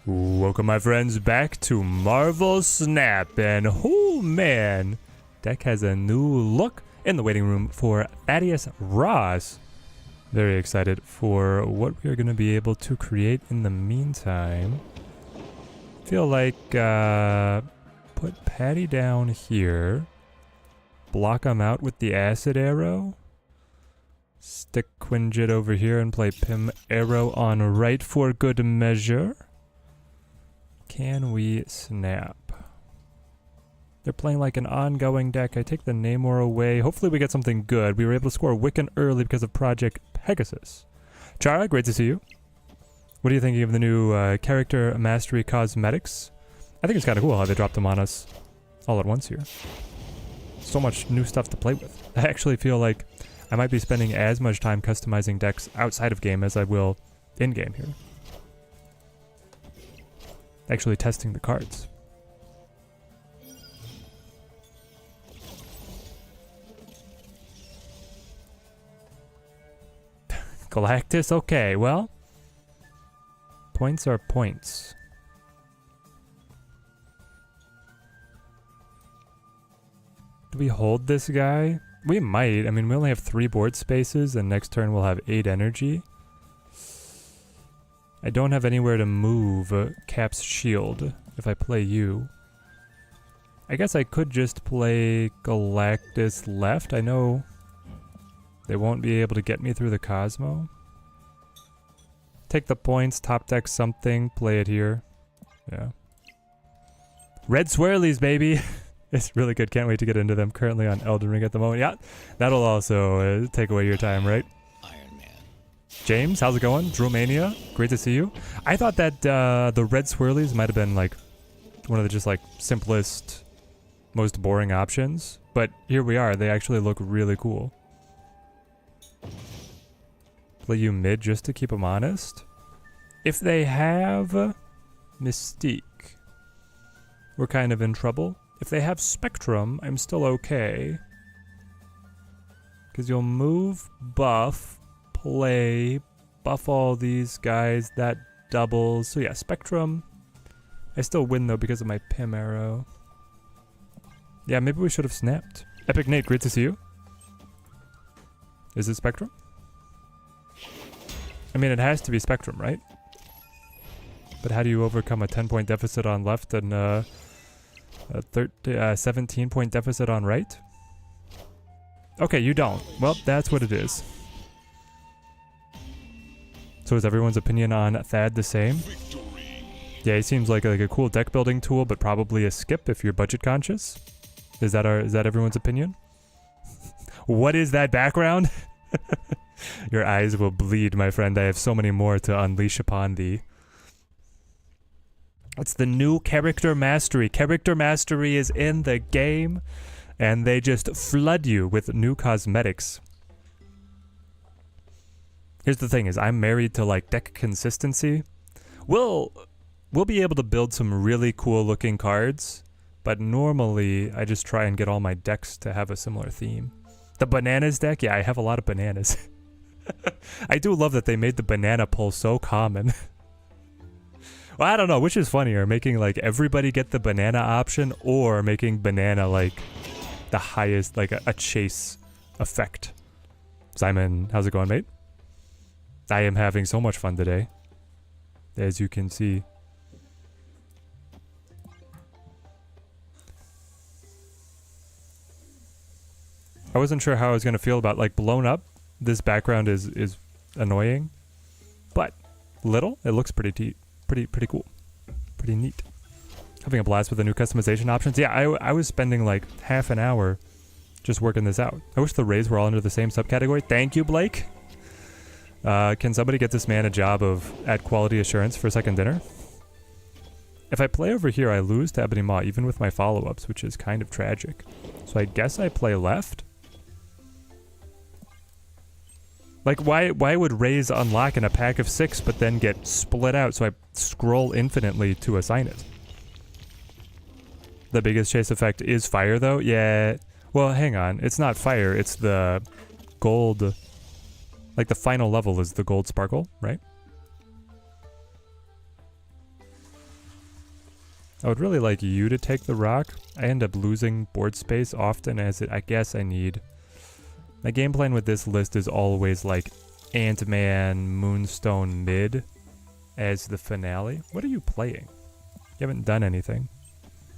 Welcome my friends back to Marvel Snap, and oh man, deck has a new look in the waiting room for Thaddeus Ross. Very excited for what we are going to be able to create in the meantime. Feel like put Patty down here, block him out with the acid arrow, stick Quinjet over here and play Pim Arrow on right for good measure. Can we snap? They're playing like an ongoing deck. I take the Namor away. Hopefully we get something good. We were able to score Wiccan early because of Project Pegasus. Chara, great to see you. What are you thinking of the new character mastery cosmetics? I think it's kind of cool how they dropped them on us all at once here. So much new stuff to play with. I actually feel like I might be spending as much time customizing decks outside of game as I will in-game here. Actually testing the cards. Galactus? Okay, well. Points are points. Do we hold this guy? We might. I mean, we only have 3 board spaces, and next turn we'll have 8 energy. I don't have anywhere to move Cap's shield if I play you. I guess I could just play Galactus left. I know they won't be able to get me through the Cosmo. Take the points, top deck something, play it here. Yeah. Red swirlies, baby! It's really good, can't wait to get into them. Currently on Elden Ring at the moment. Yeah, that'll also take away your time, right? James, how's it going? Dromania, great to see you. I thought that the red swirlies might have been like one of the just like simplest, most boring options. But here we are, they actually look really cool. Play you mid just to keep them honest. If they have Mystique, we're kind of in trouble. If they have Spectrum, I'm still okay. Because you'll move, buff, play, buff all these guys, that doubles. So yeah, Spectrum. I still win though because of my Pim arrow. Yeah, maybe we should have snapped. Epic Nate, great to see you. Is it Spectrum? I mean, it has to be Spectrum, right? But how do you overcome a 10-point deficit on left and a 17-point deficit on right? Okay, you don't. Well, that's what it is. So is everyone's opinion on Thad the same? Yeah, he seems like a cool deck building tool, but probably a skip if you're budget conscious. Is that everyone's opinion? What is that background? Your eyes will bleed, my friend. I have so many more to unleash upon thee. It's the new character mastery. Character mastery is in the game, and they just flood you with new cosmetics. Here's the thing is I'm married to like deck consistency. We'll be able to build some really cool looking cards, but normally I just try and get all my decks to have a similar theme. The bananas deck, yeah, I have a lot of bananas. I do love that they made the banana pull so common. Well, I don't know, which is funnier, making like everybody get the banana option or making banana like the highest, like a chase effect. Simon, how's it going, mate? I am having so much fun today, as you can see. I wasn't sure how I was going to feel about like blown up. This background is annoying, but little, it looks pretty cool, pretty neat. Having a blast with the new customization options. Yeah, I was spending like half an hour just working this out. I wish the Rays were all under the same subcategory. Thank you, Blake. Can somebody get this man a job at quality assurance for second dinner? If I play over here, I lose to Ebony Maw, even with my follow-ups, which is kind of tragic. So I guess I play left. Like, why would Rays unlock in a pack of 6, but then get split out, so I scroll infinitely to assign it? The biggest chase effect is fire, though? Yeah. Well, hang on. It's not fire, it's the gold. Like, the final level is the gold sparkle, right? I would really like you to take the rock. I end up losing board space often as I guess I need... My game plan with this list is always like Ant-Man, Moonstone mid as the finale. What are you playing? You haven't done anything.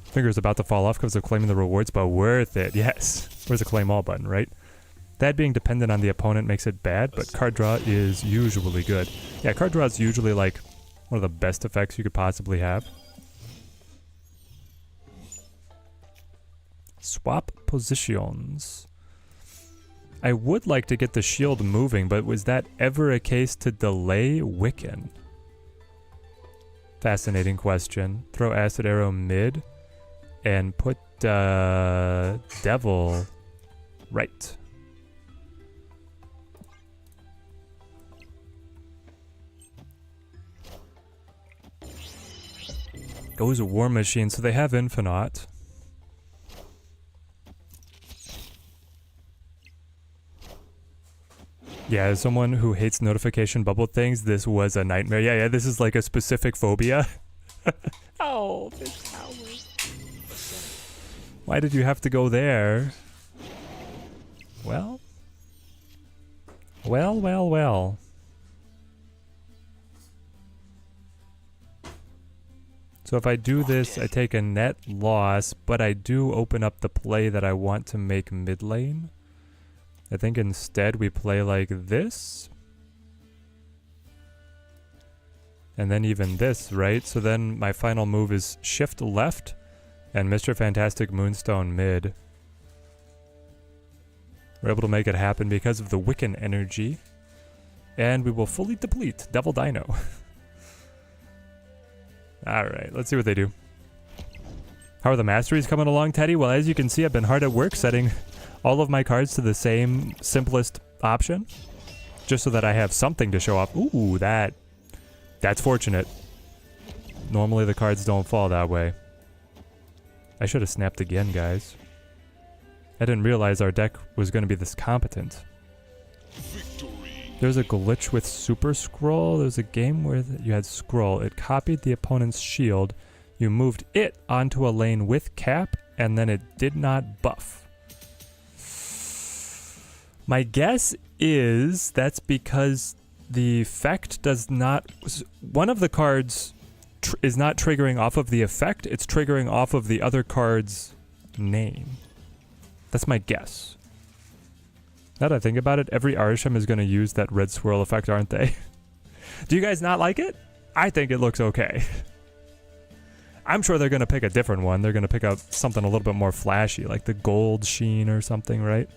Finger's about to fall off because of claiming the rewards, but worth it, yes. Where's the claim all button, right? That being dependent on the opponent makes it bad, but card draw is usually good. Yeah, card draw is usually like one of the best effects you could possibly have. Swap positions. I would like to get the shield moving, but was that ever a case to delay Wiccan? Fascinating question. Throw acid arrow mid and put devil right. Goes a war machine, so they have infinite. Yeah, as someone who hates notification bubble things, this was a nightmare. Yeah, this is like a specific phobia. Oh, this tower. Why did you have to go there? Well. Well. So if I do this, I take a net loss, but I do open up the play that I want to make mid lane. I think instead we play like this. And then even this, right? So then my final move is shift left and Mr. Fantastic Moonstone mid. We're able to make it happen because of the Wiccan energy. And we will fully deplete Devil Dino. Alright, let's see what they do. How are the masteries coming along, Teddy? Well, as you can see, I've been hard at work setting all of my cards to the same simplest option, just so that I have something to show off. Ooh, that's fortunate. Normally the cards don't fall that way. I should have snapped again, guys. I didn't realize our deck was going to be this competent. Victory. There's a glitch with Super Scroll. There's a game where you had Scroll. It copied the opponent's shield. You moved it onto a lane with cap, and then it did not buff. My guess is that's because the effect does not... One of the cards is not triggering off of the effect, it's triggering off of the other card's name. That's my guess. Now that I think about it, every Arsham is going to use that red swirl effect, aren't they? Do you guys not like it? I think it looks okay. I'm sure they're going to pick a different one. They're going to pick up something a little bit more flashy, like the gold sheen or something, right?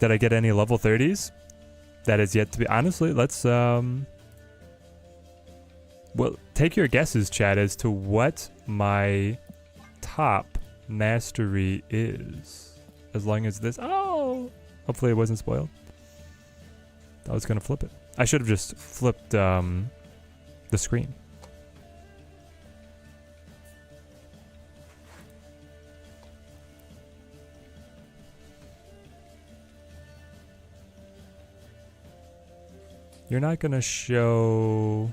Did I get any level 30s? That is yet to be... Honestly, let's... Well, take your guesses, chat, as to what my top mastery is. As long as this... Oh! Hopefully it wasn't spoiled. I was going to flip it. I should have just flipped the screen. You're not going to show...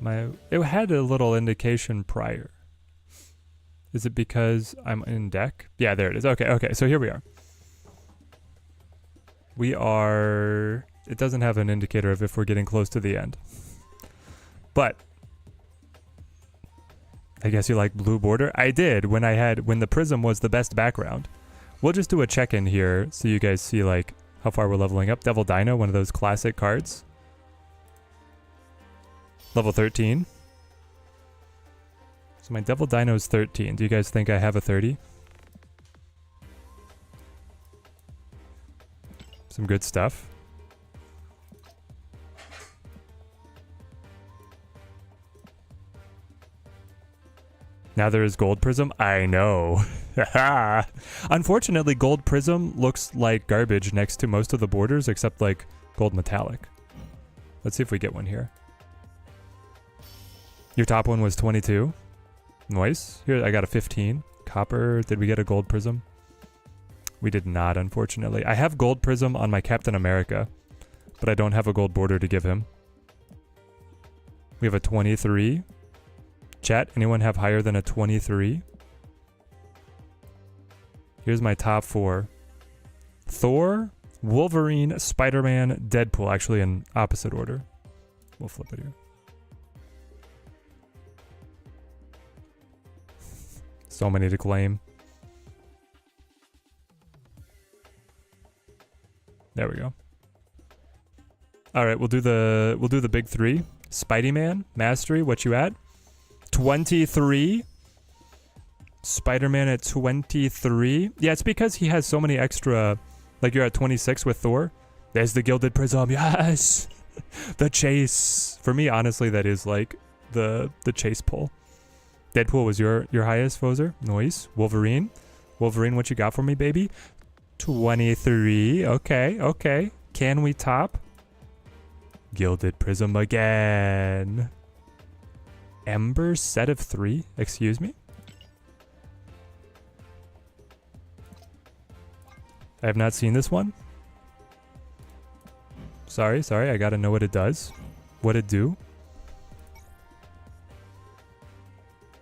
It had a little indication prior. Is it because I'm in deck? Yeah, there it is. Okay, so here we are. We are... It doesn't have an indicator of if we're getting close to the end. But... I guess you like blue border? I did when the prism was the best background. We'll just do a check-in here so you guys see like how far we're leveling up. Devil Dino, one of those classic cards. Level 13. So my Devil Dino is 13. Do you guys think I have a 30? Some good stuff. Now there is Gold Prism? I know. Unfortunately, Gold Prism looks like garbage next to most of the borders except like Gold Metallic. Let's see if we get one here. Your top one was 22. Nice. Here, I got a 15. Copper. Did we get a Gold Prism? We did not, unfortunately. I have Gold Prism on my Captain America, but I don't have a gold border to give him. We have a 23. Chat, anyone have higher than a 23? Here's my top 4. Thor, Wolverine, Spider-Man, Deadpool. Actually in opposite order. We'll flip it here. So many to claim. There we go. All right, we'll do the big 3. Spidey-Man, Mastery, what you at? 23. Spider-Man at 23. Yeah, it's because he has so many extra. Like you're at 26 with Thor. There's the Gilded Prism. Yes, the chase. For me, honestly, that is like the chase pull. Deadpool was your highest, Fozer. Noise. Wolverine, what you got for me, baby? 23. Okay. Can we top? Gilded Prism again. Ember set of 3. Excuse me. I have not seen this one. Sorry. I gotta know what it does. What it do?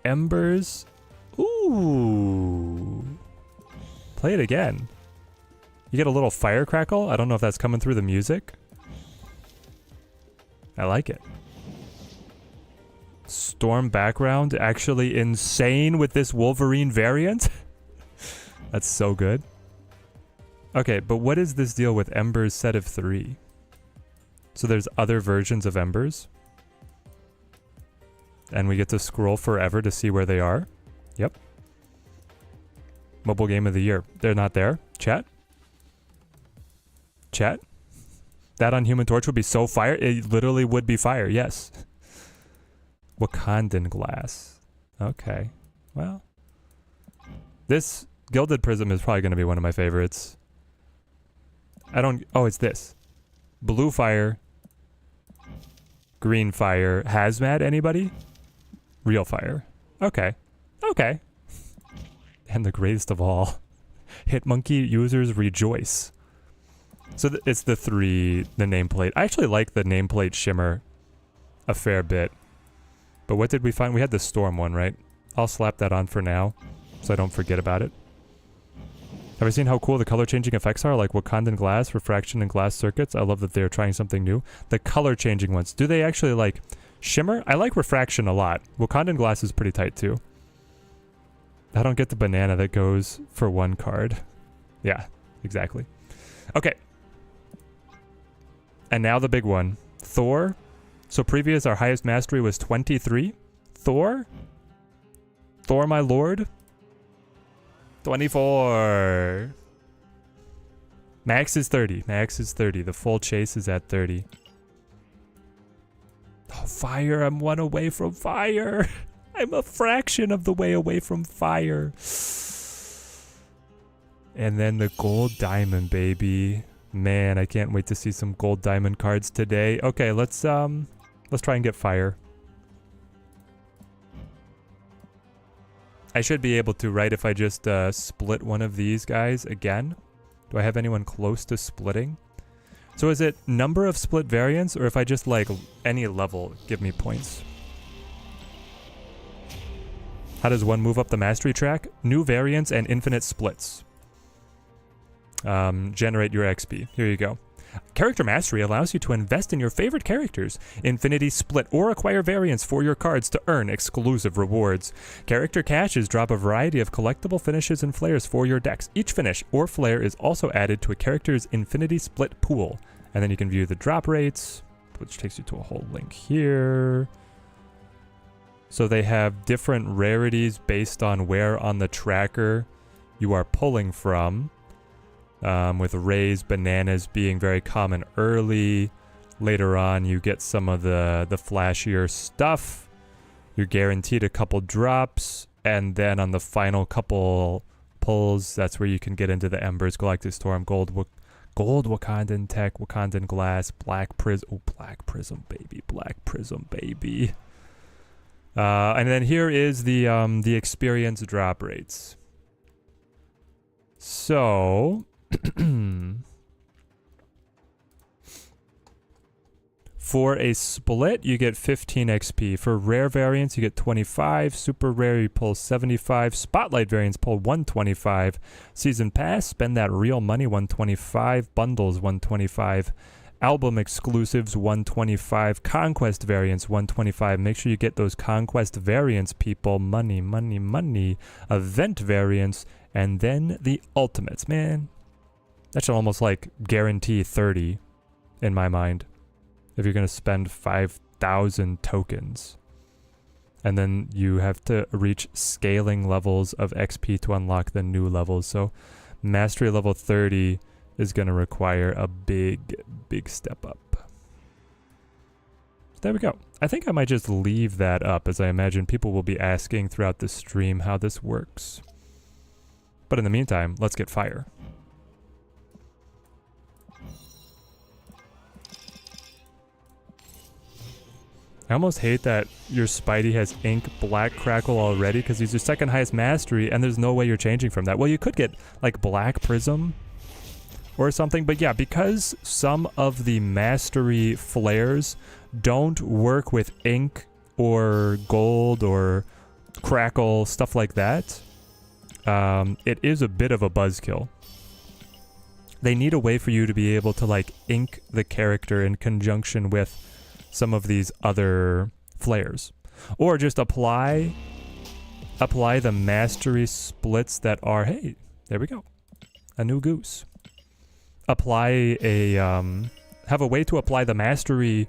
Embers. Ooh. Play it again. You get a little fire crackle. I don't know if that's coming through the music. I like it. Storm background. Actually insane with this Wolverine variant. That's so good. Okay, but what is this deal with Embers set of 3? So there's other versions of Embers. And we get to scroll forever to see where they are. Yep. Mobile game of the year. They're not there. Chat? Chat? That on Human Torch would be so fire. It literally would be fire, yes. Wakandan glass. Okay. Well. This Gilded Prism is probably going to be one of my favorites. Oh, it's this. Blue fire. Green fire. Hazmat, anybody? Real fire. Okay. And the greatest of all. Hitmonkey users rejoice. So it's the nameplate. I actually like the nameplate shimmer a fair bit. But what did we find? We had the storm one, right? I'll slap that on for now, so I don't forget about it. Have you seen how cool the color changing effects are? Like Wakandan glass, refraction, and glass circuits. I love that they're trying something new. The color changing ones. Do they actually like shimmer? I like refraction a lot. Wakandan glass is pretty tight too. I don't get the banana that goes for 1 card. Yeah, exactly. Okay. And now the big one. Thor. So previous, our highest mastery was 23. Thor, my lord. 24. Max is 30. The full chase is at 30. Oh, fire. I'm 1 away from fire. I'm a fraction of the way away from fire. And then the gold diamond, baby. Man, I can't wait to see some gold diamond cards today. Okay, let's try and get fire. I should be able to, right, if I just split one of these guys again. Do I have anyone close to splitting? So is it number of split variants, or if I just like any level give me points? How does one move up the mastery track? New variants and infinite splits. Generate your XP. Here you go. Character Mastery allows you to invest in your favorite characters, Infinity Split, or acquire variants for your cards to earn exclusive rewards. Character Caches drop a variety of collectible finishes and flares for your decks. Each finish or flare is also added to a character's Infinity Split pool. And then you can view the drop rates, which takes you to a whole link here. So they have different rarities based on where on the tracker you are pulling from. With rays, bananas being very common early. Later on, you get some of the flashier stuff. You're guaranteed a couple drops. And then on the final couple pulls, that's where you can get into the Embers, Galactic Storm, Gold Wakandan Tech, Wakandan Glass, Black Prism. Oh, Black Prism, baby. Black Prism, baby. And then here is the experience drop rates. So... For a split, you get 15 XP. For rare variants, you get 25. Super rare, you pull 75. Spotlight variants pull 125. Season pass, spend that real money, 125. Bundles, 125. Album exclusives, 125. Conquest variants, 125. Make sure you get those conquest variants, people. Money, money, money. Event variants, and then the ultimates. Man, that should almost like guarantee 30 in my mind. If you're going to spend 5,000 tokens. And then you have to reach scaling levels of XP to unlock the new levels. So mastery level 30 is going to require a big step up. There we go. I think I might just leave that up, as I imagine people will be asking throughout the stream how this works. But in the meantime, let's get fire. I almost hate that your Spidey has ink black crackle already, because he's your second highest mastery and there's no way you're changing from that. Well, you could get like black prism or something, but yeah, because some of the mastery flares don't work with ink or gold or crackle, stuff like that, it is a bit of a buzzkill. They need a way for you to be able to like ink the character in conjunction with some of these other flares, or just apply the mastery splits that are, hey, there we go, a new goose. Apply a have a way to apply the mastery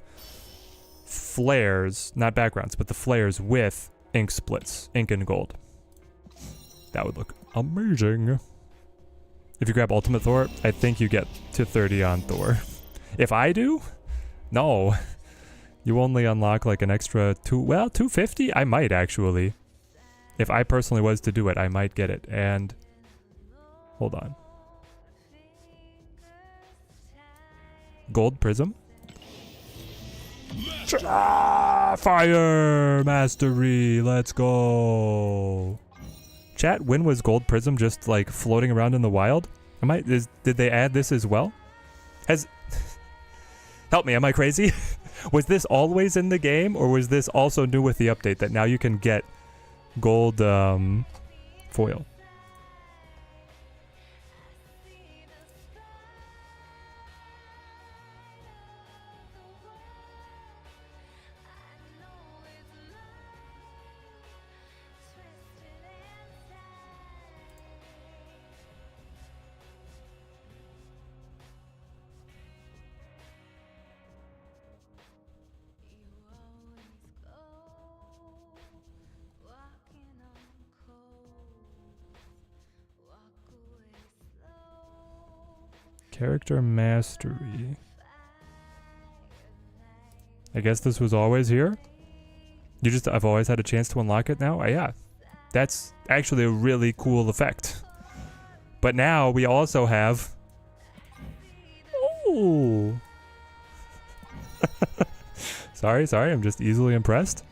flares, not backgrounds, but the flares with ink splits, ink and gold. That would look amazing. If you grab Ultimate Thor, I think you get to 30 on Thor. If I do, no. You only unlock like an extra 250? I might actually. If I personally was to do it, I might get it. And hold on. Gold prism. Fire mastery. Let's go. Chat, when was gold prism just like floating around in the wild? Did they add this as well? Help me, am I crazy? Was this always in the game, or was this also new with the update that now you can get gold foil? Character mastery. I guess this was always here? I've always had a chance to unlock it now? Yeah. That's actually a really cool effect. But now we also have... Ooh! Sorry, I'm just easily impressed.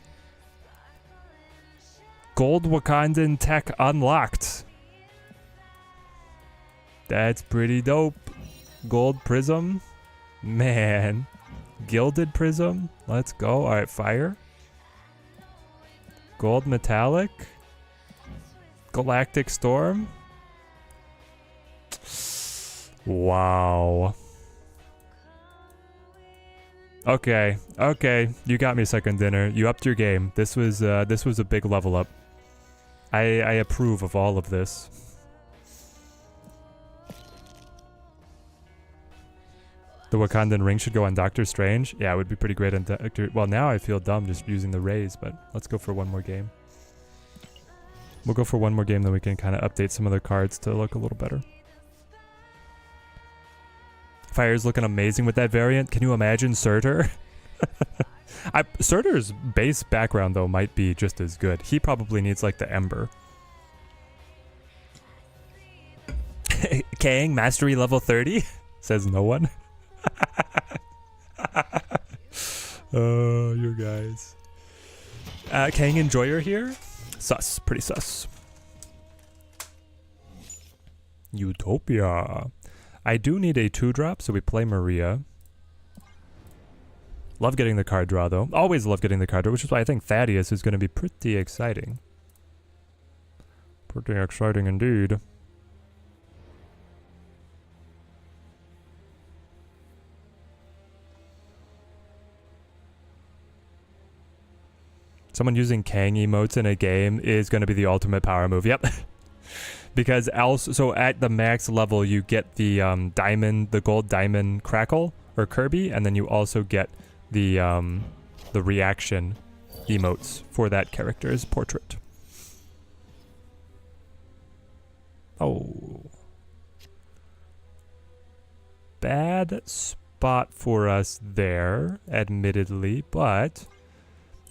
Gold Wakandan tech unlocked. That's pretty dope. Gold prism. Man. Gilded prism. Let's go. Alright, fire. Gold metallic. Galactic storm. Wow. Okay. You got me, second dinner. You upped your game. This was a big level up. I approve of all of this. The Wakandan ring should go on Doctor Strange. Yeah, it would be pretty great on Doctor... Well, now I feel dumb just using the rays, but let's go for one more game. We'll go for one more game, then we can kind of update some of the cards to look a little better. Fire's looking amazing with that variant. Can you imagine Surtur? Surtur's base background, though, might be just as good. He probably needs, like, the Ember. Kang, Mastery level 30? Says no one. Oh, you guys. Kang Enjoyer here? Sus. Pretty sus. Utopia. I do need a 2-drop, so we play Maria. Love getting the card draw, though. Always love getting the card draw, which is why I think Thaddeus is going to be pretty exciting. Pretty exciting indeed. Someone using Kang emotes in a game is going to be the ultimate power move. Yep. Because else, so at the max level, you get the diamond, the gold diamond crackle or Kirby, and then you also get the reaction emotes for that character's portrait. Oh. Bad spot for us there, admittedly, but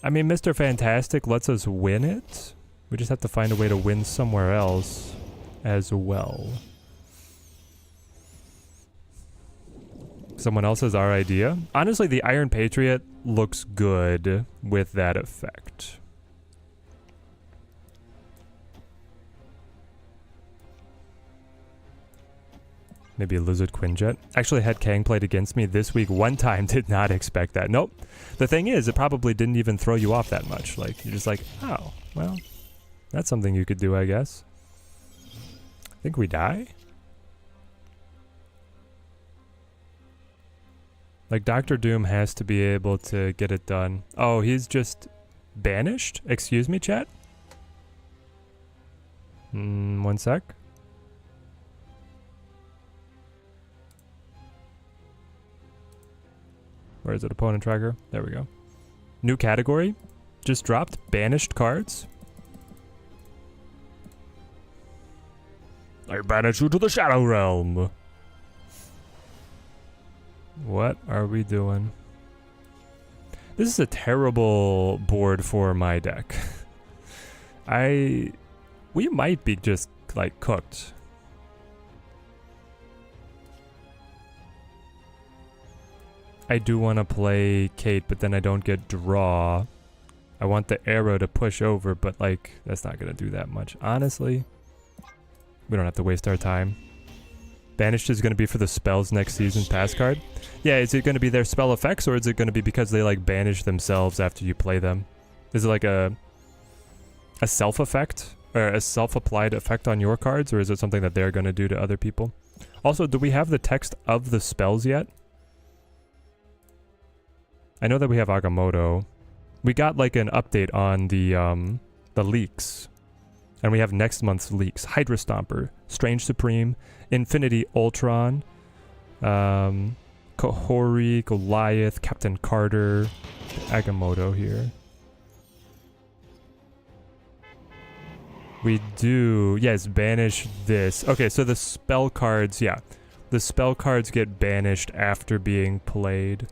I mean, Mr. Fantastic lets us win it. We just have to find a way to win somewhere else as well. Someone else has our idea. Honestly, the Iron Patriot looks good with that effect. Maybe a Lizard Quinjet. Actually had Kang played against me this week one time. Did not expect that. Nope. The thing is, it probably didn't even throw you off that much. Like, you're just like, oh, well, that's something you could do, I guess. I think we die? Like, Dr. Doom has to be able to get it done. Oh, he's just banished? Excuse me, chat? 1 sec. Where is it? Opponent tracker? There we go. New category. Just dropped. Banished cards. I banish you to the Shadow Realm. What are we doing? This is a terrible board for my deck. We might be just, like, cooked. I do want to play Kate, but then I don't get draw. I want the arrow to push over, but, like, that's not going to do that much. Honestly, we don't have to waste our time. Banished is going to be for the spells next season pass card. Yeah, is it going to be their spell effects, or is it going to be because they, like, banish themselves after you play them? Is it like a self-effect? Or a self-applied effect on your cards, or is it something that they're going to do to other people? Also, do we have the text of the spells yet? I know that we have Agamotto. We got, like, an update on the leaks. And we have next month's leaks. Hydra Stomper, Strange Supreme, Infinity Ultron, Kahori, Goliath, Captain Carter, Agamotto here. We do, yes, banish this. Okay, so the spell cards, yeah. The spell cards get banished after being played.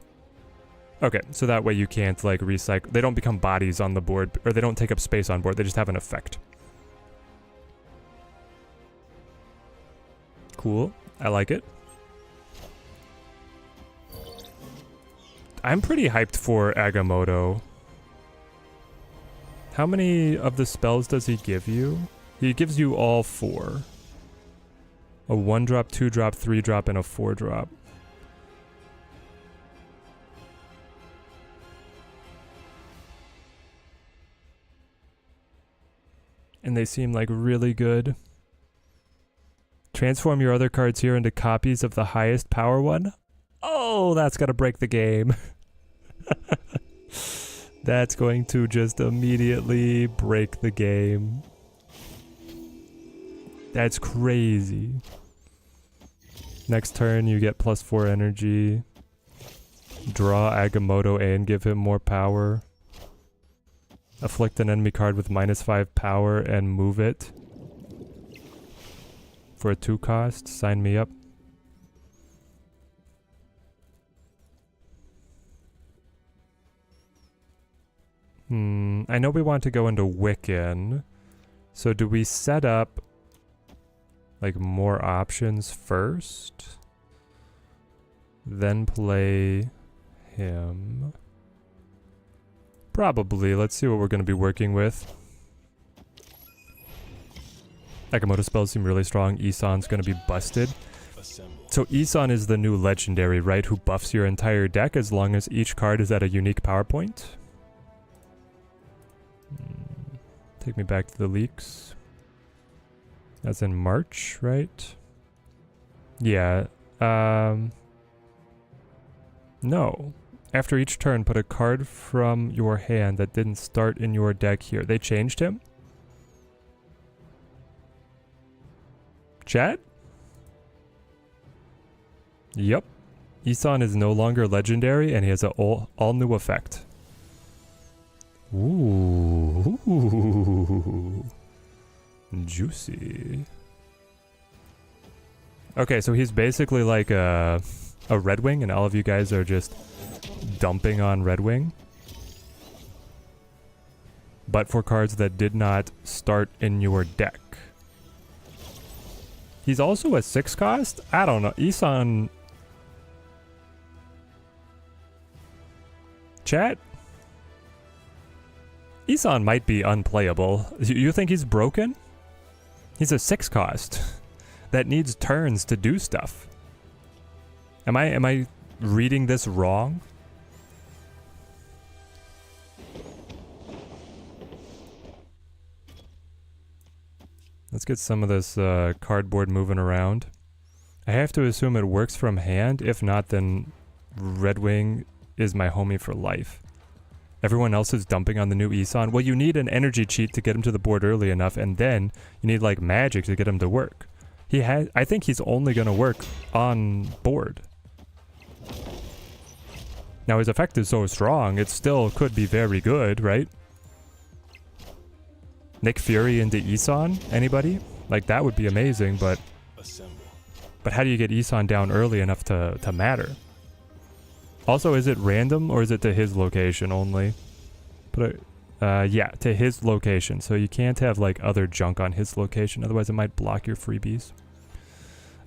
Okay, so that way you can't, like, recycle. They don't become bodies on the board, or they don't take up space on board. They just have an effect. Cool. I like it. I'm pretty hyped for Agamotto. How many of the spells does he give you? He gives you all 4. A 1-drop, 2-drop, 3-drop, and a 4-drop. And they seem like really good. Transform your other cards here into copies of the highest power one. Oh, that's gonna break the game. That's going to just immediately break the game. That's crazy. Next turn you get +4 energy. Draw Agamotto and give him more power. Afflict an enemy card with -5 power and move it. For a 2 cost, sign me up. I know we want to go into Wiccan. So do we set up, like, more options first? Then play him? Probably. Let's see what we're going to be working with. Agamotto spells seem really strong. Isan's going to be busted. So So Isan is the new legendary, right? Who buffs your entire deck as long as each card is at a unique power point. Take me back to the leaks. That's in March, right? Yeah. No. After each turn, put a card from your hand that didn't start in your deck here. They changed him? Chat? Yep. Isan is no longer legendary and he has an all new effect. Ooh. Juicy. Okay, so he's basically like a Red Wing, and all of you guys are just dumping on Red Wing. But for cards that did not start in your deck. He's also a 6 cost? I don't know. Isan... Chat? Isan might be unplayable. You think he's broken? He's a 6 cost that needs turns to do stuff. Am I reading this wrong? Let's get some of this cardboard moving around. I have to assume it works from hand. If not, then Red Wing is my homie for life. Everyone else is dumping on the new Isan. Well, you need an energy cheat to get him to the board early enough, and then you need like magic to get him to work. I think he's only gonna work on board. Now his effect is so strong, it still could be very good, right? Nick Fury into Isan? Anybody? Like that would be amazing, but how do you get Isan down early enough to matter? Also, is it random or is it to his location only? Yeah, to his location. So you can't have like other junk on his location, otherwise it might block your freebies.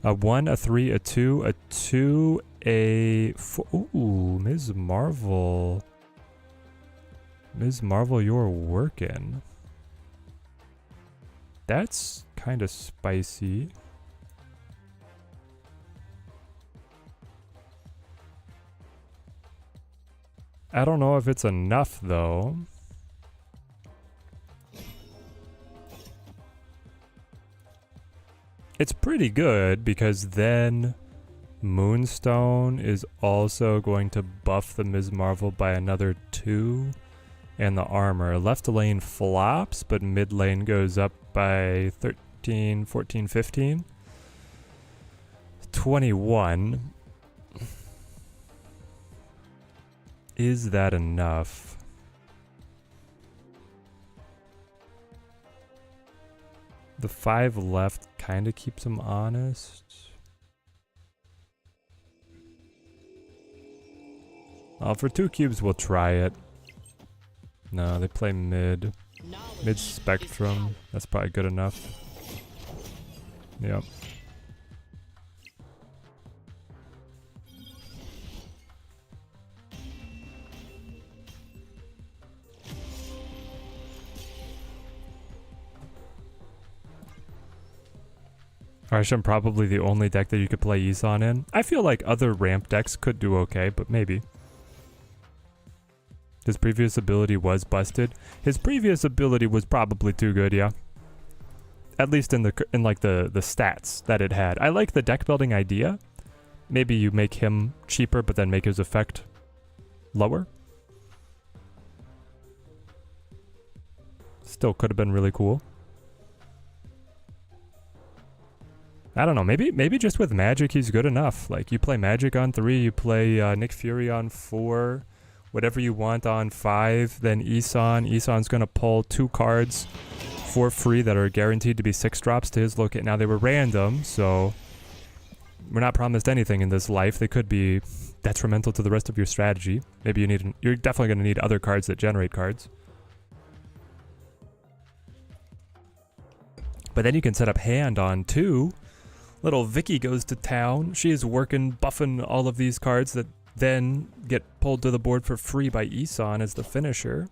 A 1, a 3, a 2, a 2, a 4. Ooh, Ms. Marvel. Ms. Marvel, you're working. That's kind of spicy. I don't know if it's enough though. It's pretty good because then Moonstone is also going to buff the Ms. Marvel by another 2 and the armor. Left lane flops, but mid lane goes up by 13, 14, 15. 21. Is that enough? The 5 left kind of keeps him honest. For 2 cubes, we'll try it. No, they play mid. Mid Spectrum. That's probably good enough. Yep. Arsham probably the only deck that you could play Isan in. I feel like other ramp decks could do okay, but maybe. His previous ability was busted. His previous ability was probably too good, yeah. At least in like the stats that it had. I like the deck building idea. Maybe you make him cheaper, but then make his effect lower. Still could have been really cool. I don't know, maybe just with Magic he's good enough. Like, you play Magic on 3, you play Nick Fury on 4, whatever you want on 5, then Isan. Isan's gonna pull 2 cards for free that are guaranteed to be 6 drops to his location. Now, they were random, so we're not promised anything in this life. They could be detrimental to the rest of your strategy. Maybe you're definitely gonna need other cards that generate cards. But then you can set up hand on 2. Little Vicky goes to town. She is working, buffing all of these cards that then get pulled to the board for free by Isan as the finisher.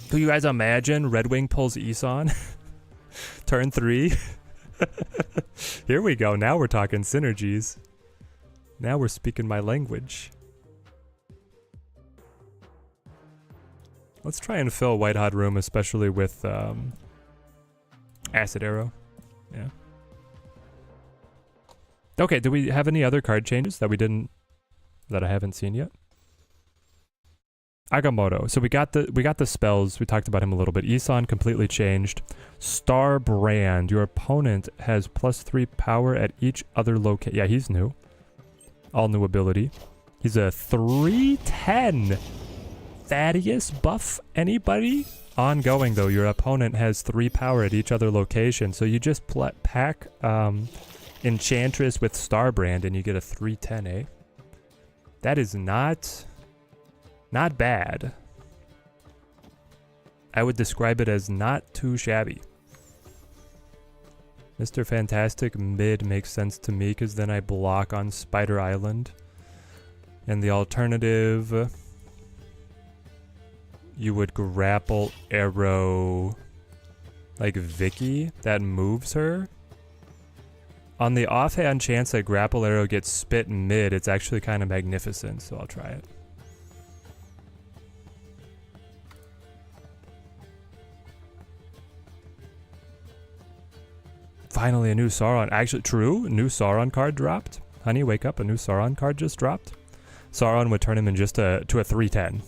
Can you guys imagine Red Wing pulls Isan? Turn 3. Here we go. Now we're talking synergies. Now we're speaking my language. Let's try and fill White Hot Room, especially with Acid Arrow. Yeah. Okay, do we have any other card changes that I haven't seen yet? Agamotto. So we got the spells. We talked about him a little bit. Isan completely changed. Star Brand. Your opponent has +3 power at each other location. Yeah, he's new. All new ability. He's a 3/10. Thaddeus buff. Anybody? Ongoing though. Your opponent has 3 power at each other location. So you just pack Enchantress with Star Brand and you get a 3/10, eh? That is not bad. I would describe it as not too shabby. Mr. Fantastic mid makes sense to me because then I block on Spider Island. And the alternative, you would grapple arrow like Vicky. That moves her. On the offhand chance that grapple arrow gets spit mid, it's actually kind of magnificent, so I'll try it. Finally, a new Sauron. Actually, true. A new Sauron card dropped. Honey, wake up. A new Sauron card just dropped. Sauron would turn him in just to a 3/10.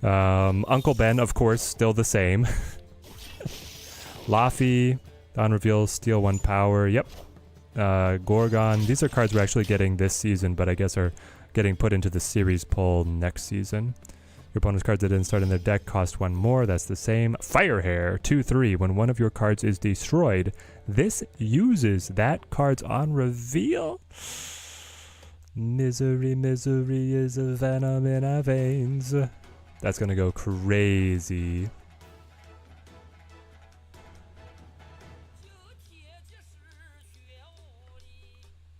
Uncle Ben, of course, still the same. Laffy, on reveal, steal 1 power. Yep. Gorgon. These are cards we're actually getting this season, but I guess are getting put into the series poll next season. Your opponent's cards that didn't start in their deck cost 1 more. That's the same. Firehair, 2/3. When one of your cards is destroyed, this uses that card's on reveal. Misery, misery is a venom in our veins. That's gonna go crazy.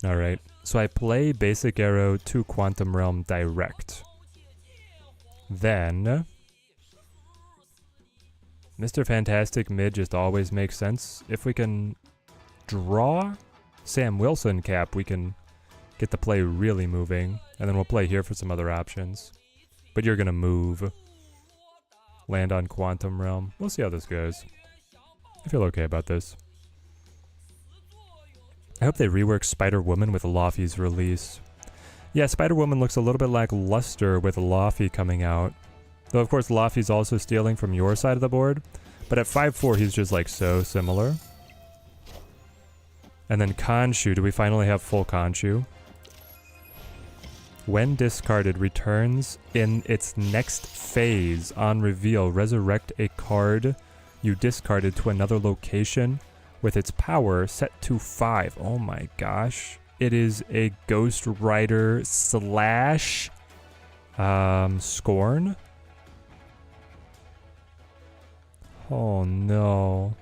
Alright, so I play Basic Arrow to Quantum Realm direct. Then Mr. Fantastic mid just always makes sense. If we can draw Sam Wilson cap, we can get the play really moving. And then we'll play here for some other options. But you're gonna move. Land on Quantum Realm. We'll see how this goes. I feel okay about this. I hope they rework Spider-Woman with Laffy's release. Yeah, Spider-Woman looks a little bit lackluster with Laffy coming out. Though, of course, Laffy's also stealing from your side of the board. But at 5/4, he's just, like, so similar. And then Khonshu. Do we finally have full Khonshu? When discarded, returns in its next phase. On reveal, resurrect a card you discarded to another location with its power set to 5. Oh my gosh. It is a Ghost Rider / Scorn. Oh no.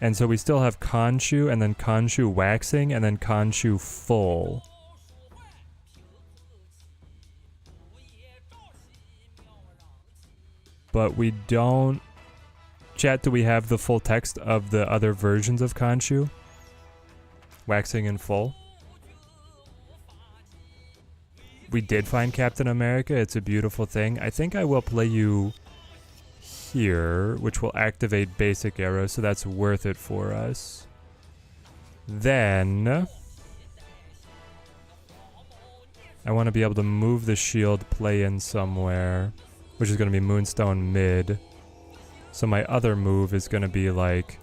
And so we still have Khonshu, and then Khonshu Waxing, and then Khonshu Full. But we don't... Chat, do we have the full text of the other versions of Khonshu? Waxing and Full. We did find Captain America. It's a beautiful thing. I think I will play you here, which will activate Basic Arrow, so that's worth it for us. Then I want to be able to move the shield play in somewhere, which is going to be Moonstone mid. So my other move is going to be like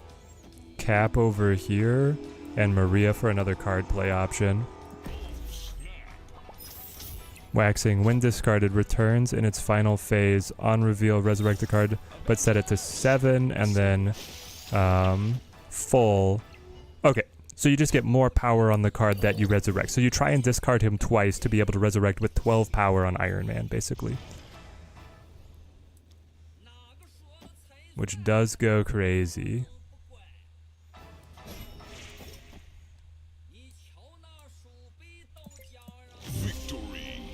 Cap over here and Maria for another card play option. Waxing, when discarded, returns in its final phase. On reveal, resurrect the card, but set it to 7, and then full. Okay, so you just get more power on the card that you resurrect. So you try and discard him twice to be able to resurrect with 12 power on Iron Man, basically. Which does go crazy.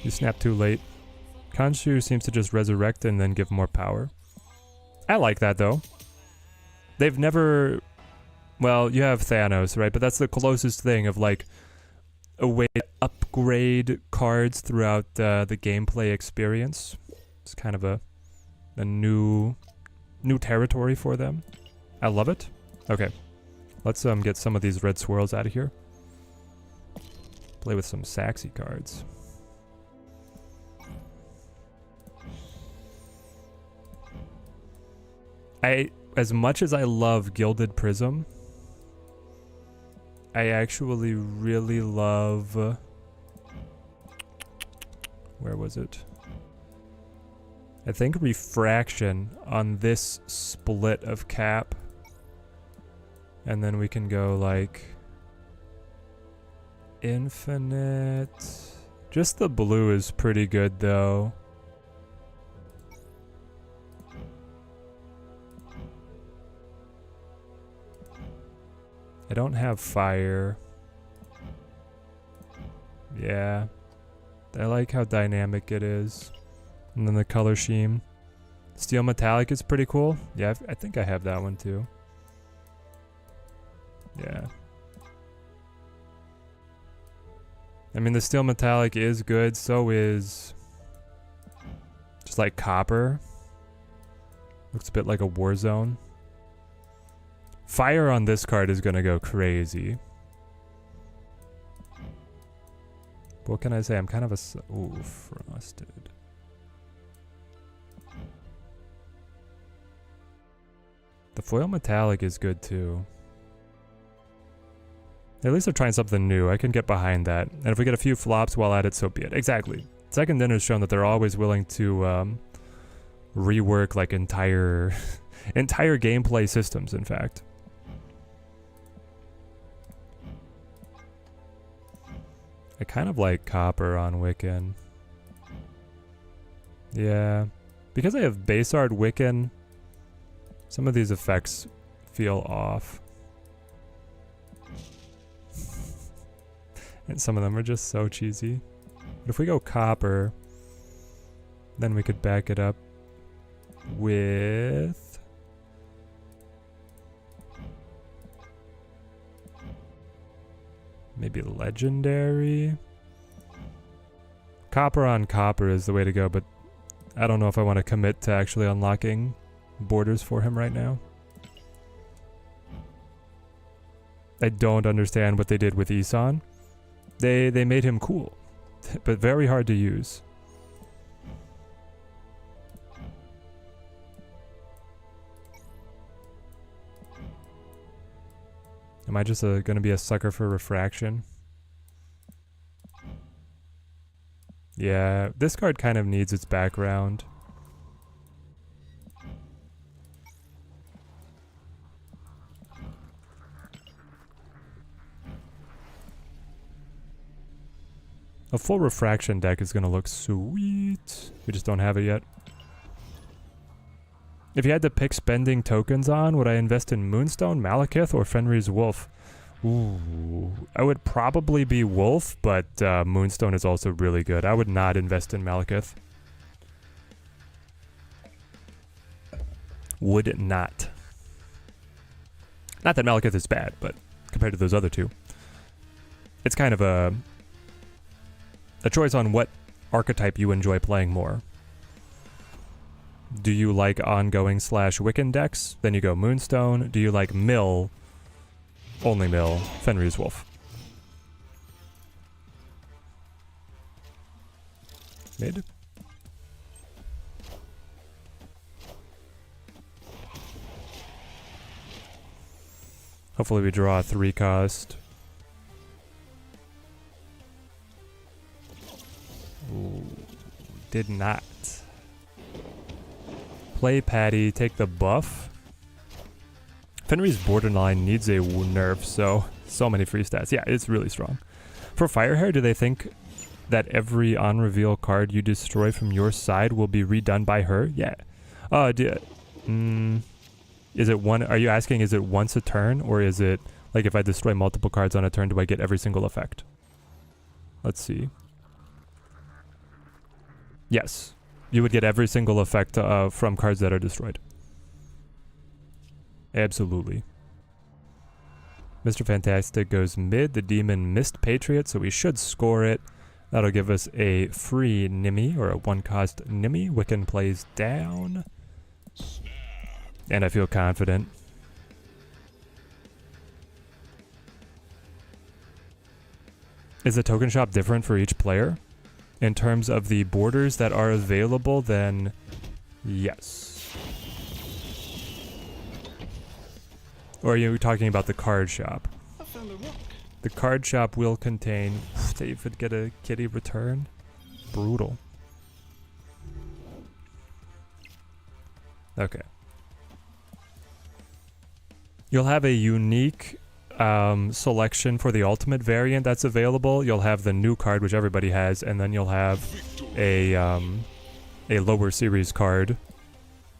You snap too late. Khonshu seems to just resurrect and then give more power. I like that though. They've never... Well, you have Thanos, right? But that's the closest thing of like a way to upgrade cards throughout the gameplay experience. It's kind of a new territory for them. I love it. Okay, let's get some of these red swirls out of here. Play with some Saxy cards. As much as I love Gilded Prism, I actually really love... where was it? I think Refraction on this split of cap. And then we can go like... Infinite... Just the blue is pretty good though. I don't have fire. Yeah. I like how dynamic it is. And then the color scheme. Steel Metallic is pretty cool. Yeah, I think I have that one too. Yeah. I mean, the Steel Metallic is good, so is... just like Copper. Looks a bit like a Warzone. Fire on this card is gonna go crazy. What can I say? I'm kind of a... Ooh, Frosted. The Foil Metallic is good too. At least they're trying something new. I can get behind that. And if we get a few flops while at it, so be it. Exactly. Second Dinner's shown that they're always willing to rework like entire gameplay systems, in fact. I kind of like Copper on Wiccan. Yeah. Because I have base art Wiccan, some of these effects feel off. And some of them are just so cheesy. But if we go Copper, then we could back it up with... maybe Legendary? Copper on Copper is the way to go, but I don't know if I want to commit to actually unlocking borders for him right now. I don't understand what they did with Isan. They made him cool, but very hard to use. Am I just gonna be a sucker for Refraction? Yeah, this card kind of needs its background. A full Refraction deck is gonna look sweet. We just don't have it yet. If you had to pick spending tokens on, would I invest in Moonstone, Malekith, or Fenrir's Wolf? Ooh, I would probably be Wolf, but Moonstone is also really good. I would not invest in Malekith. Would not. Not that Malekith is bad, but compared to those other two. It's kind of a choice on what archetype you enjoy playing more. Do you like ongoing / Wiccan decks? Then you go Moonstone. Do you like mill? Only mill. Fenrir's Wolf. Mid. Hopefully we draw a 3-cost. Ooh, did not. Play Patty, take the buff. Fenrir's Borderline needs a nerf, so many free stats. Yeah, it's really strong. For Firehair, do they think that every on-reveal card you destroy from your side will be redone by her? Yeah. Is it one? Are you asking, is it once a turn, or is it like if I destroy multiple cards on a turn, do I get every single effect? Let's see. Yes. You would get every single effect from cards that are destroyed. Absolutely. Mr. Fantastic goes mid. The demon missed Patriot, so we should score it. That'll give us a free Nimmy, or a one-cost Nimmy. Wiccan plays down. And I feel confident. Is the token shop different for each player? In terms of the borders that are available, then yes. Or are you talking about the card shop? The card shop will contain... David get a kitty return? Brutal. Okay. You'll have a unique selection for the ultimate variant that's available. You'll have the new card, which everybody has, and then you'll have a lower series card,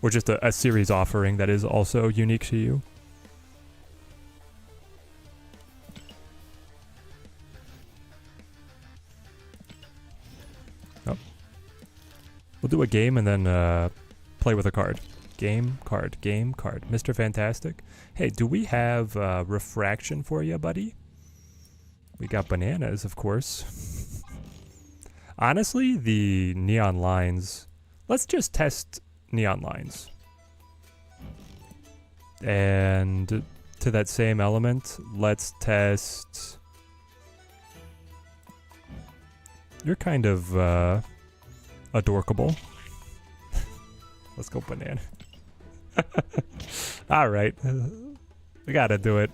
or just a series offering that is also unique to you. Oh. We'll do a game and then play with a card. Game card. Mr. Fantastic. Hey, do we have refraction for you, buddy? We got bananas, of course. Honestly, the neon lines... Let's just test neon lines. And to that same element, let's test... You're kind of adorkable. Let's go banana. Alright. We gotta do it.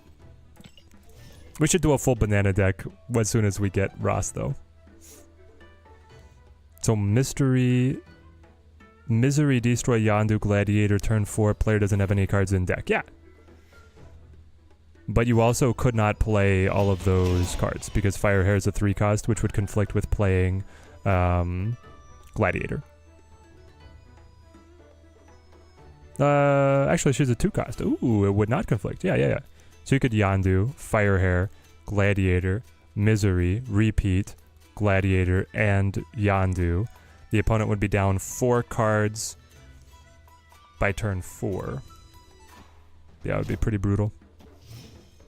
We should do a full banana deck as soon as we get Ross, though. So, Misery Destroy Yondu Gladiator, turn 4, player doesn't have any cards in deck. Yeah. But you also could not play all of those cards, because Firehair is a 3 cost, which would conflict with playing Gladiator. Actually, she's a 2 cost. Ooh, it would not conflict. Yeah. So you could Yondu, Firehair, Gladiator, Misery, Repeat, Gladiator, and Yondu. The opponent would be down 4 cards by turn 4. Yeah, it would be pretty brutal.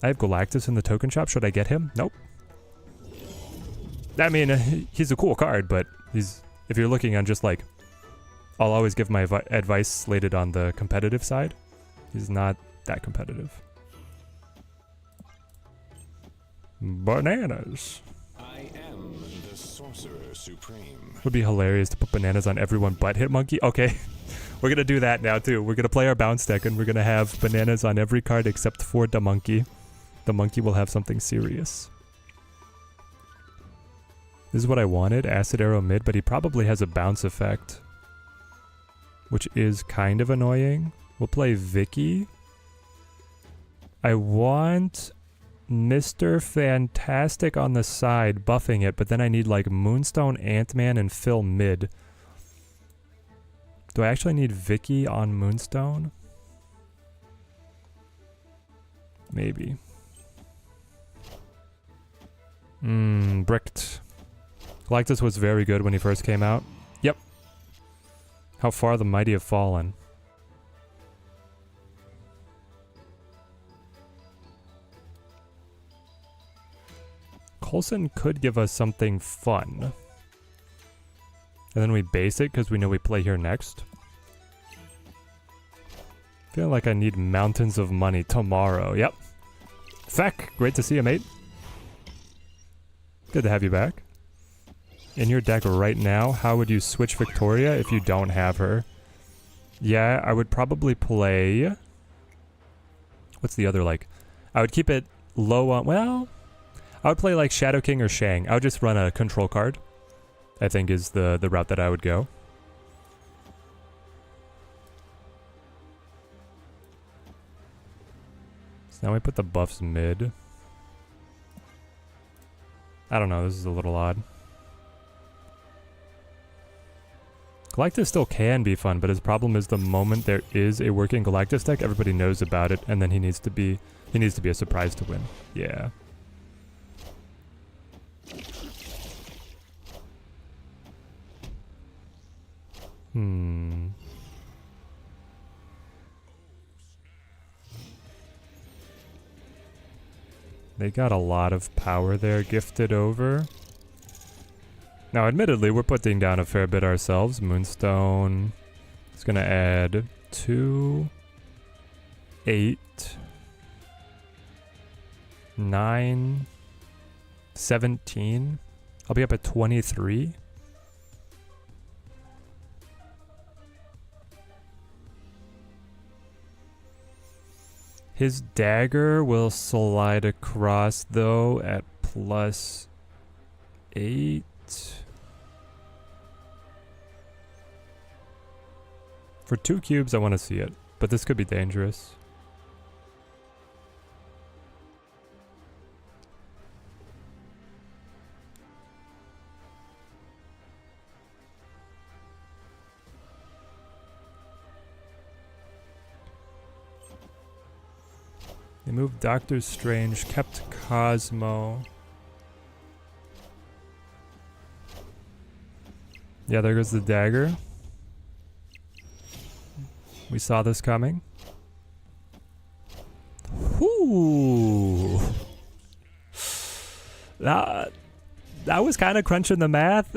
I have Galactus in the token shop. Should I get him? Nope. I mean, he's a cool card, but if you're looking on just like... I'll always give my advice slated on the competitive side. He's not that competitive. Bananas. I am the Sorcerer Supreme. Would be hilarious to put bananas on everyone but Hitmonkey. Okay, we're gonna do that now too. We're gonna play our bounce deck and we're gonna have bananas on every card except for the monkey. The monkey will have something serious. This is what I wanted. Acid Arrow mid, but he probably has a bounce effect, which is kind of annoying. We'll play Vicky. I want Mr. Fantastic on the side, buffing it, but then I need like Moonstone, Ant-Man, and Phil mid. Do I actually need Vicky on Moonstone? Maybe. Bricked. Galactus was very good when he first came out. Yep. How far the mighty have fallen. Coulson could give us something fun. And then we base it because we know we play here next. Feel like I need mountains of money tomorrow. Yep. Feck, great to see you, mate. Good to have you back. In your deck right now, how would you switch Victoria if you don't have her? Yeah, I would probably play... What's the other, like... I would keep it low on... Well... I would play like Shadow King or Shang. I would just run a control card, I think is the route that I would go. So now we put the buffs mid. I don't know, this is a little odd. Galactus still can be fun, but his problem is the moment there is a working Galactus deck, everybody knows about it, and then he needs to be a surprise to win. Yeah. They got a lot of power there gifted over. Now, admittedly, we're putting down a fair bit ourselves. Moonstone is going to add 2, 8, 9, 17. I'll be up at 23. His dagger will slide across, though, at plus 8. For 2 cubes, I want to see it, but this could be dangerous. They moved Doctor Strange, kept Cosmo. Yeah, there goes the dagger. We saw this coming. Whoo! That was kind of crunching the math.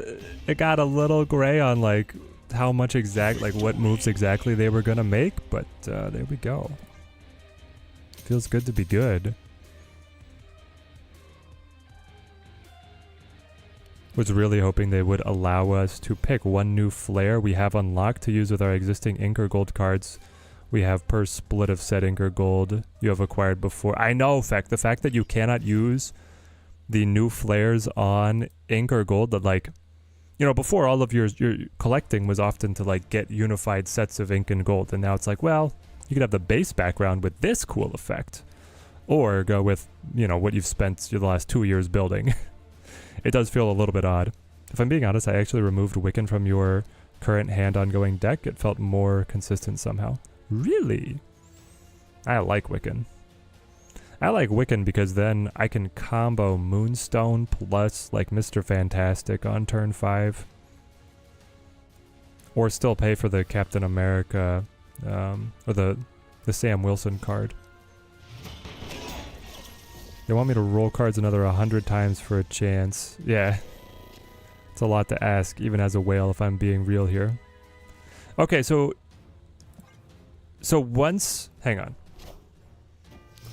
It got a little gray on like how much what moves exactly they were gonna make, but there we go. Feels good to be good. Was really hoping they would allow us to pick one new flare we have unlocked to use with our existing Inker Gold cards we have per split of said Inker Gold you have acquired before. I know, the fact that you cannot use the new flares on Inker Gold, that like, you know, before all of your collecting was often to like get unified sets of ink and gold, and now it's like, well, you could have the base background with this cool effect, or go with, you know, what you've spent the last 2 years building. It does feel a little bit odd. If I'm being honest, I actually removed Wiccan from your current hand ongoing deck. It felt more consistent somehow. Really? I like Wiccan. I like Wiccan because then I can combo Moonstone plus like Mr. Fantastic on turn 5. Or still pay for the Captain America, or the Sam Wilson card. They want me to roll cards another 100 times for a chance. Yeah. It's a lot to ask, even as a whale, if I'm being real here. Okay, so once... Hang on.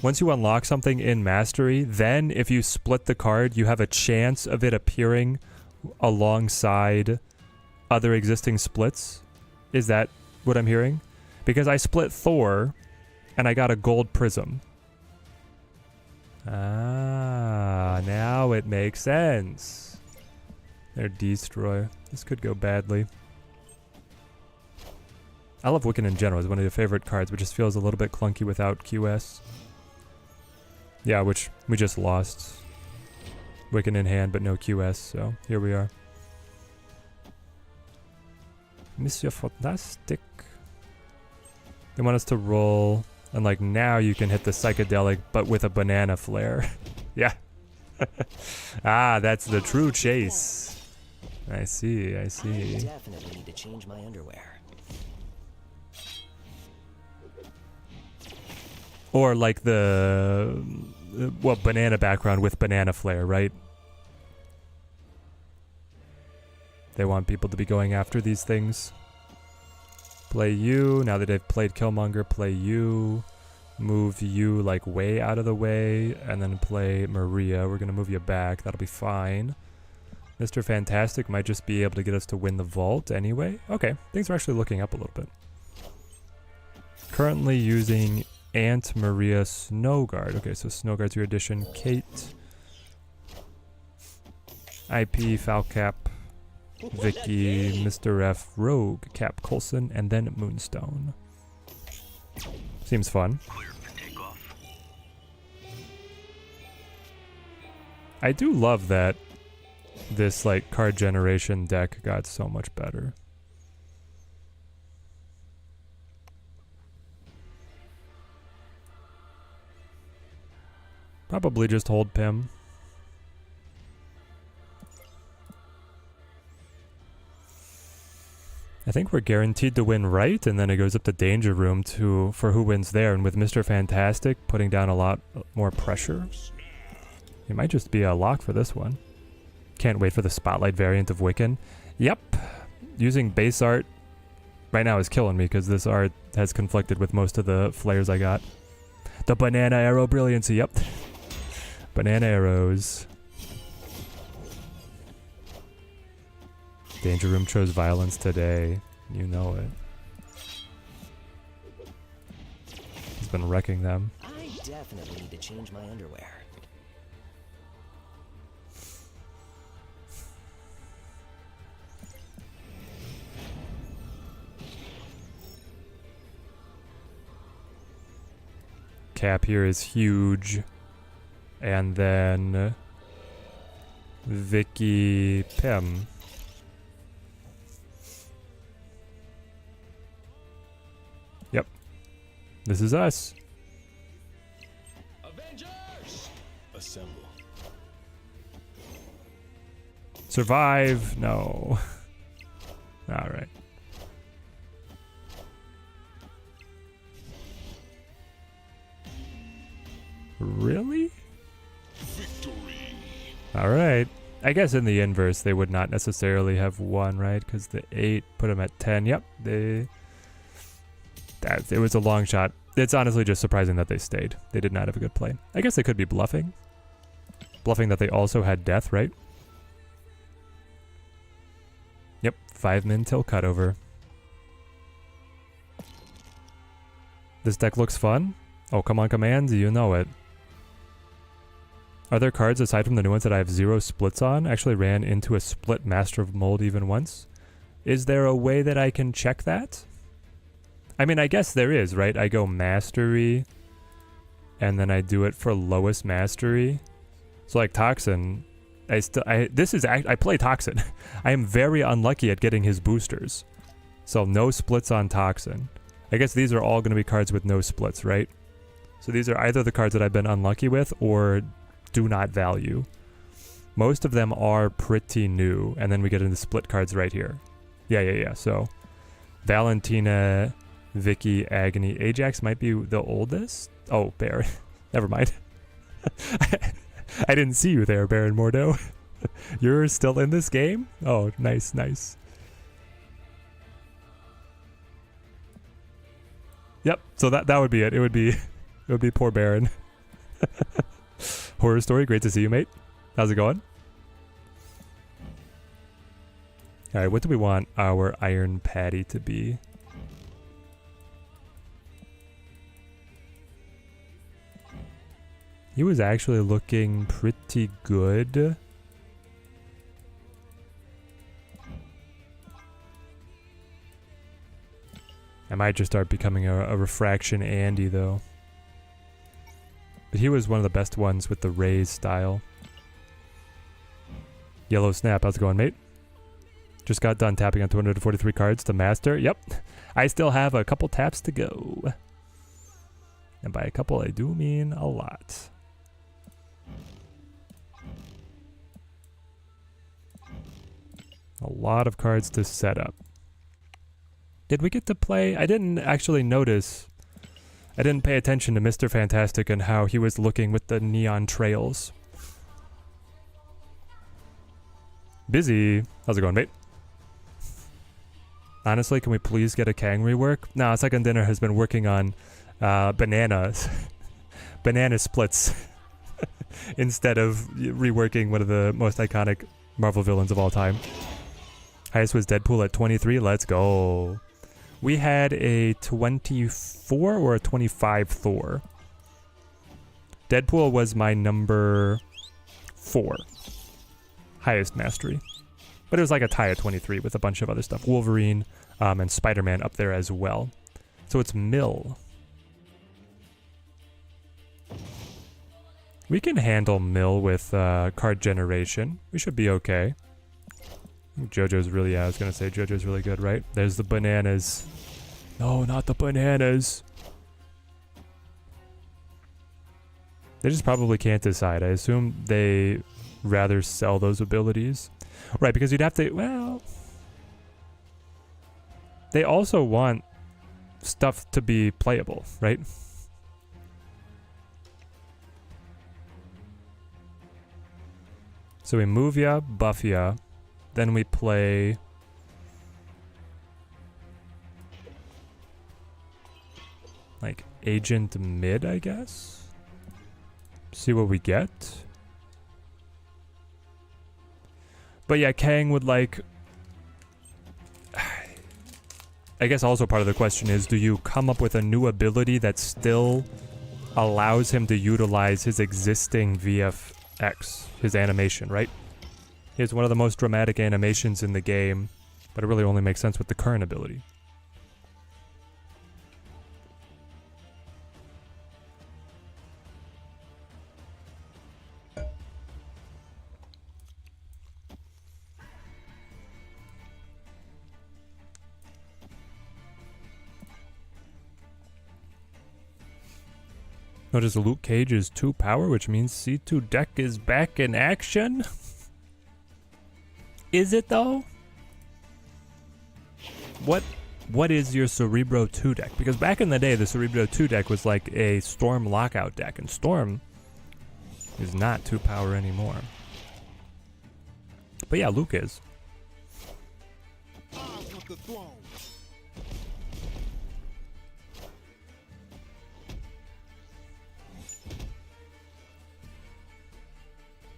Once you unlock something in Mastery, then if you split the card, you have a chance of it appearing alongside other existing splits. Is that what I'm hearing? Because I split Thor, and I got a gold prism. Ah, now it makes sense. They're Destroy. This could go badly. I love Wiccan in general. It's one of your favorite cards, but just feels a little bit clunky without QS. Yeah, which we just lost. Wiccan in hand, but no QS, so here we are. Monsieur Fantastic. They want us to roll, and like now you can hit the psychedelic, but with a banana flare. Yeah. Ah, that's the true chase. I see, I see. I definitely need to change my underwear. Or like the, well, banana background with banana flare, right? They want people to be going after these things. Play you. Now that they've played Killmonger, play you. Move you like way out of the way. And then play Maria. We're going to move you back. That'll be fine. Mr. Fantastic might just be able to get us to win the vault anyway. Okay, things are actually looking up a little bit. Currently using Aunt Maria Snowguard. Okay, so Snowguard's your addition. Kate. IP, Falcap. Vicky, Mr. F, Rogue, Cap Coulson, and then Moonstone. Seems fun. I do love that this like card generation deck got so much better. Probably just hold Pim. I think we're guaranteed to win right, and then it goes up to Danger Room for who wins there. And with Mr. Fantastic putting down a lot more pressure, It might just be a lock for this one. Can't wait for the Spotlight variant of Wiccan. Yep. Using base art right now is killing me because this art has conflicted with most of the flares I got. The banana arrow brilliancy, yep. Banana arrows. Danger Room chose violence today. You know it. He's been wrecking them. I definitely need to change my underwear. Cap here is huge. And then Vicky Pim. Yep. This is us. Avengers! Assemble. Survive. No. All right. Really? Victory! Alright. I guess in the inverse, they would not necessarily have won, right? Because the 8 put them at 10. Yep. It was a long shot. It's honestly just surprising that they stayed. They did not have a good play. I guess they could be bluffing. Bluffing that they also had death, right? Yep. 5 min till cutover. This deck looks fun. Oh, come on, commands. You know it. Are there cards aside from the new ones that I have 0 splits on? Actually ran into a split Master of Mold even once. Is there a way that I can check that? I mean, I guess there is, right? I go Mastery, and then I do it for lowest Mastery. So like Toxin, I play Toxin. I am very unlucky at getting his boosters. So no splits on Toxin. I guess these are all going to be cards with no splits, right? So these are either the cards that I've been unlucky with or do not value. Most of them are pretty new, and then we get into split cards right here. Yeah. So Valentina, Vicky, Agony, Ajax might be the oldest. Oh, Baron. Never mind. I didn't see you there, Baron Mordo. You're still in this game? Oh, nice. Yep. So that would be it. It would be poor Baron. Horror Story, great to see you, mate. How's it going? Alright, what do we want our Iron Patty to be? He was actually looking pretty good. I might just start becoming a refraction Andy, though. But he was one of the best ones with the raise style. Yellow Snap, how's it going, mate? Just got done tapping on 243 cards to master. Yep. I still have a couple taps to go. And by a couple, I do mean a lot. A lot of cards to set up. Did we get to play? I didn't actually notice. I didn't pay attention to Mr. Fantastic and how he was looking with the neon trails. Busy. How's it going, mate? Honestly, can we please get a Kang rework? No, Second Dinner has been working on bananas. Banana splits. Instead of reworking one of the most iconic Marvel villains of all time. Highest was Deadpool at 23. Let's go. We had a 24 or a 25 Thor. Deadpool was my number 4. Highest mastery. But it was like a tie at 23 with a bunch of other stuff. Wolverine and Spider-Man up there as well. So it's Mill. We can handle Mill with card generation. We should be okay. JoJo's really, I was going to say JoJo's really good, right? There's the bananas. No, not the bananas. They just probably can't decide. I assume they rather sell those abilities. Right, because you'd have to, well... They also want stuff to be playable, right? So we move ya, buff ya, then we play... like agent mid, I guess? See what we get. But yeah, Kang would like... I guess also part of the question is, do you come up with a new ability that still allows him to utilize his existing VFX, his animation, right? He has one of the most dramatic animations in the game, but it really only makes sense with the current ability. Notice Luke Cage is 2 power, which means C2 deck is back in action. Is it though? What is your Cerebro 2 deck? Because back in the day, the Cerebro 2 deck was like a Storm Lockout deck, and Storm is not 2 power anymore. But yeah, Luke is.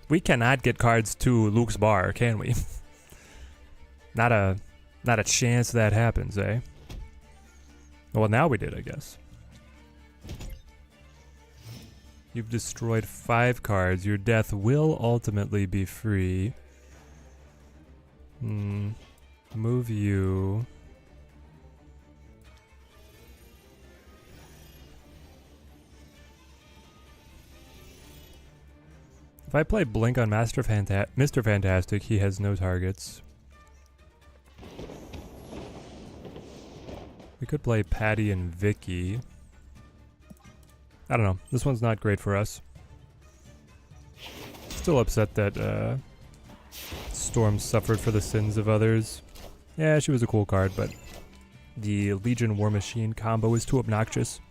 We cannot get cards to Luke's bar, can we? Not a chance that happens, eh? Well, now we did, I guess. You've destroyed 5 cards. Your death will ultimately be free. Move you. If I play Blink on Mr. Fantastic, he has no targets. We could play Patty and Vicky. I don't know. This one's not great for us. Still upset that Storm suffered for the sins of others. Yeah, she was a cool card, but the Legion War Machine combo is too obnoxious.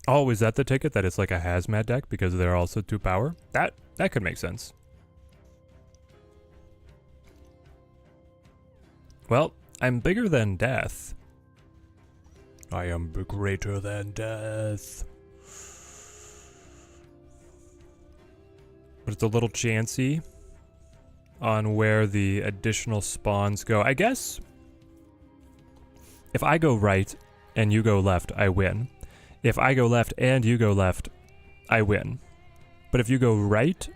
Oh, is that the ticket? That it's like a hazmat deck because they're also 2 power? That could make sense. Well, I'm bigger than death. I am greater than death. But it's a little chancy on where the additional spawns go. I guess if I go right and you go left, I win. If I go left and you go left, I win. But if you go right,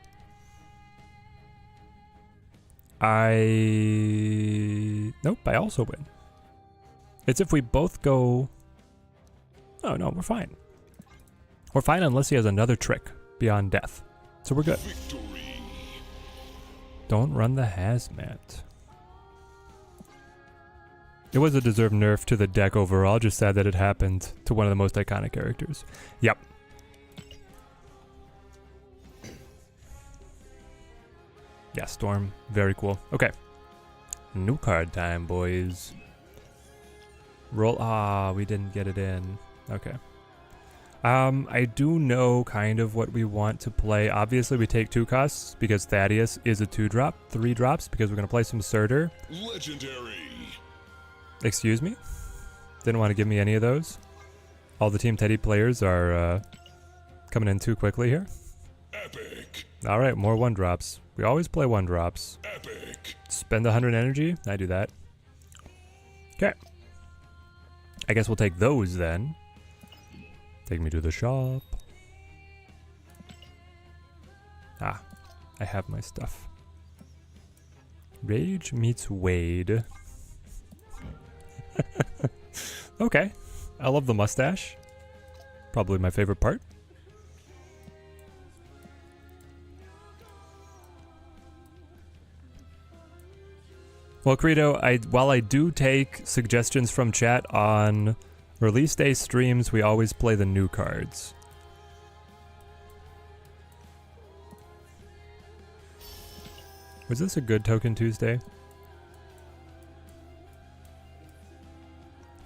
nope, I also win. It's if we both go... Oh, no, we're fine. We're fine unless he has another trick beyond death. So we're good. Victory. Don't run the hazmat. It was a deserved nerf to the deck overall, just sad that it happened to one of the most iconic characters. Yep. Yeah, Storm, very cool. Okay. New card time, boys. Roll, we didn't get it in. Okay. I do know kind of what we want to play. Obviously, we take 2 costs because Thaddeus is a 2-drop, 3 drops because we're going to play some Surtur. Legendary. Excuse me? Didn't want to give me any of those. All the Team Teddy players are coming in too quickly here. Epic. All right, more 1-drops. We always play 1-drops. Epic. Spend 100 energy. I do that. Okay. I guess we'll take those then. Take me to the shop. Ah, I have my stuff. Rage meets Wade. Okay. I love the mustache. Probably my favorite part. Well, Credo, while I do take suggestions from chat on release day streams, we always play the new cards. Was this a good Token Tuesday?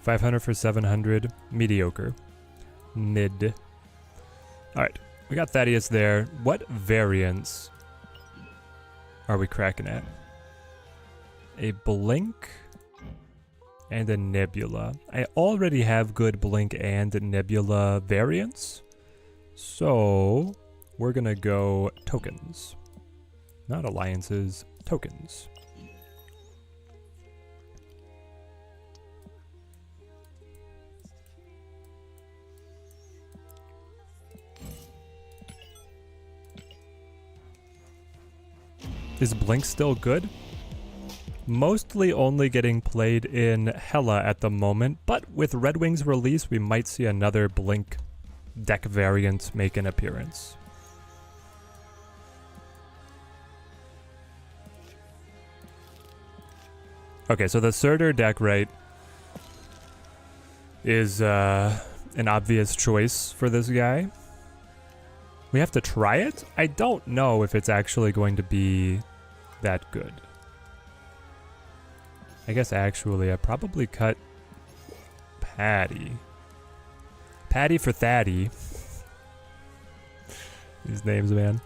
500 for 700. Mediocre. Mid. Alright, we got Thaddeus there. What variants are we cracking at? A Blink and a Nebula. I already have good Blink and Nebula variants, so we're gonna go tokens. Not alliances, tokens. Is Blink still good? Mostly only getting played in Hela at the moment, but with Red Wing's release, we might see another Blink deck variant make an appearance. Okay, so the Surtur deck, right, is an obvious choice for this guy. We have to try it? I don't know if it's actually going to be that good. I guess actually I probably cut Patty. Patty for Thaddy. These names, man.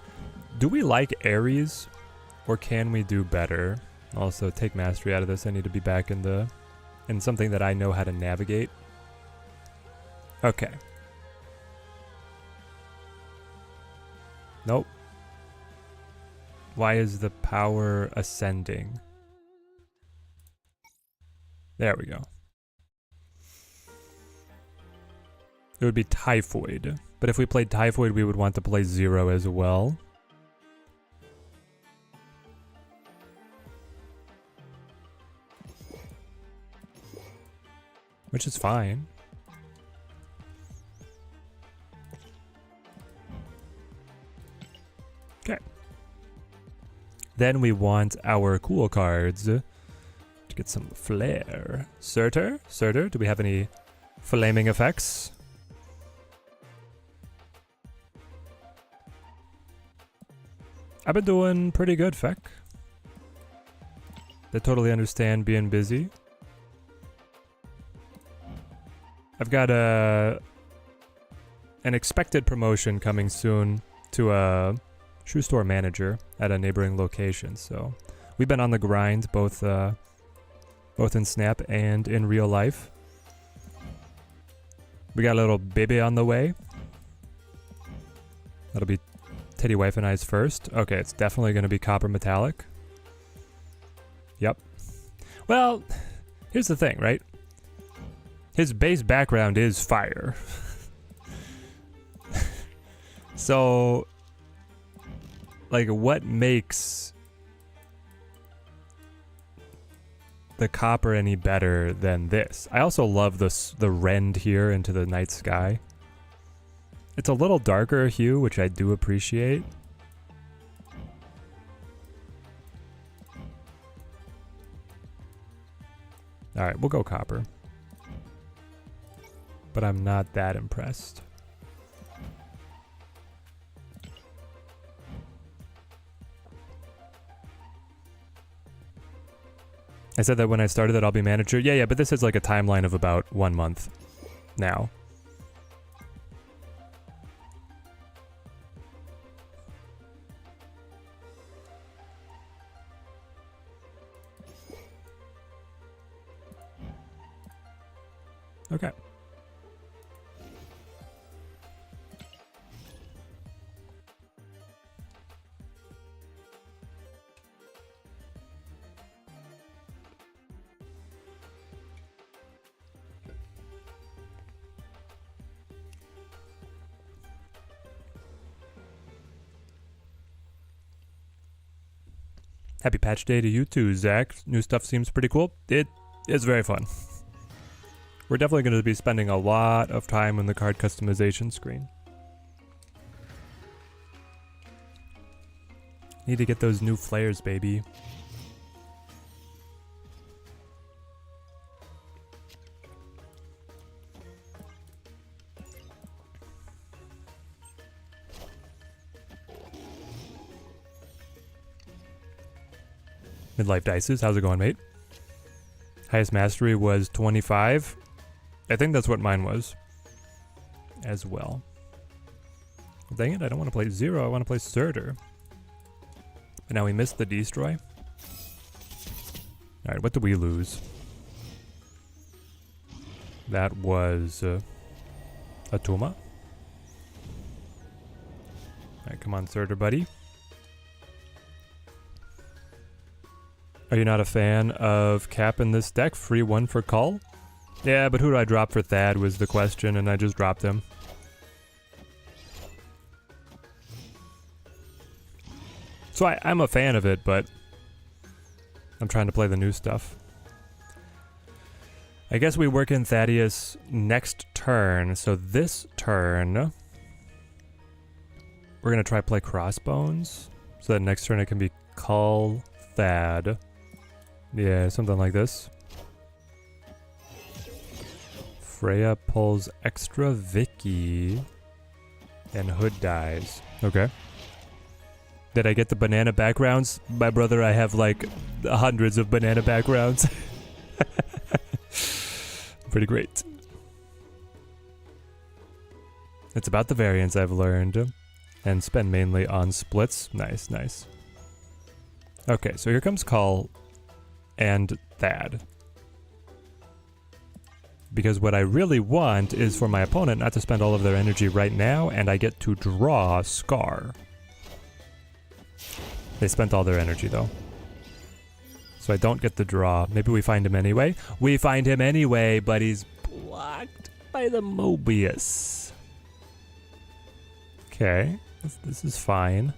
Do we like Ares? Or can we do better? Also, take mastery out of this. I need to be back in something that I know how to navigate. Okay. Nope. Why is the power ascending? There we go. It would be Typhoid. But if we played Typhoid, we would want to play 0 as well. Which is fine. Okay. Then we want our cool cards to get some flair. Surtur? Surtur? Do we have any flaming effects? I've been doing pretty good, Feck. I totally understand being busy. I've got an expected promotion coming soon to a shoe store manager at a neighboring location, so we've been on the grind both in Snap and in real life. We got a little baby on the way. That'll be Teddy Wife and I's first. Okay, it's definitely going to be copper metallic. Yep. Well, here's the thing, right? His base background is fire. So, like, what makes the copper any better than this? I also love the rend here into the night sky. It's a little darker hue, which I do appreciate. Alright, we'll go copper. But I'm not that impressed. I said that when I started that I'll be manager. Yeah, but this is like a timeline of about 1 month now. Okay. Happy patch day to you too, Zach. New stuff seems pretty cool. It is very fun. We're definitely going to be spending a lot of time on the card customization screen. Need to get those new flares, baby. Midlife Dices, how's it going, mate? Highest mastery was 25. I think that's what mine was. As well. Dang it, I don't want to play Zero, I want to play Surtur. But now we missed the Destroy. Alright, what did we lose? That was Atuma. Alright, come on, Surtur, buddy. Are you not a fan of Cap in this deck? Free one for call? Yeah, but who do I drop for Thad was the question, and I just dropped him. So I'm a fan of it, but I'm trying to play the new stuff. I guess we work in Thaddeus next turn, so this turn we're gonna try play Crossbones, so that next turn it can be Call Thad. Yeah, something like this. Freya pulls extra Vicky, and Hood dies. Okay. Did I get the banana backgrounds? My brother, I have like hundreds of banana backgrounds. Pretty great. It's about the variants I've learned. And spend mainly on splits. Nice, nice. Okay, so here comes Call and Thad. Because what I really want is for my opponent not to spend all of their energy right now, and I get to draw Scar. They spent all their energy though. So I don't get the draw. Maybe we find him anyway. We find him anyway, but he's blocked by the Mobius. Okay, this is fine.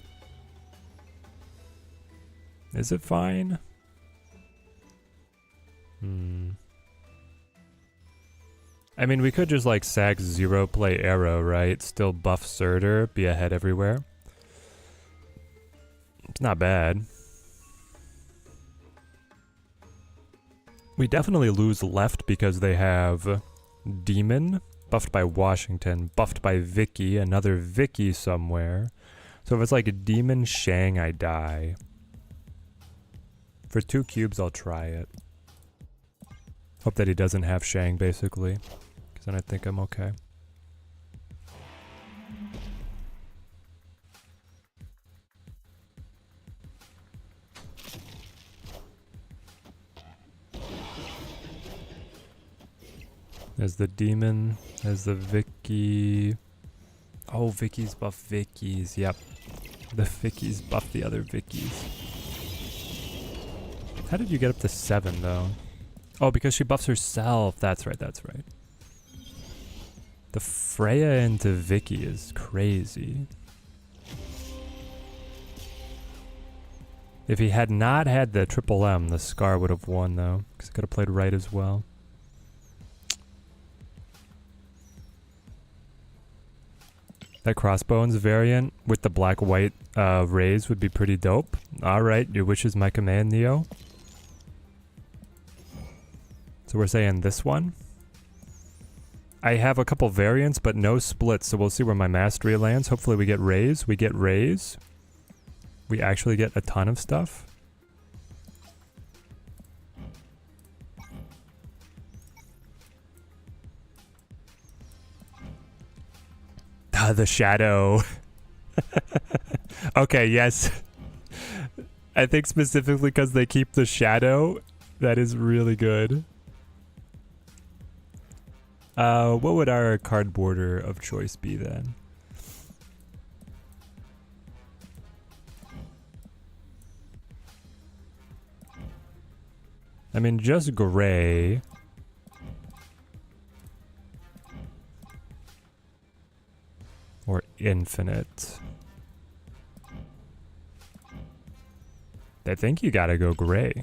Is it fine? I mean, we could just like sack Zero, play Arrow, right? Still buff Surtur, be ahead everywhere. It's not bad. We definitely lose left because they have Demon, buffed by Washington, buffed by Vicky, another Vicky somewhere. So if it's like a Demon Shang, I die. For 2 cubes, I'll try it. Hope that he doesn't have Shang, basically. Because then I think I'm okay. There's the Demon. There's the Vicky. Oh, Vicky's buff Vicky's. Yep. The Vicky's buff the other Vicky's. How did you get up to 7, though? Oh, because she buffs herself. That's right, that's right. The Freya into Vicky is crazy. If he had not had the triple M, the Scar would have won, though. Because he could have played right as well. That Crossbones variant with the black-white rays would be pretty dope. Alright, your wish is my command, Neo. So we're saying this one. I have a couple variants, but no splits, so we'll see where my mastery lands. Hopefully we get rays. We get rays. We actually get a ton of stuff. The shadow. Okay, yes. I think specifically because they keep the shadow. That is really good. What would our card border of choice be then? I mean, just gray. Or infinite. I think you gotta go gray.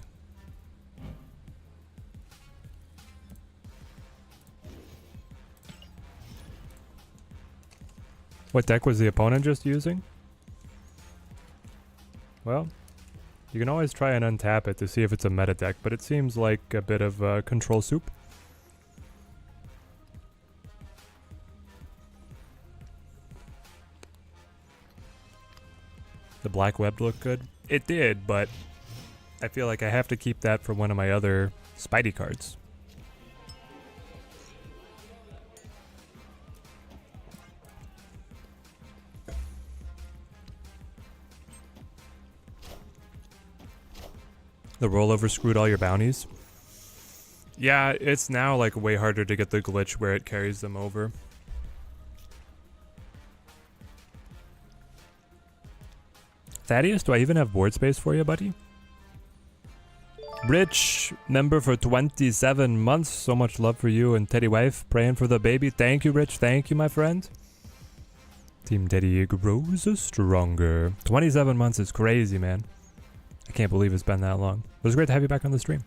What deck was the opponent just using? Well, you can always try and untap it to see if it's a meta deck, but it seems like a bit of control soup. The black web looked good. It did, but I feel like I have to keep that for one of my other Spidey cards. The rollover screwed all your bounties. Yeah, it's now like way harder to get the glitch where it carries them over. Thaddeus, do I even have board space for you, buddy? Rich, member for 27 months. So much love for you and Teddy wife. Praying for the baby. Thank you, Rich. Thank you, my friend. Team Teddy grows stronger. 27 months is crazy, man. I can't believe it's been that long. It was great to have you back on the stream.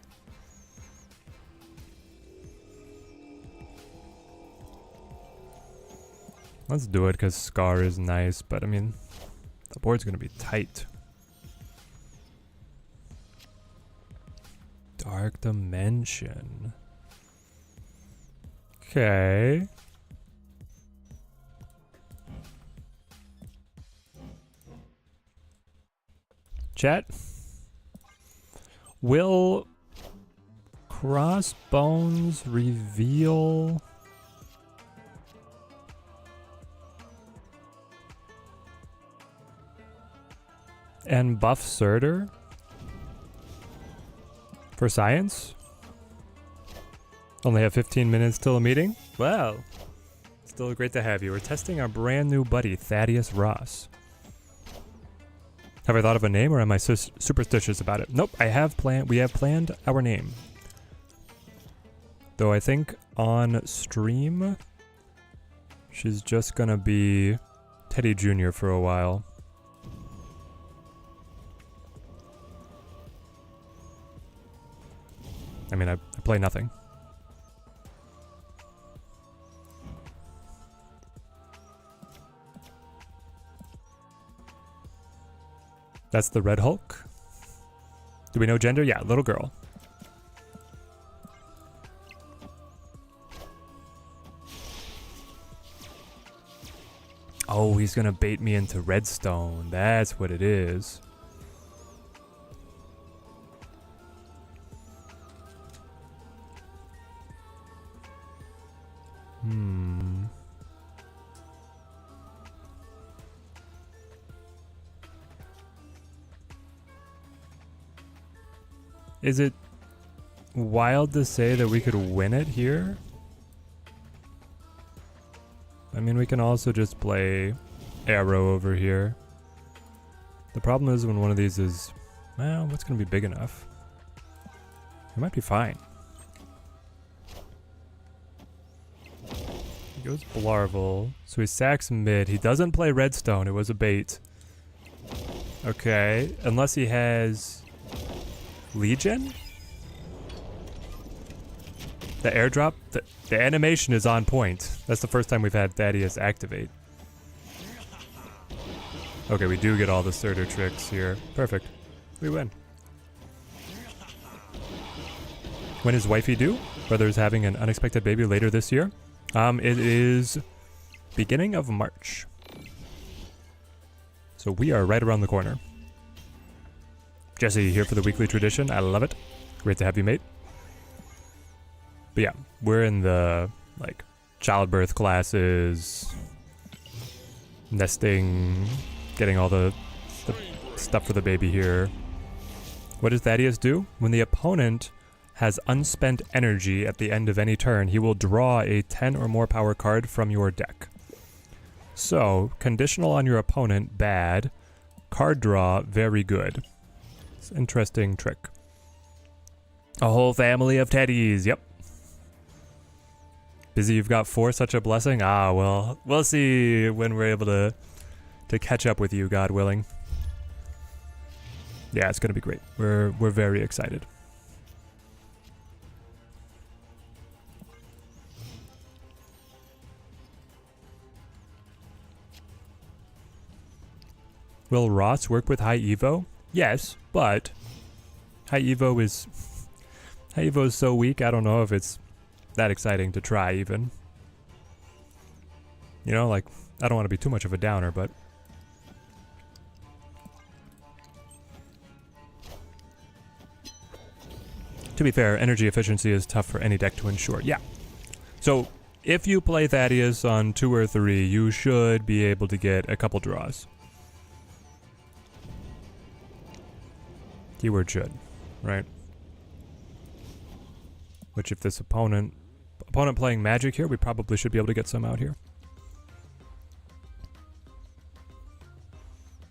Let's do it because Scar is nice, but I mean, the board's going to be tight. Dark Dimension. Okay. Chat. Will Crossbones reveal and buff Surtur for science? Only have 15 minutes till a meeting? Well, still great to have you. We're testing our brand new buddy, Thaddeus Ross. Have I thought of a name or am I superstitious about it? Nope, we have planned our name. Though I think on stream, she's just gonna be Teddy Jr. for a while. I mean, I play nothing. That's the Red Hulk. Do we know gender? Yeah, little girl. Oh, he's gonna bait me into Redstone. That's what it is. Is it wild to say that we could win it here? I mean, we can also just play Arrow over here. The problem is when one of these is, well, what's going to be big enough? It might be fine. He goes Blarvel. So he sacks mid. He doesn't play Redstone. It was a bait. Okay. Unless he has Legion? The airdrop? The animation is on point. That's the first time we've had Thaddeus activate. Okay, we do get all the Surtur tricks here. Perfect. We win. When is wifey due? Brother's having an unexpected baby later this year. It is beginning of March. So we are right around the corner. Jesse here for the weekly tradition. I love it. Great to have you, mate. But yeah, we're in the like childbirth classes, nesting, getting all the stuff for the baby here. What does Thaddeus do? When the opponent has unspent energy at the end of any turn, he will draw a 10 or more power card from your deck. So, conditional on your opponent, bad. Card draw, very good. It's an interesting trick. A whole family of teddies, yep. Busy you've got 4, such a blessing? Ah, well, we'll see when we're able to catch up with you, God willing. Yeah, it's gonna be great. We're very excited. Will Ross work with High Evo? Yes, but High Evo is so weak, I don't know if it's that exciting to try even. You know, like, I don't want to be too much of a downer, but To be fair, energy efficiency is tough for any deck to ensure. Yeah. So if you play Thaddeus on 2 or 3, you should be able to get a couple draws. Keyword should, right? Which if this opponent playing Magic here, we probably should be able to get some out here.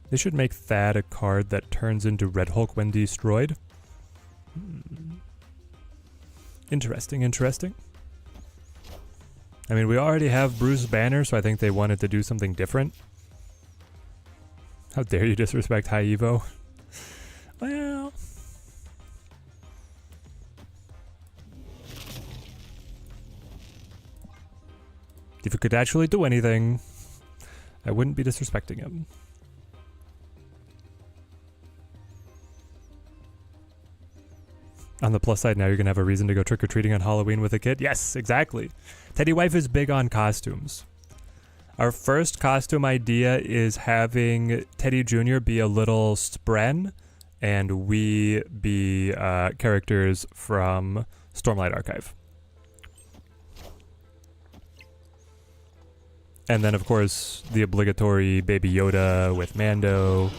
They should make Thad a card that turns into Red Hulk when destroyed. Interesting, interesting. I mean, we already have Bruce Banner, so I think they wanted to do something different. How dare you disrespect High Evo? Well... if he could actually do anything, I wouldn't be disrespecting him. On the plus side, now you're going to have a reason to go trick-or-treating on Halloween with a kid? Yes, exactly. Teddy Wife is big on costumes. Our first costume idea is having Teddy Jr. be a little Spren, and we be characters from Stormlight Archive. And then, of course, the obligatory Baby Yoda with Mando.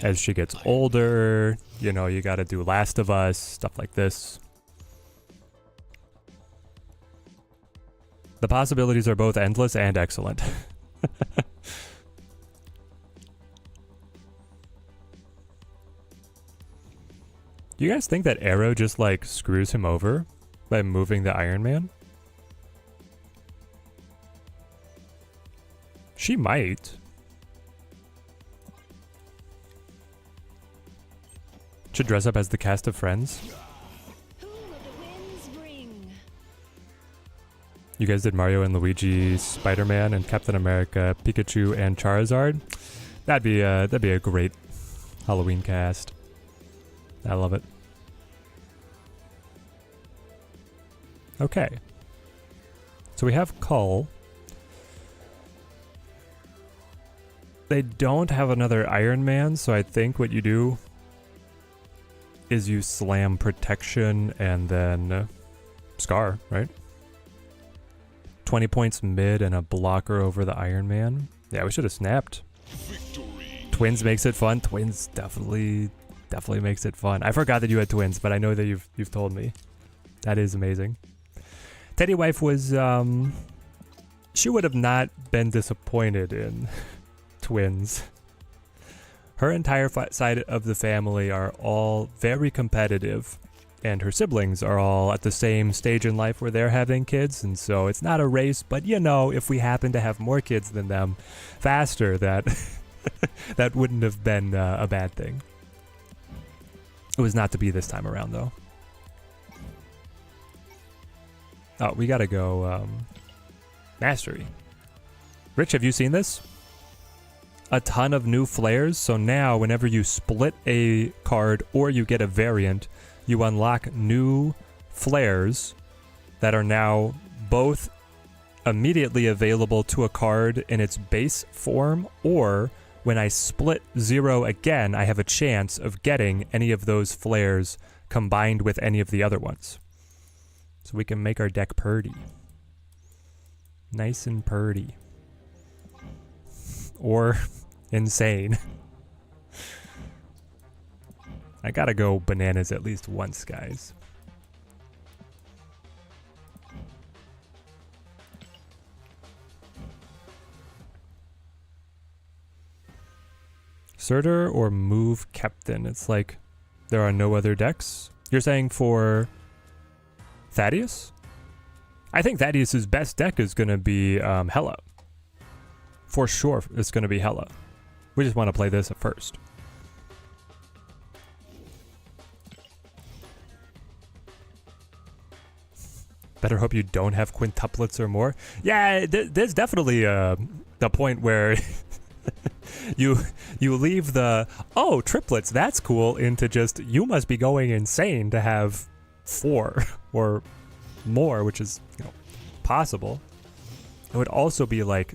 As she gets older, you know, you gotta do Last of Us, stuff like this. The possibilities are both endless and excellent. Do you guys think that Arrow just, like, screws him over by moving the Iron Man? She might. Should dress up as the cast of Friends. You guys did Mario and Luigi, Spider-Man, and Captain America, Pikachu, and Charizard. That'd be a great Halloween cast. I love it. Okay. So we have Cull. They don't have another Iron Man, so I think what you do is you slam Protection and then Scar, right? 20 points mid and a blocker over the Iron Man. Yeah, we should have snapped. Victory. Twins makes it fun. Twins definitely makes it fun. I forgot that you had twins, but I know that you've told me. That is amazing. Teddy Wife was she would have not been disappointed in twins. Her entire side of the family are all very competitive, and her siblings are all at the same stage in life where they're having kids, and so it's not a race, but you know, if we happen to have more kids than them faster, that that wouldn't have been a bad thing. It was not to be this time around, though. Oh, we gotta go Mastery. Rich, have you seen this? A ton of new flares, so now whenever you split a card or you get a variant, you unlock new flares that are now both immediately available to a card in its base form, or when I split 0 again, I have a chance of getting any of those flares combined with any of the other ones. So we can make our deck purdy. Nice and purdy. Or insane. I gotta go bananas at least once, guys. Surtur or move Captain? It's like there are no other decks. You're saying for Thaddeus? I think Thaddeus's best deck is gonna be Hela. For sure, it's gonna be Hela. We just want to play this at first. Better hope you don't have quintuplets or more. Yeah, there's definitely the point where you leave the, oh, triplets, that's cool, into just, you must be going insane to have 4 or more, which is, you know, possible. It would also be like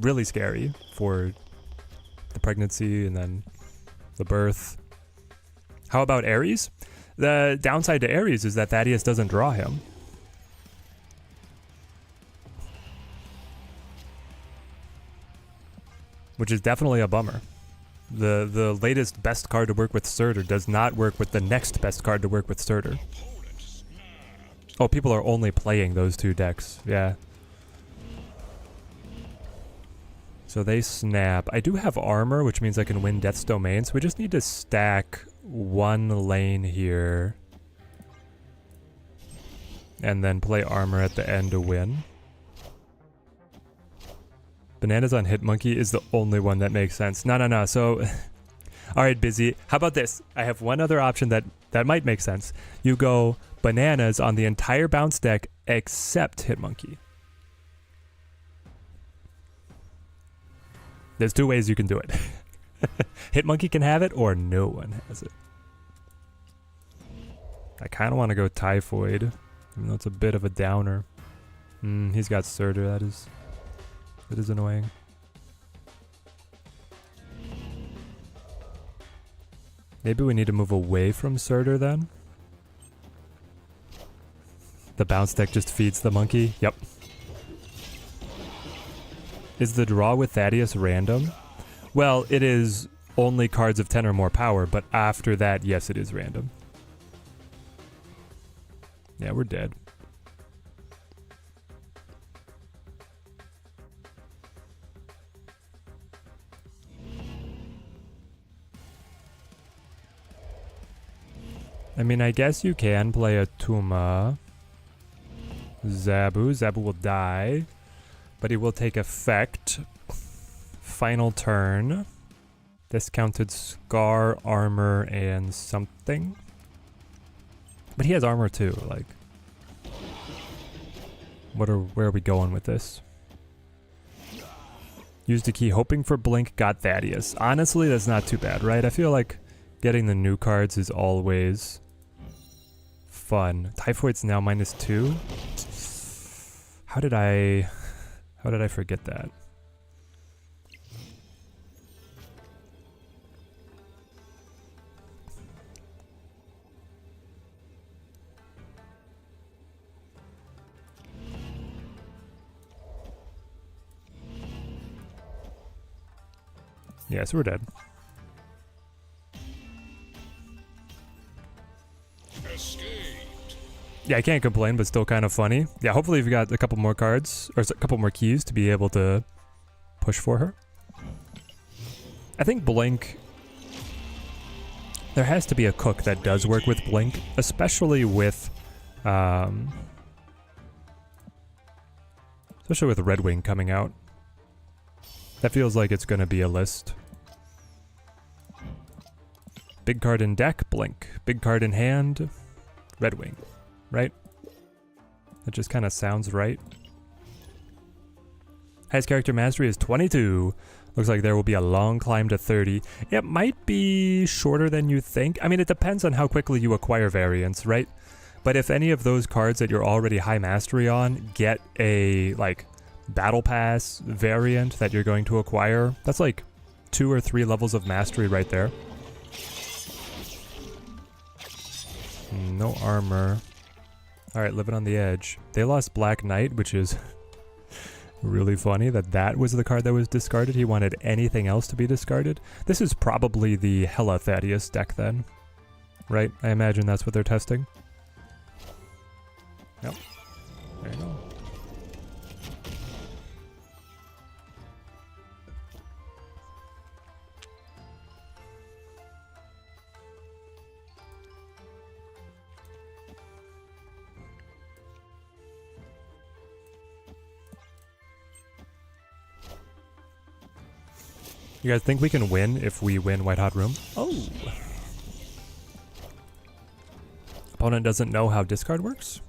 really scary for the pregnancy and then the birth. How about Ares? The downside to Ares is that Thaddeus doesn't draw him. Which is definitely a bummer. The latest best card to work with Surtur does not work with the next best card to work with Surtur. Oh, people are only playing those two decks. Yeah. So they snap. I do have armor, which means I can win Death's Domain. So we just need to stack one lane here. And then play armor at the end to win. Bananas on Hitmonkey is the only one that makes sense. No. So, all right, Busy. How about this? I have one other option that might make sense. You go bananas on the entire bounce deck except Hitmonkey. There's two ways you can do it. Hitmonkey can have it, or no one has it. I kind of want to go Typhoid, even though it's a bit of a downer. He's got Surtur. That is annoying. Maybe we need to move away from Surtur then. The bounce deck just feeds the monkey. Yep. Is the draw with Thaddeus random? Well, it is only cards of 10 or more power, but after that, yes, it is random. Yeah, we're dead. I mean, I guess you can play a Tuma. Zabu will die. But he will take effect. Final turn. Discounted Scar, Armor, and something. But he has armor too, like. Where are we going with this? Used a key hoping for Blink, got Thaddeus. Honestly, that's not too bad, right? I feel like getting the new cards is always fun. Typhoid's now -2. How did I forget that? Yes, we're dead. Yeah, I can't complain, but still kind of funny. Yeah, hopefully you've got a couple more cards, or a couple more keys to be able to push for her. I think Blink... There has to be a cook that does work with Blink, especially with... especially with Red Wing coming out. That feels like it's going to be a list. Big card in deck, Blink. Big card in hand, Red Wing. Right? That just kind of sounds right. Highest character mastery is 22. Looks like there will be a long climb to 30. It might be shorter than you think. I mean, it depends on how quickly you acquire variants, right? But if any of those cards that you're already high mastery on get a, like, battle pass variant that you're going to acquire, that's like 2 or 3 levels of mastery right there. No armor. Alright, living on the edge. They lost Black Knight, which is really funny that was the card that was discarded. He wanted anything else to be discarded. This is probably the Hella Thaddeus deck then. Right? I imagine that's what they're testing. Yep. There you go. You guys think we can win if we win White Hot Room? Oh! Opponent doesn't know how discard works?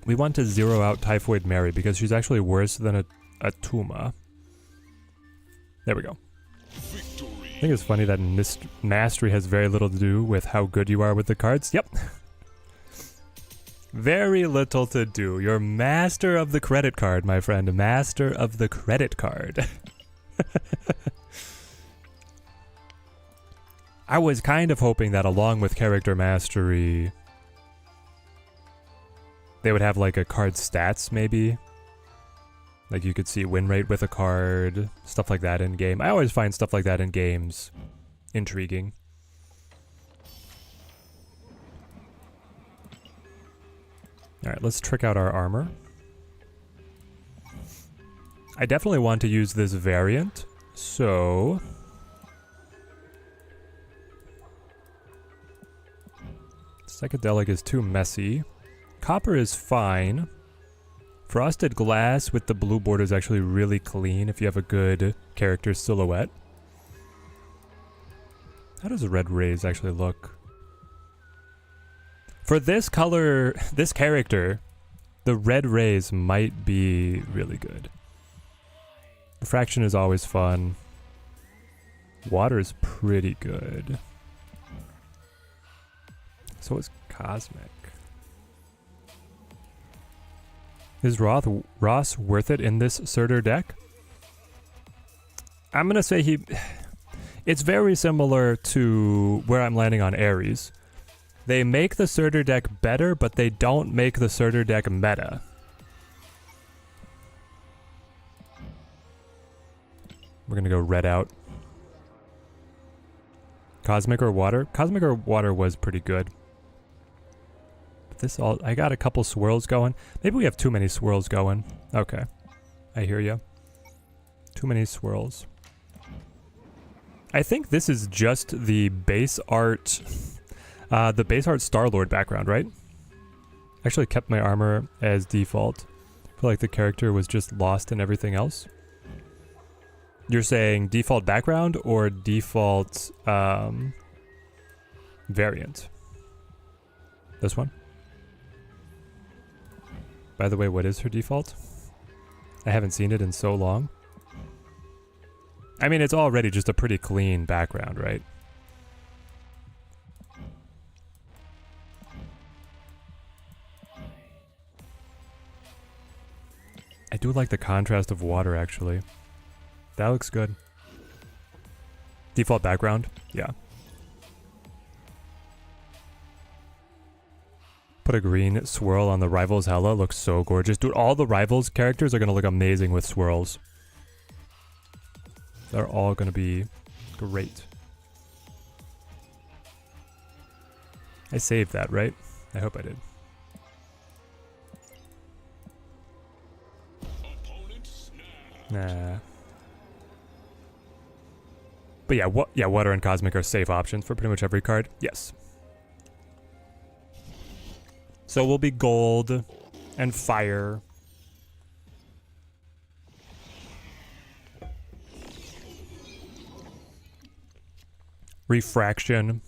We want to zero out Typhoid Mary because she's actually worse than a Tuma. There we go. Victory. I think it's funny that mastery has very little to do with how good you are with the cards. Yep. Very little to do. You're master of the credit card, my friend. Master of the credit card. I was kind of hoping that along with character mastery, they would have like a card stats maybe. Like you could see win rate with a card, stuff like that in game. I always find stuff like that in games intriguing. Alright, let's trick out our armor. I definitely want to use this variant, so... Psychedelic is too messy. Copper is fine. Frosted glass with the blue border is actually really clean if you have a good character silhouette. How does red rays actually look? For this color, this character, the red rays might be really good. Refraction is always fun. Water is pretty good. So is Cosmic. Is Ross worth it in this Surtur deck? I'm gonna say it's very similar to where I'm landing on Ares. They make the Surtur deck better, but they don't make the Surtur deck meta. We're gonna go red out. Cosmic or water? Cosmic or water was pretty good. I got a couple swirls going. Maybe we have too many swirls going. Okay. I hear you. Too many swirls. I think this is just the base art... the base art Star-Lord background, right? Actually kept my armor as default. I feel like the character was just lost in everything else. You're saying default background or default variant? This one? By the way, what is her default? I haven't seen it in so long. I mean, it's already just a pretty clean background, right? I do like the contrast of water, actually. That looks good. Default background? Yeah. Put a green swirl on the Rivals Hella. Looks so gorgeous. Dude, all the Rivals characters are going to look amazing with swirls. They're all going to be great. I saved that, right? I hope I did. Nah. But yeah, water and cosmic are safe options for pretty much every card. Yes. So we'll be gold and fire. Refraction.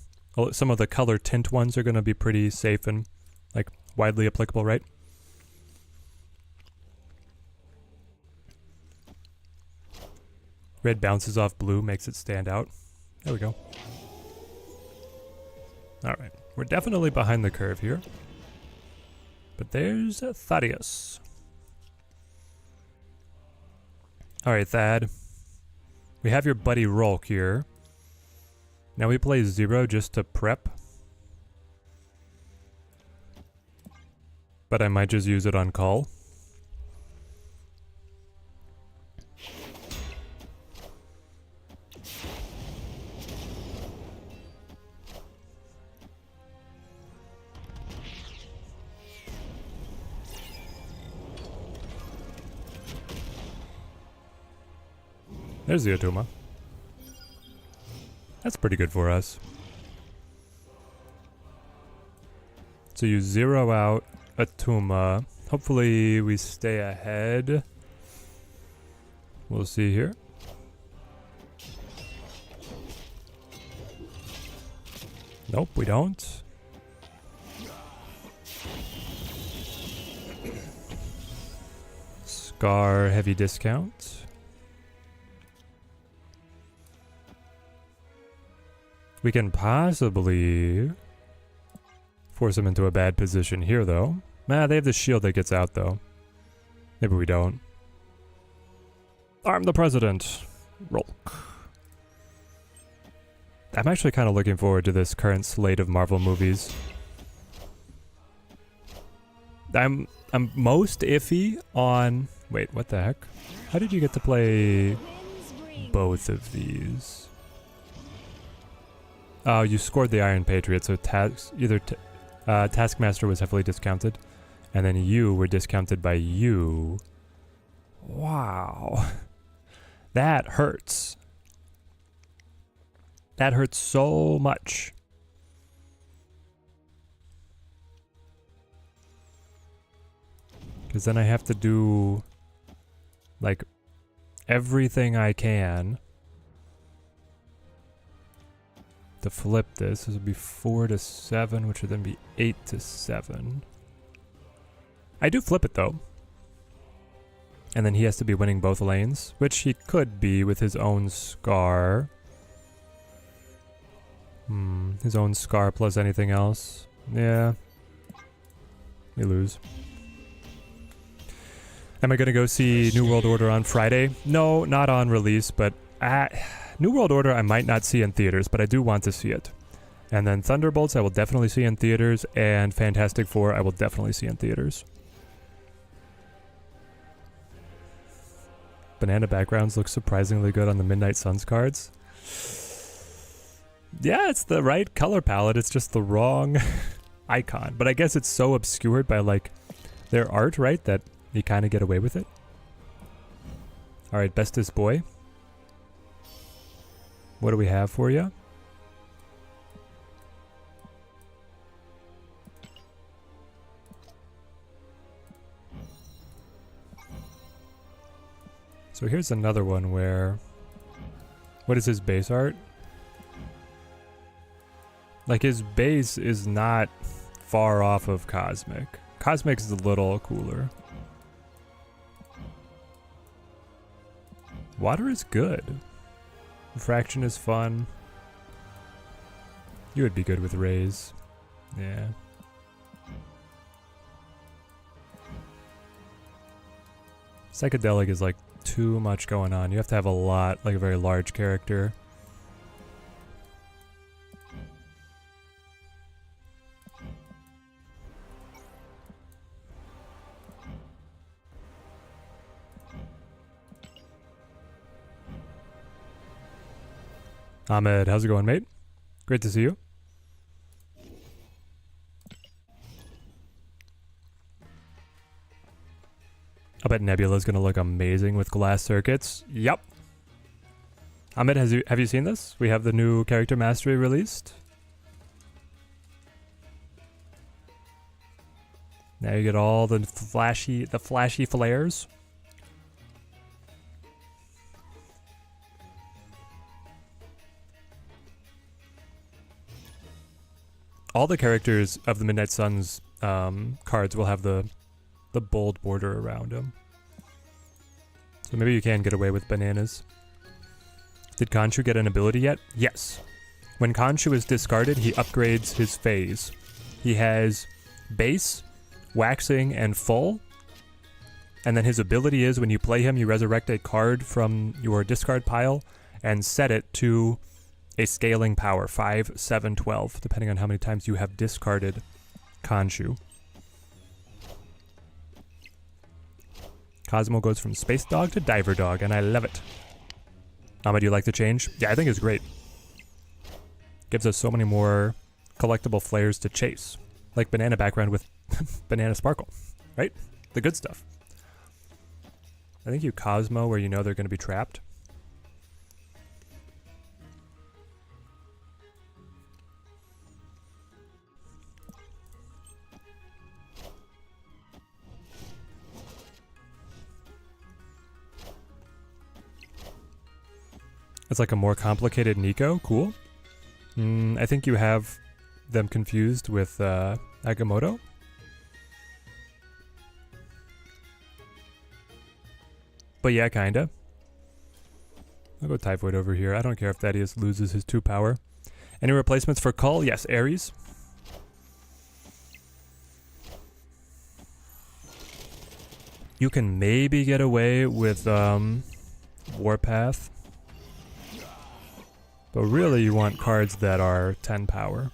Some of the color tint ones are going to be pretty safe and like widely applicable, right? Red bounces off blue, makes it stand out. There we go. Alright, we're definitely behind the curve here. But there's Thaddeus. Alright, Thad. We have your buddy Rolk here. Now we play 0 just to prep. But I might just use it on call. There's the Atuma. That's pretty good for us. So you 0 out Atuma. Hopefully we stay ahead. We'll see here. Nope, we don't. Scar heavy discount. We can possibly force him into a bad position here, though. Nah, they have the shield that gets out, though. Maybe we don't. I'm the president. Roll. I'm actually kind of looking forward to this current slate of Marvel movies. I'm most iffy on... Wait, what the heck? How did you get to play both of these? Oh, you scored the Iron Patriot, so Taskmaster was heavily discounted, and then you were discounted by you. Wow. That hurts. That hurts so much. Because then I have to do, like, everything I can to flip this. This would be 4 to 7, which would then be 8 to 7. I do flip it, though. And then he has to be winning both lanes, which he could be with his own Scar. His own Scar plus anything else. Yeah. We lose. Am I going to go see New World Order on Friday? No, not on release, but New World Order I might not see in theaters, but I do want to see it. And then Thunderbolts I will definitely see in theaters, and Fantastic Four I will definitely see in theaters. Banana backgrounds look surprisingly good on the Midnight Suns cards. Yeah, it's the right color palette, it's just the wrong icon. But I guess it's so obscured by, like, their art, right, that you kind of get away with it. Alright, bestest boy. What do we have for you? So here's another one where... What is his base art? Like, his base is not far off of Cosmic. Cosmic is a little cooler. Water is good. Refraction is fun. You would be good with rays. Yeah. Psychedelic is like too much going on. You have to have a lot, like a very large character. Ahmed, how's it going, mate? Great to see you. I bet Nebula's gonna look amazing with glass circuits. Yep. Ahmed, have you seen this? We have the new character mastery released. Now you get all the flashy flares. All the characters of the Midnight Suns cards will have the bold border around them. So maybe you can get away with bananas. Did Khonshu get an ability yet? Yes. When Khonshu is discarded, he upgrades his phase. He has base, waxing, and full. And then his ability is when you play him, you resurrect a card from your discard pile and set it to a scaling power, 5, 7, 12, depending on how many times you have discarded Khonshu. Cosmo goes from Space Dog to Diver Dog, and I love it. Do you like the change? Yeah, I think it's great. Gives us so many more collectible flares to chase. Like banana background with banana sparkle, right? The good stuff. I think you Cosmo where you know they're going to be trapped. It's like a more complicated Nico. Cool. I think you have them confused with Agamotto. But yeah, kinda. I'll go Typhoid over here. I don't care if Thaddeus loses his 2 power. Any replacements for Cull? Yes, Ares. You can maybe get away with Warpath. But really you want cards that are 10 power.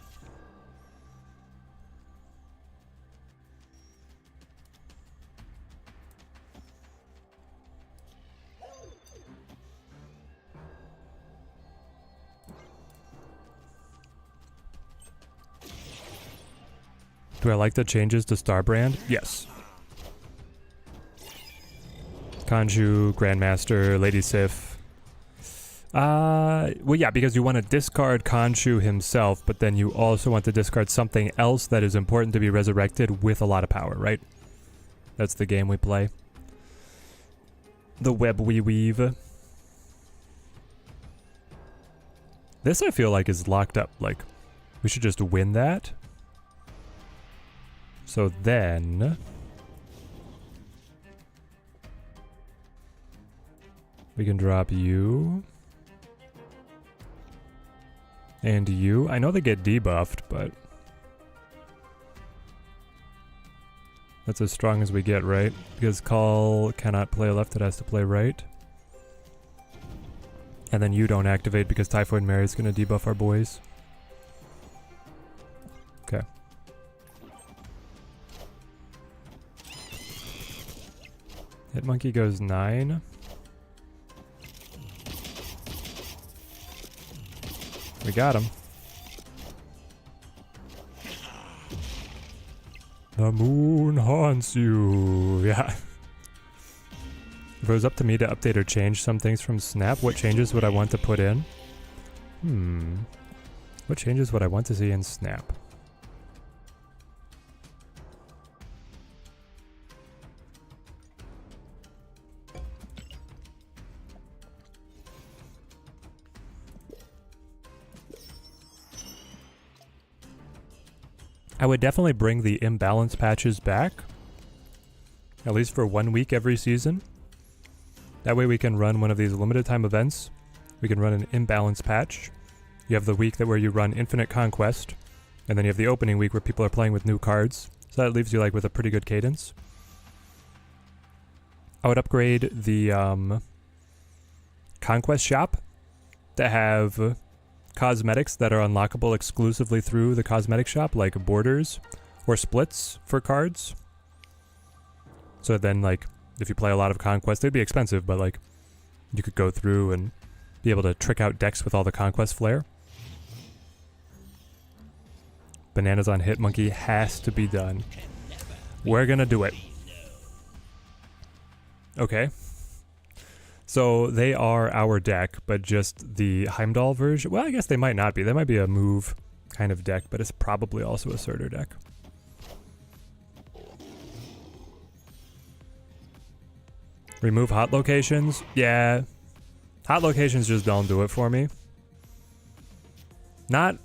Do I like the changes to Starbrand? Yes. Kanju, Grandmaster, Lady Sif. Well, yeah, because you want to discard Kanju himself, but then you also want to discard something else that is important to be resurrected with a lot of power, right? That's the game we play. The web we weave. This I feel like is locked up. Like, we should just win that. So then... we can drop you. And you. I know they get debuffed, but... that's as strong as we get, right? Because Call cannot play left, it has to play right. And then you don't activate because Typhoid Mary is going to debuff our boys. Okay. Hit Monkey goes 9. We got him. The moon haunts you. Yeah. If it was up to me to update or change some things from Snap, what changes would I want to put in? What changes would I want to see in Snap? I would definitely bring the imbalance patches back. At least for 1 week every season. That way we can run one of these limited time events. We can run an imbalance patch. You have the week that where you run Infinite Conquest. And then you have the opening week where people are playing with new cards. So that leaves you like with a pretty good cadence. I would upgrade the Conquest shop to have cosmetics that are unlockable exclusively through the cosmetic shop, like borders or splits for cards. So then, like, if you play a lot of Conquest, they'd be expensive, but like, you could go through and be able to trick out decks with all the Conquest flair. Bananas on Hit Monkey has to be done. We're gonna do it. Okay. So they are our deck, but just the Heimdall version. Well, I guess they might not be. They might be a move kind of deck, but it's probably also a Surtur deck. Remove hot locations? Yeah. Hot locations just don't do it for me. Not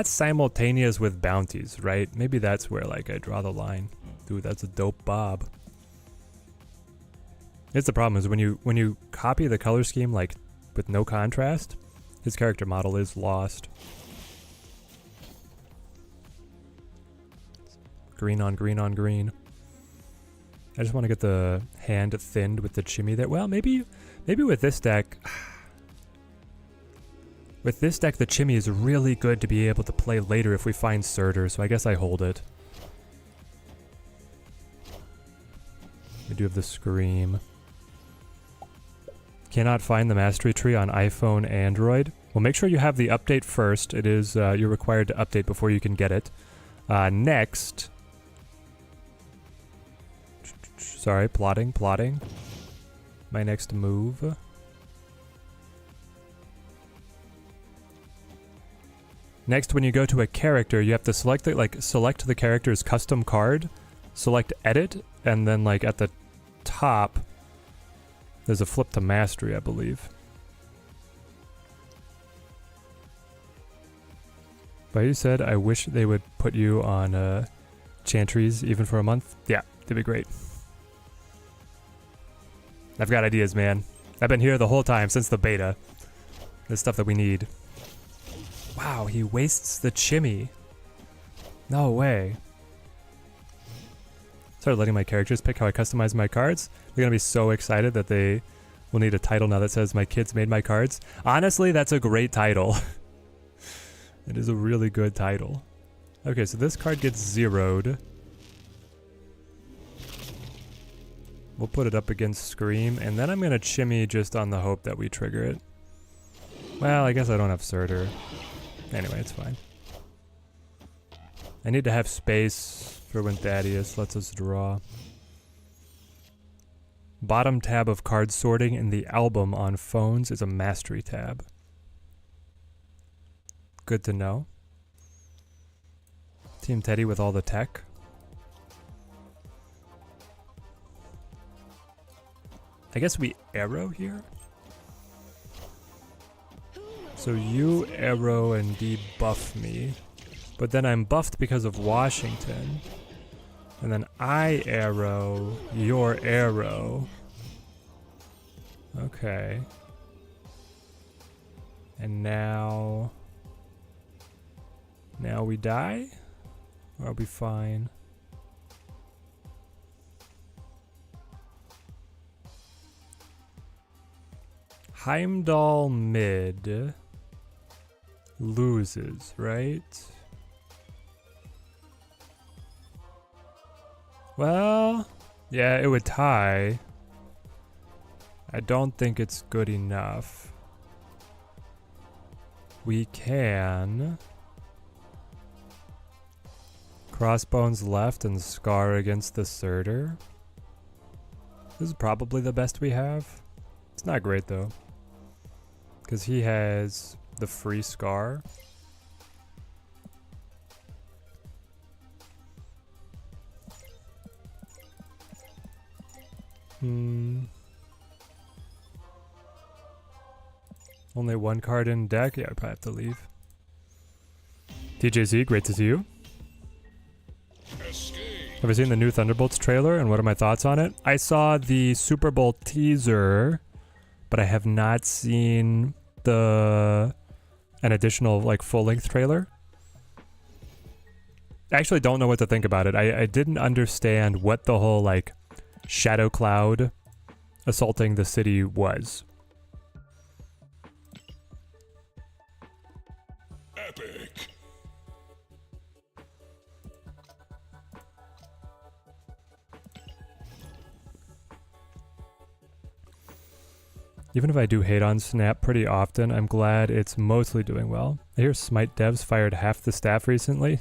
simultaneous with bounties, right? Maybe that's where like I draw the line. Dude, that's a dope Bob. It's the problem is when you copy the color scheme like with no contrast, his character model is lost. Green on green on green. I just want to get the hand thinned with the Chimmy there. Well, maybe with this deck. With this deck, the Chimmy is really good to be able to play later if we find Surtur, so I guess I hold it. We do have the Scream. Cannot find the Mastery Tree on iPhone, Android. Well, make sure you have the update first. It is, you're required to update before you can get it. Next. Sorry, plotting. My next move. Next, when you go to a character, you have to select the character's custom card, select edit, and then like at the top, there's a flip to mastery, I believe. But you said, I wish they would put you on Chantries even for a month. Yeah, that'd be great. I've got ideas, man. I've been here the whole time since the beta. There's stuff that we need. Wow, he wastes the Chimmy. No way. started letting my characters pick how I customize my cards. They're gonna be so excited that they will need a title now that says my kids made my cards. Honestly, that's a great title. It is a really good title. Okay, so this card gets zeroed. We'll put it up against Scream, and then I'm gonna Chimmy just on the hope that we trigger it. Well, I guess I don't have Surtur. Anyway, it's fine. I need to have space for when Thaddeus lets us draw. Bottom tab of card sorting in the album on phones is a mastery tab. Good to know. Team Teddy with all the tech. I guess we arrow here? So you arrow and debuff me. But then I'm buffed because of Washington. And then I arrow your arrow. Okay. And now we die? Or are we fine? Heimdall mid loses, right? Well, yeah, it would tie. I don't think it's good enough. We can Crossbones left and Scar against the Surtur. This is probably the best we have. It's not great though, because he has the free Scar. Only one card in deck? Yeah, I probably have to leave. TJZ, great to see you. Have you seen the new Thunderbolts trailer and what are my thoughts on it? I saw the Super Bowl teaser, but I have not seen an additional like full-length trailer. I actually don't know what to think about it. I didn't understand what the whole like Shadow Cloud assaulting the city was. Epic. Even if I do hate on Snap pretty often, I'm glad it's mostly doing well. I hear Smite devs fired half the staff recently.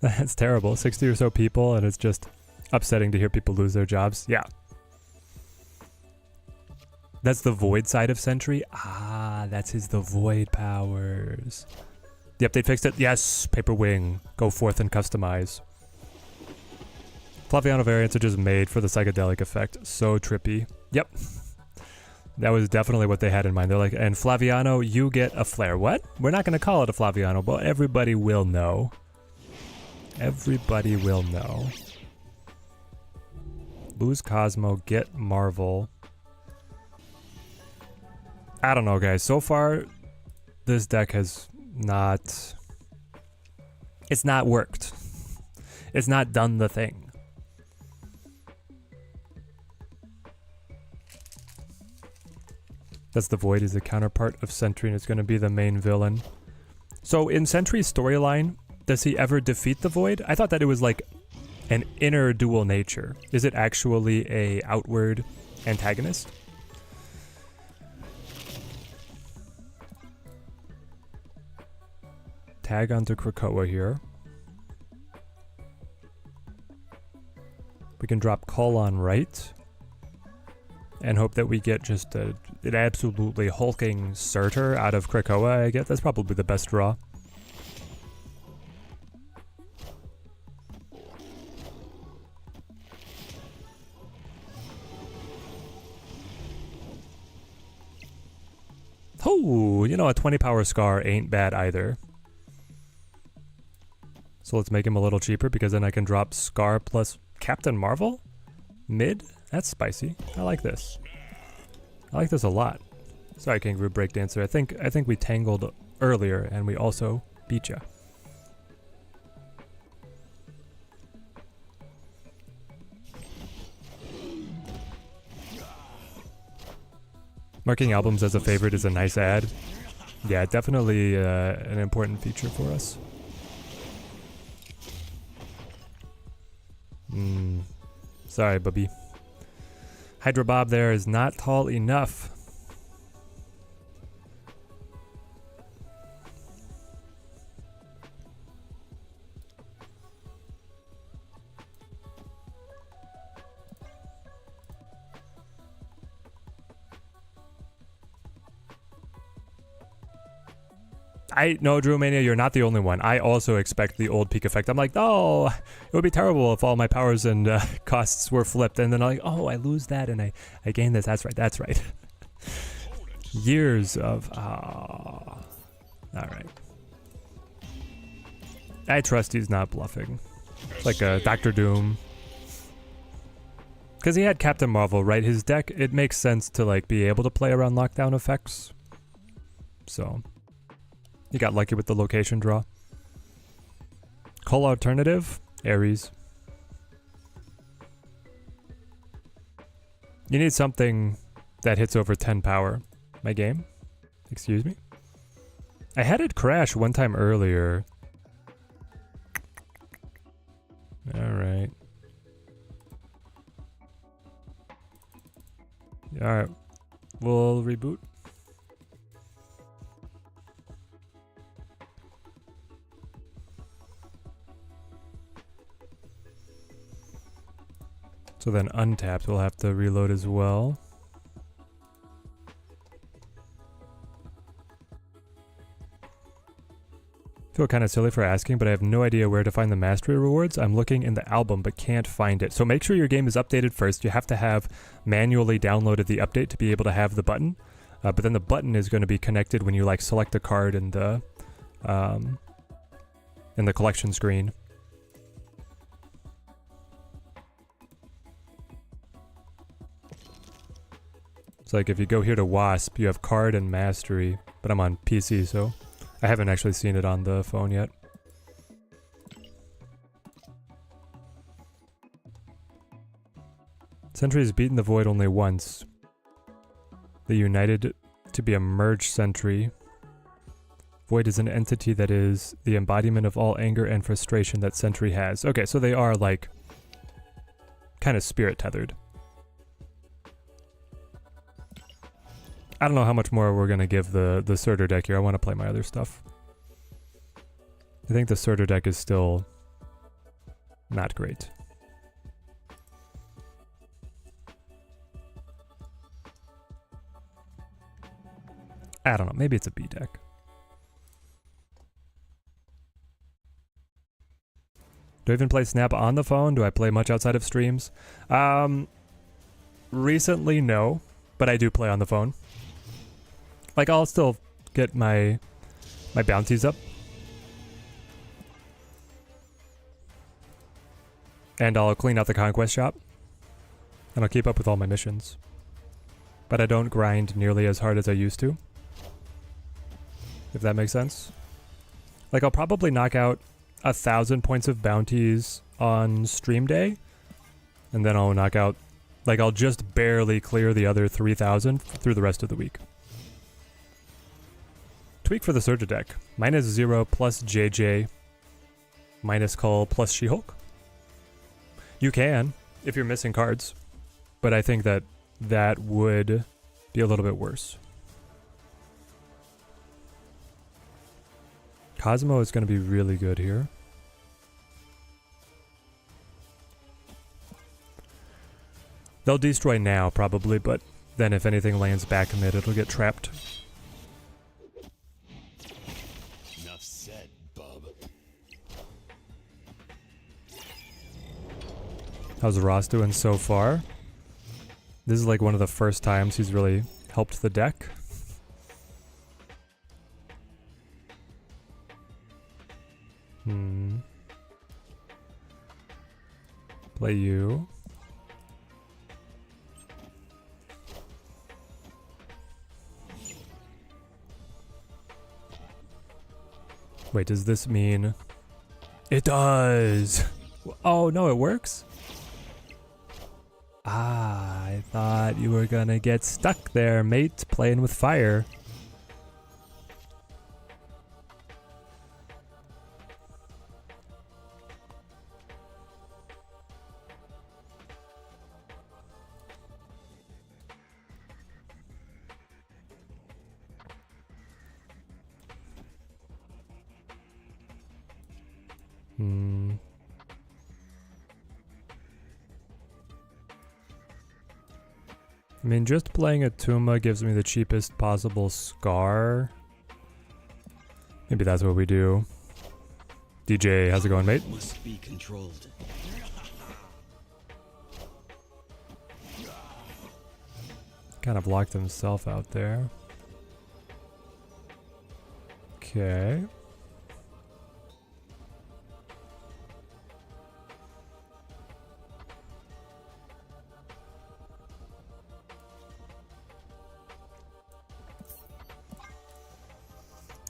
That's terrible. 60 or so people, and it's just upsetting to hear people lose their jobs. Yeah. That's the Void side of Sentry. Ah, that's the Void powers. The update fixed it. Yes, Paper Wing. Go forth and customize. Flaviano variants are just made for the psychedelic effect. So trippy. Yep. That was definitely what they had in mind. They're like, and Flaviano, you get a flare. What? We're not going to call it a Flaviano, but everybody will know. Everybody will know. Lose Cosmo, get Marvel. I don't know, guys. So far, this deck has not... It's not worked. It's not done the thing. That's the Void is the counterpart of Sentry and it's going to be the main villain. So in Sentry's storyline, does he ever defeat the Void? I thought that it was like an inner dual nature. Is it actually a outward antagonist? Tag onto Krakoa here. We can drop Call on right. And hope that we get just an absolutely hulking Surtur out of Krakoa, I guess. That's probably the best draw. Oh, you know, a 20 power Scar ain't bad either. So let's make him a little cheaper because then I can drop Scar plus Captain Marvel? Mid? That's spicy. I like this. I like this a lot. Sorry, Kangaroo Breakdancer. I think we tangled earlier and we also beat ya. Marking albums as a favorite is a nice add. Yeah, definitely an important feature for us. Sorry, Bubby. Hydra Bob there is not tall enough. No, Drew Mania, you're not the only one. I also expect the old peak effect. I'm like, oh, it would be terrible if all my powers and costs were flipped. And then I'm like, oh, I lose that and I gain this. That's right. That's right. Years of, all right. I trust he's not bluffing. It's like a Doctor Doom. Because he had Captain Marvel, right? His deck, it makes sense to like be able to play around lockdown effects. So... you got lucky with the location draw. Call alternative, Ares. You need something that hits over 10 power. My game? Excuse me? I had it crash one time earlier. Alright. Alright. We'll reboot. So then untapped will have to reload as well. Feel kind of silly for asking, but I have no idea where to find the mastery rewards. I'm looking in the album, but can't find it. So make sure your game is updated first. You have to have manually downloaded the update to be able to have the button. But then the button is going to be connected when you like select a card in the collection screen. So like if you go here to Wasp, you have card and mastery, but I'm on PC, so I haven't actually seen it on the phone yet. Sentry has beaten the Void only once. They united to be a merged Sentry. Void is an entity that is the embodiment of all anger and frustration that Sentry has. Okay, so they are like kind of spirit tethered. I don't know how much more we're gonna give the Surtur deck here. I want to play my other stuff. I think the Surtur deck is still not great. I don't know. Maybe it's a B deck. Do I even play Snap on the phone? Do I play much outside of streams? Recently, no, but I do play on the phone. Like, I'll still get my bounties up. And I'll clean out the conquest shop. And I'll keep up with all my missions. But I don't grind nearly as hard as I used to. If that makes sense. Like, I'll probably knock out 1,000 points of bounties on stream day. And then I'll knock out... like, I'll just barely clear the other 3,000 through the rest of the week. Tweak for the Surtur deck. -0 plus JJ. Minus Cull plus She-Hulk. You can, if you're missing cards. But I think that that would be a little bit worse. Cosmo is going to be really good here. They'll destroy now, probably, but then if anything lands back mid, it'll get trapped. Enough said, bub. How's Ross doing so far? This is like one of the first times he's really helped the deck. Play you. Wait, does this mean... It does! Oh no, it works? Ah, I thought you were gonna get stuck there, mate, playing with fire. I mean, just playing a Tuma gives me the cheapest possible scar. Maybe that's what we do. DJ, how's it going, mate? Must be controlled. Kind of locked himself out there. Okay.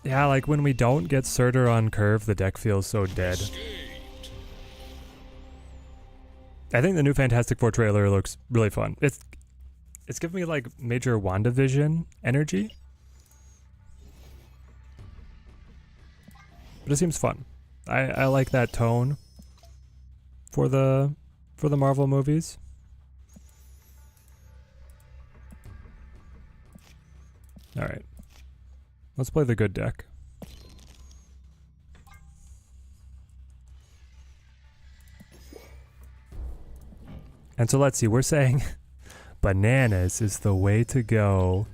Yeah, like when we don't get Surtur on curve, the deck feels so dead. I think the new Fantastic Four trailer looks really fun. It's giving me like major WandaVision energy. But it seems fun. I like that tone for the Marvel movies. All right. Let's play the good deck. And so let's see, we're saying bananas is the way to go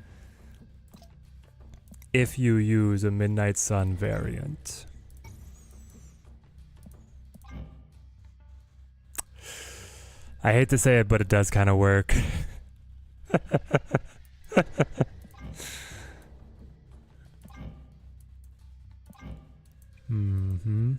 if you use a Midnight Sun variant. I hate to say it, but it does kind of work. Mm-hmm.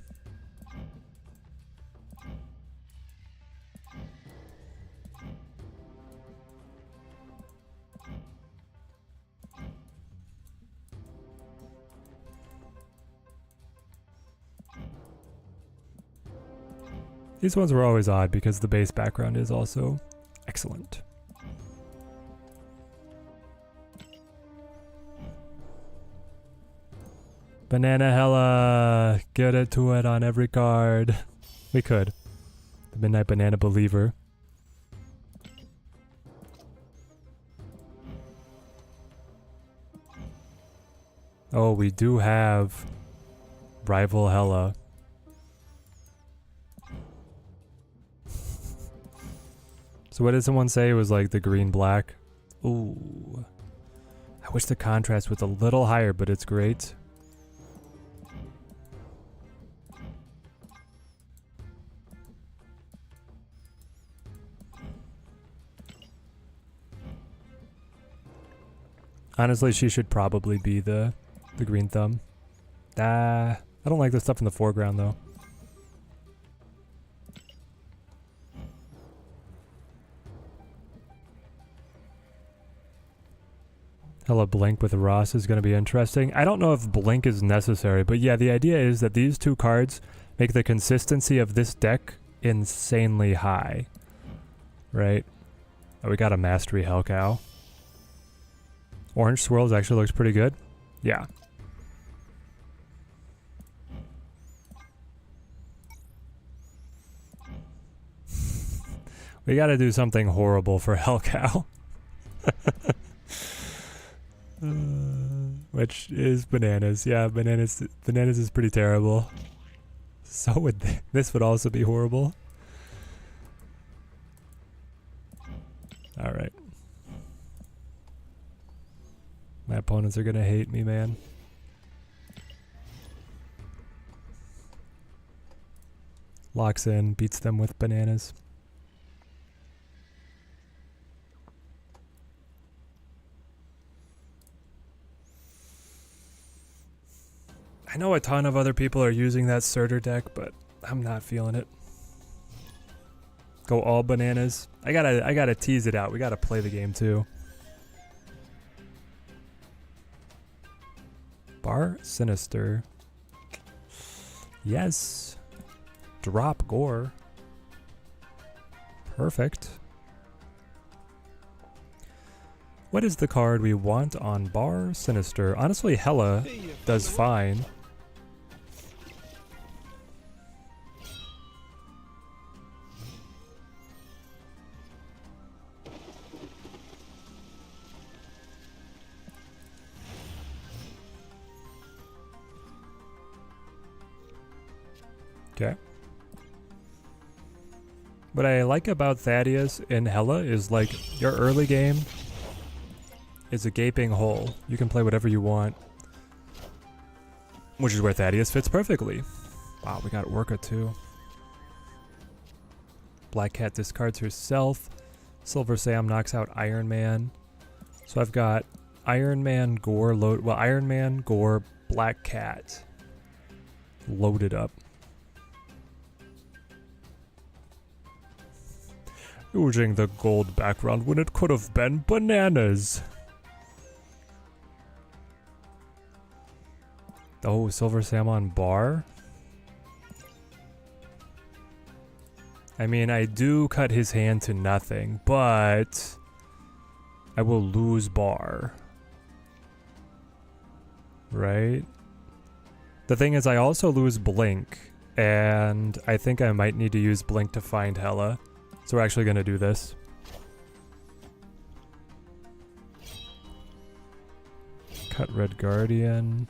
These ones were always odd because the base background is also excellent. Banana hella, get it to it on every card. We could. The Midnight Banana Believer. Oh, we do have Rival Hella. So what did someone say? It was like the green black? Ooh. I wish the contrast was a little higher, but it's great. Honestly, she should probably be the green thumb. I don't like the stuff in the foreground though. Hella Blink with Ross is going to be interesting. I don't know if Blink is necessary, but yeah, the idea is that these two cards make the consistency of this deck insanely high. Right? Oh, we got a Mastery Hellcow. Orange Swirls actually looks pretty good. Yeah. We gotta do something horrible for Hellcow. Which is bananas. Yeah, bananas is pretty terrible. So would this would also be horrible. Alright. My opponents are gonna hate me, man. Locks in, beats them with bananas. I know a ton of other people are using that Surtur deck, but I'm not feeling it. Go all bananas. I gotta tease it out. We gotta play the game too. Bar Sinister. Yes. Drop Gore. Perfect. What is the card we want on Bar Sinister? Honestly, Hella does fine. Okay. What I like about Thaddeus in Hella is like your early game is a gaping hole. You can play whatever you want. Which is where Thaddeus fits perfectly. Wow, we got Orca too. Black Cat discards herself. Silver Sam knocks out Iron Man. So I've got Iron Man, Gore, Iron Man, Gore, Black Cat loaded up. Using the gold background when it could have been bananas. Oh, Silver Sam on Bar? I mean, I do cut his hand to nothing, but I will lose Bar. Right? The thing is, I also lose Blink, and I think I might need to use Blink to find Hella. So we're actually going to do this. Cut Red Guardian.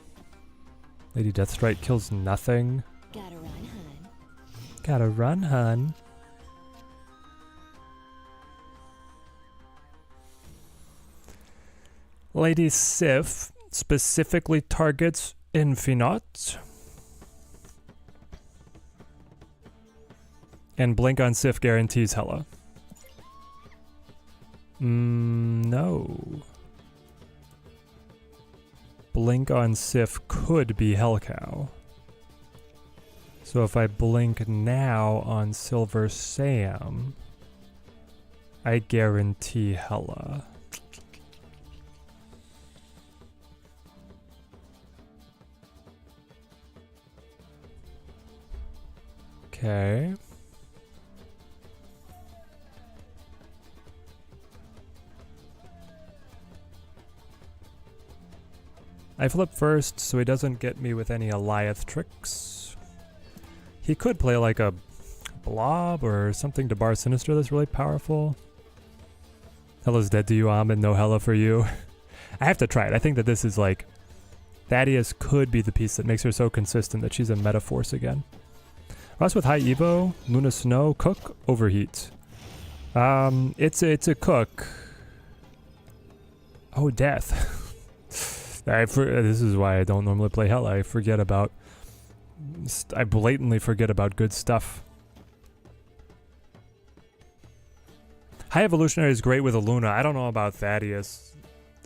Lady Deathstrike kills nothing. Gotta run, hun. Gotta run, hun. Lady Sif specifically targets Infinite. And Blink on Sif guarantees Hella. No. Blink on Sif could be Hellcow. So if I blink now on Silver Sam, I guarantee Hella. Okay. I flip first so he doesn't get me with any Eliath tricks. He could play like a blob or something to Bar Sinister that's really powerful. Hella's dead to you, Amon. No Hella for you. I have to try it. I think that this is like... Thaddeus could be the piece that makes her so consistent that she's a meta force again. Ross with high Evo, Luna Snow, Cook, Overheat. It's a Cook. Oh, Death. This is why I don't normally play Hella. I forget about... I blatantly forget about good stuff. High Evolutionary is great with a Luna. I don't know about Thaddeus.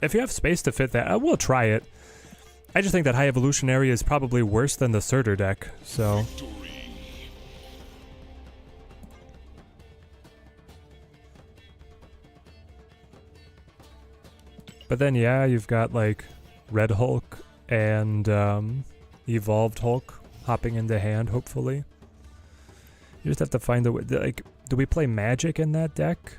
If you have space to fit that, I will try it. I just think that High Evolutionary is probably worse than the Surtur deck, so... But then, yeah, you've got, like, Red Hulk and Evolved Hulk hopping into hand, hopefully. You just have to find the way... Like, do we play Magic in that deck?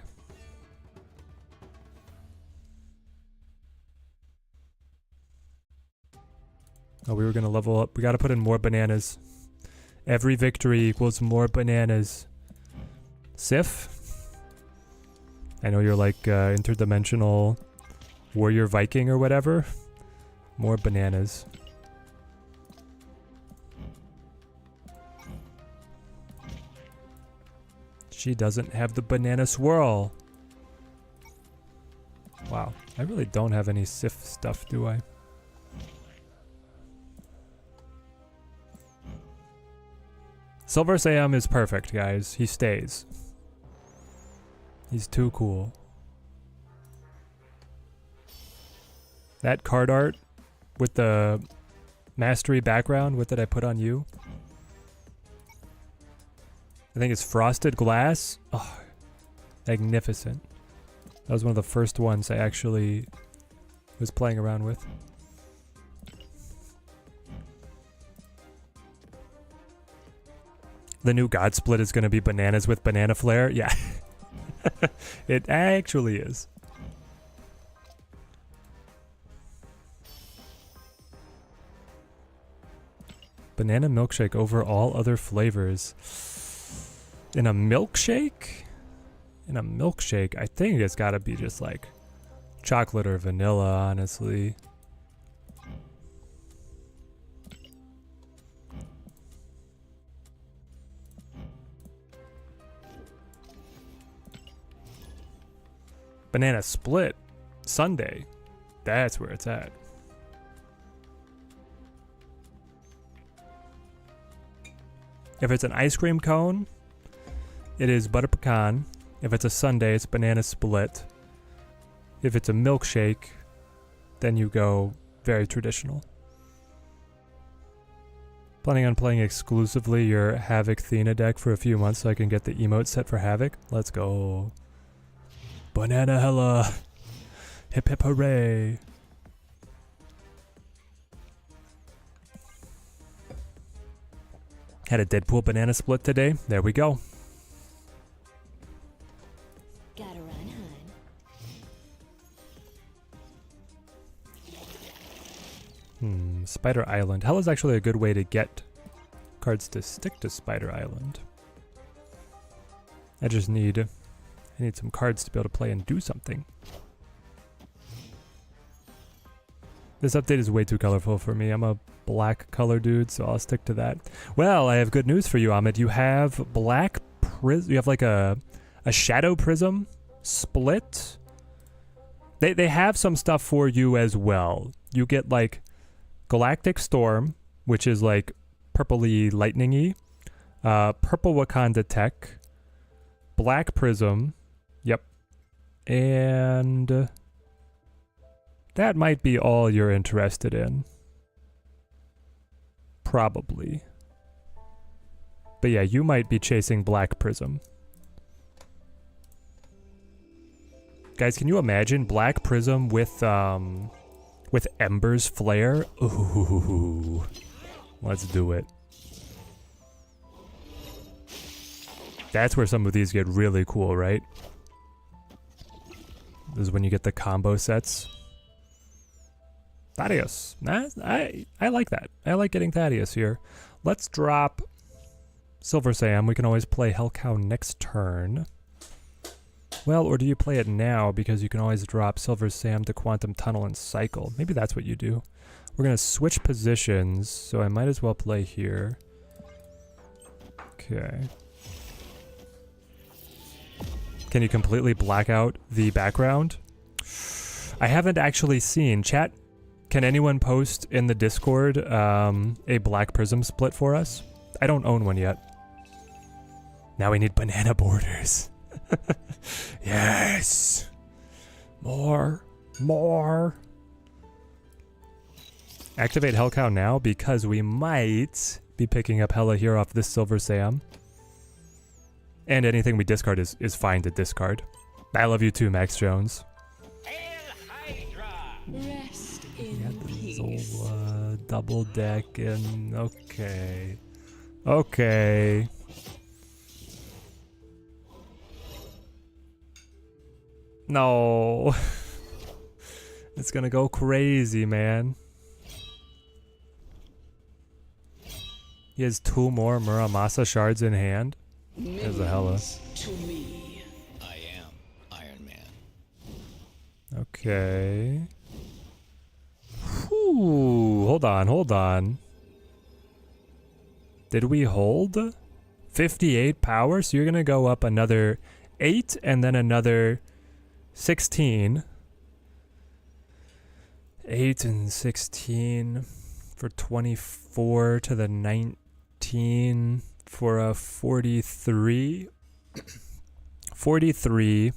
Oh, we were going to level up. We got to put in more bananas. Every victory equals more bananas. Sif? I know you're like interdimensional warrior Viking or whatever. More bananas. She doesn't have the banana swirl. Wow, I really don't have any Sif stuff, do I? Silver Sam is perfect, guys. He stays. He's too cool. That card art with the mastery background, what did I put on you? I think it's Frosted Glass. Oh, magnificent. That was one of the first ones I actually was playing around with. The new God Split is going to be bananas with banana flare. Yeah. It actually is. Banana milkshake over all other flavors. In a milkshake? In a milkshake, I think it's gotta be just like chocolate or vanilla, honestly. Banana split sundae. That's where it's at. If it's an ice cream cone, it is butter pecan. If it's a sundae, it's banana split. If it's a milkshake, then you go very traditional. Planning on playing exclusively your Havoc Thena deck for a few months so I can get the emote set for Havoc? Let's go. Banana hella. Hip hip hooray. Had a Deadpool banana split today. There we go. Gotta run, hun. Spider Island. Hell is actually a good way to get cards to stick to Spider Island. I need some cards to be able to play and do something. This update is way too colorful for me. I'm a black color dude, so I'll stick to that. Well, I have good news for you, Ahmed. You have black prism. You have like a shadow prism split. They have some stuff for you as well. You get like Galactic Storm, which is like purpley lightningy, purple Wakanda Tech, black prism. Yep. And that might be all you're interested in. Probably. But yeah, you might be chasing black prism. Guys, can you imagine black prism with Ember's Flare? Ooh. Let's do it. That's where some of these get really cool, right? This is when you get the combo sets. Thaddeus. I like that. I like getting Thaddeus here. Let's drop Silver Sam. We can always play Hellcow next turn. Well, or do you play it now because you can always drop Silver Sam to Quantum Tunnel and cycle? Maybe that's what you do. We're going to switch positions, so I might as well play here. Okay. Can you completely black out the background? I haven't actually seen. Chat, can anyone post in the Discord a black prism split for us? I don't own one yet. Now we need banana borders. Yes. More. Activate Hellcow now because we might be picking up Hella here off this Silver Sam. And anything we discard is fine to discard. I love you too, Max Jones. Rest in peace. Zola, double deck, and okay. Okay. No. It's gonna go crazy, man. He has 2 more Muramasa shards in hand. There's a Hella. To me. I am Iron Man. Okay. Whew. Hold on. Did we hold 58 power? So you're gonna go up another 8 and then another 16. 8 and 16 for 24 to the 19 for a 43. 43.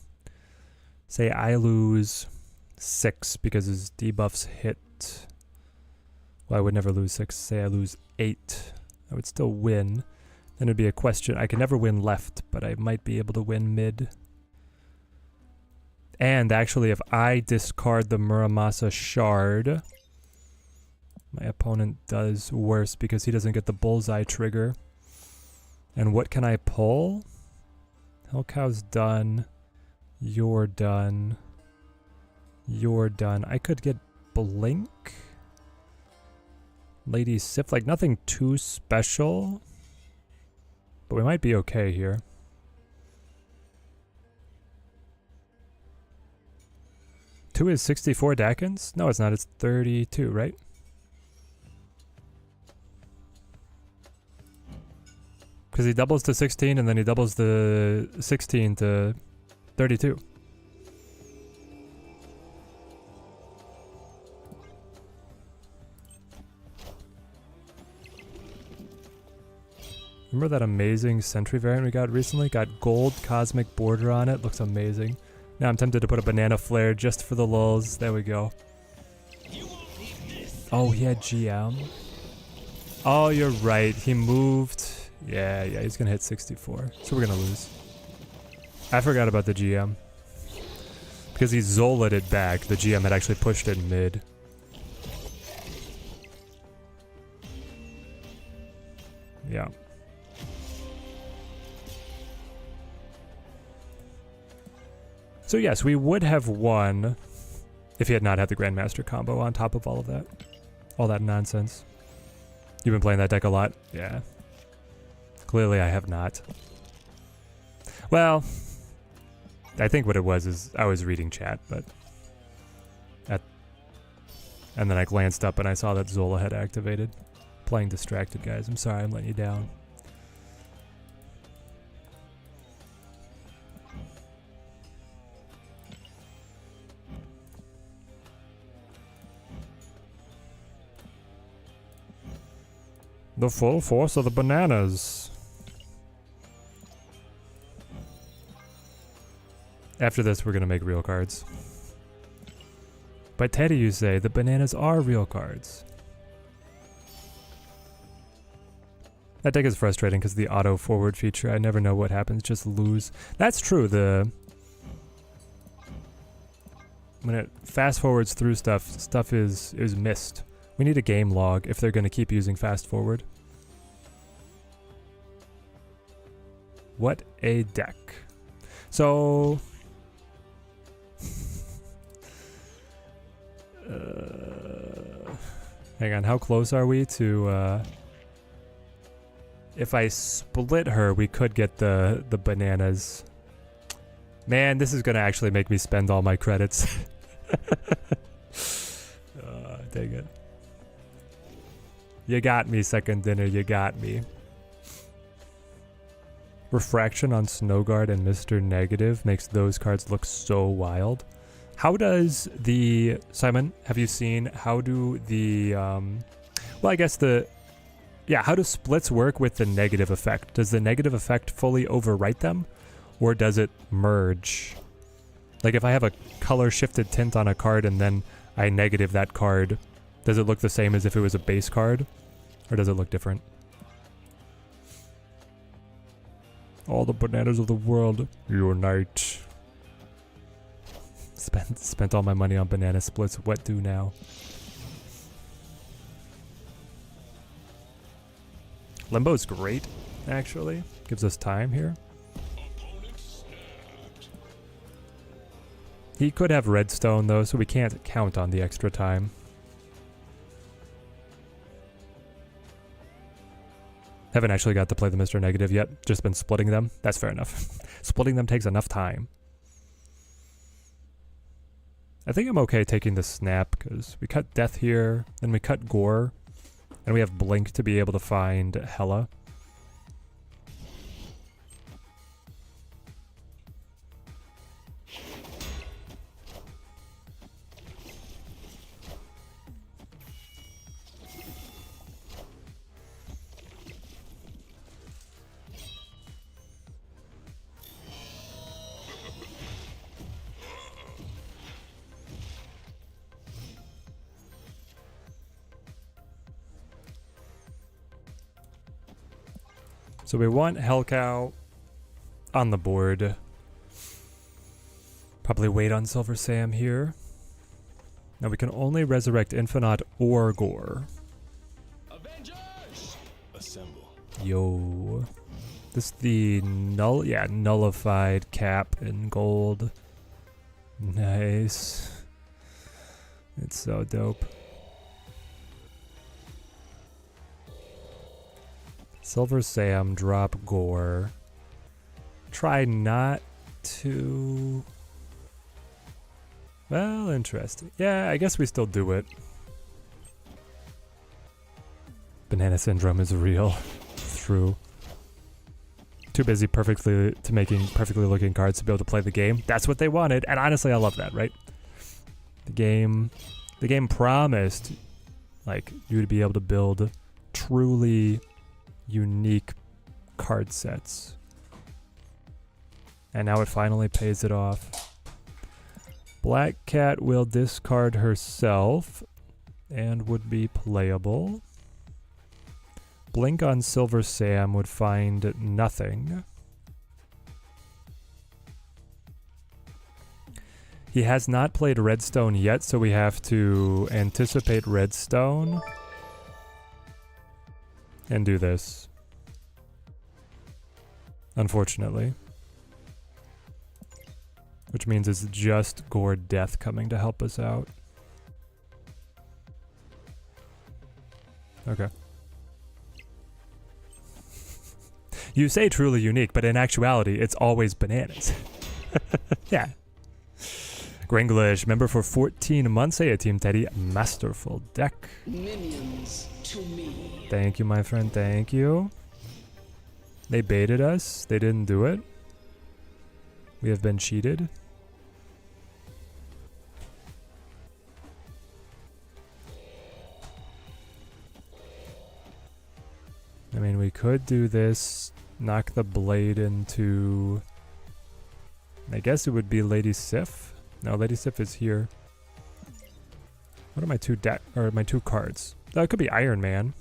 Say I lose 6 because his debuffs hit. Well, I would never lose 6. Say I lose 8. I would still win. Then it'd be a question. I can never win left, but I might be able to win mid. And actually, if I discard the Muramasa shard, my opponent does worse because he doesn't get the bullseye trigger. And what can I pull? Hellcow's done. You're done. You're done. I could get Blink. Lady Sif, like nothing too special. But we might be okay here. Two is 64 Dakins? No, it's not. It's 32, right? Because he doubles to 16 and then he doubles the 16 to 32. Remember that amazing Sentry variant we got recently? Got gold cosmic border on it. Looks amazing. Now I'm tempted to put a banana flare just for the lulz. There we go. Oh, he had GM. Oh, you're right. He moved. Yeah, he's gonna hit 64. So we're gonna lose. I forgot about the GM. Because he Zola'd it back. The GM had actually pushed it mid. Yeah. So yes, we would have won if he had not had the Grandmaster combo on top of all of that. All that nonsense. You've been playing that deck a lot? Yeah. Clearly I have not. Well, I think what it was is I was reading chat, but... And then I glanced up and I saw that Zola had activated. Playing distracted, guys. I'm sorry I'm letting you down. The full force of the bananas. After this, we're gonna make real cards. By Teddy, you say, the bananas are real cards. That deck is frustrating because the auto forward feature, I never know what happens, just lose. That's true, when it fast forwards through stuff is missed. We need a game log if they're gonna keep using fast forward. What a deck. So... hang on, how close are we to, if I split her, we could get the bananas. Man, this is gonna actually make me spend all my credits. Dang it. You got me, second dinner, you got me. Refraction on Snowguard and Mr. Negative makes those cards look so wild. How does the... Simon, have you seen, how do the... well, I guess the... Yeah, how do splits work with the negative effect? Does the negative effect fully overwrite them? Or does it merge? Like if I have a color shifted tint on a card and then I negative that card, does it look the same as if it was a base card? Or does it look different? All the bananas of the world, unite. Spent all my money on banana splits. What do now? Limbo's great, actually. Gives us time here. He could have redstone though, so we can't count on the extra time. Haven't actually got to play the Mr. Negative yet, just been splitting them. That's fair enough. Splitting them takes enough time. I think I'm okay taking the snap, because we cut Death here, then we cut Gore, and we have Blink to be able to find Hela. So we want Hellcow on the board. Probably wait on Silver Sam here. Now we can only resurrect Infinite or Gore. Avengers! Assemble. Yo. This is the nullified cap in gold. Nice. It's so dope. Silver Sam, drop Gore. Try not to... Well, interesting. Yeah, I guess we still do it. Banana syndrome is real. True. Too busy making perfectly looking cards to be able to play the game. That's what they wanted, and honestly, I love that, right? The game promised, like, you to be able to build truly unique card sets. And now it finally pays it off. Black Cat will discard herself and would be playable. Blink on Silver Sam would find nothing. He has not played Redstone yet, so we have to anticipate Redstone and do this. Unfortunately. Which means it's just Gore Death coming to help us out. Okay. You say truly unique, but in actuality, it's always bananas. Yeah. Gringlish, member for 14 months. Hey, Team Teddy, masterful deck. Minions to me. Thank you, my friend. Thank you. They baited us. They didn't do it. We have been cheated. I mean, we could do this, knock the blade into... I guess it would be Lady Sif. No, Lady Sif is here. What are my two cards? Oh, it could be Iron Man.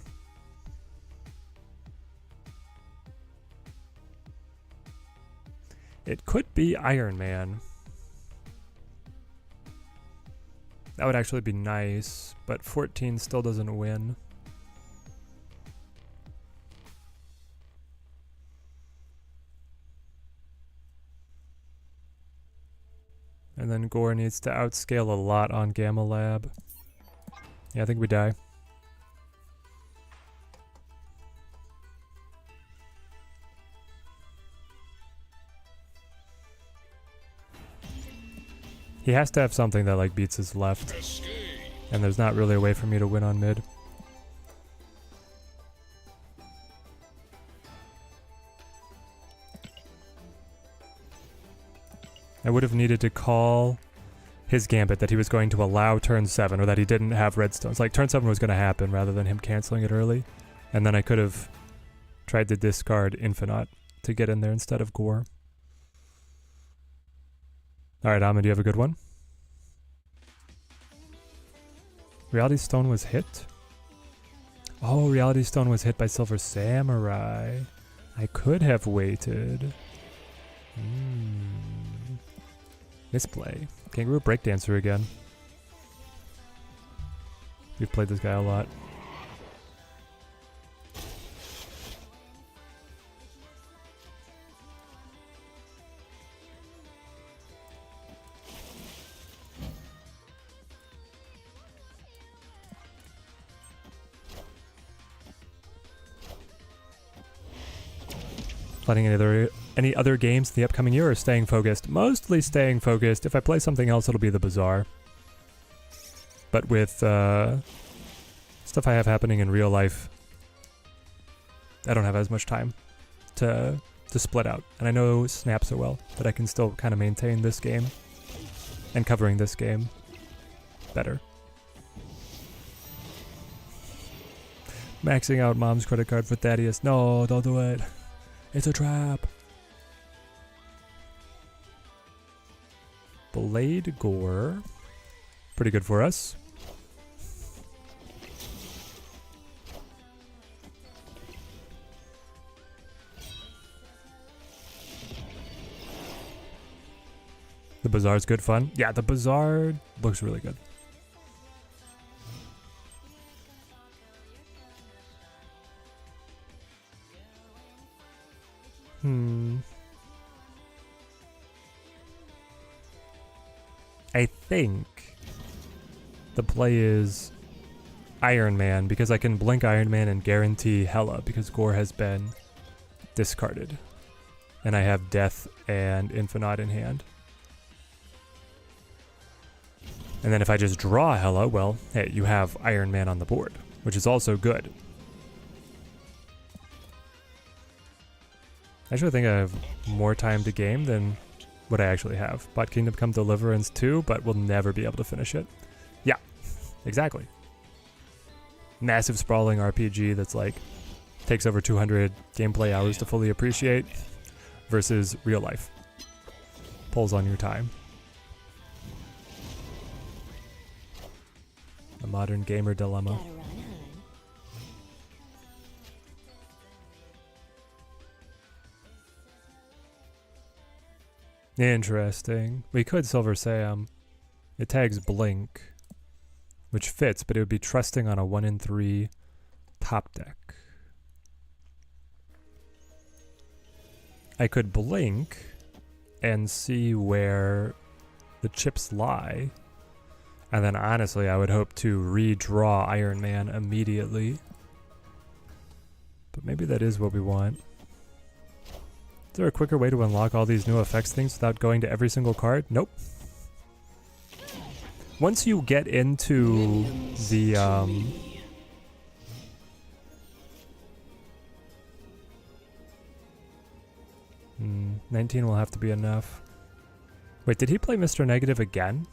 It could be Iron Man. That would actually be nice, but 14 still doesn't win. And then Gore needs to outscale a lot on Gamma Lab. Yeah, I think we die. He has to have something that like beats his left. And there's not really a way for me to win on mid. I would have needed to call his gambit that he was going to allow turn 7 or that he didn't have redstones. Like turn 7 was going to happen rather than him canceling it early. And then I could have tried to discard Infinite to get in there instead of Gore. Alright, Ahmed, do you have a good one? Reality Stone was hit? Oh, Reality Stone was hit by Silver Samurai. I could have waited. Misplay. Kangaroo Breakdancer again. We've played this guy a lot. Playing any other games in the upcoming year or staying focused? Mostly staying focused. If I play something else, it'll be the Bazaar. But with stuff I have happening in real life, I don't have as much time to split out. And I know Snap so well that I can still kind of maintain this game and covering this game better. Maxing out mom's credit card for Thaddeus. No, don't do it. It's a trap. Blade Gore. Pretty good for us. The Bazaar's good fun. Yeah, the Bazaar looks really good. I think the play is Iron Man because I can blink Iron Man and guarantee Hela because Gore has been discarded. And I have Death and Infinite in hand. And then if I just draw Hela, well, hey, you have Iron Man on the board, which is also good. I actually think I have more time to game than what I actually have. Bought Kingdom Come Deliverance 2, but will never be able to finish it. Yeah, exactly. Massive sprawling RPG that's like takes over 200 gameplay hours to fully appreciate versus real life. Pulls on your time. A modern gamer dilemma. Interesting. We could Silver Sam. It tags Blink, which fits, but it would be trusting on a 1 in 3 top deck. I could Blink and see where the chips lie. And then honestly, I would hope to redraw Iron Man immediately. But maybe that is what we want. Is there a quicker way to unlock all these new effects things without going to every single card? Nope. Once you get into the 19 will have to be enough. Wait, did he play Mr. Negative again?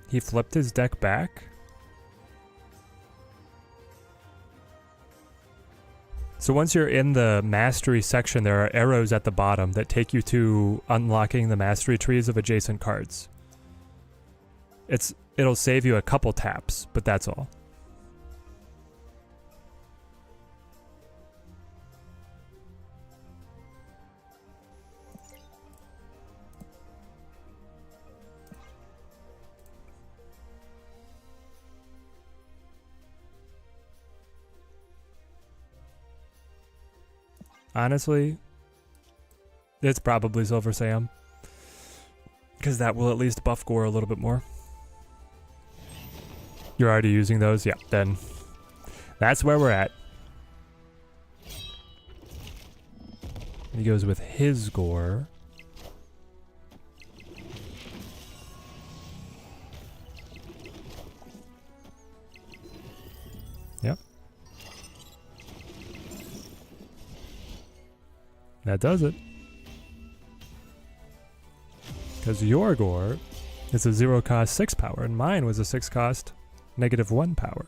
He flipped his deck back? So once you're in the mastery section, there are arrows at the bottom that take you to unlocking the mastery trees of adjacent cards. It'll save you a couple taps, but that's all. Honestly, it's probably Silver Sam. Because that will at least buff Gore a little bit more. You're already using those? Yeah, then that's where we're at. He goes with his Gore. Yep. That does it. Because your Gore is a 0 cost 6 power, and mine was a 6 cost -1 power.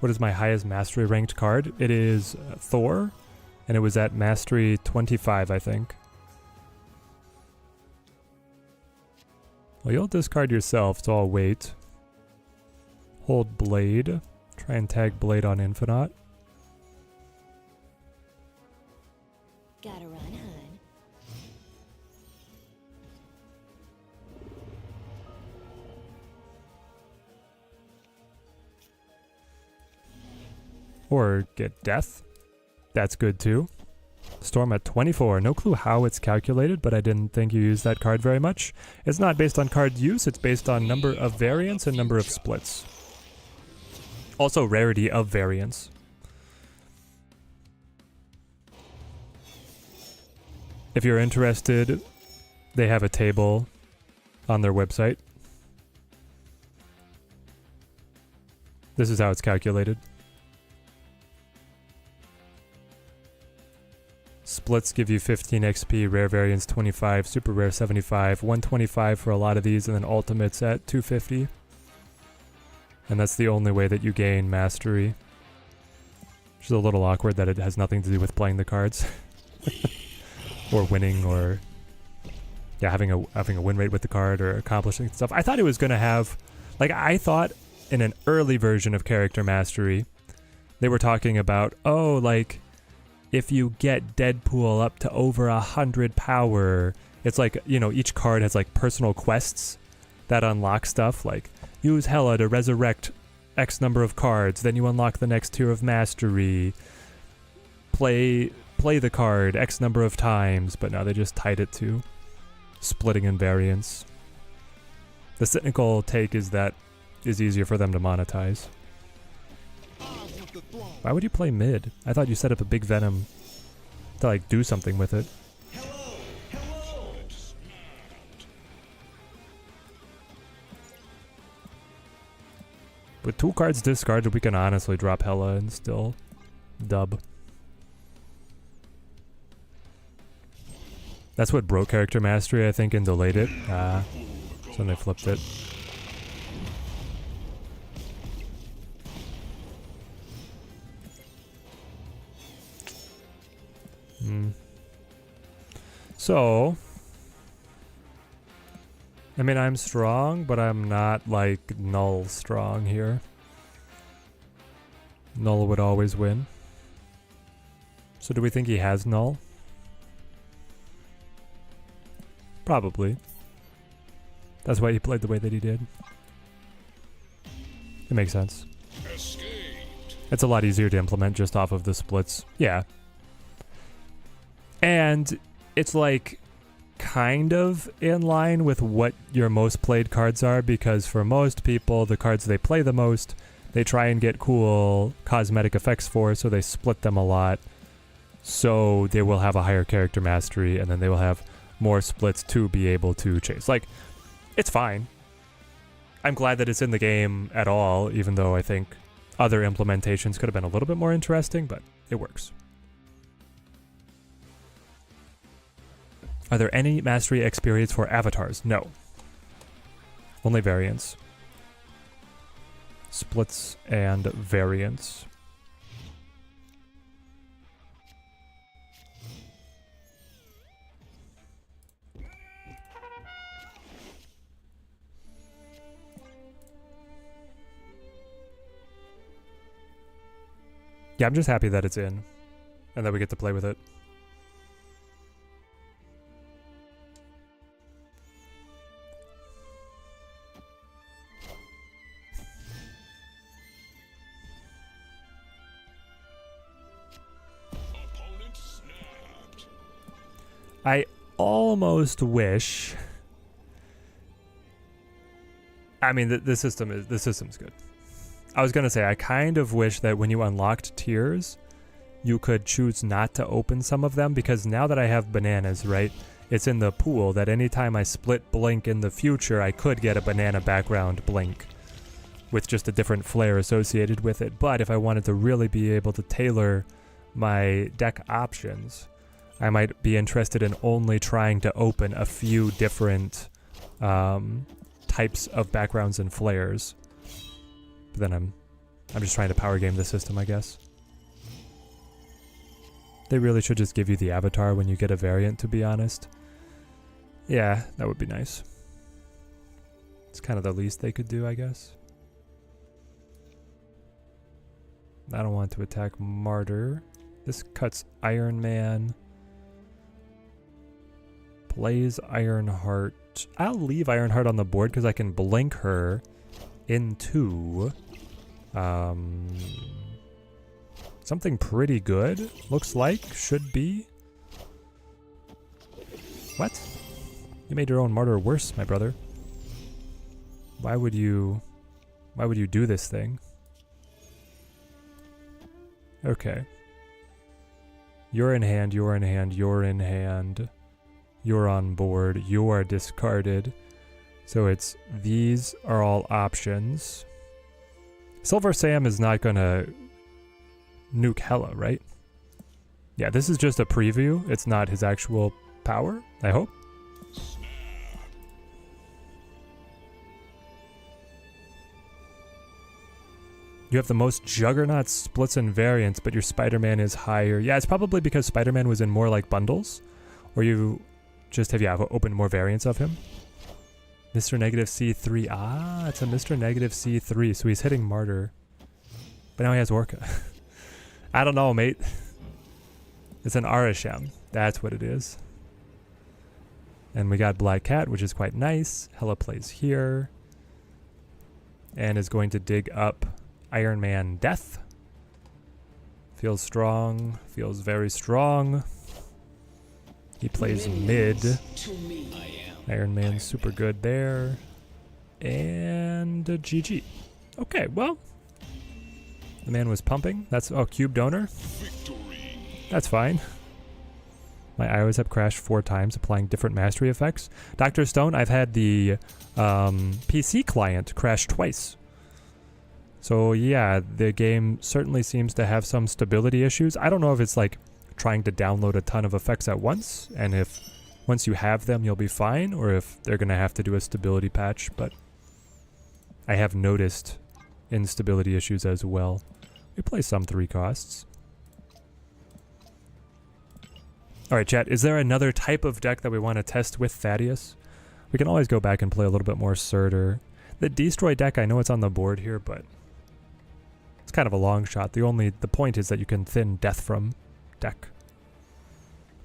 What is my highest mastery ranked card? It is Thor, and it was at mastery 25, I think. Well, you'll discard yourself, so I'll wait. Hold Blade. Try and tag Blade on Infinite. Gotta run, hun. Or get Death. That's good too. Storm at 24. No clue how it's calculated, but I didn't think you used that card very much. It's not based on card use, it's based on number of variants and number of splits. Also rarity of variants. If you're interested, they have a table on their website. This is how it's calculated. Splits give you 15 XP, rare variants 25, super rare 75, 125 for a lot of these, and then ultimates at 250. And that's the only way that you gain mastery. Which is a little awkward that it has nothing to do with playing the cards. Or winning, or yeah, having a win rate with the card, or accomplishing stuff. I thought it was going to have, like, I thought in an early version of character mastery, they were talking about, oh, like, if you get Deadpool up to over 100 power, it's like, you know, each card has like personal quests that unlock stuff, like use Hela to resurrect X number of cards, then you unlock the next tier of mastery, play the card X number of times, but now they just tied it to splitting invariants. The cynical take is that is easier for them to monetize. Why would you play mid? I thought you set up a big Venom to like do something with it. With 2 cards discarded, we can honestly drop Hela and still dub. That's what broke character mastery, I think, and delayed it. So then they flipped it. So, I mean, I'm strong, but I'm not like Null strong here. Null would always win. So do we think he has Null? Probably. That's why he played the way that he did. It makes sense. It's a lot easier to implement just off of the splits. Yeah. And it's like kind of in line with what your most played cards are, because for most people, the cards they play the most, they try and get cool cosmetic effects for, so they split them a lot. So they will have a higher character mastery, and then they will have more splits to be able to chase. Like, it's fine. I'm glad that it's in the game at all, even though I think other implementations could have been a little bit more interesting, but it works. Are there any mastery experience for avatars? No. Only variants. Splits and variants. Yeah, I'm just happy that it's in and that we get to play with it. I almost wish. I mean, the system's good. I was gonna say, I kind of wish that when you unlocked tiers, you could choose not to open some of them, because now that I have bananas, right, it's in the pool that anytime I split blink in the future, I could get a banana background blink with just a different flair associated with it. But if I wanted to really be able to tailor my deck options, I might be interested in only trying to open a few different types of backgrounds and flares. But then I'm just trying to power game the system, I guess. They really should just give you the avatar when you get a variant, to be honest. Yeah, that would be nice. It's kind of the least they could do, I guess. I don't want to attack Martyr. This cuts Iron Man. Plays Ironheart. I'll leave Ironheart on the board because I can blink her into something pretty good. Looks like. Should be. What? You made your own Martyr worse, my brother. Why would you do this thing? Okay. You're in hand, you're in hand, you're in hand. You're on board, you are discarded. So it's, these are all options. Silver Sam is not gonna nuke Hela, right? Yeah, this is just a preview. It's not his actual power, I hope. You have the most Juggernaut splits and variants, but your Spider-Man is higher. Yeah, it's probably because Spider-Man was in more like bundles, or you just have opened more variants of him. Mr. Negative C3. Ah, it's a Mr. Negative C3, so he's hitting Martyr. But now he has Orca. I don't know, mate. It's an Arasham. That's what it is. And we got Black Cat, which is quite nice. Hela plays here. And is going to dig up Iron Man Death. Feels strong. Feels very strong. He plays mid. To me. Iron Man's super good there. And GG. Okay, well. The man was pumping. That's, oh, cube donor. That's fine. My IOs have crashed 4 times, applying different mastery effects. Dr. Stone, I've had the PC client crash twice. So yeah, the game certainly seems to have some stability issues. I don't know if it's like trying to download a ton of effects at once, and if once you have them you'll be fine, or if they're going to have to do a stability patch, but I have noticed instability issues as well. We play some 3 costs. Alright chat, is there another type of deck that we want to test with Thaddeus? We can always go back and play a little bit more Surtur. The Destroy deck, I know it's on the board here, but it's kind of a long shot. The point is that you can thin Death from deck.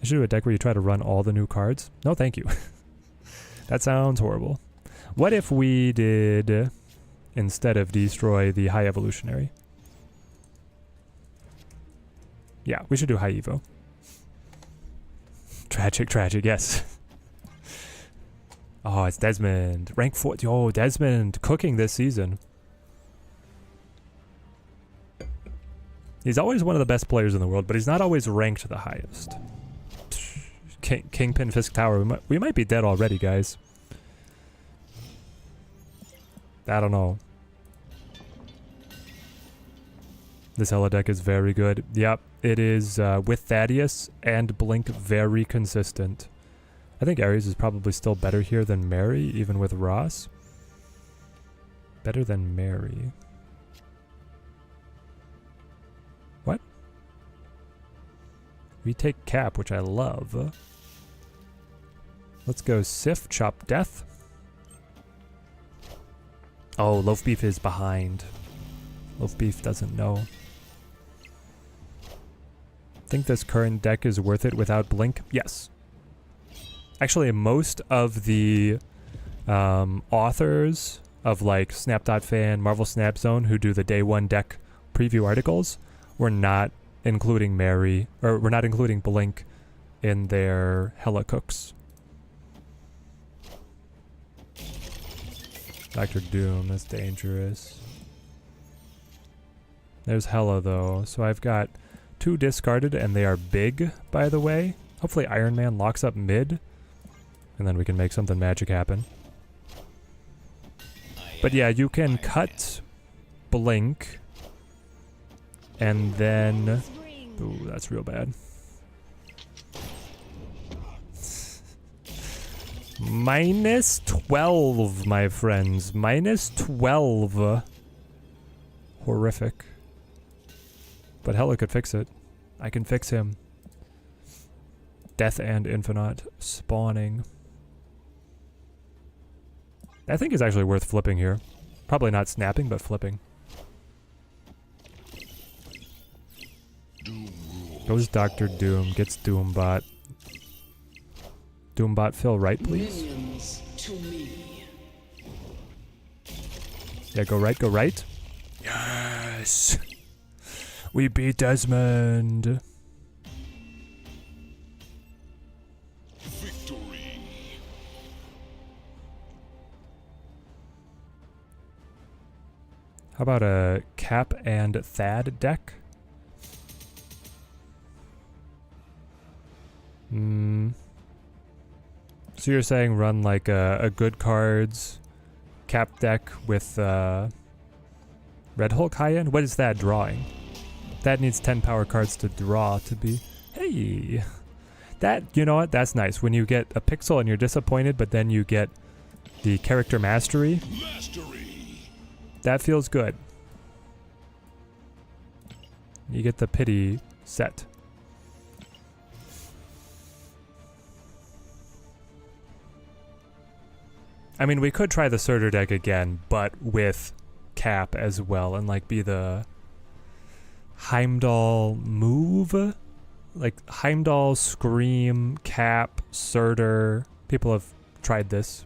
I should do a deck where you try to run all the new cards. No thank you. That sounds horrible. What if we did, instead of Destroy, the High Evolutionary? Yeah, we should do High Evo. Tragic, yes. Oh, it's Desmond. Rank 4. Yo, Desmond cooking this season. He's always one of the best players in the world, but he's not always ranked the highest. Kingpin Fisk Tower. We might be dead already, guys. I don't know. This Hela deck is very good. Yep, it is with Thaddeus and Blink very consistent. I think Ares is probably still better here than Mary, even with Ross. Better than Mary. What? We take Cap, which I love. Let's go Sif, Chop Death. Oh, Loaf Beef is behind. Loaf Beef doesn't know. Think this current deck is worth it without Blink? Yes. Actually, most of the authors of like Snap.fan, Marvel Snap Zone, who do the day 1 deck preview articles, were not including Mary, or were not including Blink in their Hela cooks. Dr. Doom, that's dangerous. There's Hela though, so I've got 2 discarded, and they are big, by the way. Hopefully Iron Man locks up mid, and then we can make something magic happen. But yeah, you can cut Blink, and then... Ooh, that's real bad. -12, my friends. -12. Horrific. But Hela could fix it. I can fix him. Death and Infinite spawning. I think is actually worth flipping here. Probably not snapping, but flipping. Goes Dr. Doom, gets Doombot. Doombot fill right, please. Minions to me. Yeah, go right, go right. Yes! We beat Desmond. Victory. How about a Cap and Thad deck? So you're saying run like a good cards Cap deck with Red Hulk high end? What is that drawing? That needs 10 power cards to draw to be... Hey! That, you know what? That's nice. When you get a pixel and you're disappointed, but then you get the character mastery. That feels good. You get the pity set. I mean, we could try the Surtur deck again, but with Cap as well, and like be the Heimdall move Like Heimdall, Scream, Cap, Surtur. People have tried this.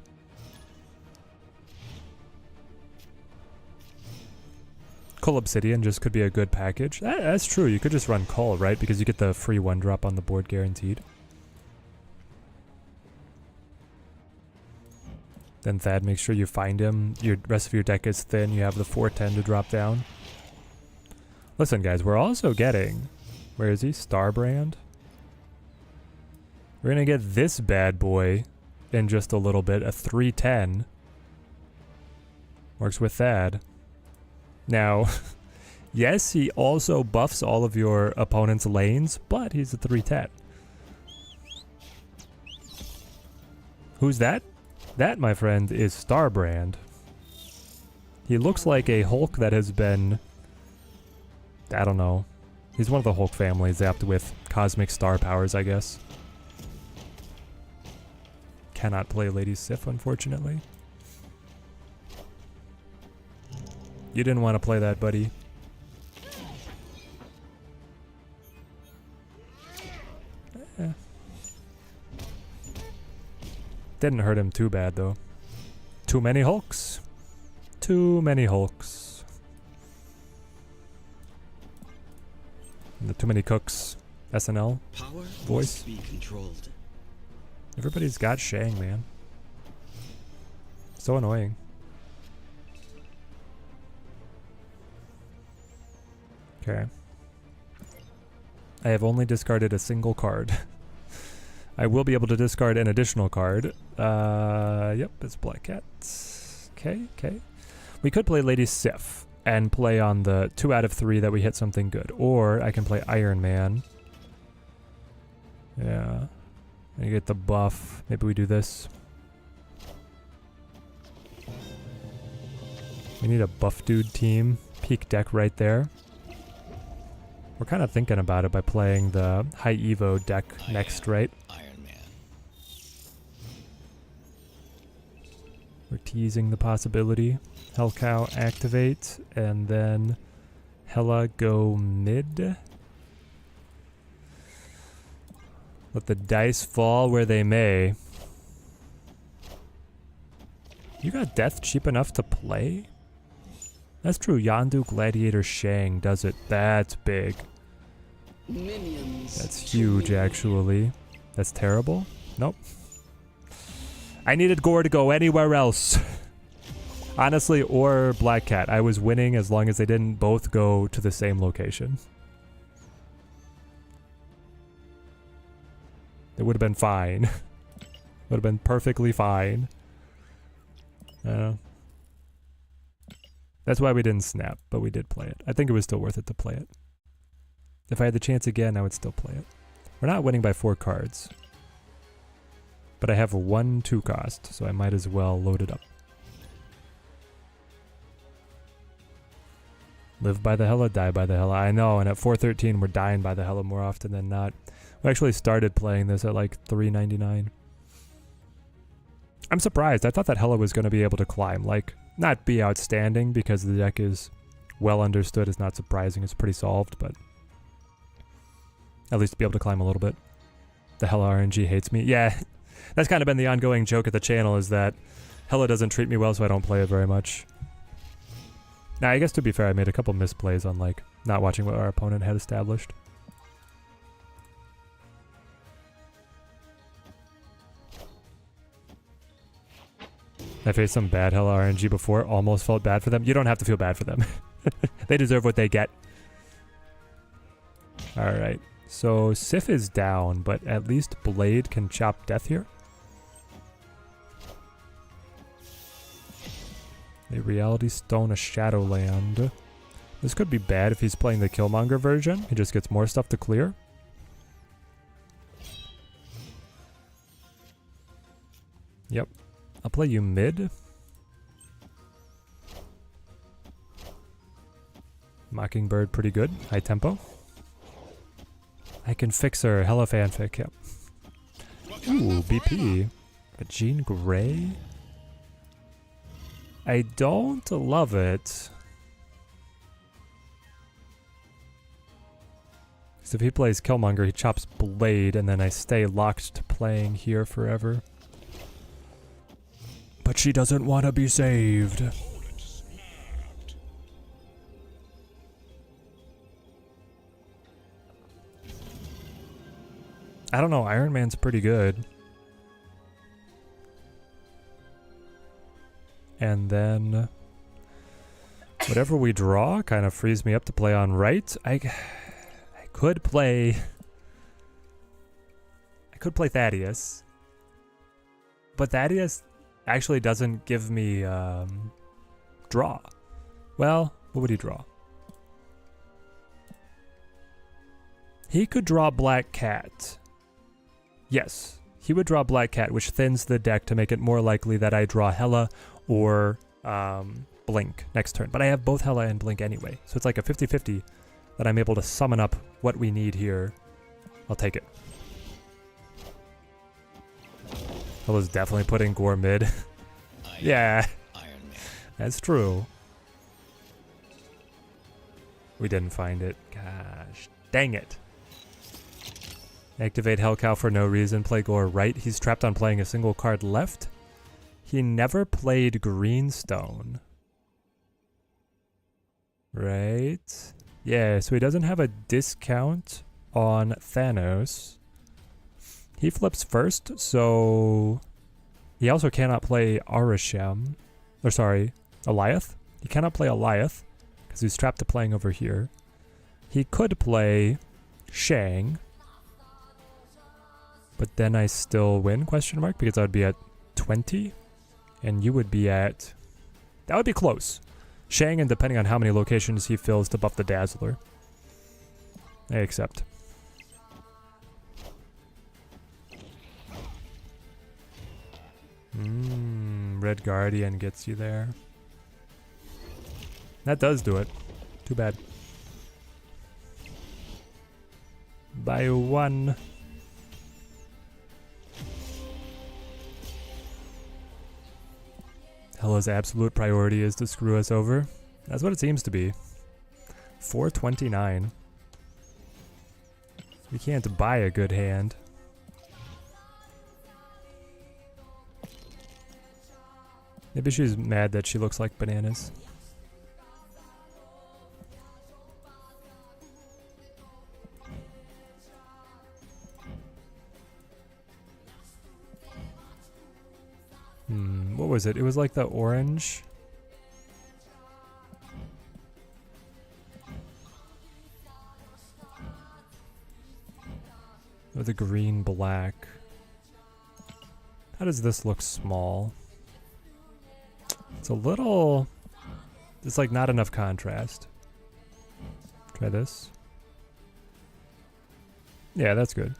Cull Obsidian just could be a good package. That's true. You could just run Cull, right? Because you get the free 1-drop on the board guaranteed. Then Thad, make sure you find him. Your rest of your deck is thin. You have the 4/10 to drop down. Listen, guys, we're also getting... Where is he? Starbrand? We're going to get this bad boy in just a little bit. A 3/10. Works with Thad. Now, yes, he also buffs all of your opponent's lanes, but he's a 3/10. Who's that? That, my friend, is Starbrand. He looks like a Hulk that has been... I don't know. He's one of the Hulk family, zapped with cosmic star powers, I guess. Cannot play Lady Sif, unfortunately. You didn't want to play that, buddy. Didn't hurt him too bad, though. Too many Hulks. Too many Hulks. Too many cooks. SNL Power voice. must be controlled. Everybody's got Shang, man. So annoying. Okay. I have only discarded a single card. I will be able to discard an additional card. Yep, it's Black Cat. Okay. We could play Lady Sif and play on the 2 out of 3 that we hit something good. Or I can play Iron Man. Yeah. You get the buff. Maybe we do this. We need a buff dude team. Peak deck right there. We're kind of thinking about it by playing the high Evo deck next, right? Iron Man. We're teasing the possibility. Hellcow activate, and then Hella go mid. Let the dice fall where they may. You got Death cheap enough to play? That's true. Yondu Gladiator Shang does it. That's big. Minions. That's huge, actually. That's terrible. Nope. I needed Gore to go anywhere else. Honestly, or Black Cat. I was winning as long as they didn't both go to the same location. It would have been fine. Would have been perfectly fine. That's why we didn't snap, but we did play it. I think it was still worth it to play it. If I had the chance again, I would still play it. We're not winning by 4 cards. But I have a 1/2 cost, so I might as well load it up. Live by the Hella, die by the Hella. I know, and at 413 we're dying by the Hella more often than not. We actually started playing this at like 399. I'm surprised. I thought that Hella was going to be able to climb. Like, not be outstanding because the deck is well understood. It's not surprising. It's pretty solved, but at least be able to climb a little bit. The Hella RNG hates me. Yeah, that's kind of been the ongoing joke at the channel, is that Hella doesn't treat me well, so I don't play it very much. Now, I guess to be fair, I made a couple misplays on like not watching what our opponent had established. I faced some bad Hella RNG before, almost felt bad for them. You don't have to feel bad for them. They deserve what they get. Alright, so Sif is down, but at least Blade can chop death here. A Reality Stone, a Shadowland. This could be bad if he's playing the Killmonger version. He just gets more stuff to clear. Yep. I'll play you mid. Mockingbird, pretty good. High tempo. I can fix her. Hella fanfic, yep. Ooh, BP. A Jean Grey? I don't love it. So if he plays Killmonger, he chops Blade, and then I stay locked to playing here forever. But she doesn't want to be saved. I don't know, Iron Man's pretty good. And then whatever we draw kind of frees me up to play on right. I could play Thaddeus. But Thaddeus actually doesn't give me draw. Well, what would he draw? He could draw Black Cat. Yes, he would draw Black Cat, which thins the deck to make it more likely that I draw Hela or Blink next turn. But I have both Hela and Blink anyway, so it's like a 50-50 that I'm able to summon up what we need here. I'll take it. Hela's definitely putting Gore mid. Yeah, Iron Man. that's true. We didn't find it. Gosh, dang it. Activate Hellcow for no reason. Play Gore right. He's trapped on playing a single card left. He never played Greenstone. Right? Yeah, so he doesn't have a discount on Thanos. He flips first, so he also cannot play Arishem. Or sorry, Eliath. He cannot play Eliath because he's trapped to playing over here. He could play Shang. But then I still win, question mark, because I would be at 20 and you would be at, that would be close. Shang, and depending on how many locations he fills to buff the Dazzler. I accept. Red Guardian gets you there. That does do it. Too bad. By one. Hela's absolute priority is to screw us over. That's what it seems to be. 429. We can't buy a good hand. Maybe she's mad that she looks like bananas. What was it? It was like the orange. Or the green black. How does this look small? It's a little... It's like not enough contrast. Try this. Yeah, that's good.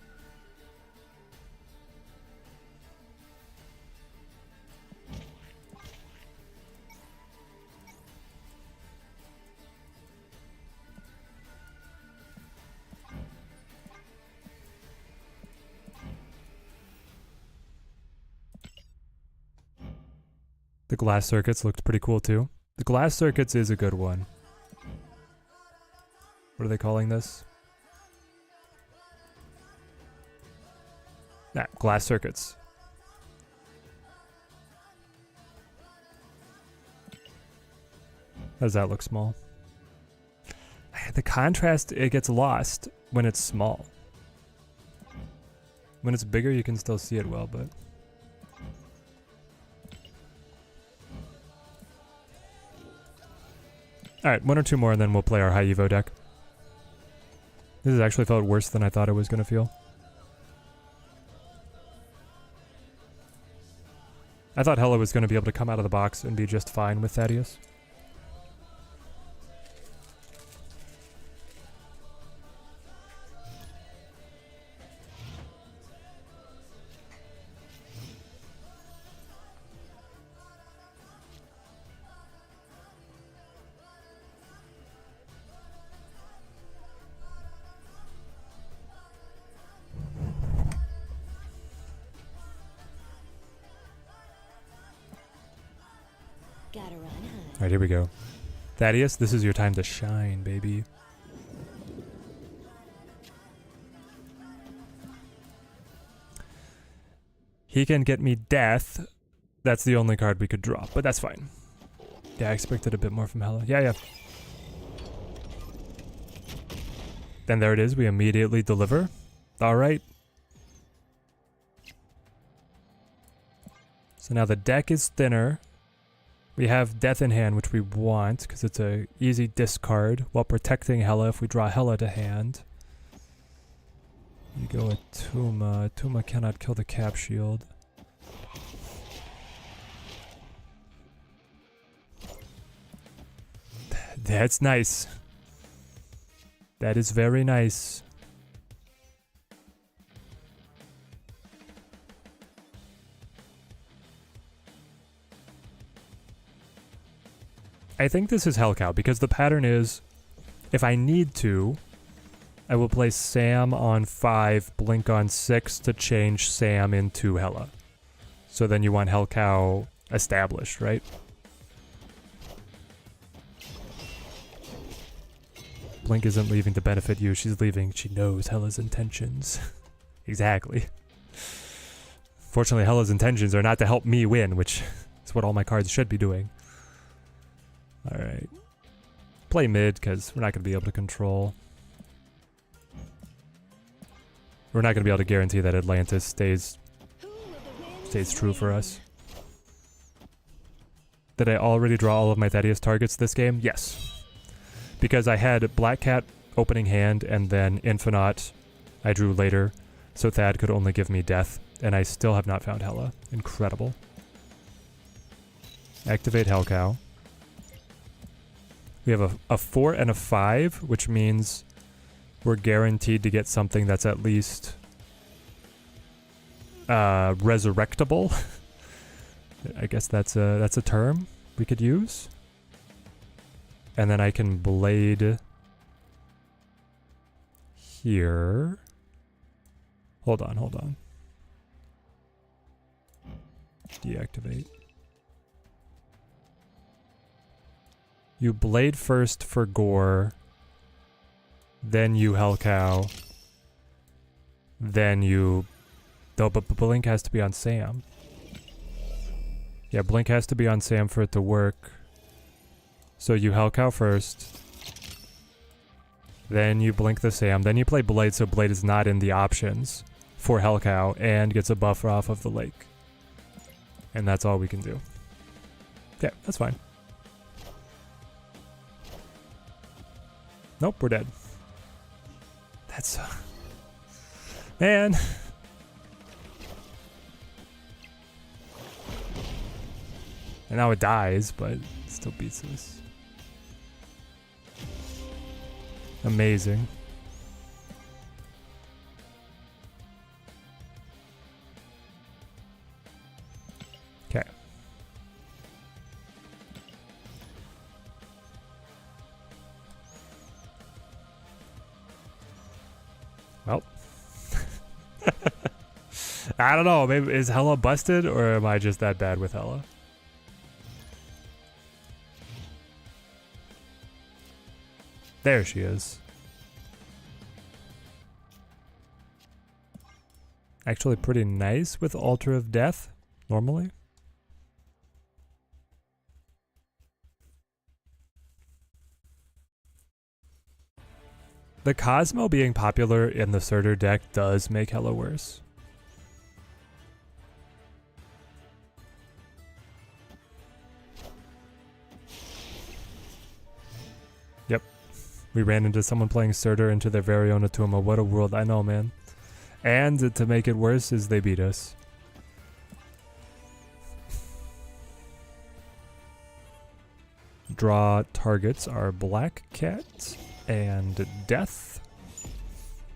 The glass circuits looked pretty cool too. The glass circuits is a good one. What are they calling this? Nah, glass circuits. How does that look small? The contrast, it gets lost when it's small. When it's bigger, you can still see it well, but... Alright, one or two more and then we'll play our high Evo deck. This has actually felt worse than I thought it was going to feel. I thought Hela was going to be able to come out of the box and be just fine with Thaddeus. Gotta run, huh? Alright, here we go. Thaddeus, this is your time to shine, baby. He can get me death. That's the only card we could draw, but that's fine. Yeah, I expected a bit more from Hela. Yeah. Then there it is. We immediately deliver. All right. So now the deck is thinner. We have Death in hand, which we want, because it's a easy discard, while protecting Hela if we draw Hela to hand. You go with Tuma. Tuma cannot kill the Cap Shield. That's nice. That is very nice. I think this is Hellcow because the pattern is, if I need to, I will play Sam on 5, Blink on 6 to change Sam into Hela. So then you want Hellcow established, right? Blink isn't leaving to benefit you, she's leaving, she knows Hela's intentions. Exactly. Fortunately, Hela's intentions are not to help me win, which is what all my cards should be doing. Alright. Play mid, because we're not going to be able to control. We're not going to be able to guarantee that Atlantis stays true for us. Did I already draw all of my Thaddeus targets this game? Yes. Because I had Black Cat opening hand, and then Infinite I drew later, so Thad could only give me death, and I still have not found Hela. Incredible. Activate Hellcow. We have a 4 and a 5, which means we're guaranteed to get something that's at least resurrectable. I guess that's a term we could use. And then I can blade here. Hold on. Deactivate. You blade first for Gore, then you Hellcow, then you... No, but Blink has to be on Sam. Yeah, Blink has to be on Sam for it to work. So you Hellcow first, then you Blink the Sam, then you play Blade so Blade is not in the options for Hellcow and gets a buffer off of the lake. And that's all we can do. Yeah, that's fine. Nope, we're dead. That's... Man. And now it dies, but it still beats us. Amazing. Okay. Well. I don't know. Maybe is Hela busted, or am I just that bad with Hela? There she is. Actually pretty nice with Altar of Death, normally. The Cosmo being popular in the Surtur deck does make Hela worse. Yep. We ran into someone playing Surtur into their very own Atuma. What a world. I know, man. And to make it worse is they beat us. Draw targets are Black Cat and Death.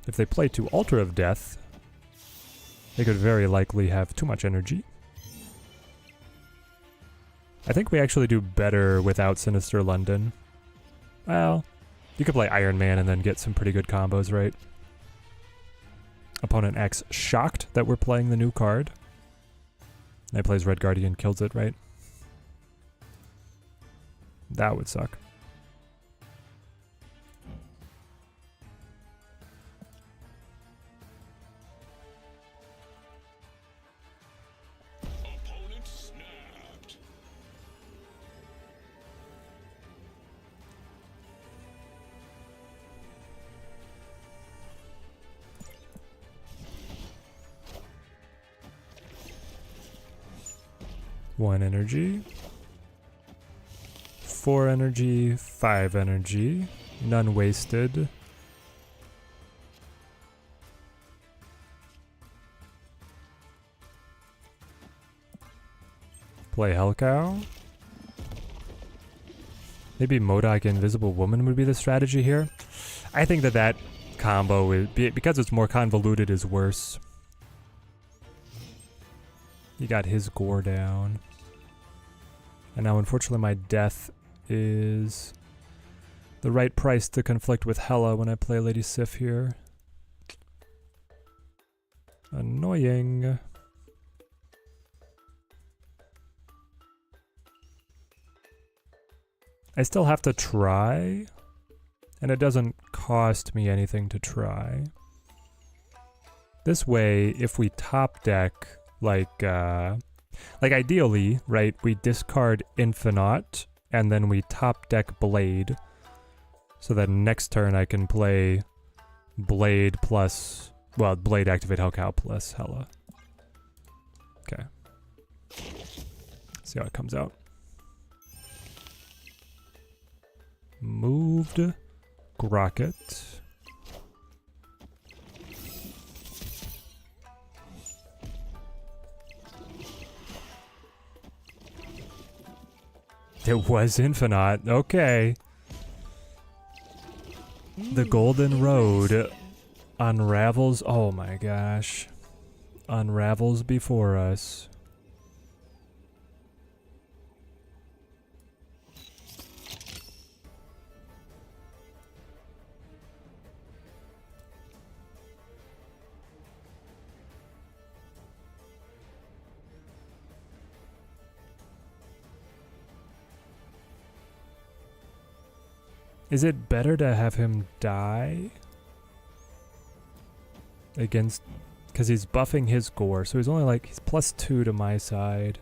If they play to Altar of Death, they could very likely have too much energy. I think we actually do better without Sinister London. Well, you could play Iron Man and then get some pretty good combos, right? Opponent acts shocked that we're playing the new card. And plays Red Guardian, kills it, right? That would suck. 1 energy. 4 energy, 5 energy. None wasted. Play Hellcow. Maybe Modok Invisible Woman would be the strategy here. I think that that combo, is, because it's more convoluted, is worse. He got his gore down. And now unfortunately my death is the right price to conflict with Hela when I play Lady Sif here. Annoying. I still have to try, and it doesn't cost me anything to try. This way, if we top deck, like ideally, right, we discard Infinite, and then we top deck Blade, so that next turn I can play Blade plus, well, Blade activate Hellcow plus Hela. Okay. See how it comes out. Moved Grocket. It was Infinite. Okay. The Golden Road unravels. Oh my gosh. Unravels before us. Is it better to have him die against, because he's buffing his gore, so he's only like, he's +2 to my side.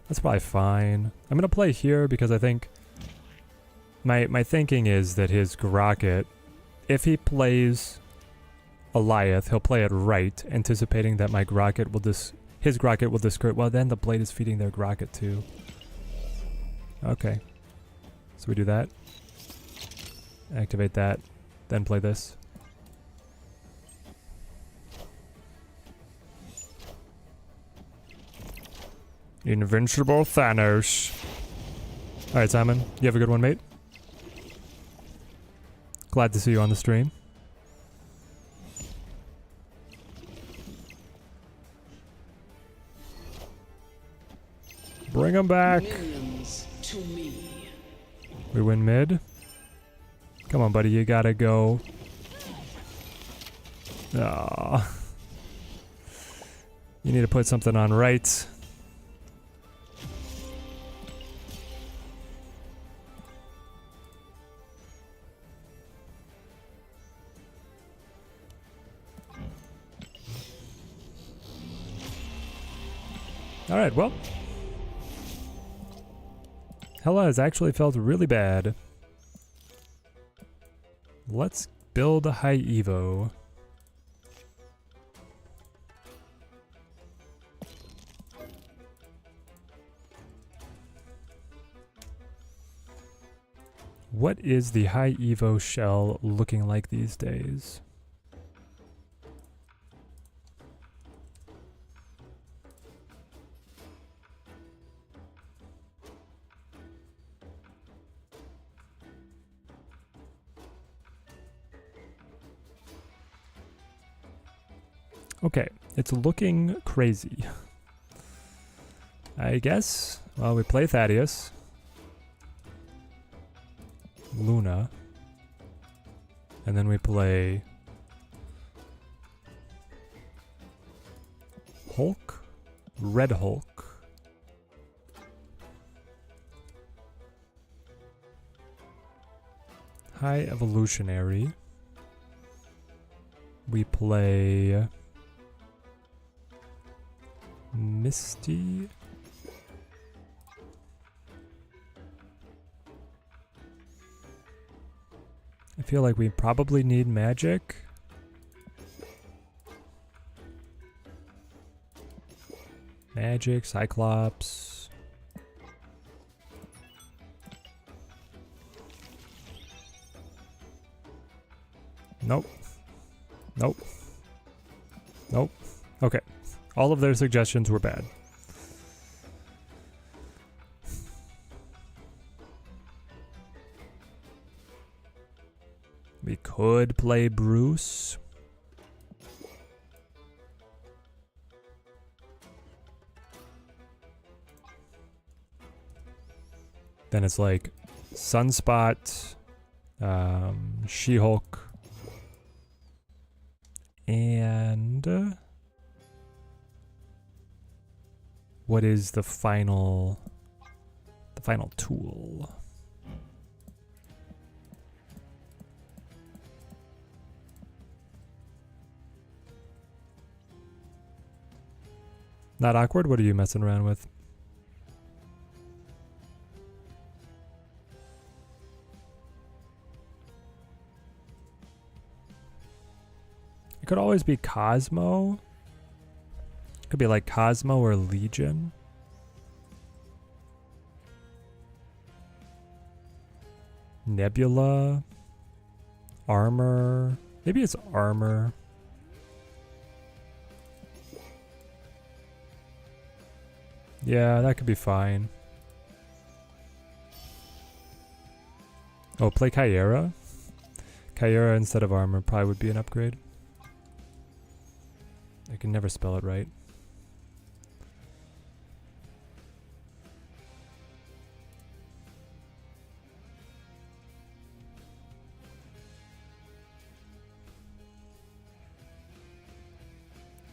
That's probably fine. I'm gonna play here because I think my thinking is that his Grocket, if he plays Eliath, he'll play it right, anticipating that my Grocket will his Grocket will discard. Well, then the Blade is feeding their Grocket too. Okay, so we do that. Activate that, then play this. Invincible Thanos. Alright, Simon, you have a good one, mate. Glad to see you on the stream. Bring him back. Minions to me. We win mid. Come on, buddy, you gotta go. Aww. You need to put something on right. Alright, well. Hela has actually felt really bad. Let's build a high Evo. What is the high Evo shell looking like these days? Okay, it's looking crazy. I guess. Well, we play Thaddeus. Luna. And then we play Hulk. Red Hulk. High Evolutionary. We play Misty. I feel like we probably need magic. Magic, Cyclops. Nope. Nope. Nope. Okay. All of their suggestions were bad. We could play Bruce. Then it's like Sunspot, She-Hulk, and what is the final tool? Not awkward? What are you messing around with? It could always be Cosmo. Could be like Cosmo or Legion. Nebula. Armor. Maybe it's Armor. Yeah, that could be fine. Oh, play Kyera? Kyera instead of Armor probably would be an upgrade. I can never spell it right.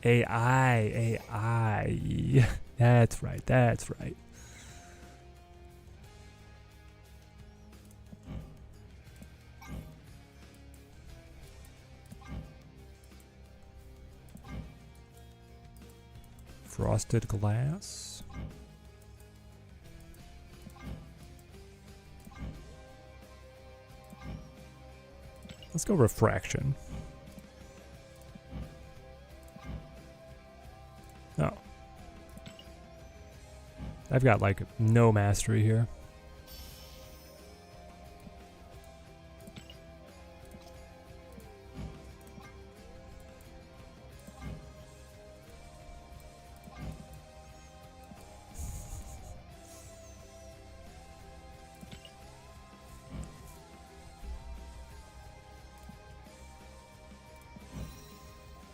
AI. That's right, that's right. Frosted glass. Let's go refraction. Oh. I've got like no mastery here.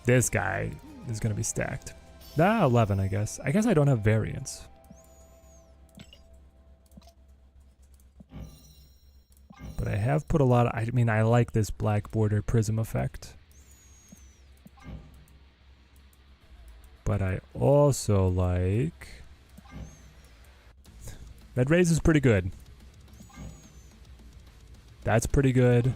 This guy is going to be stacked. 11, I guess. I guess I don't have variants. But I have put a lot of... I mean, I like this black border prism effect. But I also like... Red Rays is pretty good. That's pretty good.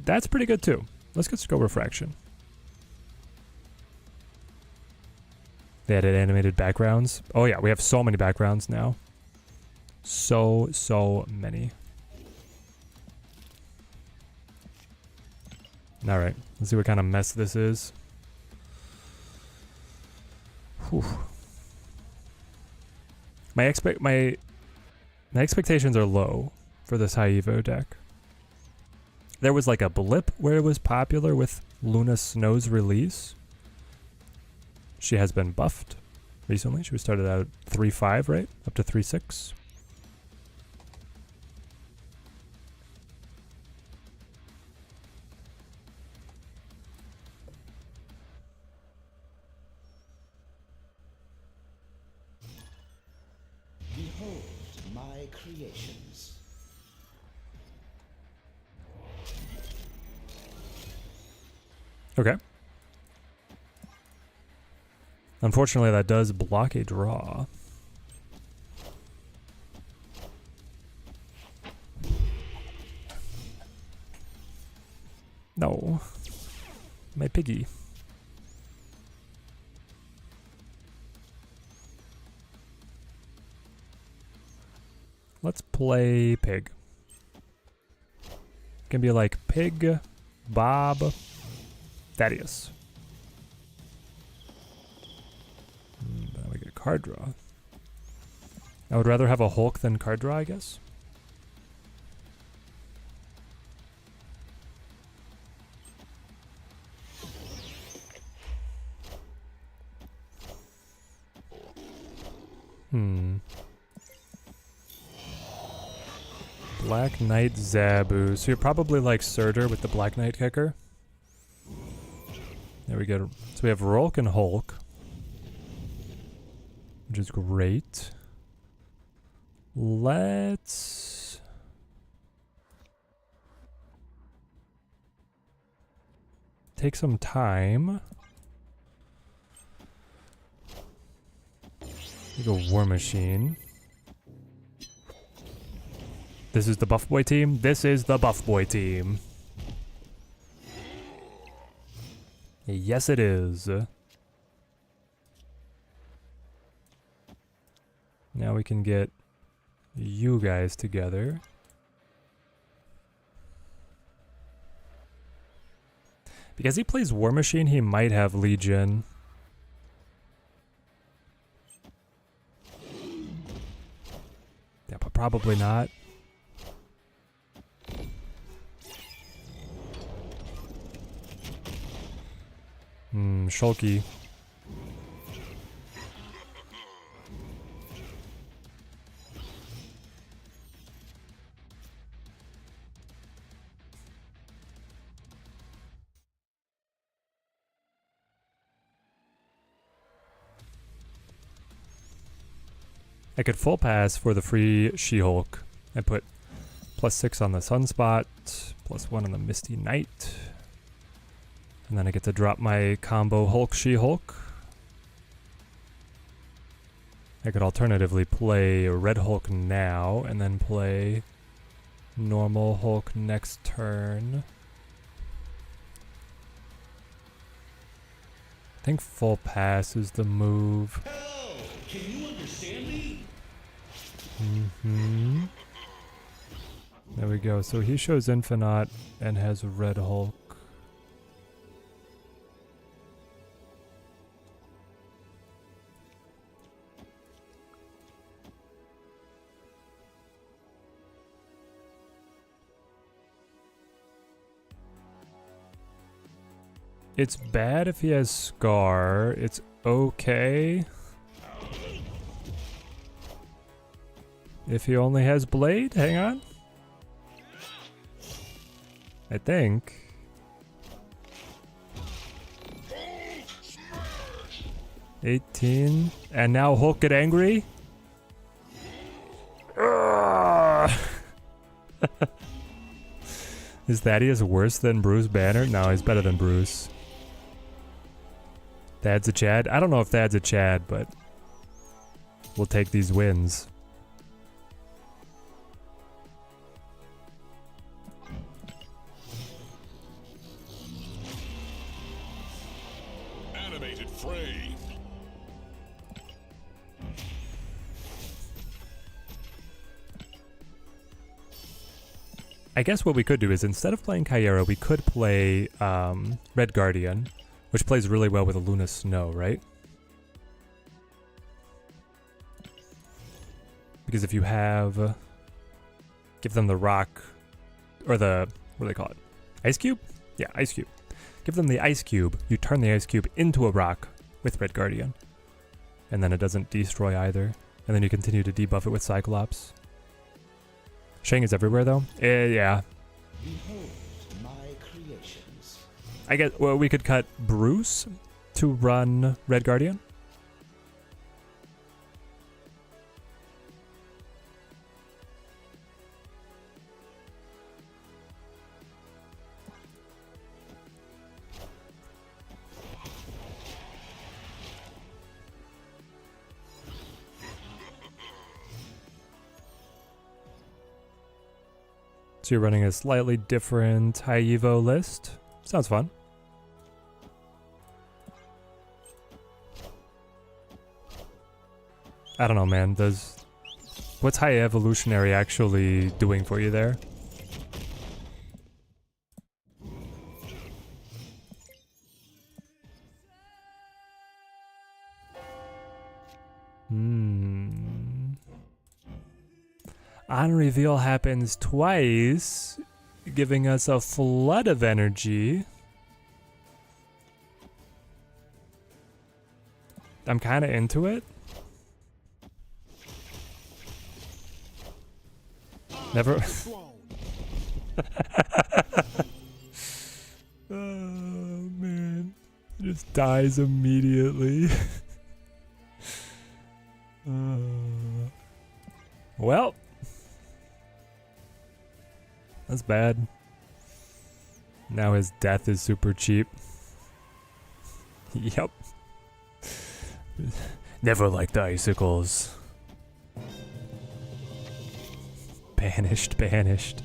That's pretty good too. Let's just go refraction. They added animated backgrounds. Oh yeah, we have so many backgrounds now. So many. All right, let's see what kind of mess this is. Whew. My expectations are low for this high Evo deck. There was like a blip where it was popular with Luna Snow's release. She has been buffed recently. She was started out 3.5, right? Up to 3.6. Behold my creations. Okay. Unfortunately, that does block a draw. No. My piggy. Let's play pig. Can be like pig, Bob, Thaddeus. Now we get card draw. I would rather have a Hulk than card draw, I guess. Black Knight Zabu. So you're probably like Surtur with the Black Knight kicker. There we go. So we have Rolk and Hulk, which is great. Let's take some time. Take a War Machine. This is the Buff Boy team. This is the Buff Boy team. Yes, it is. Now we can get you guys together. Because he plays War Machine, he might have Legion. Yeah, but probably not. Shulky. I could full pass for the free She-Hulk and put +6 on the Sunspot, +1 on the Misty Knight. And then I get to drop my combo Hulk She-Hulk. I could alternatively play Red Hulk now and then play normal Hulk next turn. I think full pass is the move. Hell, can you understand me? There we go. So he shows Infinite and has Red Hulk. It's bad if he has Scar. It's okay if he only has Blade. Hang on. I think. $18. And now Hulk get angry? Is Thaddeus worse than Bruce Banner? No, he's better than Bruce. Thad's a Chad? I don't know if Thad's a Chad, but we'll take these wins. Animated fray. I guess what we could do is instead of playing Kyera, we could play Red Guardian, which plays really well with a Luna Snow, right? Because if you have... give them the rock, or the... what do they call it? Ice Cube? Yeah, Ice Cube. Give them the Ice Cube. You turn the Ice Cube into a rock with Red Guardian. And then it doesn't destroy either. And then you continue to debuff it with Cyclops. Shang is everywhere though? Yeah. Behold my creations. I guess, well, we could cut Bruce to run Red Guardian. So you're running a slightly different high Evo list. Sounds fun. I don't know, man. What's high evolutionary actually doing for you there? On reveal happens twice, giving us a flood of energy. I'm kind of into it. Never. Oh man, it just dies immediately. Well, that's bad. Now his death is super cheap. Yep. Never liked icicles. Banished, banished.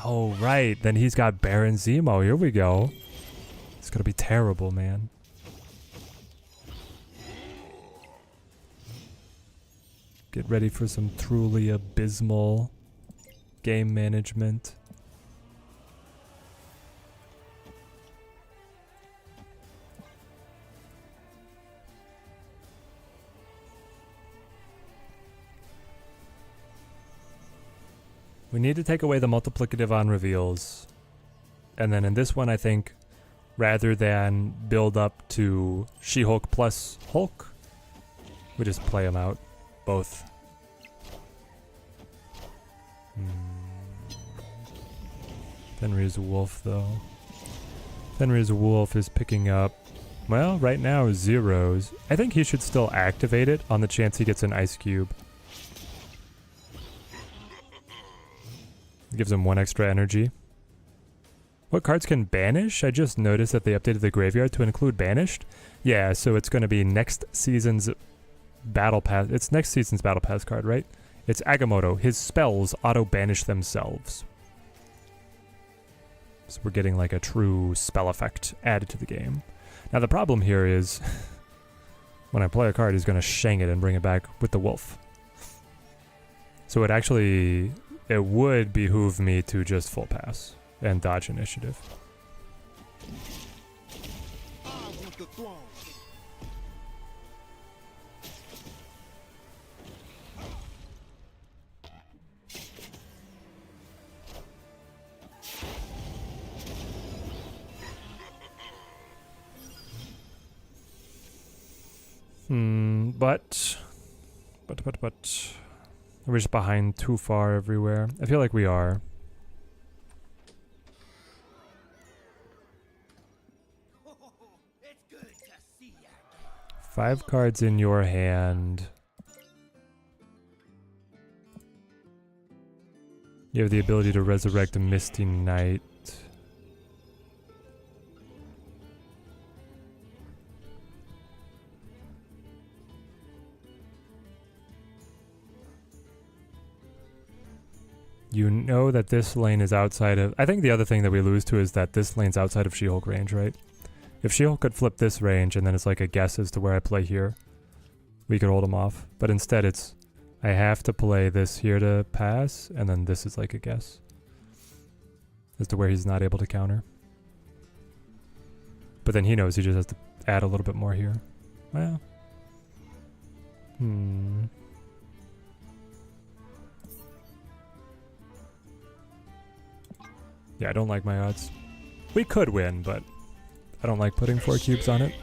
Oh, right. Then he's got Baron Zemo. Here we go. It's gonna be terrible, man. Get ready for some truly abysmal game management. We need to take away the multiplicative on reveals. And then in this one, I think, rather than build up to She-Hulk plus Hulk, we just play them out. Both. Fenrir's Wolf, though. Fenrir's Wolf is picking up, well, right now, zeros. I think he should still activate it on the chance he gets an Ice Cube. Gives him 1 extra energy. What cards can banish? I just noticed that they updated the graveyard to include banished. Yeah, so it's going to be next season's battle pass. It's next season's battle pass card, right? It's Agamotto. His spells auto-banish themselves. So we're getting like a true spell effect added to the game. Now the problem here is when I play a card, he's going to shang it and bring it back with the wolf. So it would behoove me to just full pass and dodge initiative. But we're just behind too far everywhere. I feel like we are. It's good to see ya. 5 cards in your hand. You have the ability to resurrect a Misty Knight. You know that this lane is outside of... I think the other thing that we lose to is that this lane's outside of She-Hulk range, right? If She-Hulk could flip this range and then it's like a guess as to where I play here, we could hold him off. But instead it's... I have to play this here to pass, and then this is like a guess as to where he's not able to counter. But then he knows he just has to add a little bit more here. Well... Yeah, I don't like my odds. We could win, but I don't like putting 4 cubes on it.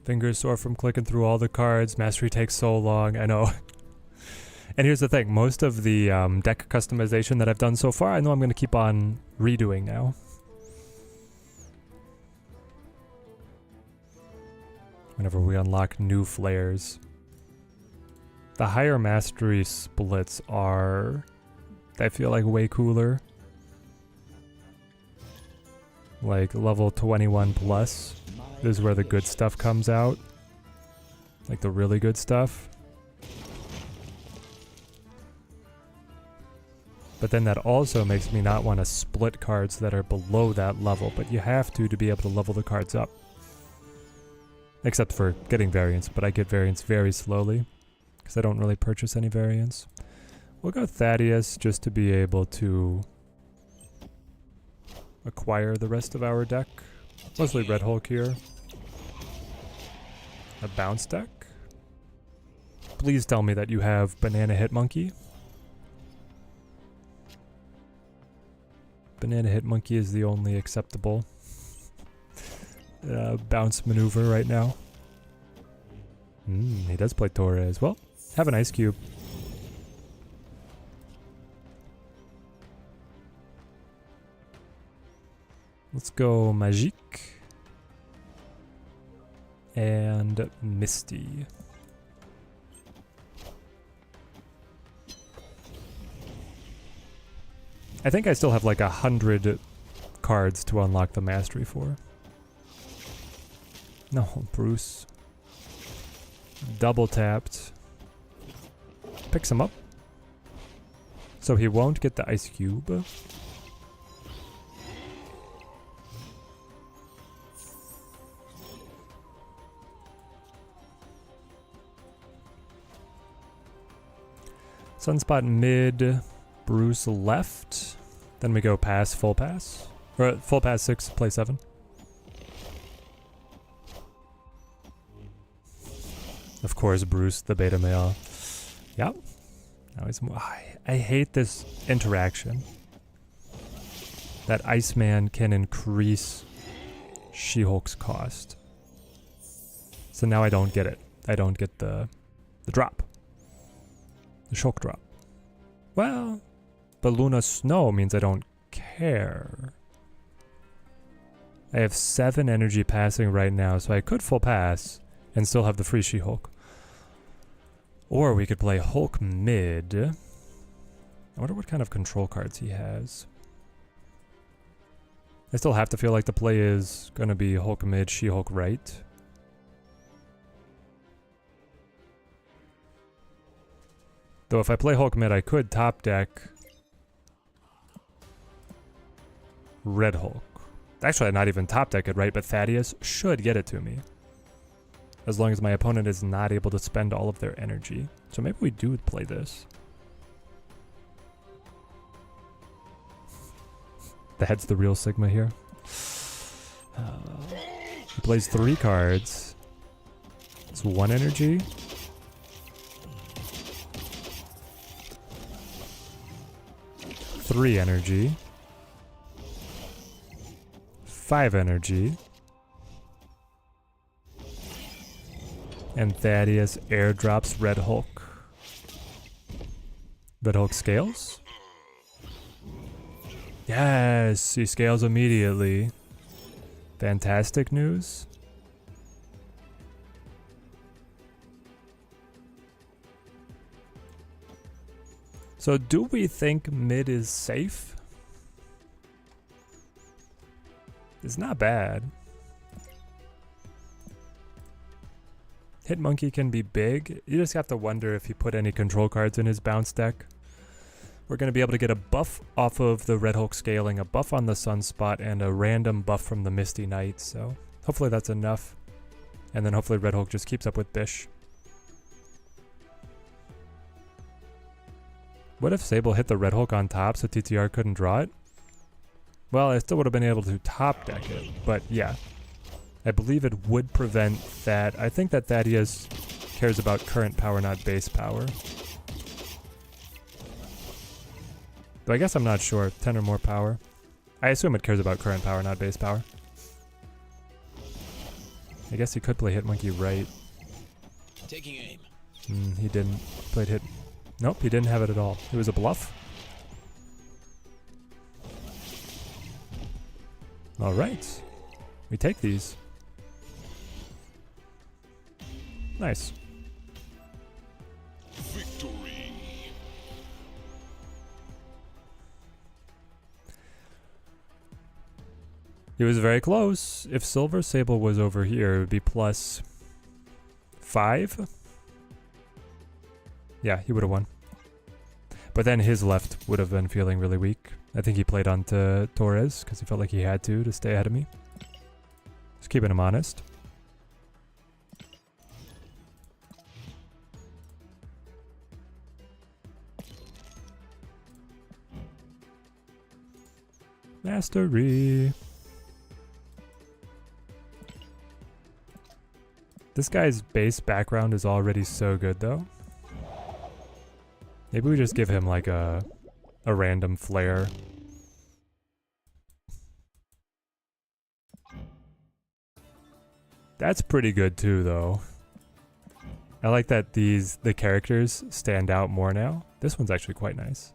Fingers sore from clicking through all the cards. Mastery takes so long, I know. And here's the thing, most of the deck customization that I've done so far, I know I'm going to keep on redoing now. Whenever we unlock new flares. The higher mastery splits are, I feel like, way cooler. Like level 21 plus is where the good stuff comes out. Like the really good stuff. But then that also makes me not want to split cards that are below that level, but you have to be able to level the cards up. Except for getting variants, but I get variants very slowly, because I don't really purchase any variants. We'll go Thaddeus just to be able to acquire the rest of our deck. Mostly Red Hulk here. a bounce deck. Please tell me that you have Banana Hit Monkey. Banana Hit Monkey is the only acceptable bounce maneuver right now. He does play Torres. Well, have an Ice Cube. Let's go Magique and Misty. I think I still have like 100 cards to unlock the mastery for. No, Bruce. Double tapped. Picks him up. So he won't get the Ice Cube. Sunspot mid, Bruce left. Then we go pass, full pass. Or full pass 6, play 7. Of course, Bruce, the beta male. Yep. Now he's more. I hate this interaction. That Iceman can increase She-Hulk's cost. So now I don't get it. I don't get the drop. The Shulk drop. Well, but Luna Snow means I don't care. I have 7 energy passing right now, so I could full pass and still have the free She-Hulk. Or we could play Hulk mid. I wonder what kind of control cards he has. I still have to feel like the play is going to be Hulk mid, She-Hulk right. Though if I play Hulk mid, I could top deck Red Hulk. Actually, I'd not even top deck it, right? But Thaddeus should get it to me. As long as my opponent is not able to spend all of their energy. So maybe we do play this. That's the real Sigma here. He plays 3 cards. It's 1 energy. Three energy. 5 energy. And Thaddeus airdrops Red Hulk. Red Hulk scales? Yes, he scales immediately. Fantastic news. So do we think mid is safe? It's not bad. Hit Monkey can be big. You just have to wonder if he put any control cards in his bounce deck. We're going to be able to get a buff off of the Red Hulk scaling, a buff on the Sunspot, and a random buff from the Misty Knight. So hopefully that's enough. And then hopefully Red Hulk just keeps up with Bish. What if Sable hit the Red Hulk on top so TTR couldn't draw it? Well, I still would have been able to top deck it, but yeah. I believe it would prevent that. I think that Thaddeus cares about current power, not base power. Though I guess I'm not sure. 10 or more power. I assume it cares about current power, not base power. I guess he could play Hit Monkey right. Taking aim. He didn't. Played Hit. Nope, he didn't have it at all. It was a bluff. Alright. We take these. Nice. Victory. It was very close. If Silver Sable was over here, it would be plus 5. Yeah, he would have won. But then his left would have been feeling really weak. I think he played onto Torres because he felt like he had to stay ahead of me. Just keeping him honest. Mastery. This guy's base background is already so good though. Maybe we just give him like a random flare. That's pretty good too though. I like that the characters stand out more now. This one's actually quite nice.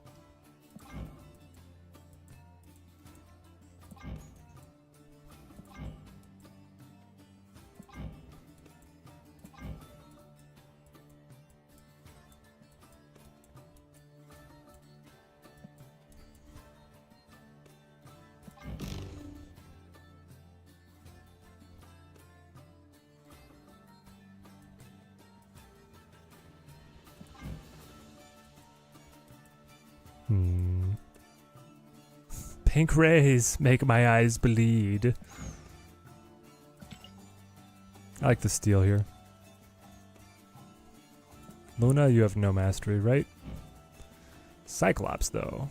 Pink rays make my eyes bleed. I like the steel here. Luna, you have no mastery, right? Cyclops, though.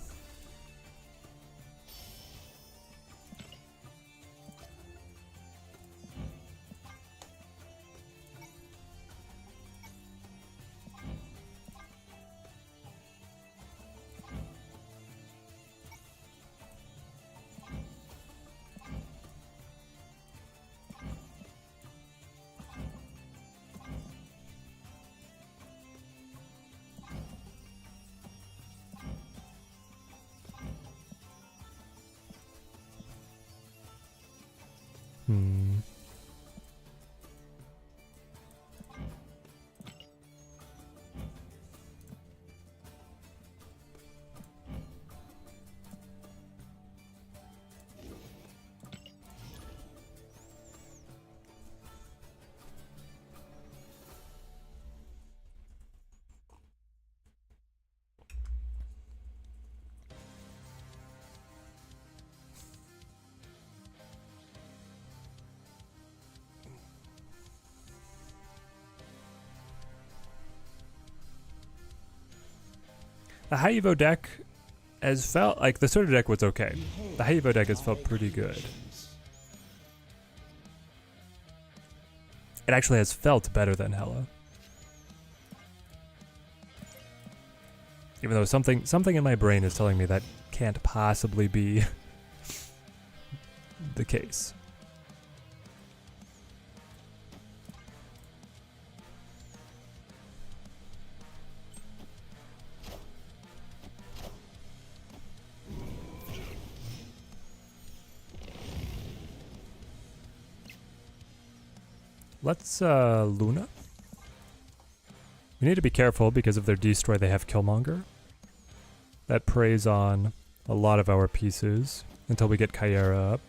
The high Evo deck has felt like the Sorter deck was okay. The high Evo deck has felt pretty good. It actually has felt better than Hela. Even though something in my brain is telling me that can't possibly be the case. Let's Luna. We need to be careful because of their destroy they have Killmonger. That preys on a lot of our pieces until we get Kyera up.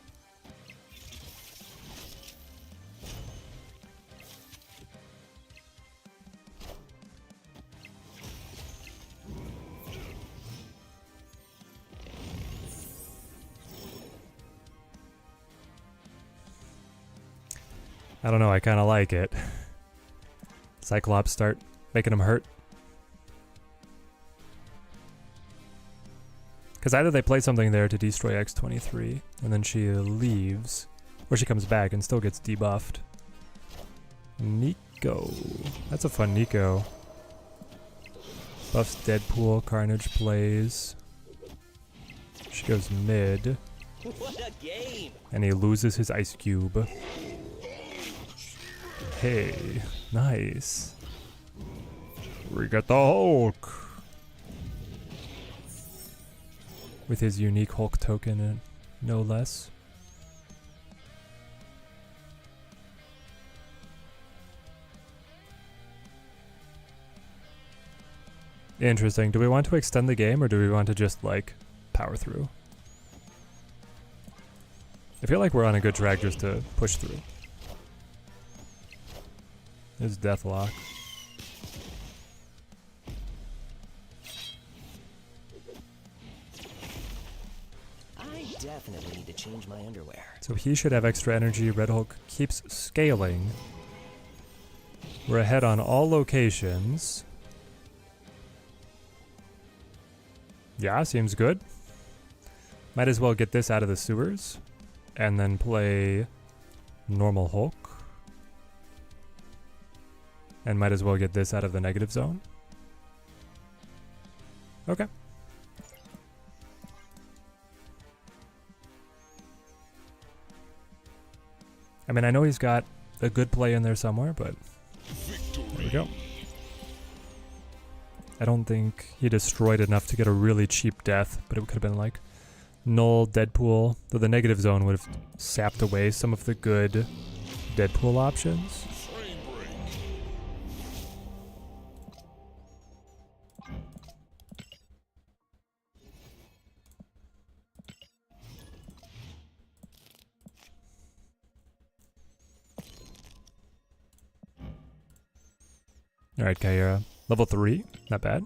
I don't know, I kind of like it. Cyclops start making them hurt. Because either they play something there to destroy X-23, and then she leaves, or she comes back and still gets debuffed. Nico. That's a fun Nico. Buffs Deadpool, Carnage plays. She goes mid. What a game! And he loses his Ice Cube. Hey, nice. We got the Hulk. With his unique Hulk token, and no less. Interesting. Do we want to extend the game, or do we want to just, like, power through? I feel like we're on a good track just to push through. There's Deathlock. I definitely need to change my underwear. So he should have extra energy. Red Hulk keeps scaling. We're ahead on all locations. Yeah, seems good. Might as well get this out of the sewers. And then play normal Hulk. And might as well get this out of the negative zone. Okay. I mean, I know he's got a good play in there somewhere, but there we go. I don't think he destroyed enough to get a really cheap death, but it could have been like Null, Deadpool, though the negative zone would have sapped away some of the good Deadpool options. Alright, Kyra. Level 3, not bad.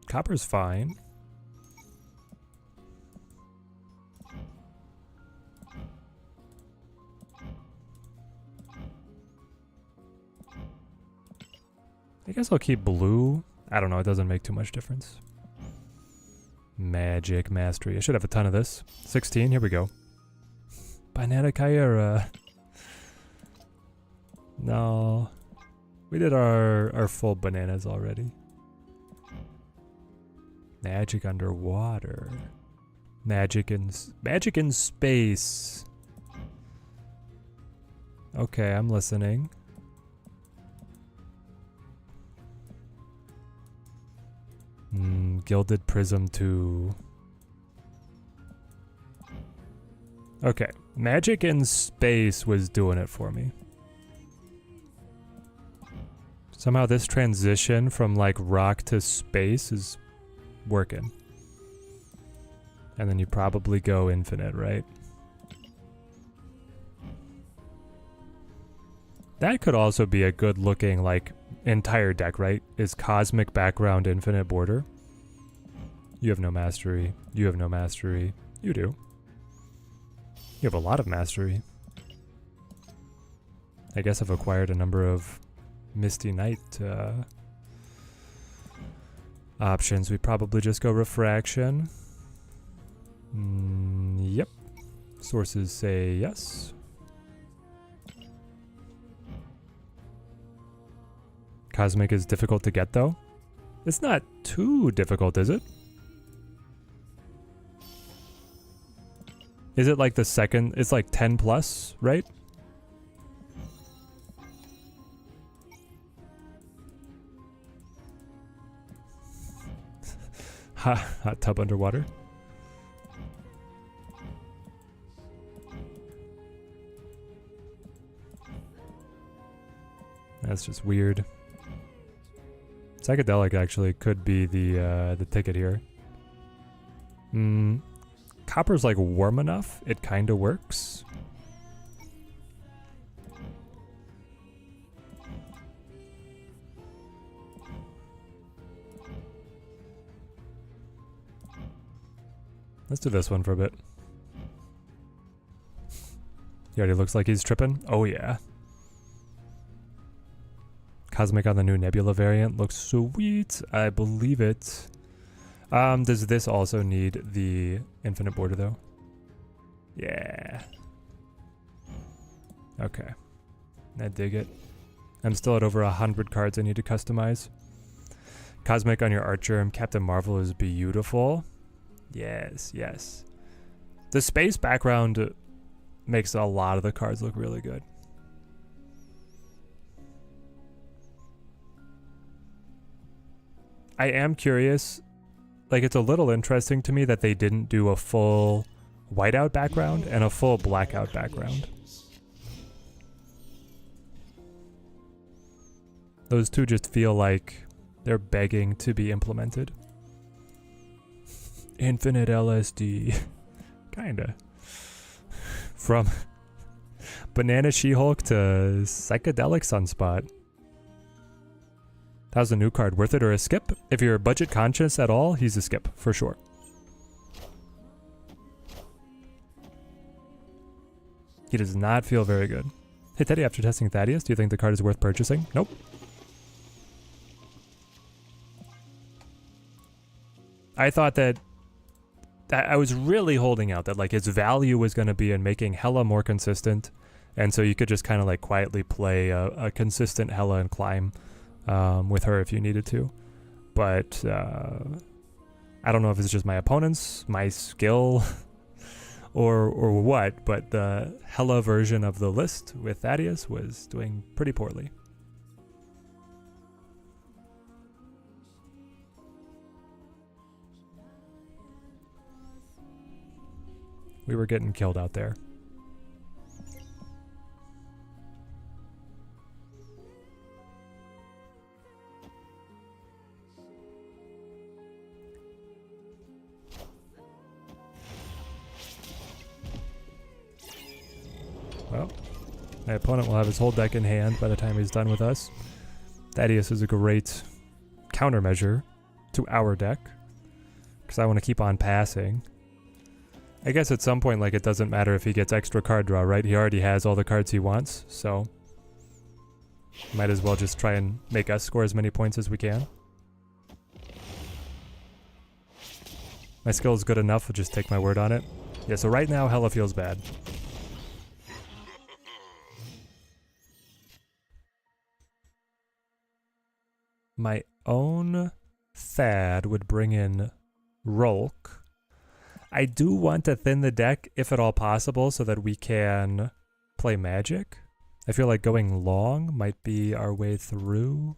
Copper's fine. I guess I'll keep blue. I don't know, it doesn't make too much difference. Magic Mastery. I should have a ton of this. 16, here we go. Banana Kyra. No. We did our full bananas already. Magic underwater. Magic in space. Okay, I'm listening. Gilded Prism 2. Okay, magic in space was doing it for me. Somehow this transition from like rock to space is working. And then you probably go infinite, right? That could also be a good looking like entire deck, right? Is cosmic background infinite border. You have no mastery. You have no mastery. You do. You have a lot of mastery. I guess I've acquired a number of Misty Knight options. We probably just go refraction. Yep. Sources say yes. Cosmic is difficult to get though. It's not too difficult, is it? Is it like the second? It's like 10 plus, right? Hot tub underwater. That's just weird. Psychedelic actually could be the ticket here. Copper's like warm enough, it kind of works. Let's do this one for a bit. He already looks like he's tripping. Oh yeah. Cosmic on the new Nebula variant looks sweet. I believe it. Does this also need the infinite border though? Yeah. Okay. I dig it. I'm still at over 100 cards I need to customize. Cosmic on your Archer. Captain Marvel is beautiful. Yes, yes. The space background makes a lot of the cards look really good. I am curious, like it's a little interesting to me that they didn't do a full whiteout background and a full blackout background. Those two just feel like they're begging to be implemented. Infinite LSD. Kinda. From Banana She-Hulk to Psychedelic Sunspot. How's the new card? Worth it or a skip? If you're budget conscious at all, he's a skip, for sure. He does not feel very good. Hey Teddy, after testing Thaddeus, do you think the card is worth purchasing? Nope. I thought that I was really holding out that like his value was going to be in making Hela more consistent, and so you could just kind of like quietly play a consistent Hela and climb with her if you needed to. But I don't know if it's just my opponents, my skill, or what, but the Hela version of the list with Thaddeus was doing pretty poorly. We were getting killed out there. Well, my opponent will have his whole deck in hand by the time he's done with us. Thaddeus is a great countermeasure to our deck, because I want to keep on passing. I guess at some point, like, it doesn't matter if he gets extra card draw, right? He already has all the cards he wants, so might as well just try and make us score as many points as we can. My skill is good enough, I'll just take my word on it. Yeah, so right now, Hela feels bad. My own Thad would bring in Rolk. I do want to thin the deck, if at all possible, so that we can play Magic. I feel like going long might be our way through.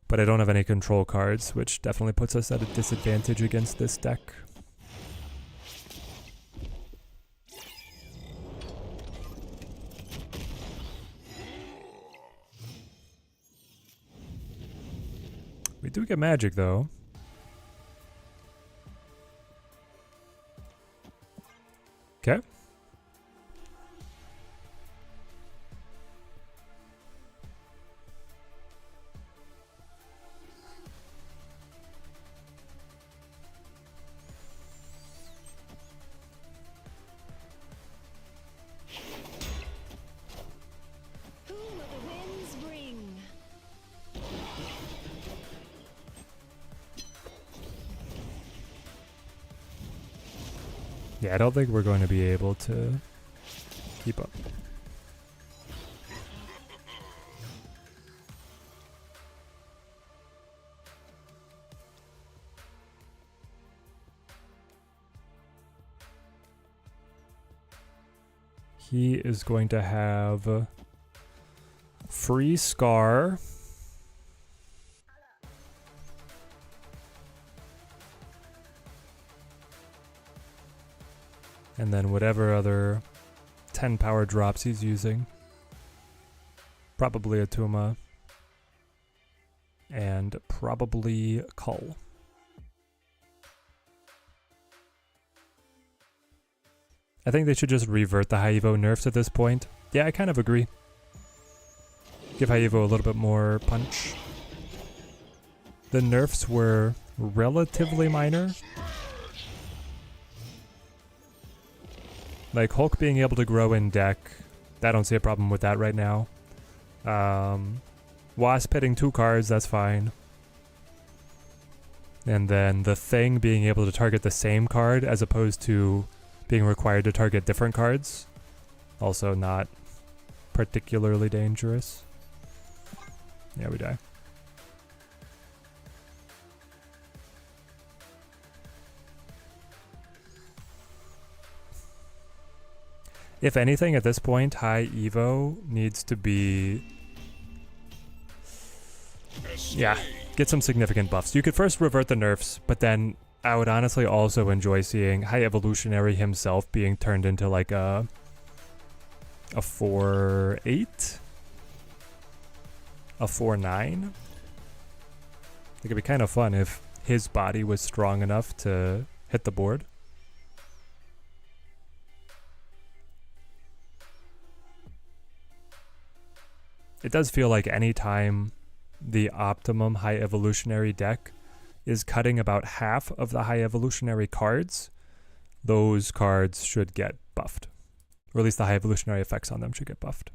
But I don't have any control cards, which definitely puts us at a disadvantage against this deck. We do get Magic, though. Okay. Who will the winds bring? Yeah, I don't think we're going to be able to keep up. He is going to have free Scar. And then whatever other 10 power drops he's using. Probably a Tuma. And probably Cull. I think they should just revert the High Evo nerfs at this point. Yeah, I kind of agree. Give High Evo a little bit more punch. The nerfs were relatively minor. Like Hulk being able to grow in deck, I don't see a problem with that right now. Wasp hitting 2 cards, that's fine. And then the Thing being able to target the same card as opposed to being required to target different cards. Also not particularly dangerous. Yeah, we die. If anything, at this point, High Evo needs to be... Yeah, get some significant buffs. You could first revert the nerfs, but then I would honestly also enjoy seeing High Evolutionary himself being turned into like a 4-8? A 4-9? I think it'd be kind of fun if his body was strong enough to hit the board. It does feel like any time the optimum High Evolutionary deck is cutting about half of the High Evolutionary cards, those cards should get buffed. Or at least the High Evolutionary effects on them should get buffed.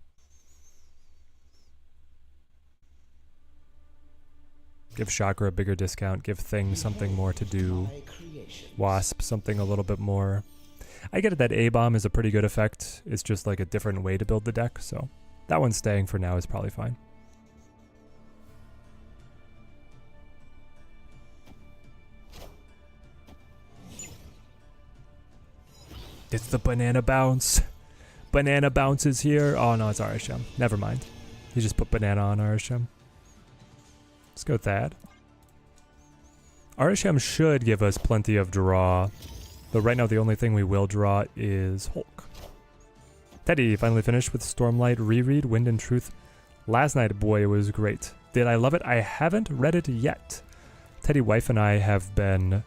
Give Chakra a bigger discount. Give Thing something more to do. My creations. Wasp something a little bit more. I get it that A-Bomb is a pretty good effect. It's just like a different way to build the deck, so that one's staying for now is probably fine. It's the Banana Bounce. Banana Bounce is here. Oh no, it's Arishem. Never mind. He just put Banana on Arishem. Let's go Thad. Arishem should give us plenty of draw. But right now the only thing we will draw is Hulk. Teddy finally finished with Stormlight reread, Wind and Truth. Last night, boy, it was great. Did I love it? I haven't read it yet. Teddy, wife, and I have been,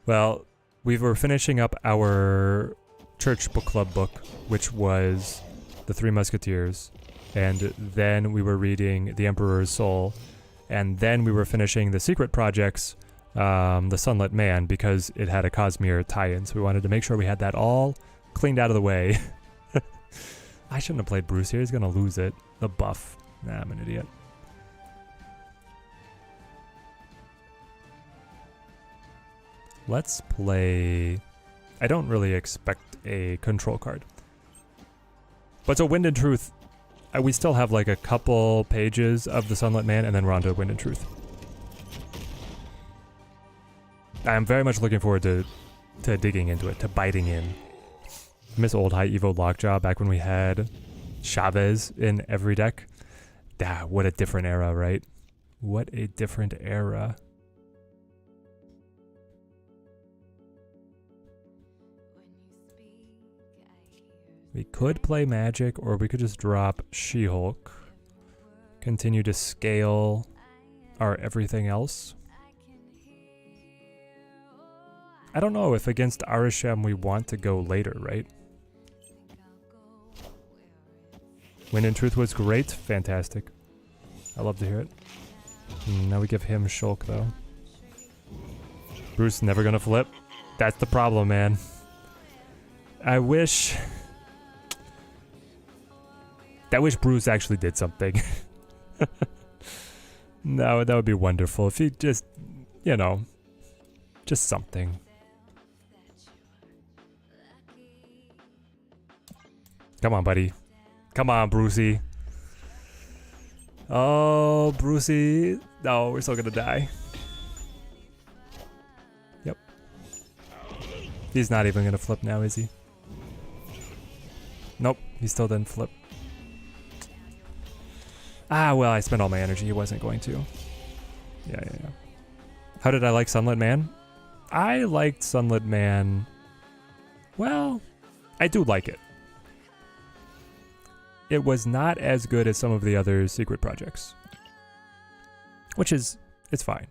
well, we were finishing up our church book club book, which was The Three Musketeers. And then we were reading The Emperor's Soul. And then we were finishing the secret projects, The Sunlit Man, because it had a Cosmere tie-in. So we wanted to make sure we had that all cleaned out of the way. I shouldn't have played Bruce here. He's going to lose it. The buff. Nah, I'm an idiot. Let's play... I don't really expect a control card. But so Wind and Truth, we still have like a couple pages of the Sunlit Man, and then we're on to Wind and Truth. I'm very much looking forward to digging into it, to biting in. I miss old High Evo Lockjaw back when we had Chavez in every deck. What a different era, right? What a different era. We could play Magic, or we could just drop She-Hulk. Continue to scale our everything else. I don't know if against Arishem we want to go later, right? Wind and Truth was great. Fantastic. I love to hear it. Now we give him Shulk, though. Bruce never gonna flip. That's the problem, man. I wish Bruce actually did something. No, that would be wonderful if he just, you know, just something. Come on, buddy. Come on, Brucey. Oh, Brucey. No, we're still gonna die. Yep. He's not even gonna flip now, is he? Nope, he still didn't flip. Ah, well, I spent all my energy. He wasn't going to. Yeah. How did I like Sunlit Man? I liked Sunlit Man. Well, I do like it. It was not as good as some of the other secret projects. Which is, it's fine.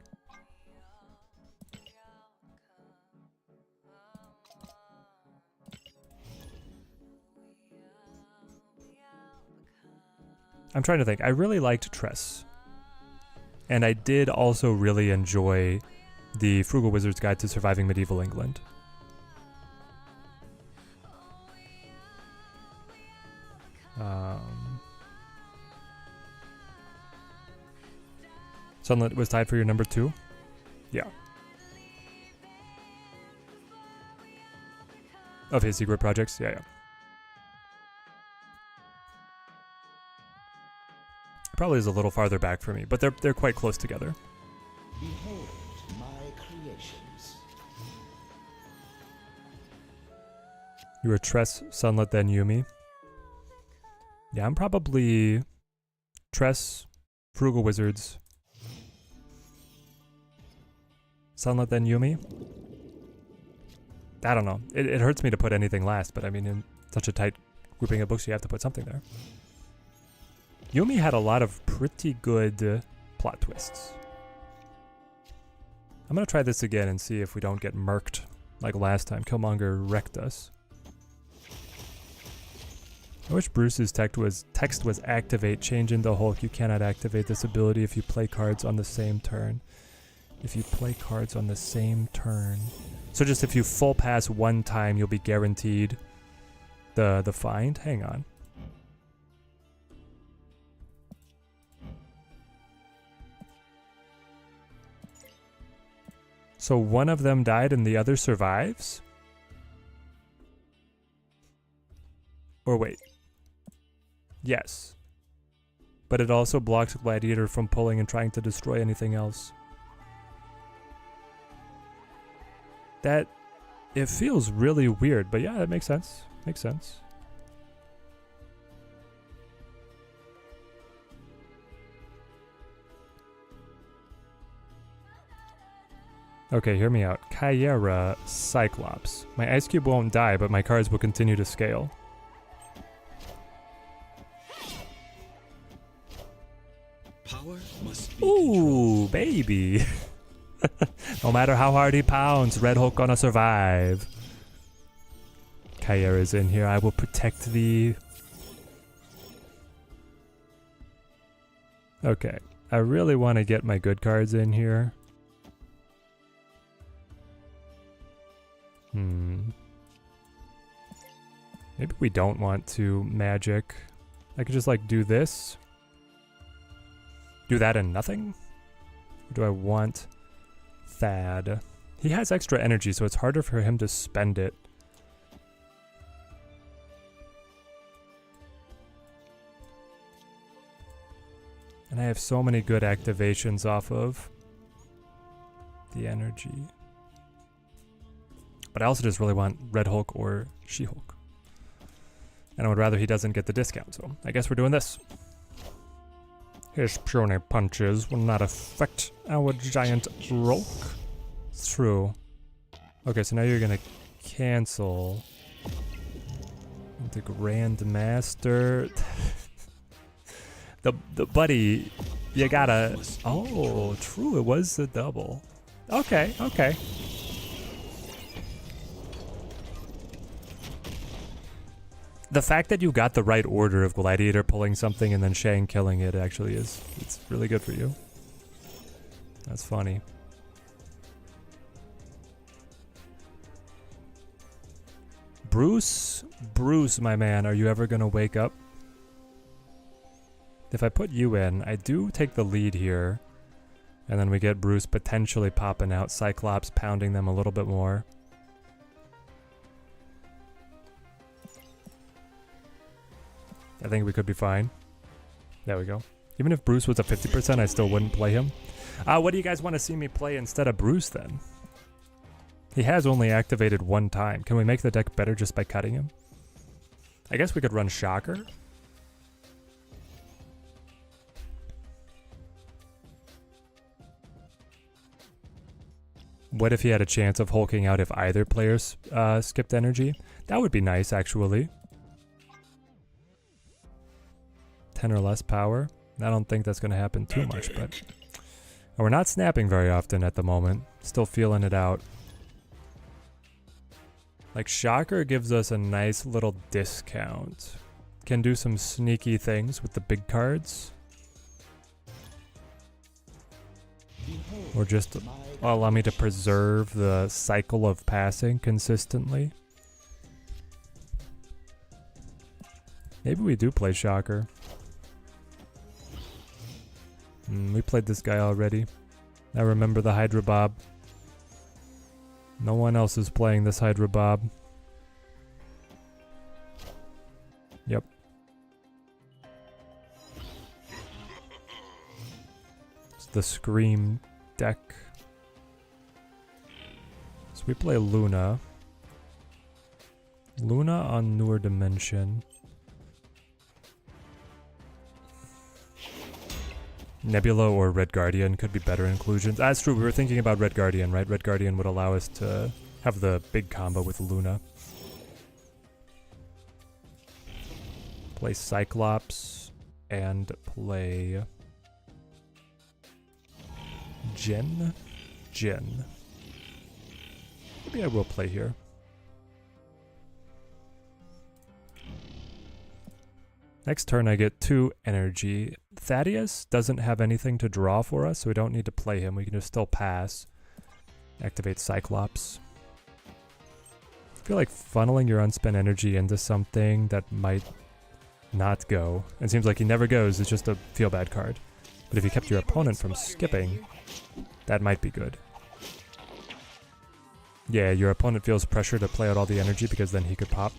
I'm trying to think. I really liked Tress. And I did also really enjoy the Frugal Wizard's Guide to Surviving Medieval England. Sunlit was tied for your number 2? Yeah. Of his secret projects? Yeah. Probably is a little farther back for me, but they're quite close together. Behold my creations. You were Tress, Sunlit, then Yumi. Yeah, I'm probably Tress, Frugal Wizards, Sunlit, then Yumi. I don't know. It hurts me to put anything last, but I mean, in such a tight grouping of books, you have to put something there. Yumi had a lot of pretty good plot twists. I'm gonna try this again and see if we don't get murked like last time. Killmonger wrecked us. I wish Bruce's text was activate, change into Hulk. You cannot activate this ability if you play cards on the same turn. If you play cards on the same turn. So just if you full pass one time, you'll be guaranteed the find. Hang on. So one of them died and the other survives? Or wait. Yes. But it also blocks Gladiator from pulling and trying to destroy anything else. That... It feels really weird, but yeah, that makes sense. Makes sense. Okay, hear me out. Kyera, Cyclops. My ice cube won't die, but my cards will continue to scale. Power must be Ooh, baby. No matter how hard he pounds, Red Hulk gonna survive. Kyera's in here. I will protect thee. Okay. I really want to get my good cards in here. Maybe we don't want to magic. I could just like do this. Do that and nothing? Or do I want Thad? He has extra energy, so it's harder for him to spend it. And I have so many good activations off of the energy. But I also just really want Red Hulk or She-Hulk. And I would rather he doesn't get the discount, so I guess we're doing this. His puny punches will not affect our giant Hulk. It's true. Okay, so now you're gonna cancel the Grandmaster. the buddy, you gotta. Oh, true. It was a double. Okay, okay. The fact that you got the right order of Gladiator pulling something and then Shang killing it actually it's really good for you. That's funny. Bruce, my man, are you ever gonna wake up? If I put you in, I do take the lead here. And then we get Bruce potentially popping out, Cyclops pounding them a little bit more. I think we could be fine. There we go. Even if Bruce was a 50%, I still wouldn't play him. What do you guys want to see me play instead of Bruce then? He has only activated one time. Can we make the deck better just by cutting him? I guess we could run Shocker. What if he had a chance of hulking out if either player skipped energy? That would be nice, actually. 10 or less power. I don't think that's going to happen too much, but... we're not snapping very often at the moment. Still feeling it out. Like, Shocker gives us a nice little discount. Can do some sneaky things with the big cards. Or just allow me to preserve the cycle of passing consistently. Maybe we do play Shocker. We played this guy already. I remember the Hydra Bob. No one else is playing this Hydra Bob. Yep. It's the Scream deck. So we play Luna. Luna on Newer Dimension. Nebula or Red Guardian could be better inclusions. That's true, we were thinking about Red Guardian, right? Red Guardian would allow us to have the big combo with Luna. Play Cyclops and play Jen. Maybe I will play here. Next turn I get 2 energy. Thaddeus doesn't have anything to draw for us, so we don't need to play him. We can just still pass. Activate Cyclops. I feel like funneling your unspent energy into something that might not go. It seems like he never goes, it's just a feel bad card. But if you kept your opponent from skipping, that might be good. Yeah, your opponent feels pressure to play out all the energy because then he could pop.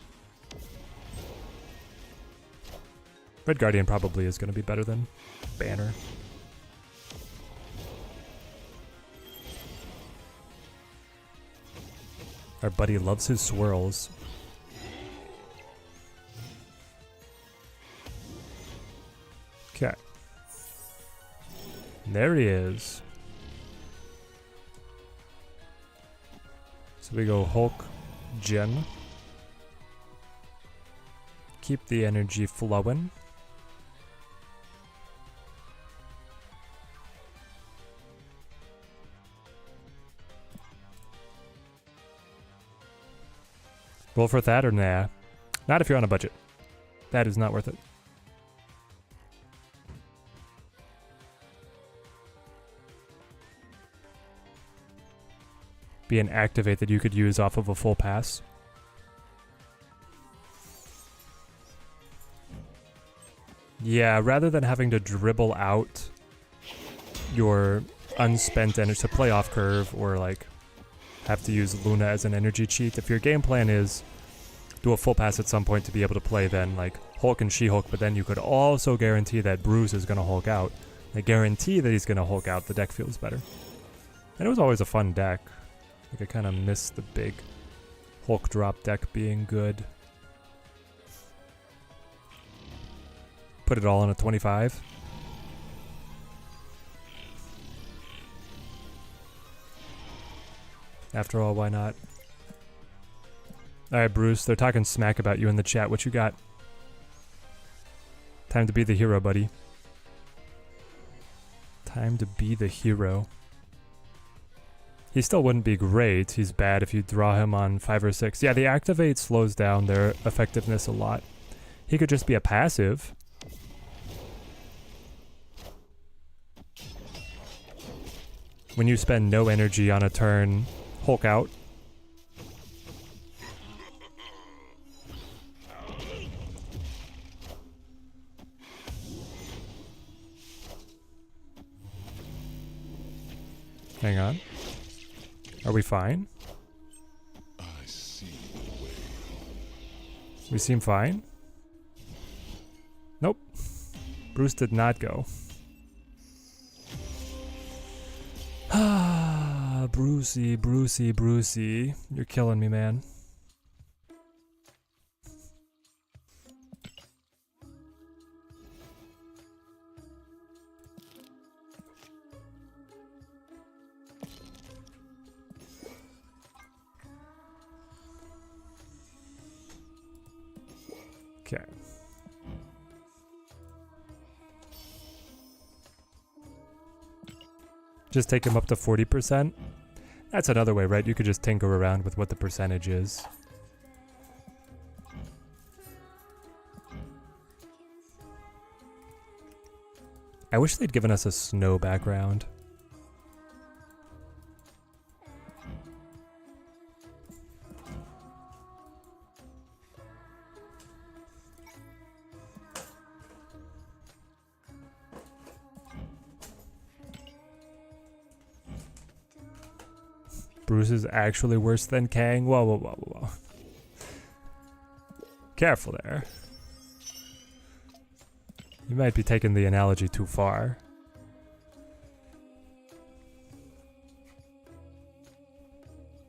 Red Guardian probably is going to be better than Banner. Our buddy loves his swirls. Okay. There he is. So we go Hulk, Gen. Keep the energy flowing. Roll for Thad or nah? Not if you're on a budget. That is not worth it. Be an activate that you could use off of a full pass. Yeah, rather than having to dribble out your unspent energy to play off curve or like have to use Luna as an energy cheat. If your game plan is do a full pass at some point to be able to play then like Hulk and She-Hulk, but then you could also guarantee that Bruce is going to Hulk out. The guarantee that he's going to Hulk out, the deck feels better. And it was always a fun deck. Like I kind of miss the big Hulk drop deck being good. Put it all on a 25. After all, why not? Alright, Bruce, they're talking smack about you in the chat. What you got? Time to be the hero, buddy. Time to be the hero. He still wouldn't be great. He's bad if you draw him on 5 or 6. Yeah, the activate slows down their effectiveness a lot. He could just be a passive. When you spend no energy on a turn, Hulk out. Hang on. Are we fine? I see the way. We seem fine? Nope. Bruce did not go. Ah, Brucey, Brucey, Brucey. You're killing me, man. Okay. Just take him up to 40%. That's another way, right? You could just tinker around with what the percentage is. I wish they'd given us a snow background. Bruce is actually worse than Kang. Whoa, whoa, whoa, whoa. Careful there. You might be taking the analogy too far.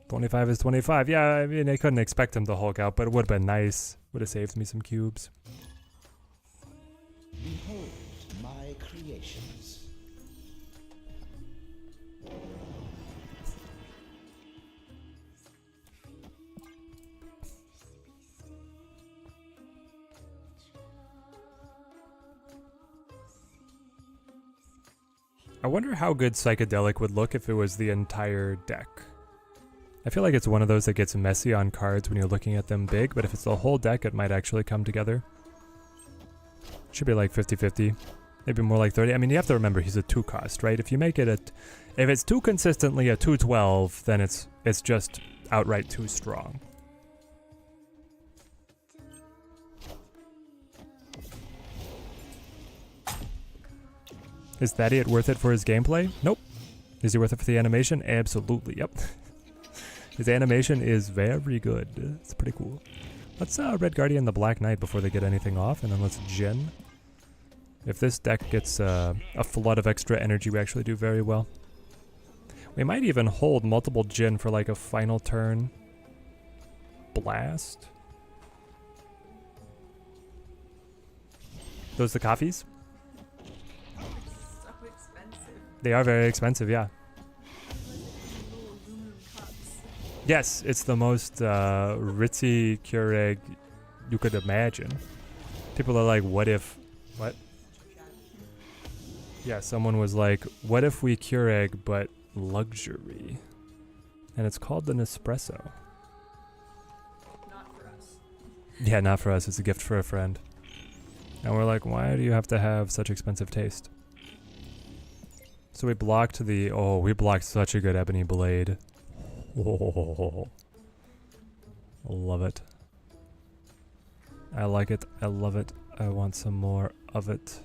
$25 is $25. Yeah, I mean, I couldn't expect him to Hulk out, but it would have been nice. Would have saved me some cubes. Behold my creations. I wonder how good Psychedelic would look if it was the entire deck. I feel like it's one of those that gets messy on cards when you're looking at them big, but if it's the whole deck, it might actually come together. Should be like 50-50. Maybe more like 30. I mean, you have to remember he's a 2 cost, right? If you make it if it's too consistently a 2/12, then it's just outright too strong. Is Thaddeus worth it for his gameplay? Nope. Is he worth it for the animation? Absolutely, yep. His animation is very good. It's pretty cool. Let's Red Guardian the Black Knight before they get anything off, and then let's Jin. If this deck gets a flood of extra energy, we actually do very well. We might even hold multiple Jin for like a final turn blast. Those the coffees? So expensive. They are very expensive, yeah. Little aluminum cups. Yes, it's the most ritzy Keurig you could imagine. People are like, what if... What? Yeah, someone was like, what if we Keurig but luxury? And it's called the Nespresso. Not for us. Yeah, not for us. It's a gift for a friend. And we're like, why do you have to have such expensive taste? So we blocked the... Oh, we blocked such a good Ebony Blade. Oh, love it. I like it. I love it. I want some more of it.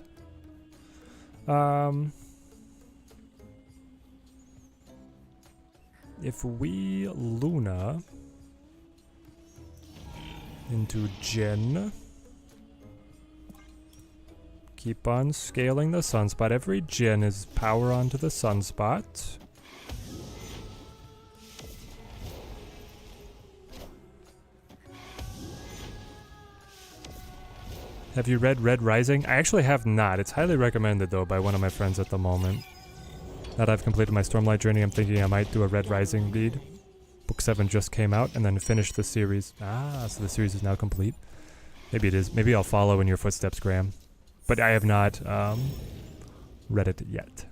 If we Luna into Jin, keep on scaling the Sunspot. Every Jin is power onto the Sunspot. Have you read Red Rising? I actually have not. It's highly recommended though by one of my friends at the moment. Now that I've completed my Stormlight journey, I'm thinking I might do a Red Rising read. Book 7 just came out and then finish the series. Ah, so the series is now complete. Maybe it is. Maybe I'll follow in your footsteps, Graham. But I have not read it yet.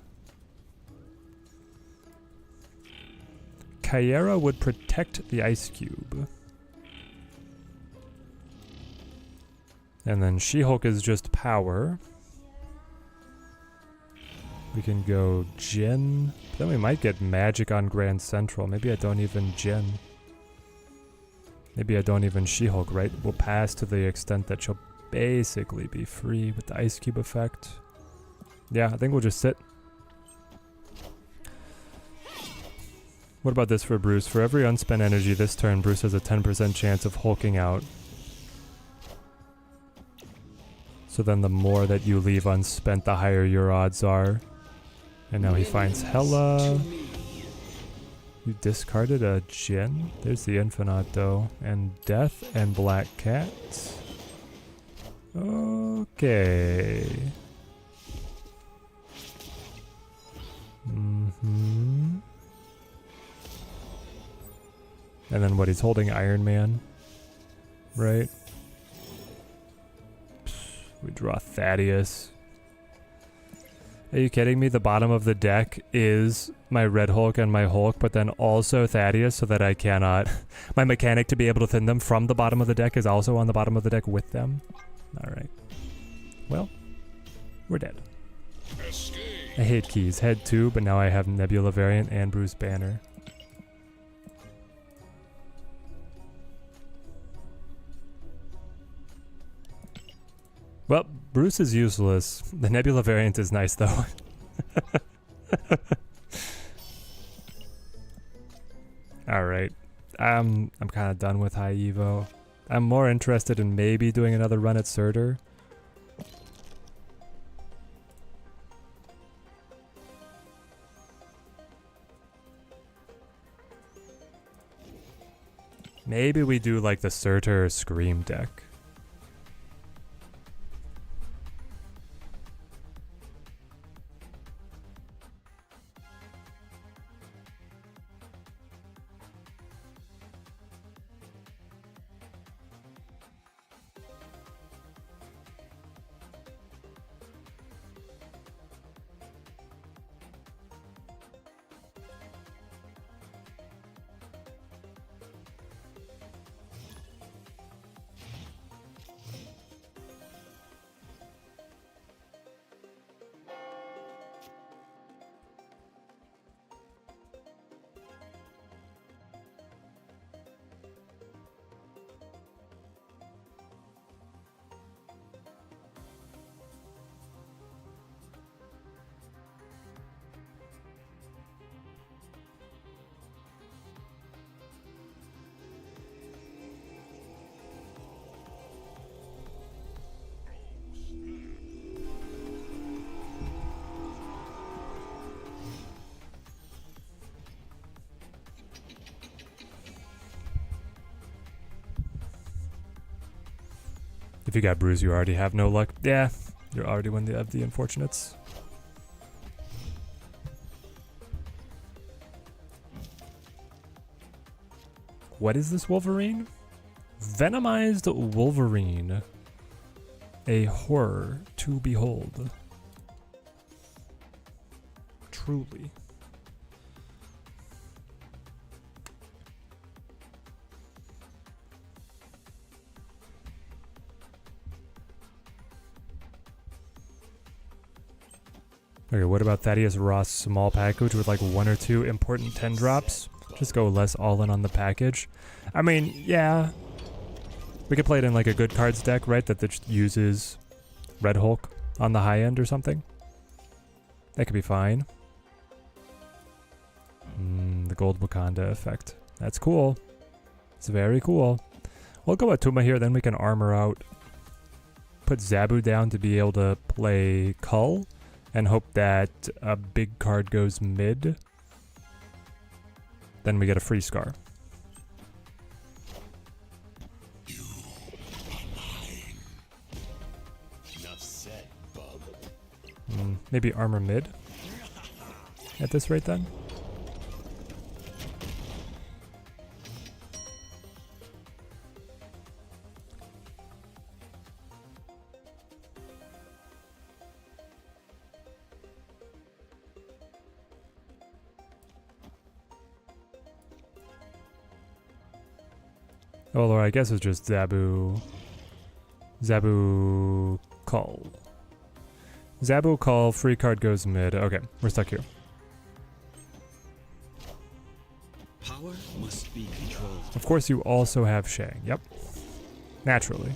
Kyera would protect the Ice Cube. And then She-Hulk is just power. We can go Jin. Then we might get magic on Grand Central. Maybe I don't even Jin. Maybe I don't even She-Hulk, right? We'll pass to the extent that she'll basically be free with the Ice Cube effect. Yeah, I think we'll just sit. What about this for Bruce? For every unspent energy this turn, Bruce has a 10% chance of hulking out. So then the more that you leave unspent, the higher your odds are. And now he finds Hela. You discarded a Jin? There's the Infinato. And Death and Black Cat. Okay. And then what, he's holding Iron Man, right? We draw Thaddeus. Are you kidding me? The bottom of the deck is my Red Hulk and my Hulk, but then also Thaddeus so that I cannot... My mechanic to be able to thin them from the bottom of the deck is also on the bottom of the deck with them. Alright. Well, we're dead. I hate keys. Head 2, but now I have Nebula variant and Bruce Banner. Well, Bruce is useless. The Nebula variant is nice, though. Alright. I'm kind of done with High Evo. I'm more interested in maybe doing another run at Surtur. Maybe we do like the Surtur Scream deck. If you got bruise, you already have no luck. Yeah, you're already one of the unfortunates. What is this Wolverine? Venomized Wolverine. A horror to behold. Truly. Okay, what about Thaddeus Ross small package with like 1 or 2 important 10 drops? Just go less all in on the package. I mean, yeah. We could play it in like a good cards deck, right? That just uses Red Hulk on the high end or something. That could be fine. The gold Wakanda effect. That's cool. It's very cool. We'll go Atuma here, then we can armor out. Put Zabu down to be able to play Cull. And hope that a big card goes mid. Then we get a free Scar. Enough said, bub. Maybe armor mid. At this rate then. Oh, or I guess it's just Zabu. Zabu Cull. Zabu Cull, free card goes mid. Okay, we're stuck here. Power must be controlled. Of course, you also have Shang. Yep. Naturally.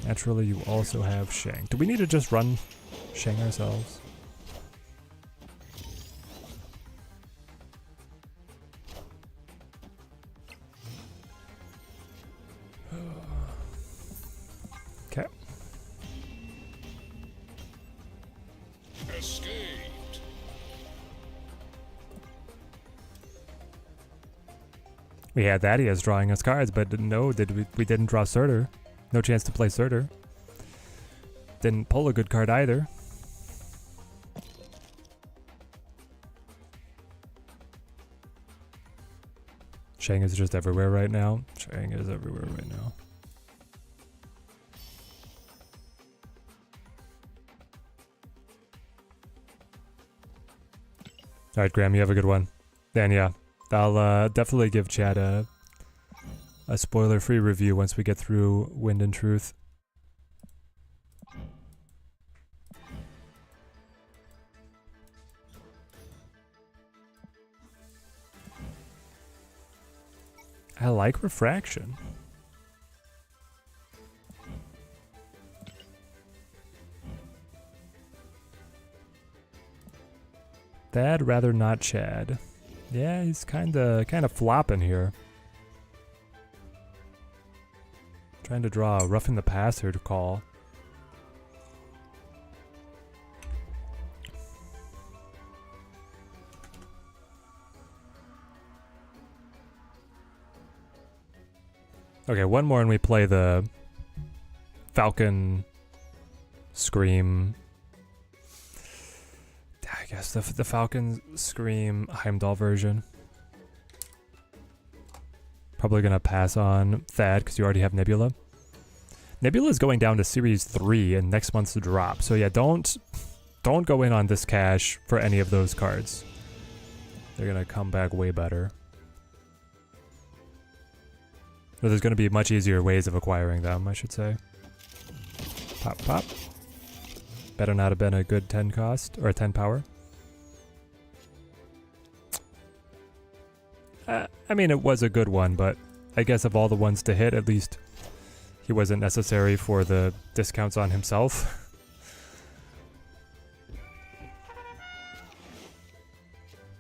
Naturally, you also have Shang. Do we need to just run Shang ourselves? Okay. Escaped. We had that. He is drawing us cards, but no, we didn't draw Surtur. No chance to play Surtur. Didn't pull a good card either. Shang is just everywhere right now. Shang is everywhere right now. Alright, Graham, you have a good one. Then yeah, I'll definitely give Chad a spoiler-free review once we get through Wind and Truth. I like Refraction. Thad, rather not Chad. Yeah, he's kind of flopping here. Trying to draw a Roughing the Passer to call. Okay, one more and we play the Falcon Scream. I guess the Falcon Scream Heimdall version. Probably gonna pass on Thad because you already have Nebula. Nebula is going down to Series 3 in next month's drop. So yeah, don't go in on this cash for any of those cards. They're gonna come back way better. Or there's gonna be much easier ways of acquiring them, I should say. Pop, pop. Better not have been a good 10 cost, or a 10 power. I mean, it was a good one, but I guess of all the ones to hit, at least he wasn't necessary for the discounts on himself.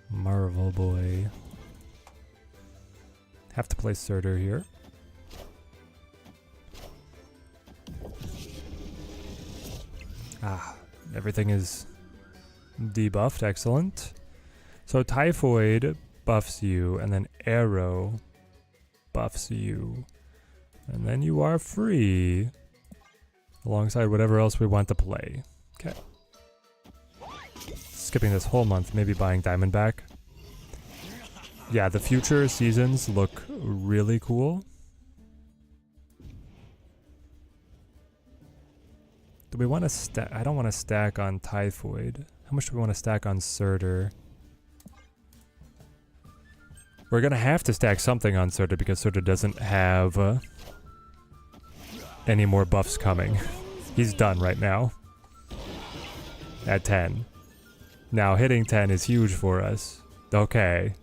Marvel boy. Have to play Surtur here. Ah, everything is debuffed. Excellent. So Typhoid buffs you, and then Arrow buffs you. And then you are free. alongside whatever else we want to play. Okay. Skipping this whole month, maybe buying Diamondback. Yeah, the future seasons look really cool. Do we want to stack? I don't want to stack on Typhoid. How much do we want to stack on Surtur? We're going to have to stack something on Surtur because Surtur doesn't have any more buffs coming. He's done right now. At 10. Now hitting 10 is huge for us. Okay.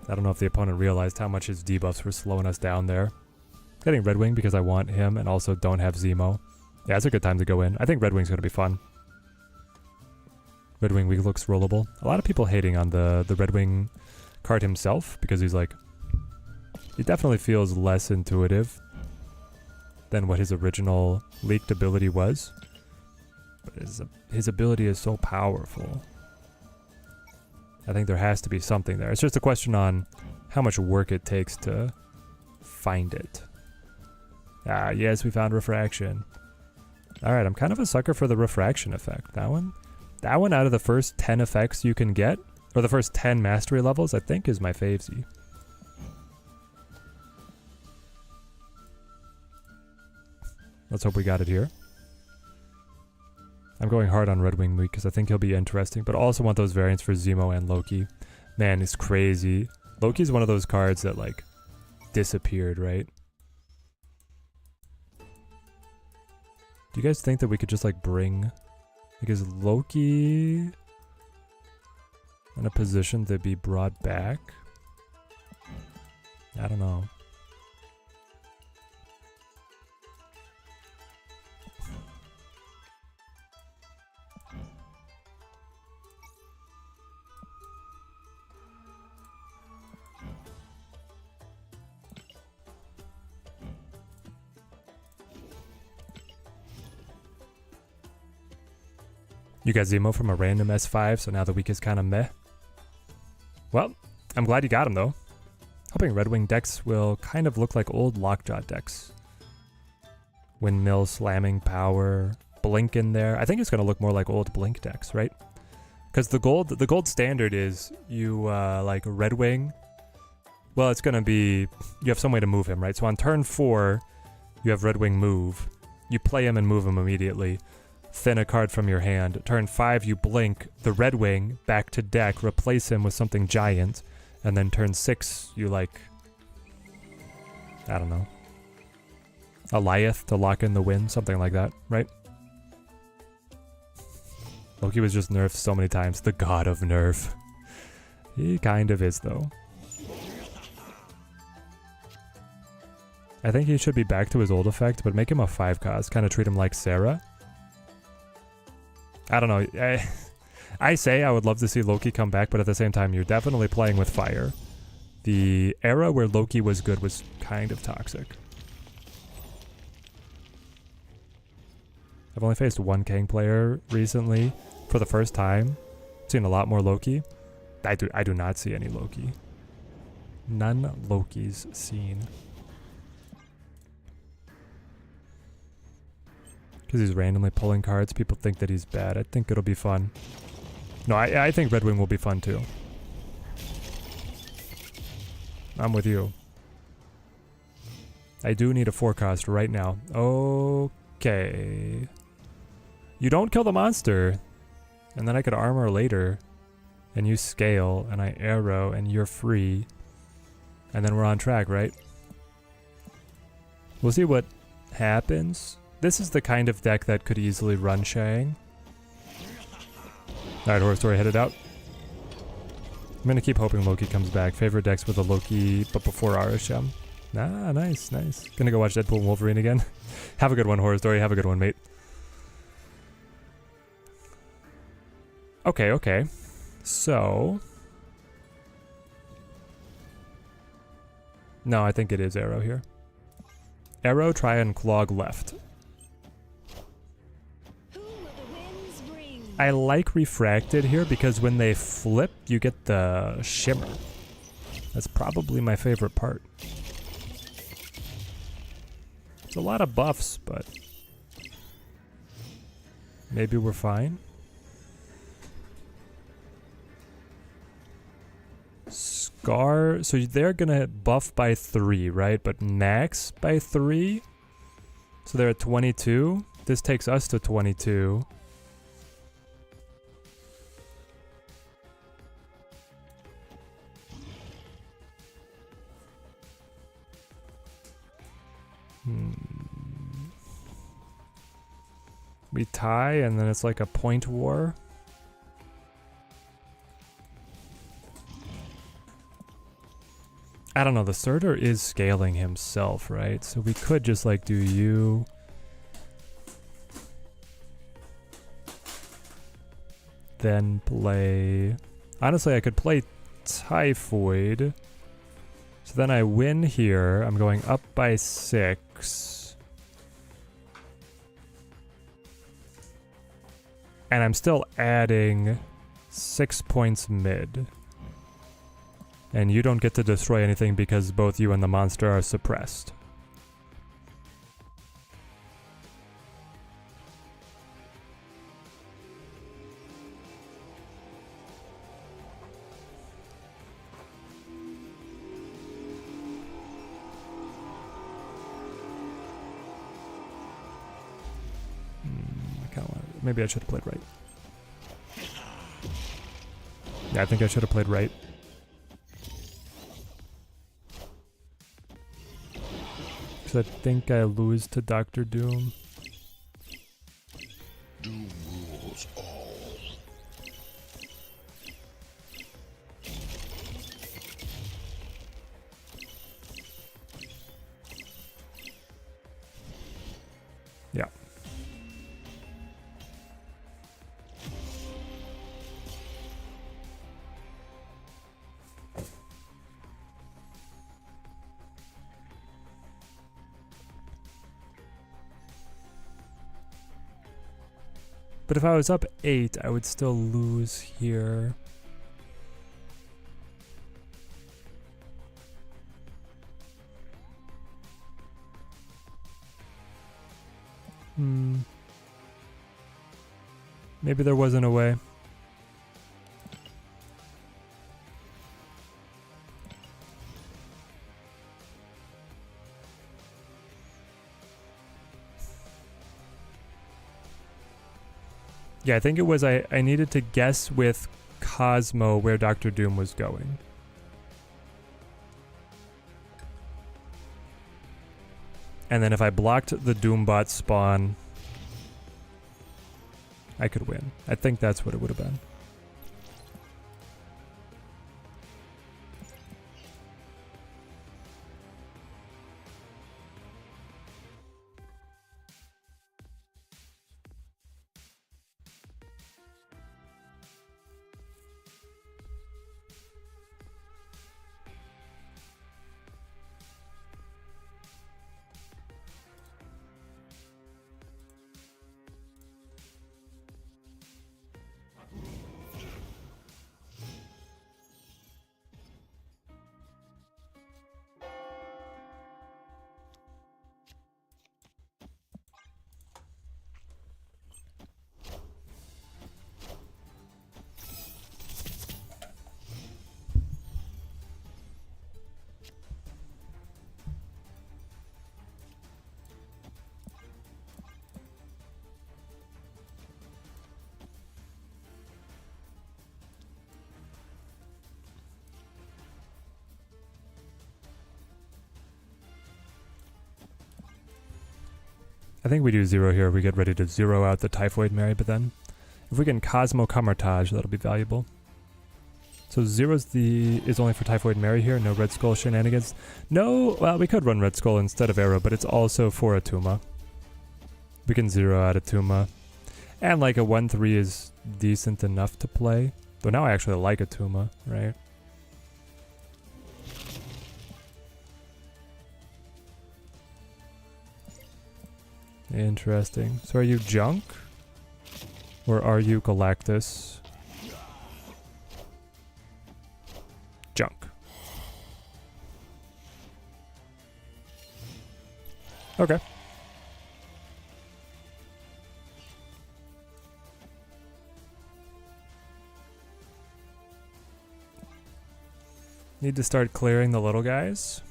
I don't know if the opponent realized how much his debuffs were slowing us down there. Getting Red Wing because I want him and also don't have Zemo. Yeah, it's a good time to go in. I think Red Wing's going to be fun. Red Wing weak looks rollable. A lot of people hating on the Red Wing card himself because he's like... He definitely feels less intuitive than what his original leaked ability was. But his ability is so powerful. I think there has to be something there. It's just a question on how much work it takes to find it. Ah, yes, we found refraction. Alright, I'm kind of a sucker for the refraction effect. That one out of the first 10 effects you can get, or the first 10 mastery levels, I think is my favesy. Let's hope we got it here. I'm going hard on Red Wing week because I think he'll be interesting, but I also want those variants for Zemo and Loki. Man, it's crazy. Loki's one of those cards that, like, disappeared, right? Do you guys think that we could just, like, bring... Like, is Loki in a position to be brought back? I don't know. You got Zemo from a random S5, so now the week is kind of meh. Well, I'm glad you got him though. Hoping Red Wing decks will kind of look like old Lockjaw decks. Windmill, slamming, power, blink in there. I think it's going to look more like old blink decks, right? Because the gold standard is you like Red Wing. Well, it's going to be, you have some way to move him, right? So on turn 4, you have Red Wing move. You play him and move him immediately. Thin a card from your hand. Turn 5, you blink the Red Wing back to deck, replace him with something giant, and then turn 6, you like, I don't know, Eliath to lock in the win, something like that, right? Loki was just nerfed so many times, the god of nerf. He kind of is though. I think he should be back to his old effect, but make him a 5 cost, kind of treat him like Sarah. I don't know. I say I would love to see Loki come back, but at the same time, you're definitely playing with fire. The era where Loki was good was kind of toxic. I've only faced one Kang player recently for the first time. Seen a lot more Loki. I do not see any Loki. None Lokis seen. Because he's randomly pulling cards, people think that he's bad. I think it'll be fun. No, I think Red Wing will be fun too. I'm with you. I do need a 4 cost right now. Okay. You don't kill the monster. And then I could armor later. And you scale, and I arrow, and you're free. And then we're on track, right? We'll see what happens. This is the kind of deck that could easily run Shang. Alright, Horror Story headed out. I'm gonna keep hoping Loki comes back. Favorite decks with a Loki, but before Arishem. Ah, nice, nice. Gonna go watch Deadpool and Wolverine again. Have a good one, Horror Story. Have a good one, mate. Okay, okay. So... No, I think it is Arrow here. Arrow, try and clog left. I like Refracted here because when they flip, you get the shimmer. That's probably my favorite part. It's a lot of buffs, but maybe we're fine. Scar, so they're gonna buff by 3, right? But max by 3? So they're at 22. This takes us to 22. We tie and then it's like a point war. I don't know, the Surtur is scaling himself, right? So we could just like do you. Then play... Honestly, I could play Typhoid. So then I win here. I'm going up by 6. And I'm still adding 6 points mid. And you don't get to destroy anything because both you and the monster are suppressed. Maybe I should have played right. Yeah, I think I should have played right. Because I think I lose to Dr. Doom. Doom rules all. Yeah. But if I was up 8, I would still lose here. Maybe there wasn't a way. Yeah, I think it was I needed to guess with Cosmo where Dr. Doom was going. And then if I blocked the Doombot spawn, I could win. I think that's what it would have been. I think we do 0 here. We get ready to 0 out the Typhoid Mary, but then if we can Cosmo Camartage, that'll be valuable. So 0 is only for Typhoid Mary here, no Red Skull shenanigans. No, well, we could run Red Skull instead of Arrow, but it's also for Atuma. We can 0 out Atuma. And like a 1-3 is decent enough to play. Though now I actually like Atuma, right? Interesting. So are you Junk? Or are you Galactus? Junk. Okay. Need to start clearing the little guys.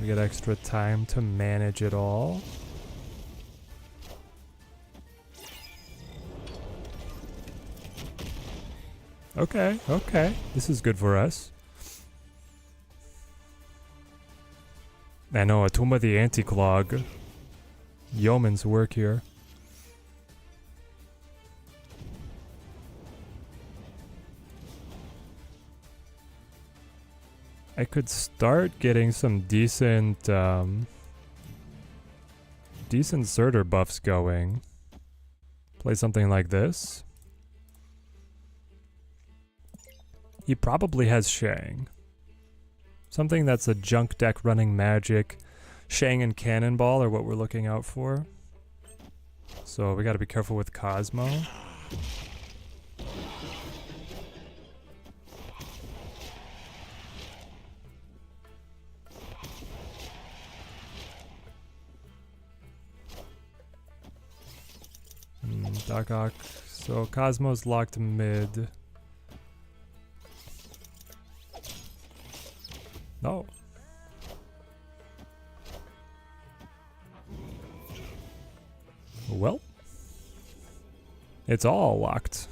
We get extra time to manage it all. Okay, okay. This is good for us. I know, Atuma the Anti-Clog. Yeoman's work here. I could start getting some decent Zerter buffs going. Play something like this. He probably has Shang. Something that's a junk deck running magic. Shang and Cannonball are what we're looking out for. So we gotta be careful with Cosmo. Doc Ock. So Cosmo's locked mid. No. Well. It's all locked.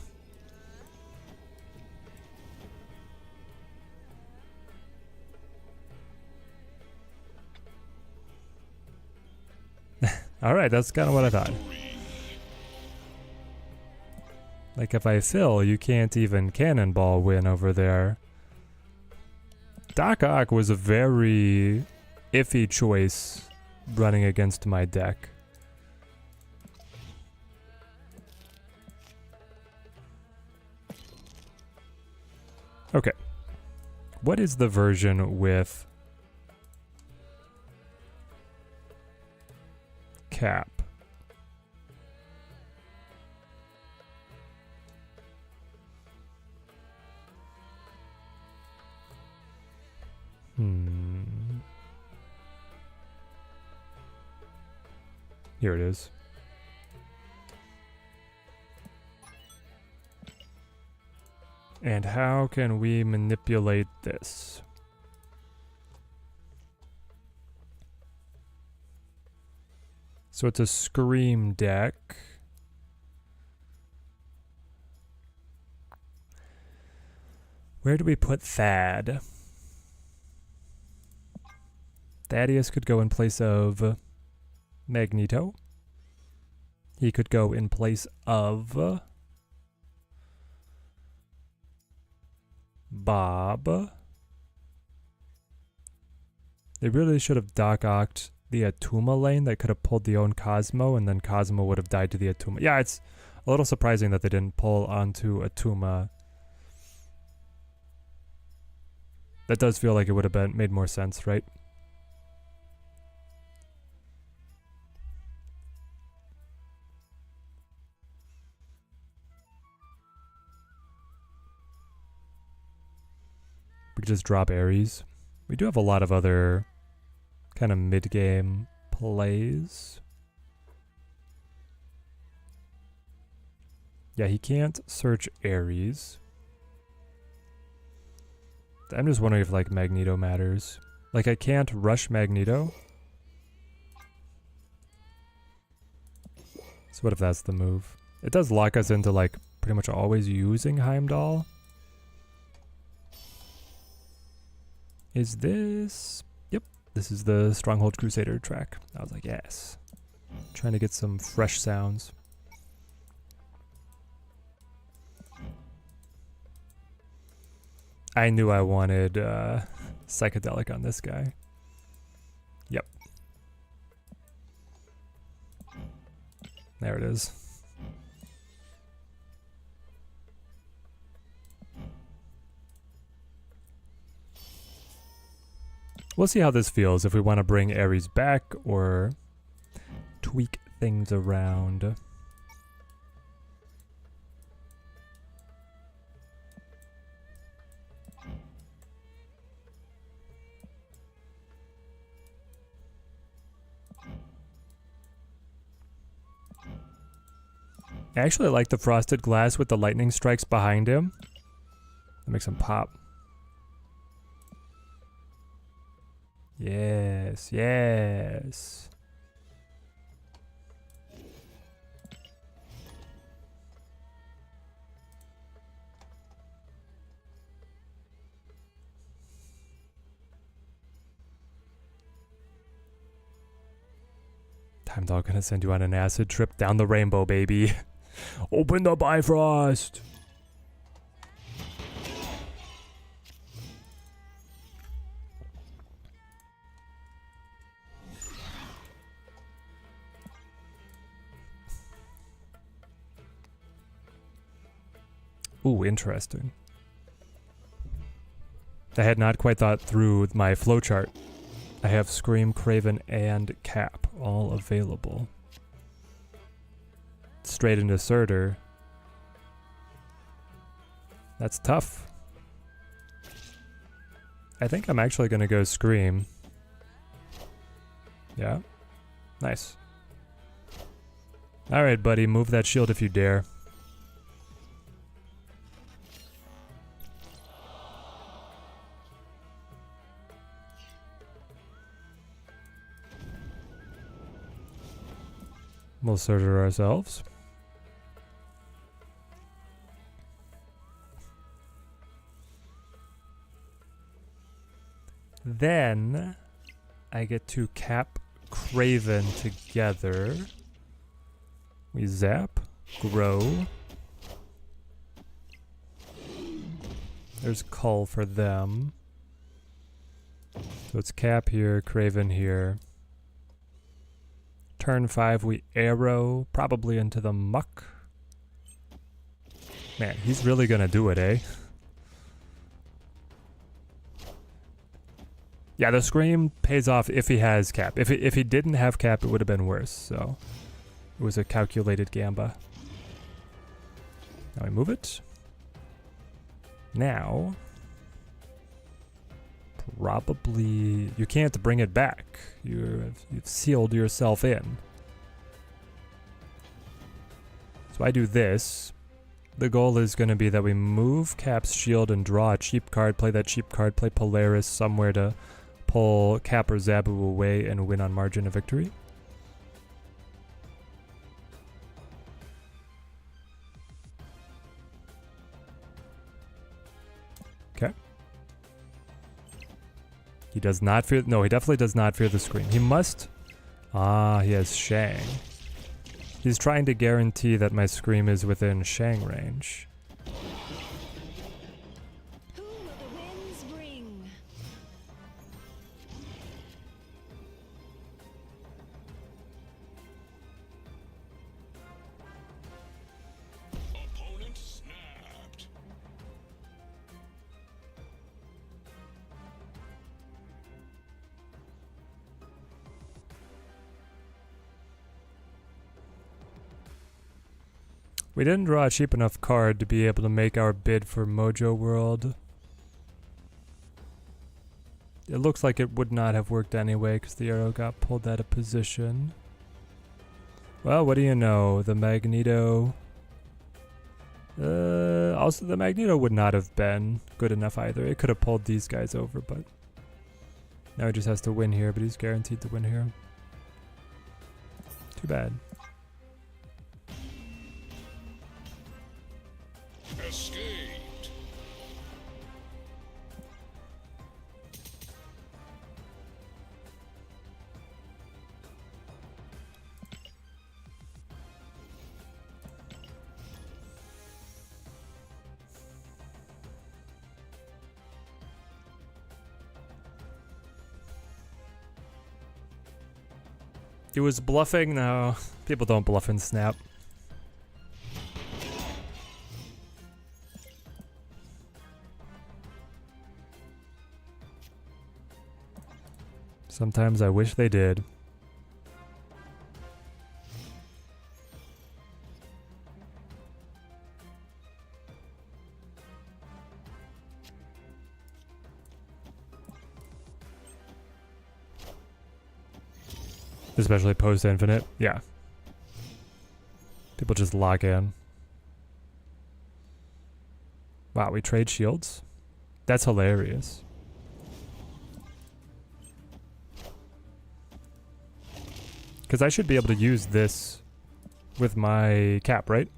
Alright, that's kind of what I thought. Like, if I fill, you can't even Cannonball win over there. Doc Ock was a very iffy choice running against my deck. Okay. What is the version with Cap? Here it is. And how can we manipulate this? So it's a Scream deck. Where do we put Thad? Thaddeus could go in place of Magneto. He could go in place of Bob. They really should have Doc Ocked the Atuma lane. That could have pulled the own Cosmo, and then Cosmo would have died to the Atuma. Yeah, it's a little surprising that they didn't pull onto Atuma. That does feel like it would have made more sense, right? We could just drop Ares. We do have a lot of other kind of mid-game plays. Yeah, he can't search Ares. I'm just wondering if, like, Magneto matters. Like, I can't rush Magneto. So what if that's the move? It does lock us into, like, pretty much always using Heimdall. Is this... Yep, this is the Stronghold Crusader track. I was like, yes. Trying to get some fresh sounds. I knew I wanted psychedelic on this guy. Yep. There it is. We'll see how this feels, if we want to bring Ares back or tweak things around. I actually like the frosted glass with the lightning strikes behind him. That makes him pop. Yes, yes. Time Dog gonna send you on an acid trip down the rainbow, baby. Open the Bifrost! Ooh, interesting. I had not quite thought through my flowchart. I have Scream, Craven, and Cap all available. Straight into Surtur. That's tough. I think I'm actually gonna go Scream. Yeah. Nice. Alright, buddy, move that shield if you dare. We'll Surtur ourselves. Then I get to Cap Craven together. We zap, grow. There's Cull for them. So it's Cap here, Craven here. Turn 5, we arrow, probably into the muck. Man, he's really gonna do it, eh? Yeah, the Scream pays off if he has Cap. If he didn't have Cap, it would have been worse, so... It was a calculated gamba. Now we move it. Now... Probably... You can't bring it back. You've sealed yourself in. So I do this. The goal is going to be that we move Cap's shield and draw a cheap card, play that cheap card, play Polaris somewhere to pull Cap or Zabu away and win on margin of victory. Okay. He does not fear... No, he definitely does not fear the Scream. He must... Ah, he has Shang. He's trying to guarantee that my Scream is within Shang range. Who will the winds bring? Opponent snapped. We didn't draw a cheap enough card to be able to make our bid for Mojo World. It looks like it would not have worked anyway because the arrow got pulled out of position. Well, what do you know? The Magneto... also, the Magneto would not have been good enough either. It could have pulled these guys over, but... Now he just has to win here, but he's guaranteed to win here. Too bad. Escaped. He was bluffing? No. People don't bluff in Snap. Sometimes I wish they did. Especially post-infinite, yeah. People just lock in. Wow, we trade shields? That's hilarious. Because I should be able to use this with my cap, right?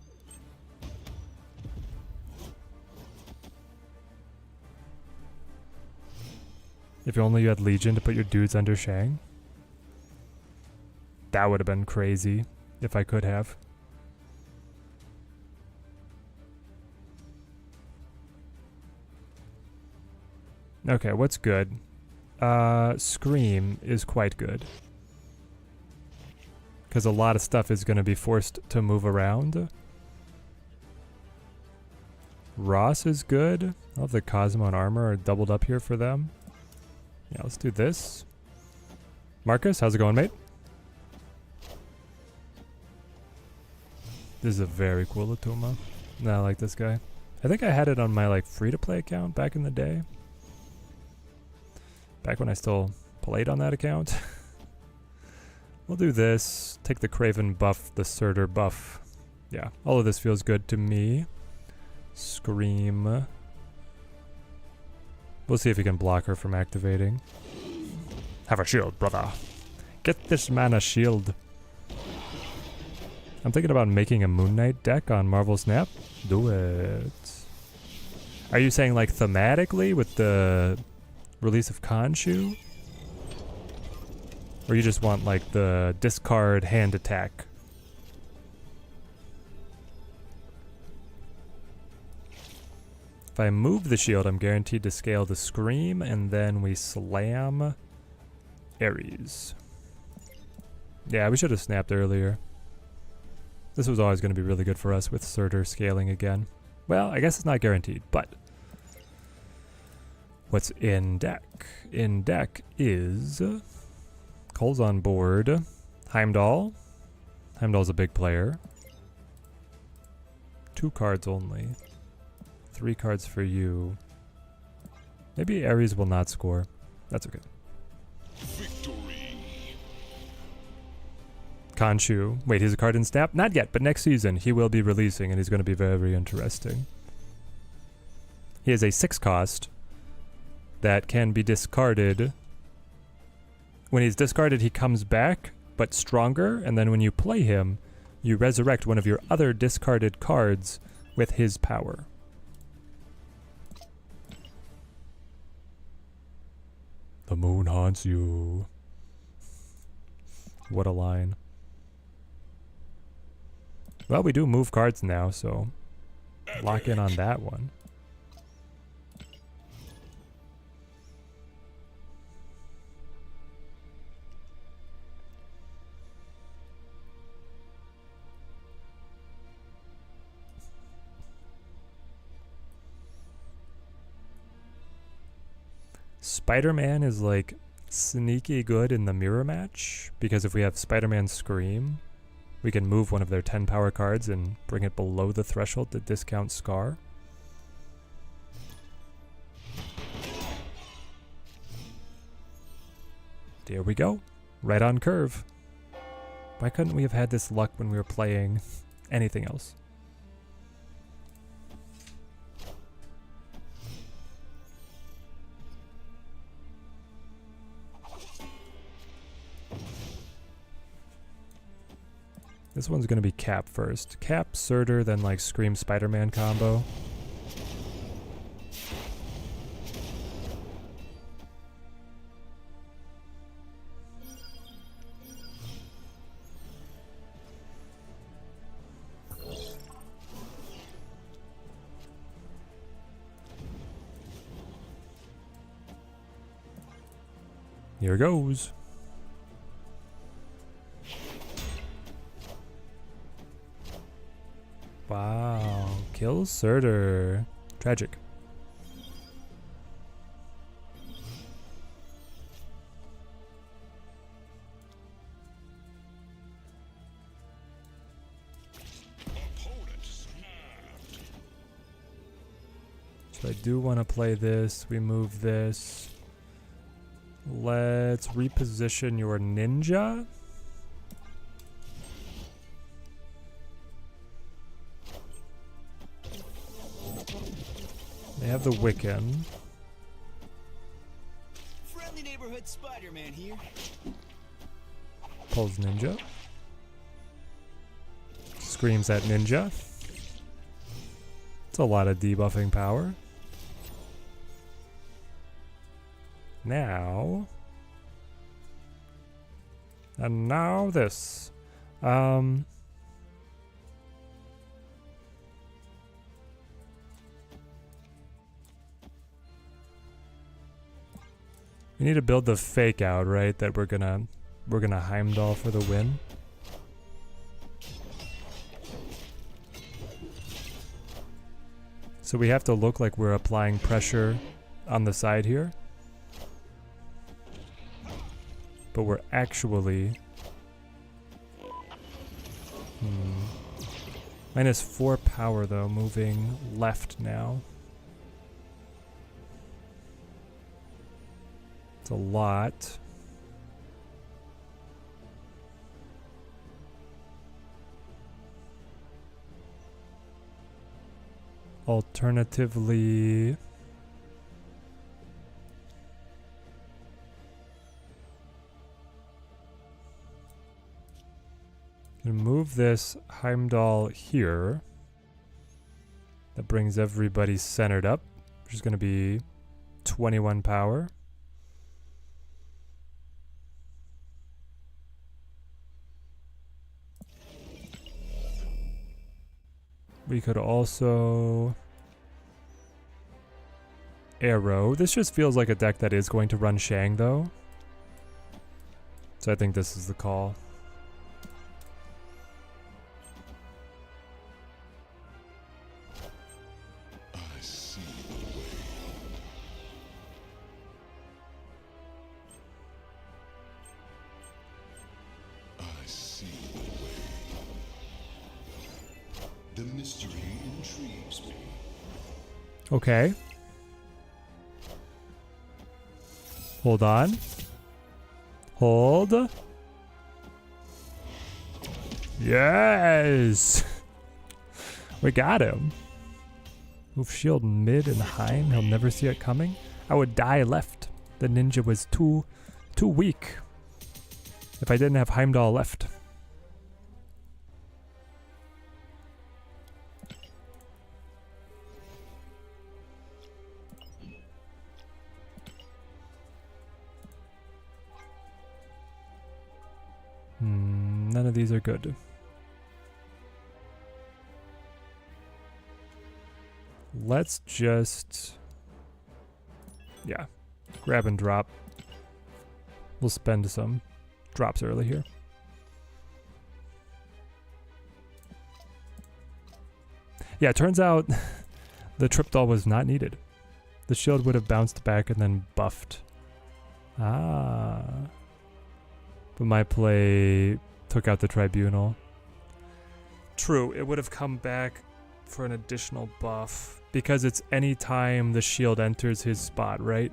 If only you had Legion to put your dudes under Shang. That would have been crazy if I could have. Okay, what's good? Scream is quite good. Because a lot of stuff is going to be forced to move around. Ross is good. I love the Cosmo and Armor are doubled up here for them. Yeah, let's do this. Marcus, how's it going, mate? This is a very cool Latuma. No, I like this guy. I think I had it on my like free-to-play account back in the day. Back when I still played on that account. We'll do this. Take the Craven buff, the Surtur buff. Yeah, all of this feels good to me. Scream. We'll see if we can block her from activating. Have a shield, brother. Get this man a shield. I'm thinking about making a Moon Knight deck on Marvel Snap. Do it. Are you saying like thematically with the release of Khonshu? Or you just want like the discard hand attack? If I move the shield, I'm guaranteed to scale the Scream, and then we slam Ares. Yeah, we should have snapped earlier. This was always going to be really good for us with Surtur scaling again. Well, I guess it's not guaranteed, but what's in deck? In deck is Cole's on board. Heimdall. Heimdall's a big player. 2 cards only. 3 cards for you. Maybe Ares will not score. That's okay. Victory. Khonshu. Wait, he's a card in Snap? Not yet, but next season he will be releasing and he's going to be very interesting. He has a 6 cost that can be discarded. When he's discarded, he comes back, but stronger, and then when you play him, you resurrect one of your other discarded cards with his power. The moon haunts you. What a line. Well, we do move cards now, so lock in on that one. Spider-Man is like sneaky good in the mirror match, because if we have Spider-Man Scream, we can move one of their 10 power cards and bring it below the threshold to discount Scar. There we go. Right on curve. Why couldn't we have had this luck when we were playing anything else? This one's gonna be Cap first. Cap, Surtur, then like Scream Spider-Man combo. Here goes. Wow, kills Surtur. Tragic. So I do want to play this. We move this. Let's reposition your ninja. They have the Wiccan. Friendly neighborhood Spider-Man here. Pulls Ninja. Screams at Ninja. It's a lot of debuffing power. Now. And now this. We need to build the fake out, right? That we're gonna Heimdall for the win. So we have to look like we're applying pressure on the side here. But we're actually -4 power though, moving left now. It's a lot. Alternatively, gonna move this Heimdall here. That brings everybody centered up, which is gonna be 21 power. We could also arrow. This just feels like a deck that is going to run Shang though. So I think this is the call. I see the way. I see the way. The mystery intrigues me. Okay. Hold on. Hold. Yes! We got him. Move shield mid and Heim. He'll never see it coming. I would die left. The ninja was too weak. If I didn't have Heimdall left. None of these are good. Let's just... yeah. Grab and drop. We'll spend some drops early here. Yeah, it turns out the trip doll was not needed. The shield would have bounced back and then buffed. Ah. But my play took out the tribunal. True, it would have come back for an additional buff because it's any time the shield enters his spot, right?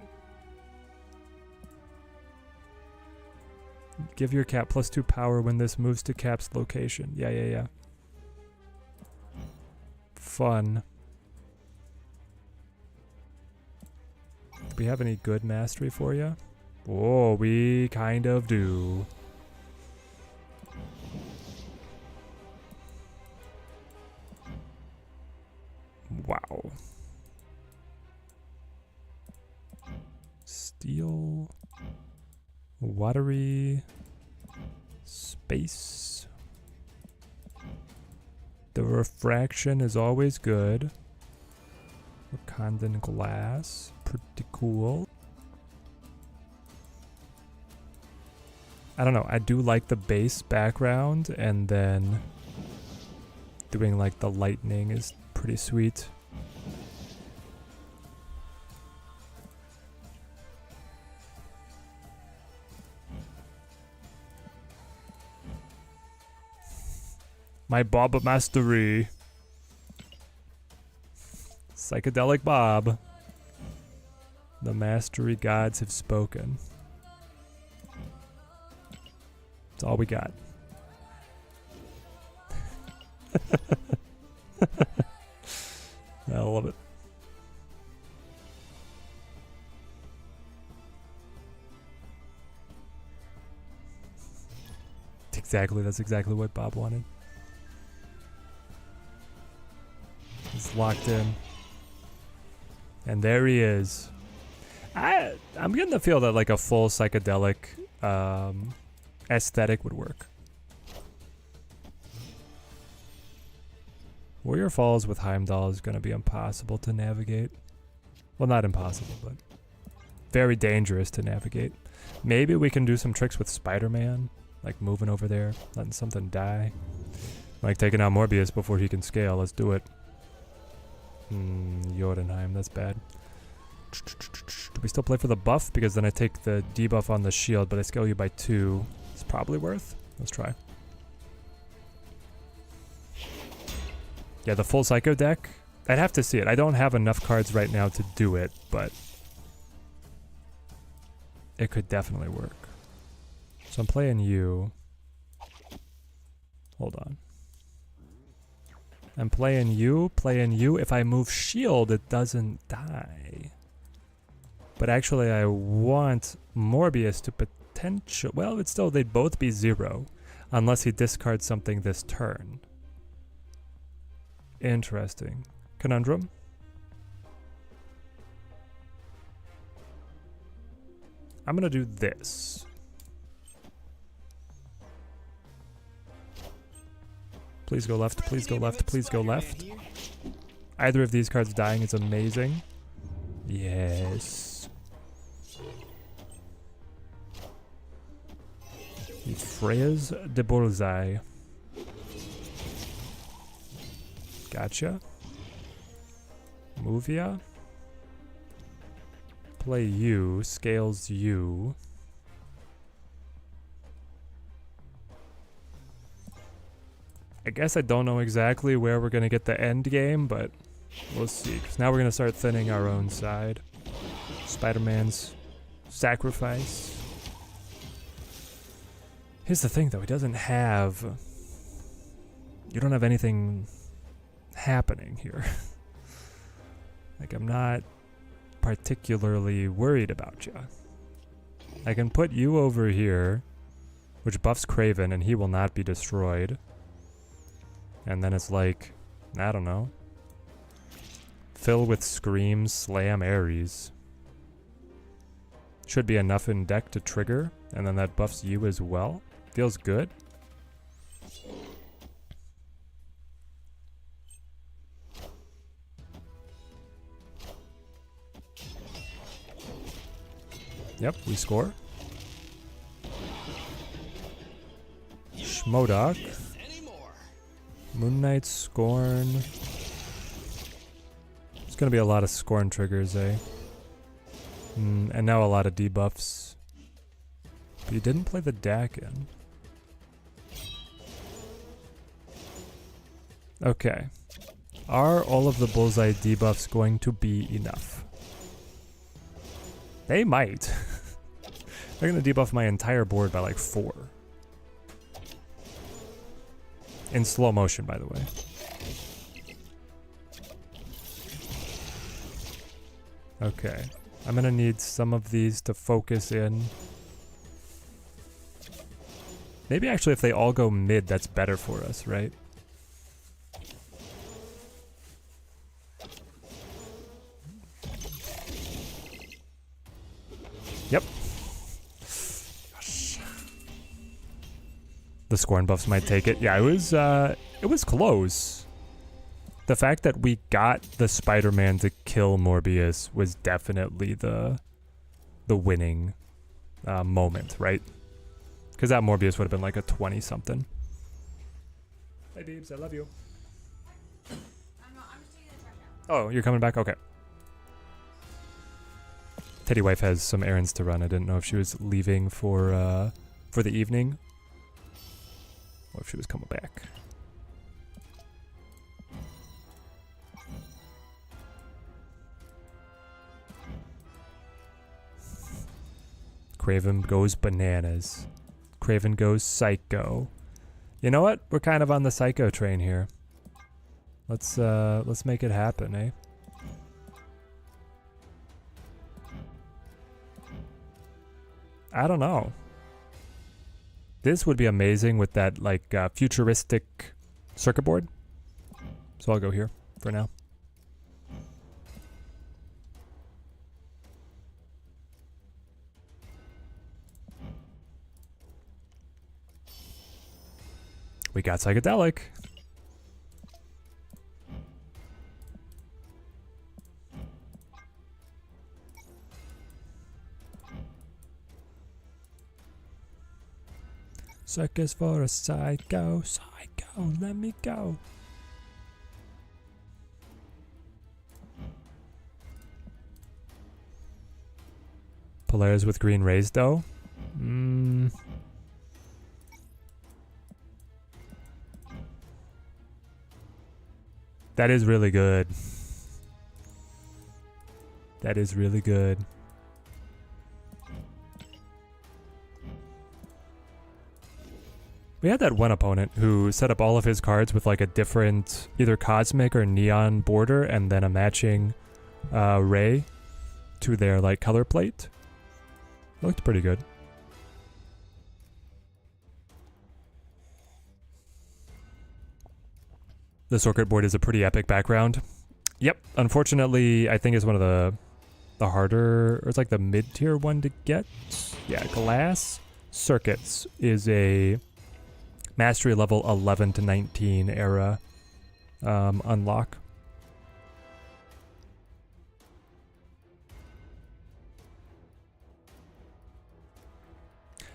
Give your cat +2 power when this moves to Cap's location. Yeah. Fun. Do we have any good mastery for you? Oh, we kind of do. Wow. Steel. Watery. Space. The refraction is always good. Wakandan glass. Pretty cool. I don't know. I do like the base background, and then doing like the lightning is pretty sweet. My Bob mastery. Psychedelic Bob. The mastery gods have spoken. That's all we got. I love it. Exactly, that's exactly what Bob wanted. He's locked in. And there he is. I'm getting the feel that like a full psychedelic aesthetic would work. Warrior Falls with Heimdall is going to be impossible to navigate. Well, not impossible, but very dangerous to navigate. Maybe we can do some tricks with Spider-Man, like moving over there, letting something die. Like taking out Morbius before he can scale. Let's do it. Jotunheim, that's bad. Do we still play for the buff? Because then I take the debuff on the shield, but I scale you by 2. It's probably worth. Let's try. Yeah, the full Psycho deck. I'd have to see it. I don't have enough cards right now to do it, but it could definitely work. So I'm playing you. Hold on. I'm playing you. If I move shield, it doesn't die. But actually, I want Morbius to potential... Well, it's still... They'd both be 0. Unless he discards something this turn. Interesting. Conundrum? I'm gonna do this. Please go left, please go left, please go left. Either of these cards dying is amazing. Yes. Freya's de Bullseye. Gotcha. Movia. Play you. Scales you. I guess I don't know exactly where we're going to get the end game, but we'll see. 'Cause now we're going to start thinning our own side. Spider-Man's sacrifice. Here's the thing, though. He doesn't have... You don't have anything happening here. Like, I'm not particularly worried about you. I can put you over here, which buffs Kraven, and he will not be destroyed. And then it's like, I don't know. Fill with Scream, Slam Ares. Should be enough in deck to trigger, and then that buffs you as well. Feels good. Yep, we score. Schmodok. Moon Knight, Scorn. There's gonna be a lot of Scorn triggers, eh? And now a lot of debuffs. But you didn't play the Dakin. Okay. Are all of the Bullseye debuffs going to be enough? They might. They're gonna debuff my entire board by like 4. In slow motion, by the way. Okay. I'm gonna need some of these to focus in. Maybe actually if they all go mid, that's better for us, right? Yep. Gosh. The Scorn buffs might take it. Yeah, it was close. The fact that we got the Spider-Man to kill Morbius was definitely the winning moment, right? Because that Morbius would have been like a 20-something. Hey, Beebs, I love you. I'm just taking the trash out. Oh, you're coming back? Okay. Teddy wife has some errands to run. I didn't know if she was leaving for the evening or if she was coming back. Kraven goes bananas. Kraven goes psycho. You know what? We're kind of on the psycho train here. Let's make it happen, eh? I don't know. This would be amazing with that like futuristic circuit board. So I'll go here for now. We got psychedelic. Circus for a psycho, psycho, let me go. Polaris with green rays though. That is really good. That is really good. We had that one opponent who set up all of his cards with like a different either cosmic or neon border and then a matching ray to their like color plate. Looked pretty good. The circuit board is a pretty epic background. Yep, unfortunately, I think it's one of the harder, or it's like the mid-tier one to get. Yeah, Glass Circuits is a mastery level 11 to 19 era unlock.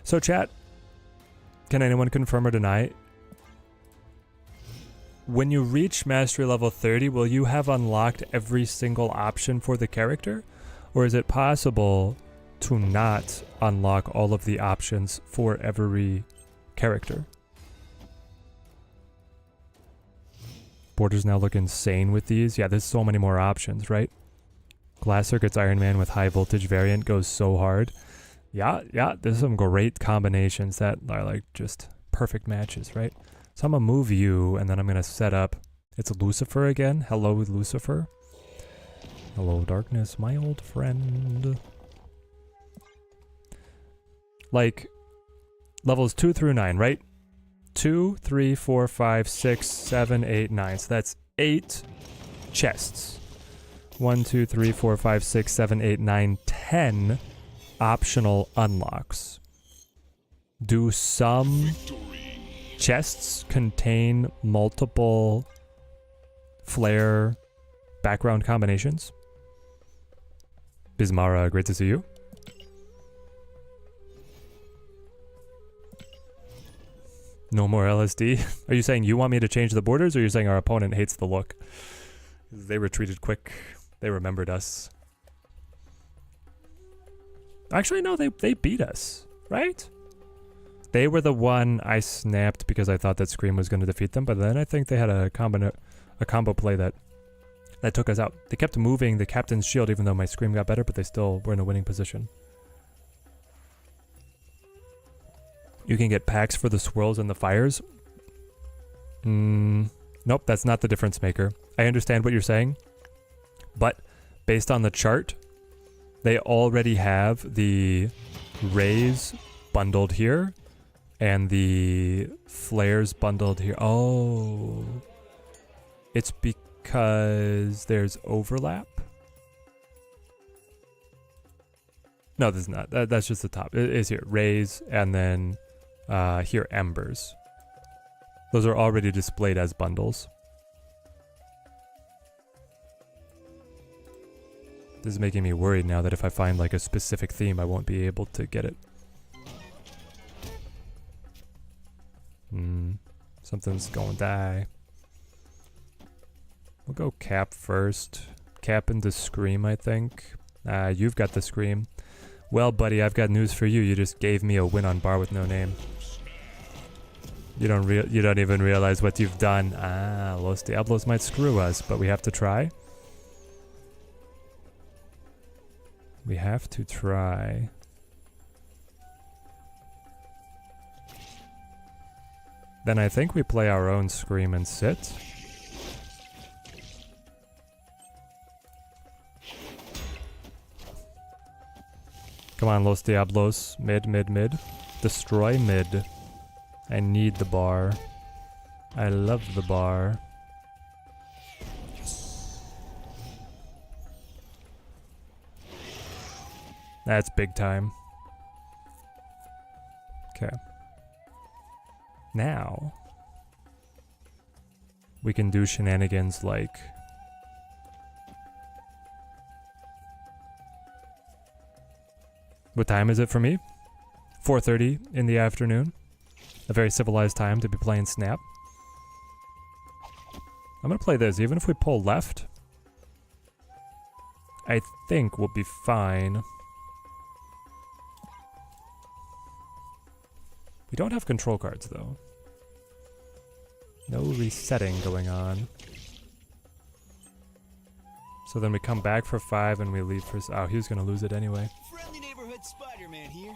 So chat, can anyone confirm or deny? When you reach mastery level 30, will you have unlocked every single option for the character? Or is it possible to not unlock all of the options for every character? Borders now look insane with these. Yeah, there's so many more options, right? Glass Circuits Iron Man with high voltage variant goes so hard. Yeah, there's some great combinations that are like just perfect matches, right? So I'm gonna move you, and then I'm gonna set up. It's Lucifer again. Hello, Lucifer. Hello, darkness, my old friend. Like levels 2 through 9, right? 2, 3, 4, 5, 6, 7, 8, 9. So that's 8 chests. 1, 2, 3, 4, 5, 6, 7, 8, 9, 10 optional unlocks. Do some chests contain multiple flare background combinations? Bismara, great to see you. No more LSD. Are you saying you want me to change the borders, or you're saying our opponent hates the look? They retreated quick. They remembered us. Actually, no, they beat us, right? They were the one I snapped because I thought that Scream was going to defeat them, but then I think they had a combo play that took us out. They kept moving the captain's shield even though my Scream got better, but they still were in a winning position. You can get packs for the swirls and the fires. Nope, that's not the difference maker. I understand what you're saying, but based on the chart, they already have the rays bundled here and the flares bundled here. Oh, it's because there's overlap? No, there's not. That's just the top. It is here. Rays and then here embers. Those are already displayed as bundles. This is making me worried now that if I find like a specific theme, I won't be able to get it. Something's gonna die. We'll go Cap first. Cap into Scream, I think. You've got the Scream. Well, buddy, I've got news for you. You just gave me a win on bar with no name. You don't even realize what you've done. Los Diablos might screw us, but we have to try. We have to try. Then I think we play our own Scream and sit. Come on, Los Diablos. Mid, mid, mid. Destroy mid. I need the bar. I love the bar. That's big time. Okay. Now we can do shenanigans like what time is it for me? 4:30 in the afternoon. A very civilized time to be playing Snap. I'm gonna play this, even if we pull left. I think we'll be fine. We don't have control cards though. No resetting going on. So then we come back for 5 and we leave for... Oh, he was gonna lose it anyway. Friendly neighborhood Spider-Man here.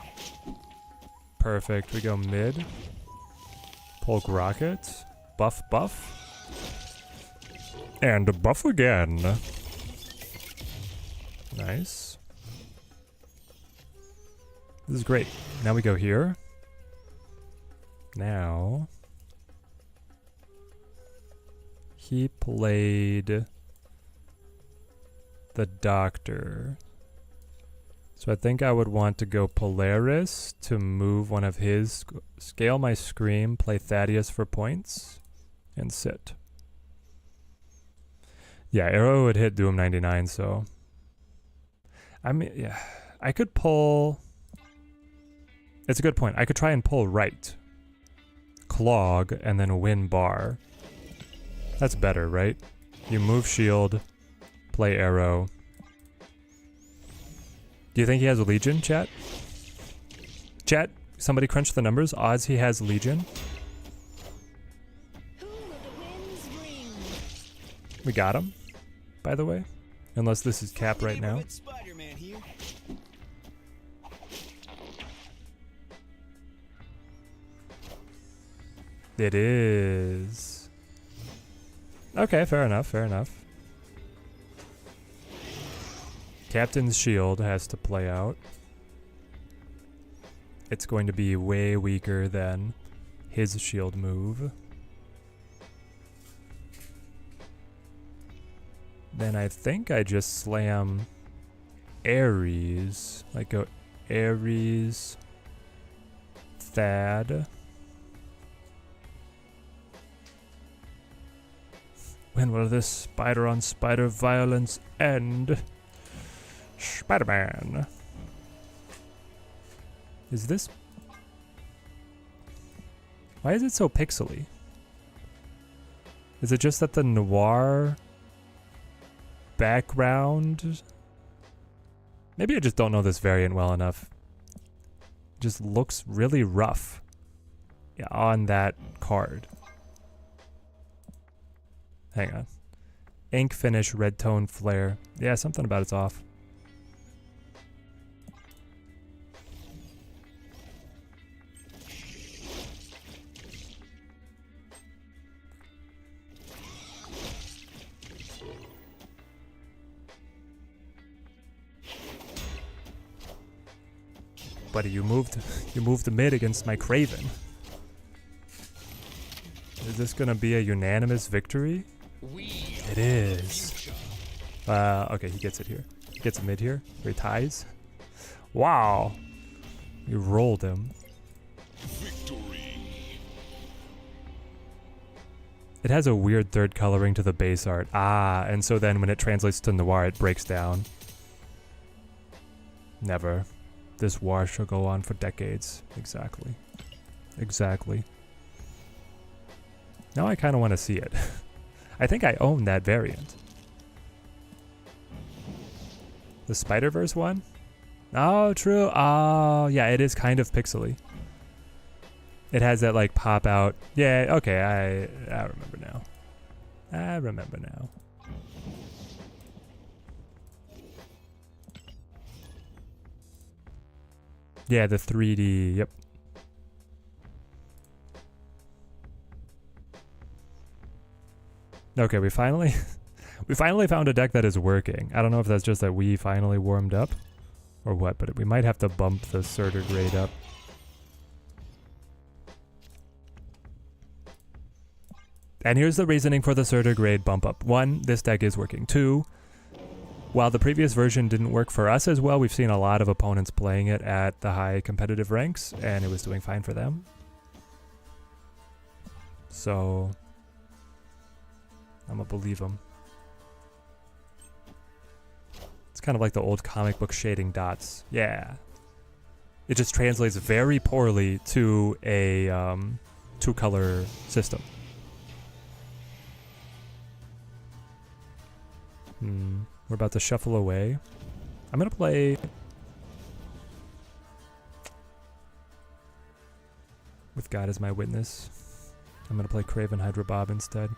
Perfect. We go mid. Polk Rocket. Buff, buff. And buff again. Nice. This is great. Now we go here. Now... He played... the Doctor. So I think I would want to go Polaris to move one of his, scale my Scream, play Thaddeus for points, and sit. Yeah, Arrow would hit Doom 99, so... I mean, yeah, I could pull... It's a good point. I could try and pull right. Clog, and then win bar. That's better, right? You move shield, play Arrow. Do you think he has a Legion, chat? Chat, somebody crunch the numbers. Odds he has Legion. Who will the winds bring? We got him, by the way. Unless this is Cap right now. Neighborhood Spider-Man here. It is. Okay, fair enough, fair enough. Captain's shield has to play out. It's going to be way weaker than his shield move. Then I think I just slam Ares. Like go Ares, Thad. When will this spider on spider violence end? Spider-Man. Is this... Why is it so pixely? Is it just that the noir background... Maybe I just don't know this variant well enough. It just looks really rough on that card. Hang on. Ink finish, red tone, flare. Yeah, something about it's off. Buddy, you moved the mid against my Craven. Is this gonna be a unanimous victory? It is. Okay, he gets it here. He gets a mid here, where he ties. Wow. You rolled him. Victory. It has a weird third coloring to the base art. Ah, and so then when it translates to noir, it breaks down. Never. This war shall go on for decades. Exactly. Exactly. Now I kind of want to see it. I think I own that variant. The Spider-Verse one? Oh, true. Oh, yeah, it is kind of pixely. It has that, like, pop out. Yeah, okay, I remember now. I remember now. Yeah, the 3D, yep. Okay, we finally found a deck that is working. I don't know if that's just that we finally warmed up or what, but we might have to bump the Surtur grade up. And here's the reasoning for the Surtur grade bump up. 1, this deck is working. 2, while the previous version didn't work for us as well, we've seen a lot of opponents playing it at the high competitive ranks, and it was doing fine for them. So, I'm gonna believe them. It's kind of like the old comic book shading dots. Yeah. It just translates very poorly to a 2-color system. We're about to shuffle away. I'm gonna play with God as my witness. I'm gonna play Craven Hydra Bob instead.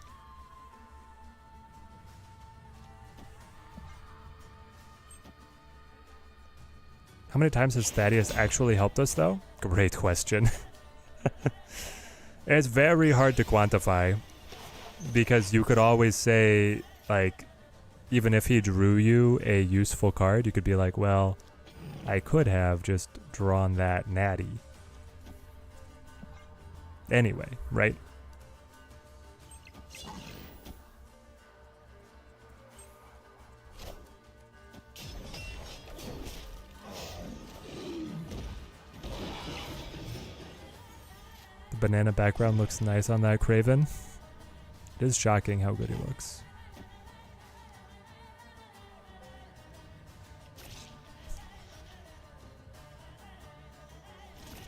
How many times has Thaddeus actually helped us though? Great question. It's very hard to quantify because you could always say, like, even if he drew you a useful card, you could be like, well, I could have just drawn that natty. Anyway, right? The banana background looks nice on that Craven. It is shocking how good he looks.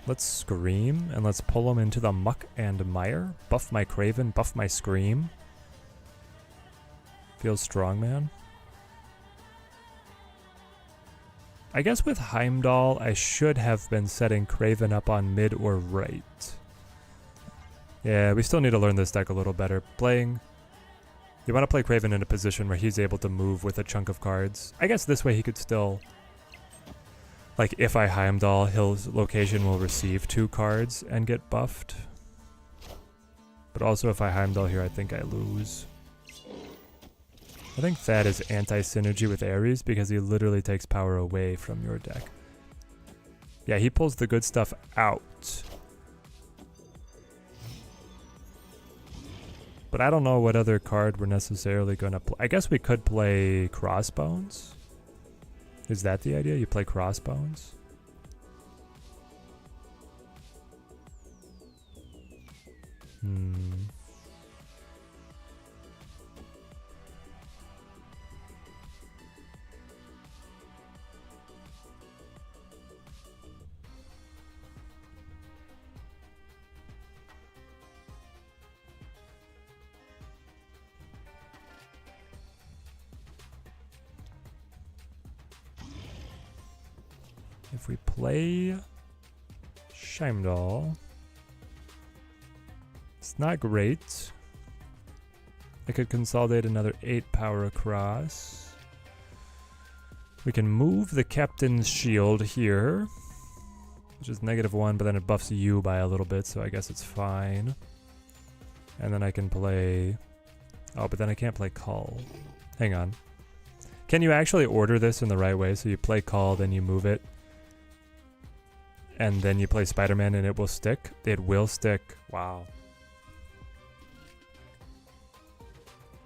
Let's scream, and let's pull him into the muck and mire. Buff my Craven, buff my Scream. Feels strong, man. I guess with Heimdall, I should have been setting Craven up on mid or right. Yeah, we still need to learn this deck a little better. You want to play Craven in a position where he's able to move with a chunk of cards. I guess this way he could still... Like, if I Heimdall, his location will receive 2 cards and get buffed. But also if I Heimdall here, I think I lose. I think Thad is anti-synergy with Ares because he literally takes power away from your deck. Yeah, he pulls the good stuff out. But I don't know what other card we're necessarily going to play. I guess we could play Crossbones. Is that the idea? You play Crossbones? If we play Heimdall, it's not great. I could consolidate another 8 power across. We can move the Captain's Shield here, which is -1, but then it buffs you by a little bit, so I guess it's fine. And then I can play... Oh, but then I can't play Call. Hang on. Can you actually order this in the right way? So you play Call, then you move it. And then you play Spider-Man and it will stick? It will stick. Wow.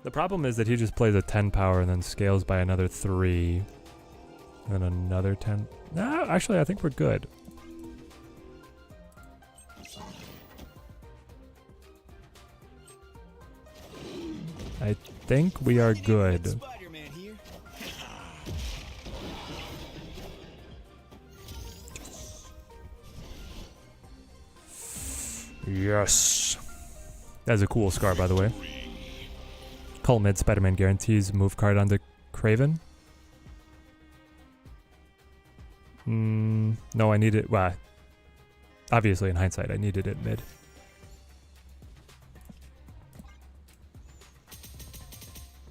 The problem is that he just plays a 10 power and then scales by another 3. And another 10. No, actually, I think we're good. I think we are good. Spider-Man here. Yes. That's a cool scar, by the way. Call mid, Spider-Man guarantees move card onto Craven. No, I need it. Well, obviously, in hindsight, I needed it mid.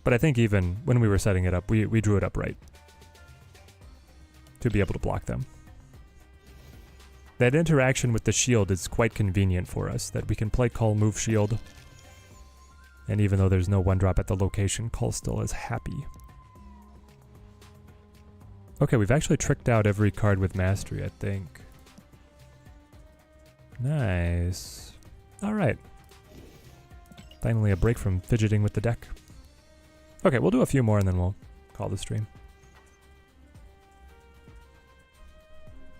But I think even when we were setting it up, we drew it up right to be able to block them. That interaction with the shield is quite convenient for us, that we can play Call, move shield. And even though there's no 1-drop at the location, Call still is happy. Okay, we've actually tricked out every card with Mastery, I think. Nice. Alright. Finally a break from fidgeting with the deck. Okay, we'll do a few more and then we'll call the stream.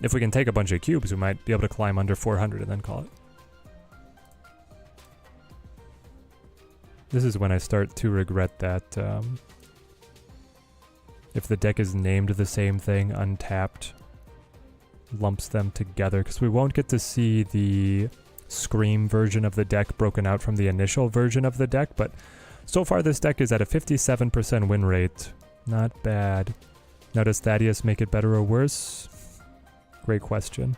If we can take a bunch of cubes, we might be able to climb under 400 and then call it. This is when I start to regret that if the deck is named the same thing, untapped lumps them together, because we won't get to see the Scream version of the deck broken out from the initial version of the deck, but so far this deck is at a 57% win rate. Not bad. Now does Thaddeus make it better or worse? Great question.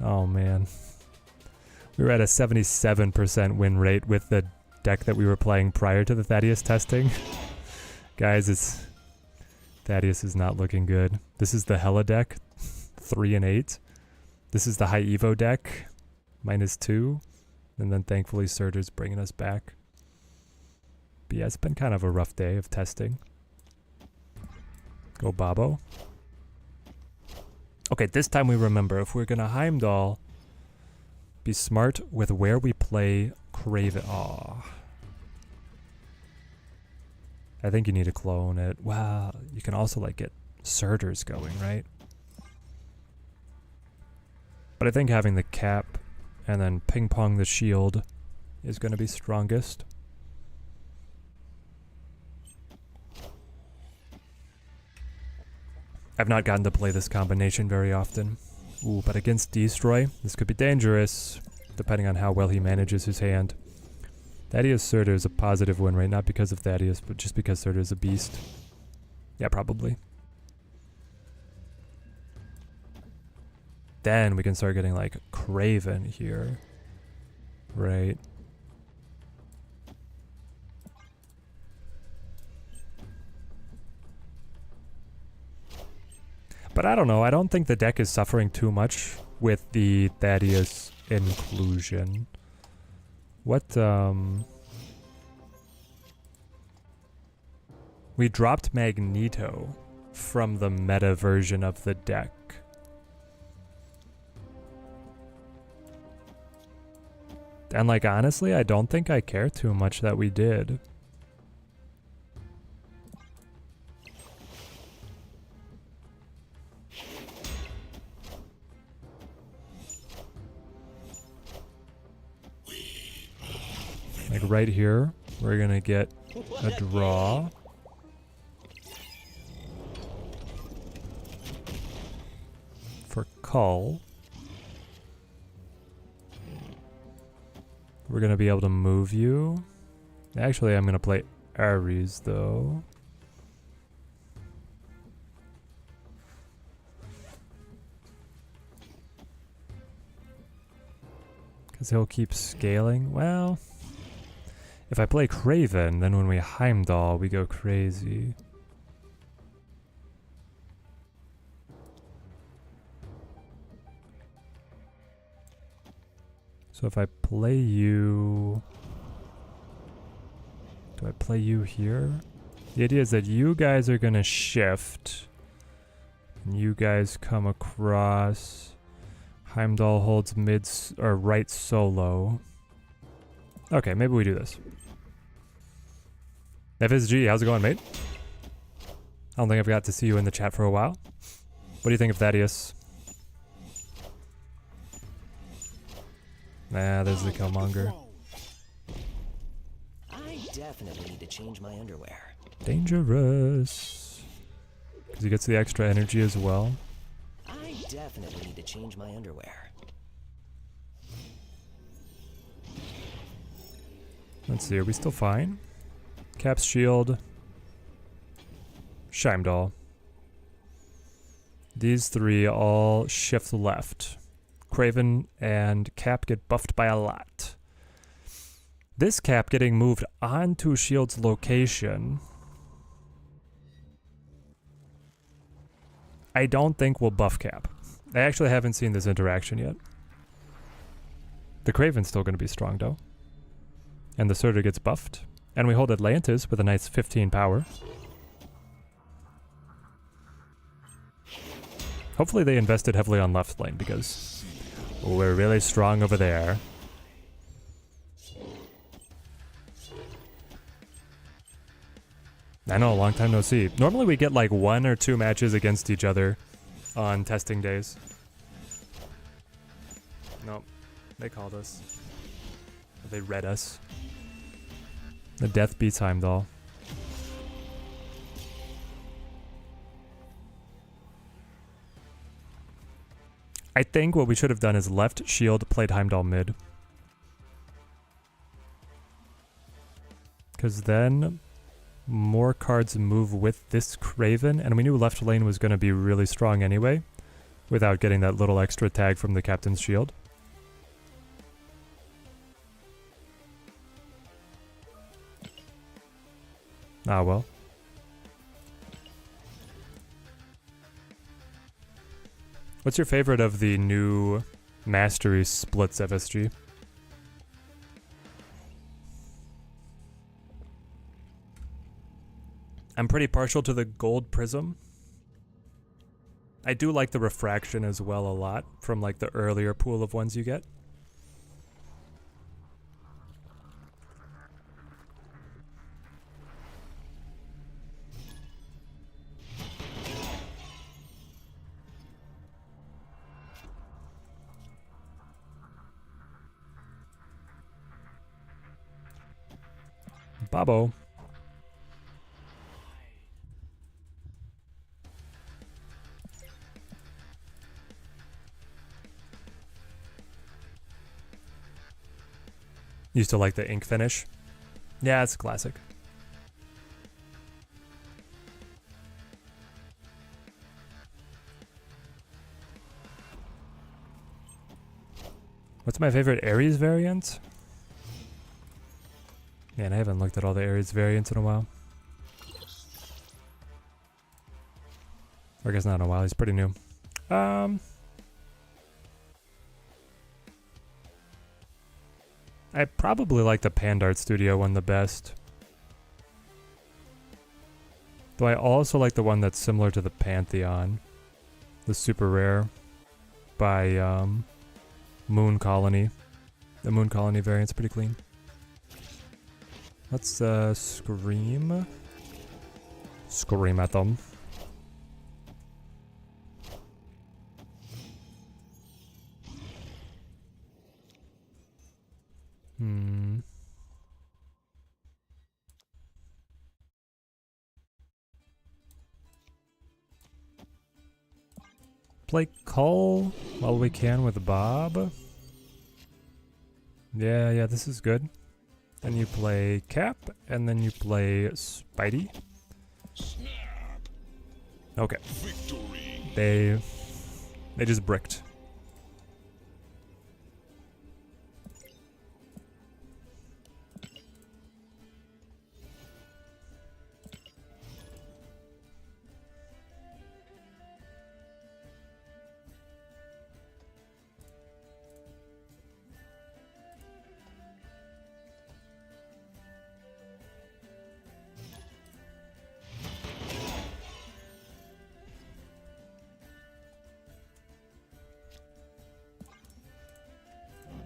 Oh man. We were at a 77% win rate with the deck that we were playing prior to the Thaddeus testing. Guys, Thaddeus is not looking good. This is the Hella deck, 3 and 8. This is the High Evo deck, -2. And then thankfully Surtur's bringing us back. But yeah, it's been kind of a rough day of testing. Go Bobo. Okay, this time we remember, if we're gonna Heimdall, be smart with where we play Craven. Aw. I think you need to clone it. Wow, you can also like get Surturs going, right? But I think having the cap and then ping pong the shield is going to be strongest. I've not gotten to play this combination very often. Ooh, but against Destroy, this could be dangerous, depending on how well he manages his hand. Thaddeus Surtur is a positive win rate, not because of Thaddeus, but just because Surtur is a beast. Yeah, probably. Then we can start getting like Craven here. Right. But I don't know, I don't think the deck is suffering too much with the Thaddeus inclusion. What, we dropped Magneto from the meta version of the deck. And like, honestly, I don't think I care too much that we did. Like right here, we're gonna get a draw. For Cull. We're gonna be able to move you. Actually, I'm gonna play Ares though. Because he'll keep scaling. Well, if I play Craven, then when we Heimdall, we go crazy. So if I play you... Do I play you here? The idea is that you guys are gonna shift. And you guys come across. Heimdall holds mid or right solo. Okay, maybe we do this. FSG, how's it going, mate? I don't think I've got to see you in the chat for a while. What do you think of Thaddeus? Nah, there's the Killmonger. I definitely need to change my underwear. Dangerous. Because he gets the extra energy as well. I definitely need to change my underwear. Let's see, are we still fine? Cap's shield. Heimdall. These three all shift left. Craven and Cap get buffed by a lot. This Cap getting moved onto Shield's location, I don't think will buff Cap. I actually haven't seen this interaction yet. The Craven's still going to be strong though. And the Surtur gets buffed. And we hold Atlantis with a nice 15 power. Hopefully they invested heavily on left lane because we're really strong over there. I know, long time no see. Normally we get like 1 or 2 matches against each other on testing days. Nope. They called us. They read us. The death beats Heimdall. I think what we should have done is left shield, played Heimdall mid. Because then more cards move with this Craven, and we knew left lane was going to be really strong anyway, without getting that little extra tag from the captain's shield. Ah well. What's your favorite of the new Mastery splits FSG? I'm pretty partial to the gold prism. I do like the refraction as well a lot from like the earlier pool of ones you get. Babo. Used to like the ink finish. Yeah, it's classic. What's my favorite Ares variant? Man, I haven't looked at all the Ares variants in a while. Or I guess not in a while, he's pretty new. I probably like the Pandart Studio one the best. Though I also like the one that's similar to the Pantheon. The super rare by Moon Colony. The Moon Colony variant's pretty clean. Let's scream. Scream at them. Play Cull while we can with Bob. Yeah, this is good. Then you play Cap, and then you play Spidey. Okay. They just bricked.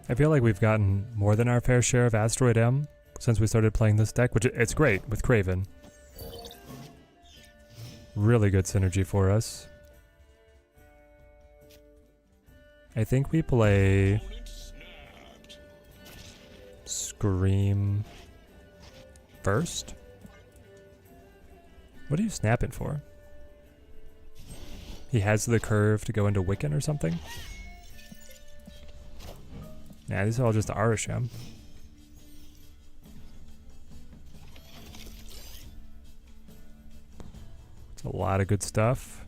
I feel like we've gotten more than our fair share of Asteroid M since we started playing this deck, which it's great with Craven. Really good synergy for us. I think we play Scream first. What are you snapping for? He has the curve to go into Wiccan or something? Yeah, these are all just Arisham. It's a lot of good stuff.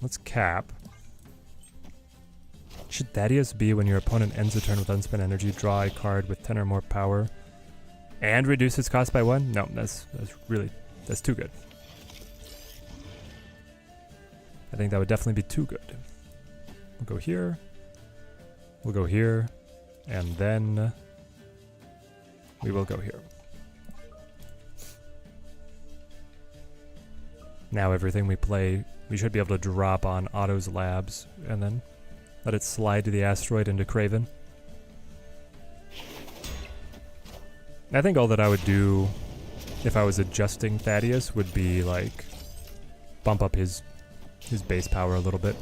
Let's cap. Should Thaddeus be when your opponent ends a turn with unspent energy, draw a card with 10 or more power, and reduce its cost by 1? No, that's too good. I think that would definitely be too good. We'll go here. We'll go here. And then we will go here. Now everything we play, we should be able to drop on Otto's Labs and then Let it slide to the asteroid into Craven. I think all that I would do if I was adjusting Thaddeus would be like bump up his base power a little bit.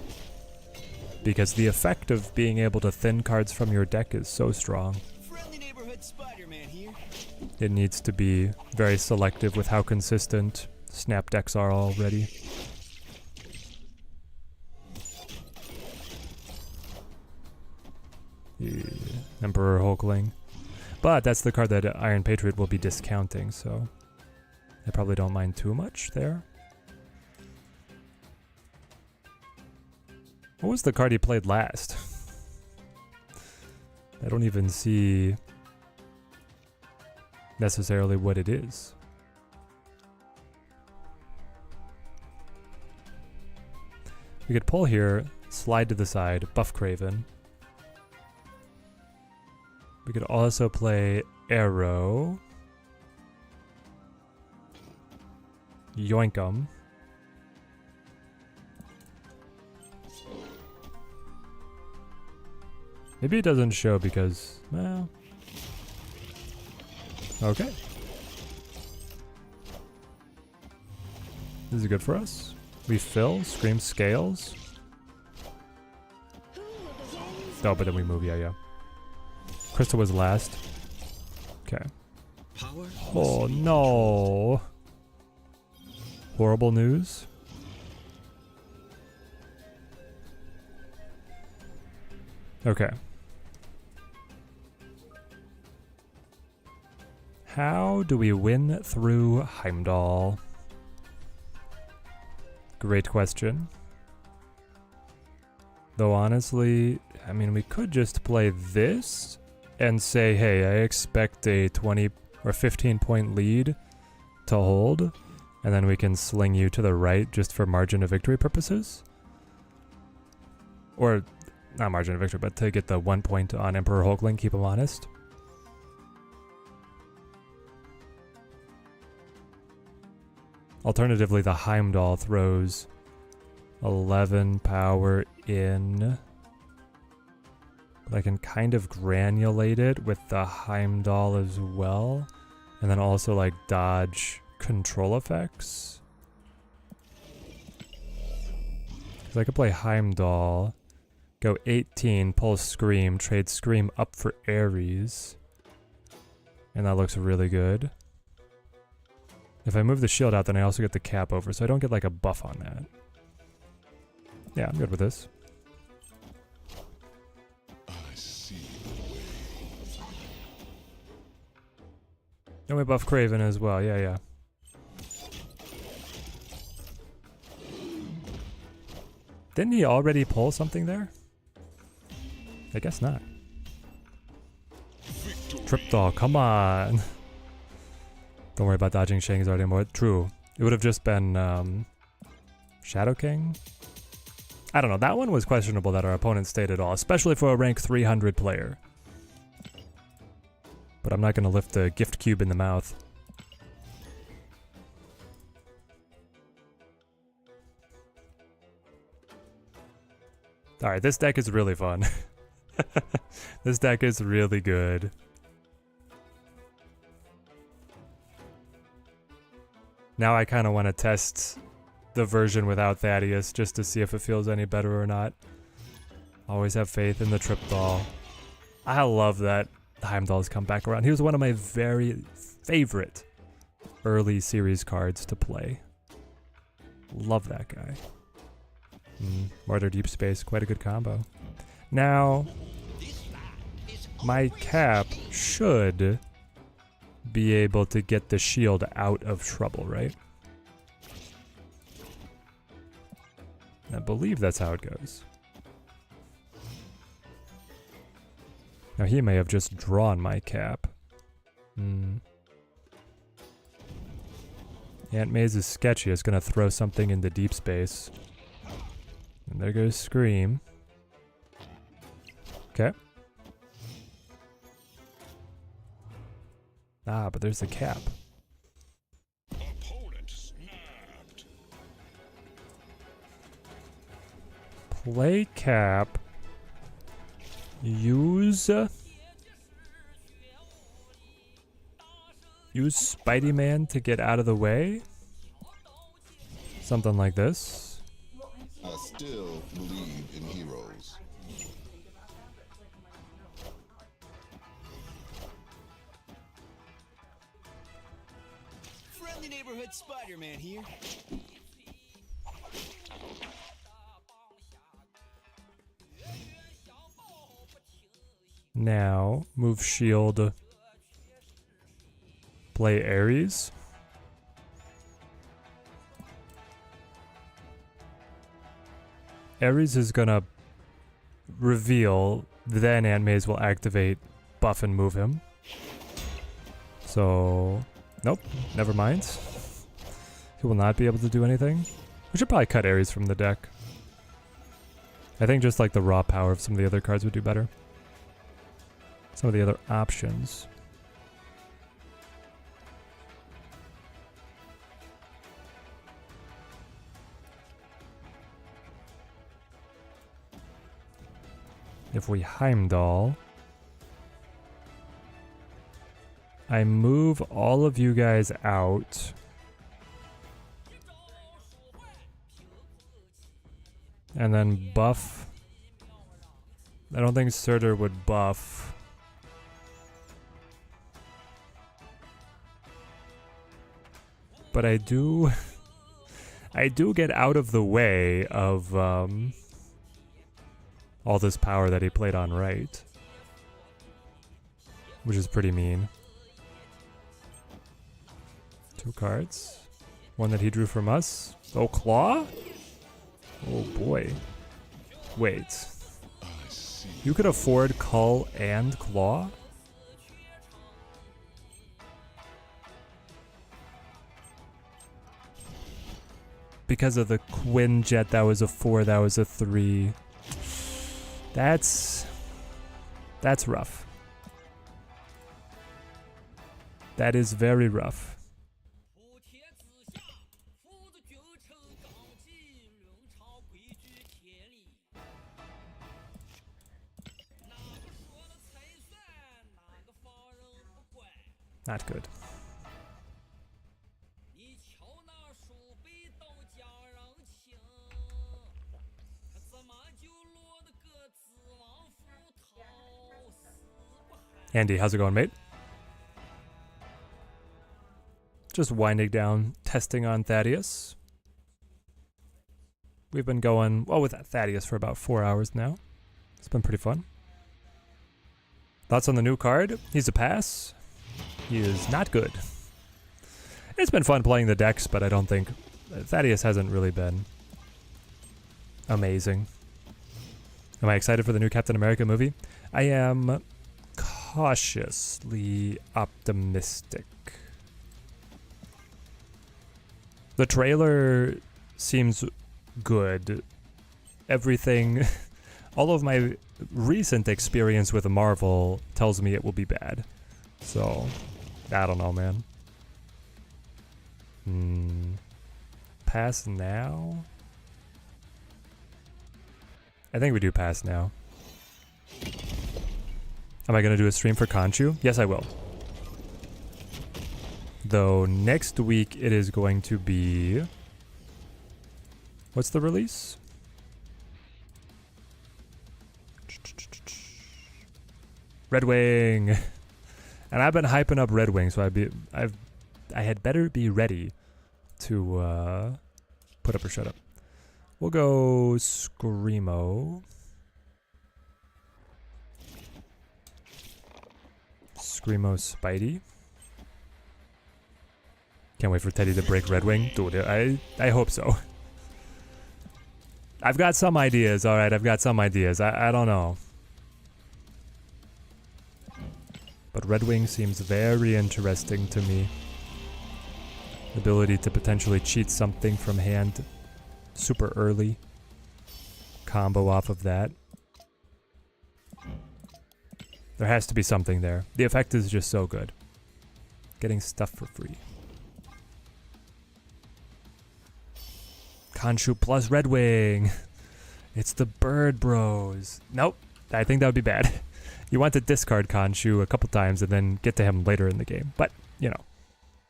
Because the effect of being able to thin cards from your deck is so strong. Friendly neighborhood Spider-Man here. It needs to be very selective with how consistent snap decks are already. Yeah. Emperor Hulkling. But that's the card that Iron Patriot will be discounting, so I probably don't mind too much there. What was the card he played last? I don't even see necessarily what it is. We could pull here, slide to the side, buff Craven. We could also play Arrow. Yoink 'em. Maybe it doesn't show because, well... Okay. This is good for us. We fill, Scream Scales. Oh, but then we move, yeah. Crystal was last. Okay. Oh no! Horrible news. Okay. How do we win through Heimdall? Great question. Though honestly, I mean, we could just play this and say, hey, I expect a 20 or 15 point lead to hold, and then we can sling you to the right just for margin of victory purposes. Or, not margin of victory, but to get the 1 point on Emperor Hulkling, keep him honest. Alternatively, the Heimdall throws 11 power in. But I can kind of granulate it with the Heimdall as well. And then also like dodge control effects. Because I could play Heimdall, go 18, pull Scream, trade Scream up for Ares. And that looks really good. If I move the shield out, then I also get the cap over, so I don't get like a buff on that. Yeah, I'm good with this. I see. And we buff Craven as well, yeah. Didn't he already pull something there? I guess not. Triptol, come on! Don't worry about dodging Shangzar anymore. True. It would have just been Shadow King? I don't know. That one was questionable that our opponent stayed at all, especially for a rank 300 player. But I'm not going to lift the gift cube in the mouth. Alright, this deck is really fun. This deck is really good. Now I kind of want to test the version without Thaddeus just to see if it feels any better or not. Always have faith in the Triptol. I love that Heimdall's come back around. He was one of my very favorite early series cards to play. Love that guy. Martyr Deep Space, quite a good combo. Now, my cap should be able to get the shield out of trouble, right? I believe that's how it goes. Now he may have just drawn my cap. Aunt Maze is sketchy. It's gonna throw something into deep space. And there goes Scream. Okay. Ah, but there's the cap. Opponent snapped. Play cap. use Spidey-Man to get out of the way. Something like this. I still believe in heroes. Friendly neighborhood Spider-Man here. Now, move shield. Play Ares. Ares is gonna reveal, then Aunt May's will activate, buff and move him. So, nope, never mind. He will not be able to do anything. We should probably cut Ares from the deck. I think just like the raw power of some of the other cards would do better. Some of the other options. If we Heimdall, I move all of you guys out. And then buff. I don't think Surtur would buff. But I do get out of the way of all this power that he played on right, which is pretty mean. 2 cards. One that he drew from us. Oh, Claw? Oh boy. Wait. You could afford Cull and Claw? Because of the Quinjet, that was a 4, that was a 3. That's rough. That is very rough. Not good. Andy, how's it going, mate? Just winding down, testing on Thaddeus. We've been going, well, with Thaddeus for about 4 hours now. It's been pretty fun. Thoughts on the new card? He's a pass. He is not good. It's been fun playing the decks, but I don't think Thaddeus hasn't really been amazing. Am I excited for the new Captain America movie? I am cautiously optimistic. The trailer seems good. Everything, all of my recent experience with Marvel tells me it will be bad. So, I don't know, man. Pass now? I think we do pass now. Am I going to do a stream for Conchu? Yes, I will. Though next week it is going to be... What's the release? Red Wing! And I've been hyping up Red Wing, so I had better be ready to put up or shut up. We'll go Screamo. Screamo Spidey. Can't wait for Teddy to break Red Wing. Dude, I hope so. I've got some ideas, alright, I've got some ideas. I don't know. But Red Wing seems very interesting to me. Ability to potentially cheat something from hand super early. Combo off of that. There has to be something there. The effect is just so good. Getting stuff for free. Khonshu plus Red Wing. It's the Bird Bros. Nope. I think that would be bad. You want to discard Khonshu a couple times and then get to him later in the game. But, you know.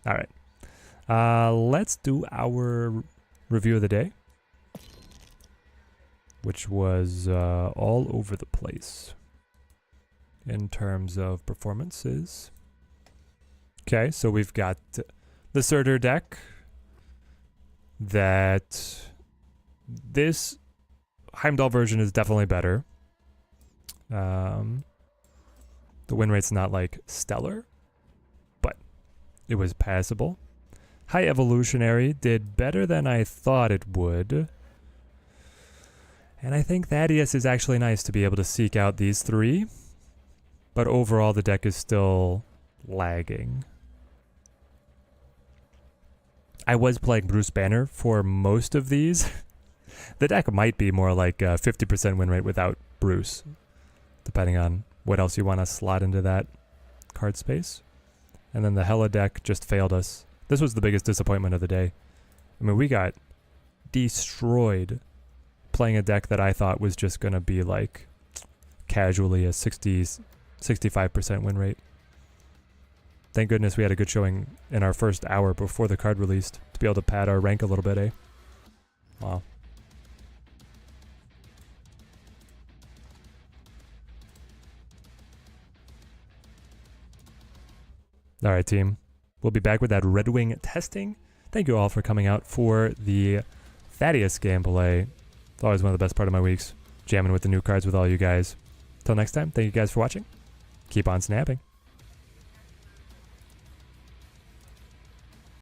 Alright. Let's do our review of the day. Which was all over the place. In terms of performances. Okay, so we've got the Surtur deck. That this Heimdall version is definitely better. The win rate's not like stellar, but it was passable. High Evolutionary did better than I thought it would. And I think Thaddeus is actually nice to be able to seek out these three. But overall the deck is still lagging. I was playing Bruce Banner for most of these. The deck might be more like a 50% win rate without Bruce, depending on what else you want to slot into that card space. And then the Hela deck just failed us. This was the biggest disappointment of the day. I mean, we got destroyed playing a deck that I thought was just going to be like casually a 65% win rate. Thank goodness we had a good showing in our first hour before the card released to be able to pad our rank a little bit, eh? Wow. Alright, team. We'll be back with that Red Wing testing. Thank you all for coming out for the Thaddeus gameplay. It's always one of the best part of my weeks, jamming with the new cards with all you guys. Till next time, thank you guys for watching. Keep on snapping.